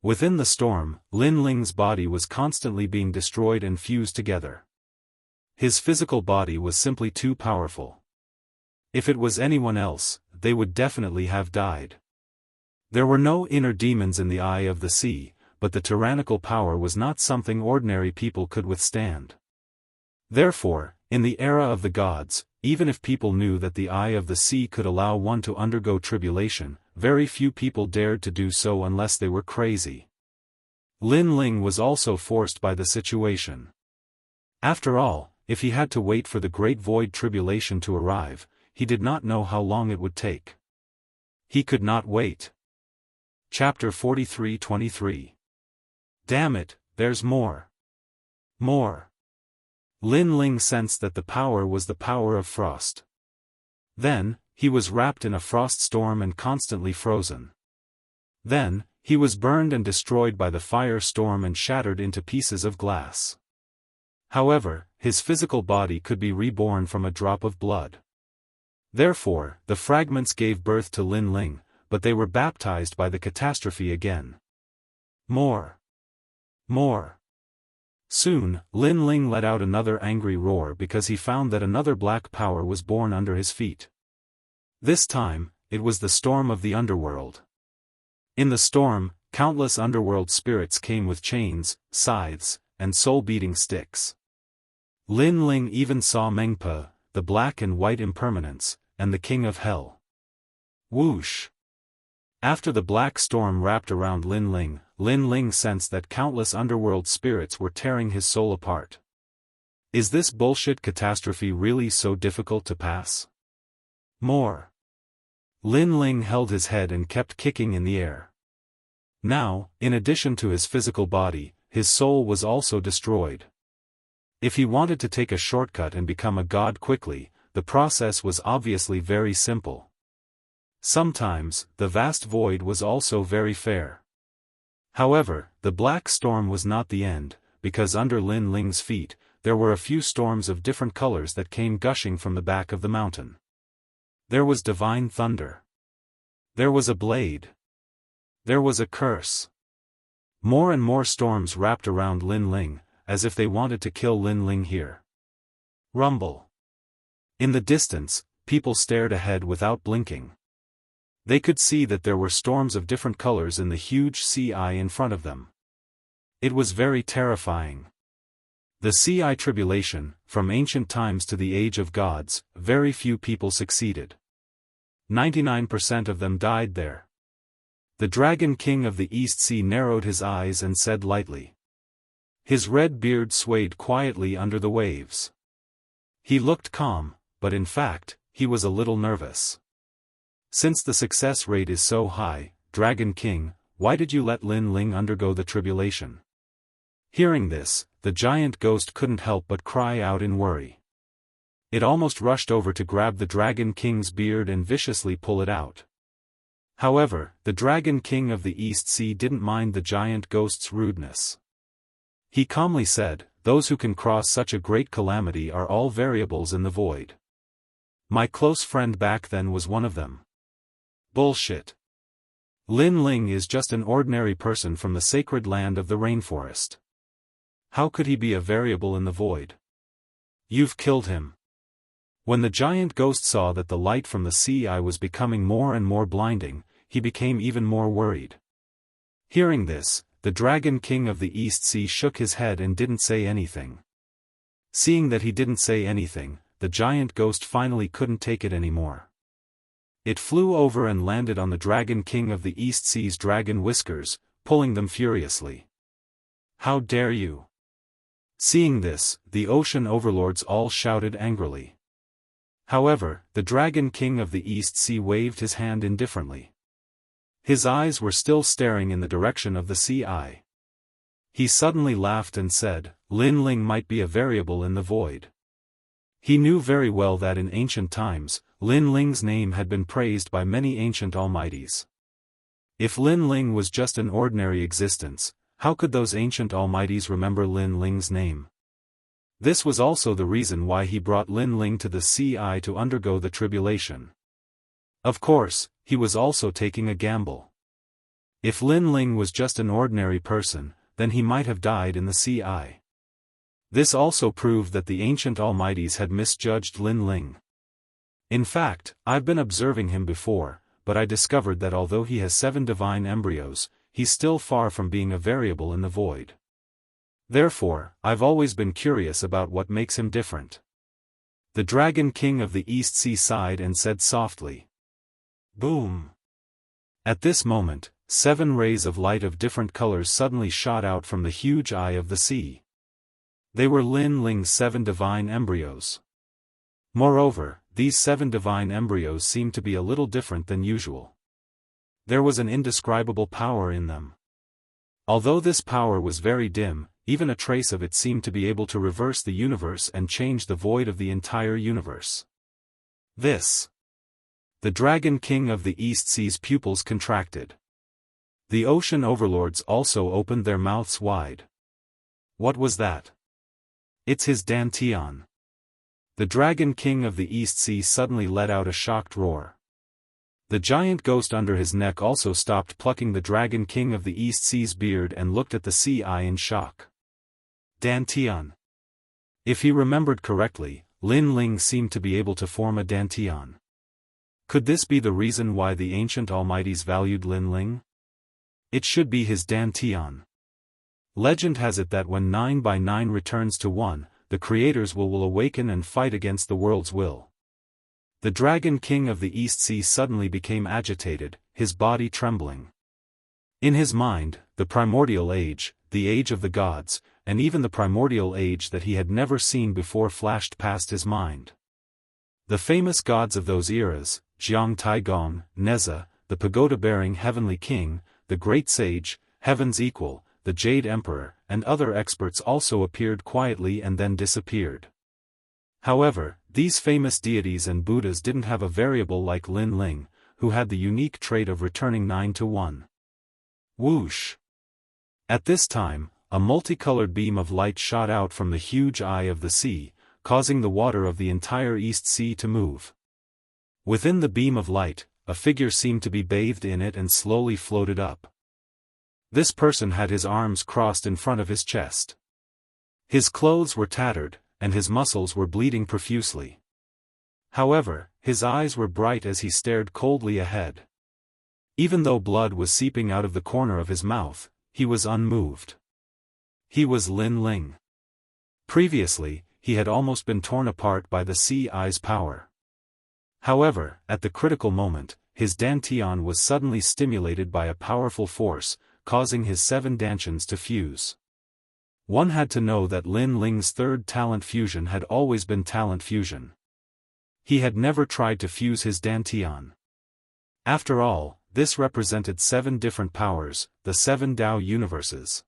[SPEAKER 1] Within the storm, Lin Ling's body was constantly being destroyed and fused together. His physical body was simply too powerful. If it was anyone else, they would definitely have died. There were no inner demons in the Eye of the Sea, but the tyrannical power was not something ordinary people could withstand. Therefore, in the era of the gods, even if people knew that the Eye of the Sea could allow one to undergo tribulation, very few people dared to do so unless they were crazy. Lin Ling was also forced by the situation. After all, if he had to wait for the Great Void Tribulation to arrive, he did not know how long it would take. He could not wait. Chapter 43-23. Damn it, there's more. More. Lin Ling sensed that the power was the power of frost. Then, he was wrapped in a frost storm and constantly frozen. Then, he was burned and destroyed by the fire storm and shattered into pieces of glass. However, his physical body could be reborn from a drop of blood. Therefore, the fragments gave birth to Lin Ling, but they were baptized by the catastrophe again. More. More. Soon, Lin Ling let out another angry roar because he found that another black power was born under his feet. This time, it was the storm of the underworld. In the storm, countless underworld spirits came with chains, scythes, and soul-beating sticks. Lin Ling even saw Mengpa, the black and white impermanence, and the king of hell. Whoosh! After the black storm wrapped around Lin Ling sensed that countless underworld spirits were tearing his soul apart. Is this bullshit catastrophe really so difficult to pass? More. Lin Ling held his head and kept kicking in the air. Now, in addition to his physical body, his soul was also destroyed. If he wanted to take a shortcut and become a god quickly, the process was obviously very simple. Sometimes, the vast void was also very fair. However, the black storm was not the end, because under Lin Ling's feet, there were a few storms of different colors that came gushing from the back of the mountain. There was divine thunder. There was a blade. There was a curse. More and more storms wrapped around Lin Ling, as if they wanted to kill Lin Ling here. Rumble. In the distance, people stared ahead without blinking. They could see that there were storms of different colors in the huge sea eye in front of them. It was very terrifying. The sea eye tribulation, from ancient times to the age of gods, very few people succeeded. 99% of them died there. The Dragon King of the East Sea narrowed his eyes and said lightly. His red beard swayed quietly under the waves. He looked calm, but in fact, he was a little nervous. Since the success rate is so high, Dragon King, why did you let Lin Ling undergo the tribulation? Hearing this, the giant ghost couldn't help but cry out in worry. It almost rushed over to grab the Dragon King's beard and viciously pull it out. However, the Dragon King of the East Sea didn't mind the giant ghost's rudeness. He calmly said, "Those who can cross such a great calamity are all variables in the void. My close friend back then was one of them." Bullshit. Lin Ling is just an ordinary person from the sacred land of the rainforest. How could he be a variable in the void? You've killed him. When the giant ghost saw that the light from the sea eye was becoming more and more blinding, he became even more worried. Hearing this, the Dragon King of the East Sea shook his head and didn't say anything. Seeing that he didn't say anything, the giant ghost finally couldn't take it anymore. It flew over and landed on the Dragon King of the East Sea's dragon whiskers, pulling them furiously. How dare you! Seeing this, the ocean overlords all shouted angrily. However, the Dragon King of the East Sea waved his hand indifferently. His eyes were still staring in the direction of the sea eye. He suddenly laughed and said, Lin Ling might be a variable in the void. He knew very well that in ancient times, Lin Ling's name had been praised by many ancient almighties. If Lin Ling was just an ordinary existence, how could those ancient almighties remember Lin Ling's name? This was also the reason why he brought Lin Ling to the sea eye to undergo the tribulation. Of course, he was also taking a gamble. If Lin Ling was just an ordinary person, then he might have died in the sea eye. This also proved that the ancient almighties had misjudged Lin Ling. In fact, I've been observing him before, but I discovered that although he has 7 divine embryos, he's still far from being a variable in the void. Therefore, I've always been curious about what makes him different. The Dragon King of the East Sea sighed and said softly. Boom! At this moment, 7 rays of light of different colors suddenly shot out from the huge eye of the sea. They were Lin Ling's 7 divine embryos. Moreover, these 7 divine embryos seemed to be a little different than usual. There was an indescribable power in them. Although this power was very dim, even a trace of it seemed to be able to reverse the universe and change the void of the entire universe. This. The Dragon King of the East Sea's pupils contracted. The ocean overlords also opened their mouths wide. What was that? It's his Dantian. The Dragon King of the East Sea suddenly let out a shocked roar. The giant ghost under his neck also stopped plucking the Dragon King of the East Sea's beard and looked at the sea eye in shock. Dantian. If he remembered correctly, Lin Ling seemed to be able to form a Dantian. Could this be the reason why the ancient almighties valued Lin Ling? It should be his Dantian. Legend has it that when 9 by 9 returns to 1, the creators will awaken and fight against the world's will. The Dragon King of the East Sea suddenly became agitated, his body trembling. In his mind, the primordial age, the age of the gods, and even the primordial age that he had never seen before flashed past his mind. The famous gods of those eras, Jiang Taigong, Neza, the pagoda-bearing heavenly king, the great sage, heaven's equal, the Jade Emperor, and other experts also appeared quietly and then disappeared. However, these famous deities and Buddhas didn't have a variable like Lin Ling, who had the unique trait of returning 9 to 1. Whoosh! At this time, a multicolored beam of light shot out from the huge eye of the sea, causing the water of the entire East Sea to move. Within the beam of light, a figure seemed to be bathed in it and slowly floated up. This person had his arms crossed in front of his chest. His clothes were tattered, and his muscles were bleeding profusely. However, his eyes were bright as he stared coldly ahead. Even though blood was seeping out of the corner of his mouth, he was unmoved. He was Lin Ling. Previously, he had almost been torn apart by the sea eye's power. However, at the critical moment, his Dantian was suddenly stimulated by a powerful force, causing his 7 Dantians to fuse. One had to know that Lin Ling's third talent fusion had always been talent fusion. He had never tried to fuse his Dantian. After all, this represented 7 different powers, the 7 Dao universes.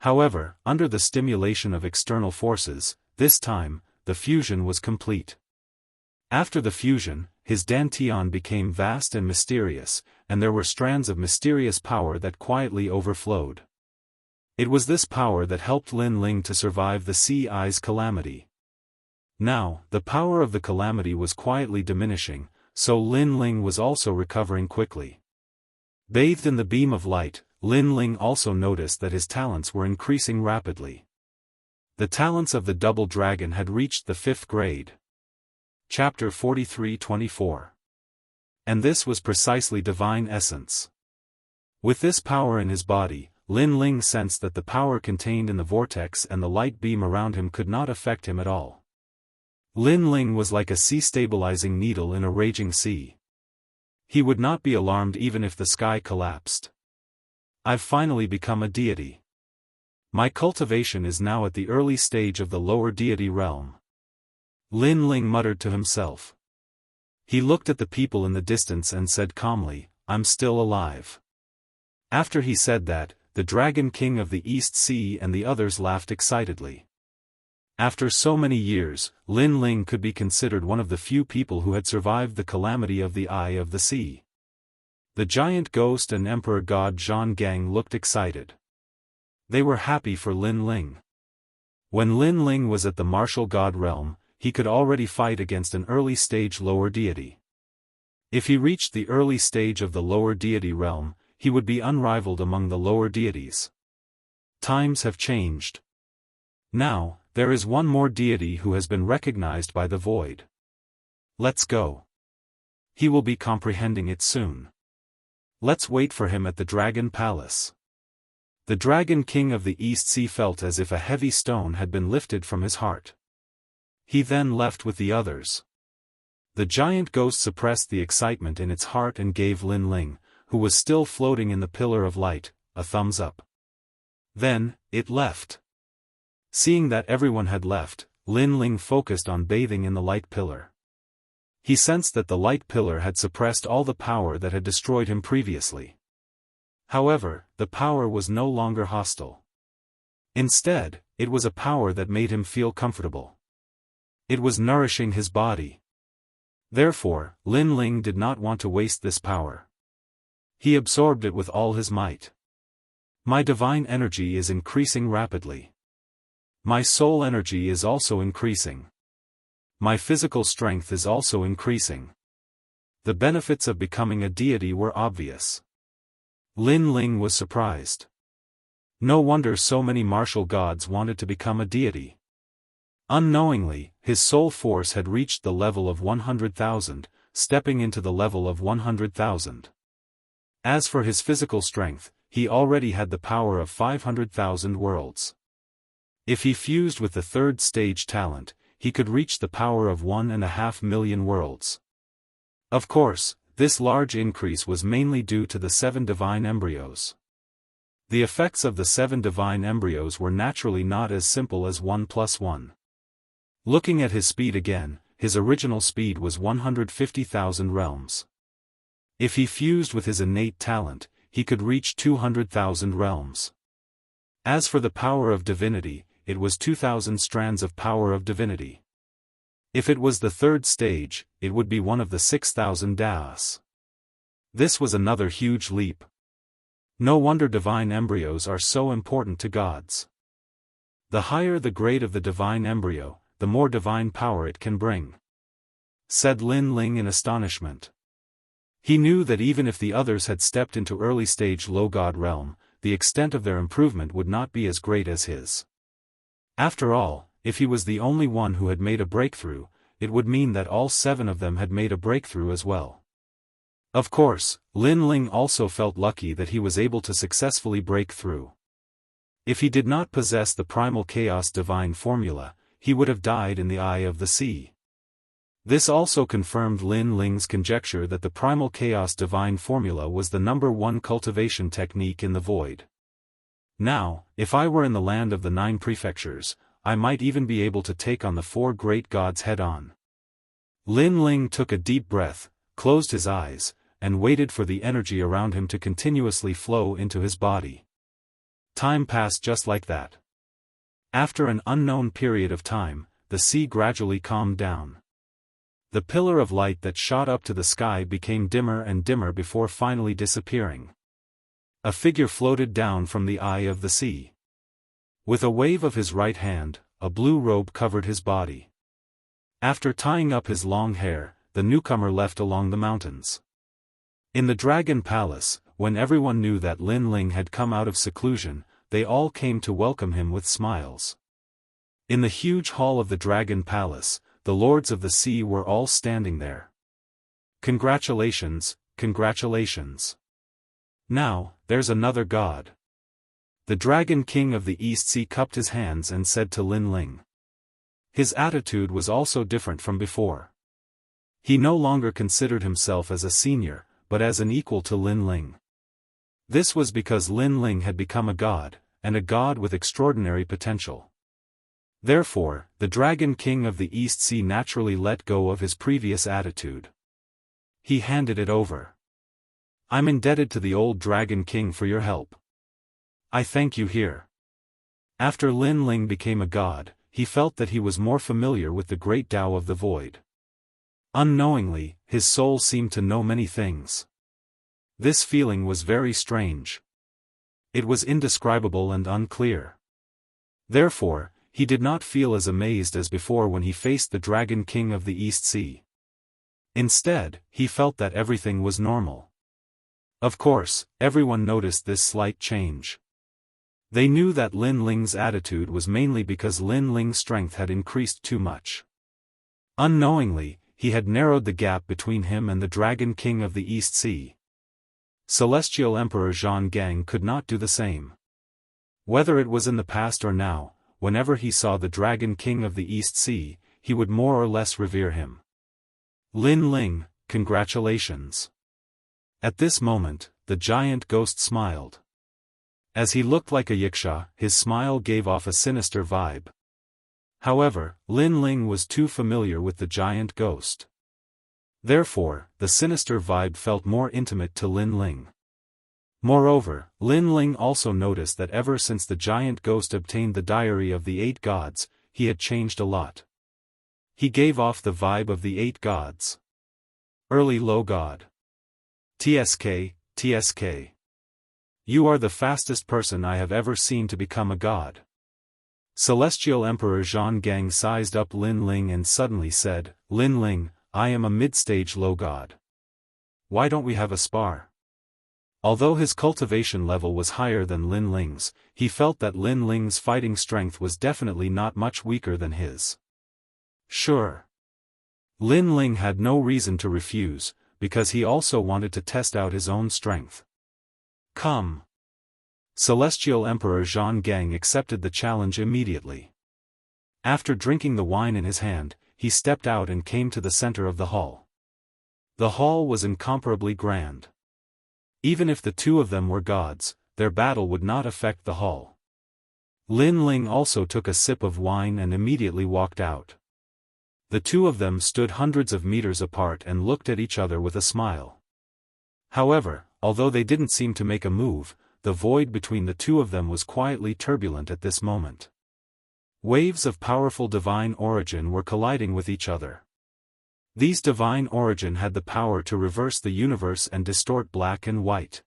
[SPEAKER 1] However, under the stimulation of external forces, this time, the fusion was complete. After the fusion, his Dantian became vast and mysterious, and there were strands of mysterious power that quietly overflowed. It was this power that helped Lin Ling to survive the sea eye's calamity. Now, the power of the calamity was quietly diminishing, so Lin Ling was also recovering quickly. Bathed in the beam of light, Lin Ling also noticed that his talents were increasing rapidly. The talents of the double dragon had reached the 5th grade. Chapter 43-24. And this was precisely divine essence. With this power in his body, Lin Ling sensed that the power contained in the vortex and the light beam around him could not affect him at all. Lin Ling was like a sea-stabilizing needle in a raging sea. He would not be alarmed even if the sky collapsed. I've finally become a deity. My cultivation is now at the early stage of the lower deity realm. Lin Ling muttered to himself. He looked at the people in the distance and said calmly, "I'm still alive." After he said that, the Dragon King of the East Sea and the others laughed excitedly. After so many years, Lin Ling could be considered one of the few people who had survived the calamity of the Eye of the Sea. The giant ghost and Emperor God Zhan Gang looked excited. They were happy for Lin Ling. When Lin Ling was at the martial god realm, he could already fight against an early stage lower deity. If he reached the early stage of the lower deity realm, he would be unrivaled among the lower deities. Times have changed. Now, there is one more deity who has been recognized by the void. Let's go. He will be comprehending it soon. Let's wait for him at the Dragon Palace. The Dragon King of the East Sea felt as if a heavy stone had been lifted from his heart. He then left with the others. The giant ghost suppressed the excitement in its heart and gave Lin Ling, who was still floating in the pillar of light, a thumbs up. Then, it left. Seeing that everyone had left, Lin Ling focused on bathing in the light pillar. He sensed that the light pillar had suppressed all the power that had destroyed him previously. However, the power was no longer hostile. Instead, it was a power that made him feel comfortable. It was nourishing his body. Therefore, Lin Ling did not want to waste this power. He absorbed it with all his might. My divine energy is increasing rapidly. My soul energy is also increasing. My physical strength is also increasing. The benefits of becoming a deity were obvious. Lin Ling was surprised. No wonder so many martial gods wanted to become a deity. Unknowingly, his soul force had reached the level of 100,000, stepping into the level of 100,000. As for his physical strength, he already had the power of 500,000 worlds. If he fused with the third stage talent, he could reach the power of 1.5 million worlds. Of course, this large increase was mainly due to the 7 divine embryos. The effects of the 7 divine embryos were naturally not as simple as 1 plus 1. Looking at his speed again, his original speed was 150,000 realms. If he fused with his innate talent, he could reach 200,000 realms. As for the power of divinity, it was 2,000 strands of power of divinity. If it was the third stage, it would be one of the 6,000 Daoists. This was another huge leap. No wonder divine embryos are so important to gods. The higher the grade of the divine embryo, the more divine power it can bring, said Lin Ling in astonishment. He knew that even if the others had stepped into early-stage low-god realm, the extent of their improvement would not be as great as his. After all, if he was the only one who had made a breakthrough, it would mean that all 7 of them had made a breakthrough as well. Of course, Lin Ling also felt lucky that he was able to successfully break through. If he did not possess the primal chaos divine formula, he would have died in the eye of the sea. This also confirmed Lin Ling's conjecture that the primal chaos divine formula was the #1 cultivation technique in the void. Now, if I were in the land of the 9 prefectures, I might even be able to take on the 4 great gods head-on. Lin Ling took a deep breath, closed his eyes, and waited for the energy around him to continuously flow into his body. Time passed just like that. After an unknown period of time, the sea gradually calmed down. The pillar of light that shot up to the sky became dimmer and dimmer before finally disappearing. A figure floated down from the eye of the sea. With a wave of his right hand, a blue robe covered his body. After tying up his long hair, the newcomer left along the mountains. In the Dragon Palace, when everyone knew that Lin Ling had come out of seclusion, they all came to welcome him with smiles. In the huge hall of the Dragon Palace, the lords of the sea were all standing there. Congratulations, congratulations. Now, there's another god. The Dragon King of the East Sea cupped his hands and said to Lin Ling. His attitude was also different from before. He no longer considered himself as a senior, but as an equal to Lin Ling. This was because Lin Ling had become a god, and a god with extraordinary potential. Therefore, the Dragon King of the East Sea naturally let go of his previous attitude. He handed it over. I'm indebted to the old Dragon King for your help. I thank you here. After Lin Ling became a god, he felt that he was more familiar with the great Tao of the void. Unknowingly, his soul seemed to know many things. This feeling was very strange. It was indescribable and unclear. Therefore, he did not feel as amazed as before when he faced the Dragon King of the East Sea. Instead, he felt that everything was normal. Of course, everyone noticed this slight change. They knew that Lin Ling's attitude was mainly because Lin Ling's strength had increased too much. Unknowingly, he had narrowed the gap between him and the Dragon King of the East Sea. Celestial Emperor Zhang Gang could not do the same. Whether it was in the past or now, whenever he saw the Dragon King of the East Sea, he would more or less revere him. Lin Ling, congratulations. At this moment, the giant ghost smiled. As he looked like a yiksha, his smile gave off a sinister vibe. However, Lin Ling was too familiar with the giant ghost. Therefore, the sinister vibe felt more intimate to Lin Ling. Moreover, Lin Ling also noticed that ever since the giant ghost obtained the diary of the 8 gods, he had changed a lot. He gave off the vibe of the 8 gods. Early low god. TSK, TSK. You are the fastest person I have ever seen to become a god. Celestial Emperor Zhang Gang sized up Lin Ling and suddenly said, Lin Ling, I am a mid-stage low god. Why don't we have a spar? Although his cultivation level was higher than Lin Ling's, he felt that Lin Ling's fighting strength was definitely not much weaker than his. Sure. Lin Ling had no reason to refuse, because he also wanted to test out his own strength. Come. Celestial Emperor Zhang Gang accepted the challenge immediately. After drinking the wine in his hand, he stepped out and came to the center of the hall. The hall was incomparably grand. Even if the two of them were gods, their battle would not affect the hall. Lin Ling also took a sip of wine and immediately walked out. The two of them stood hundreds of meters apart and looked at each other with a smile. However, although they didn't seem to make a move, the void between the two of them was quietly turbulent at this moment. Waves of powerful divine origin were colliding with each other. These divine origin had the power to reverse the universe and distort black and white.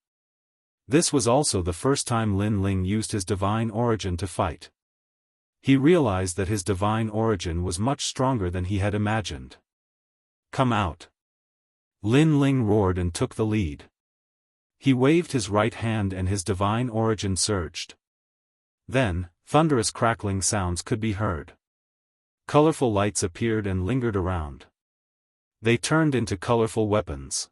[SPEAKER 1] This was also the first time Lin Ling used his divine origin to fight. He realized that his divine origin was much stronger than he had imagined. Come out. Lin Ling roared and took the lead. He waved his right hand and his divine origin surged. Then, thunderous crackling sounds could be heard. Colorful lights appeared and lingered around. They turned into colorful weapons.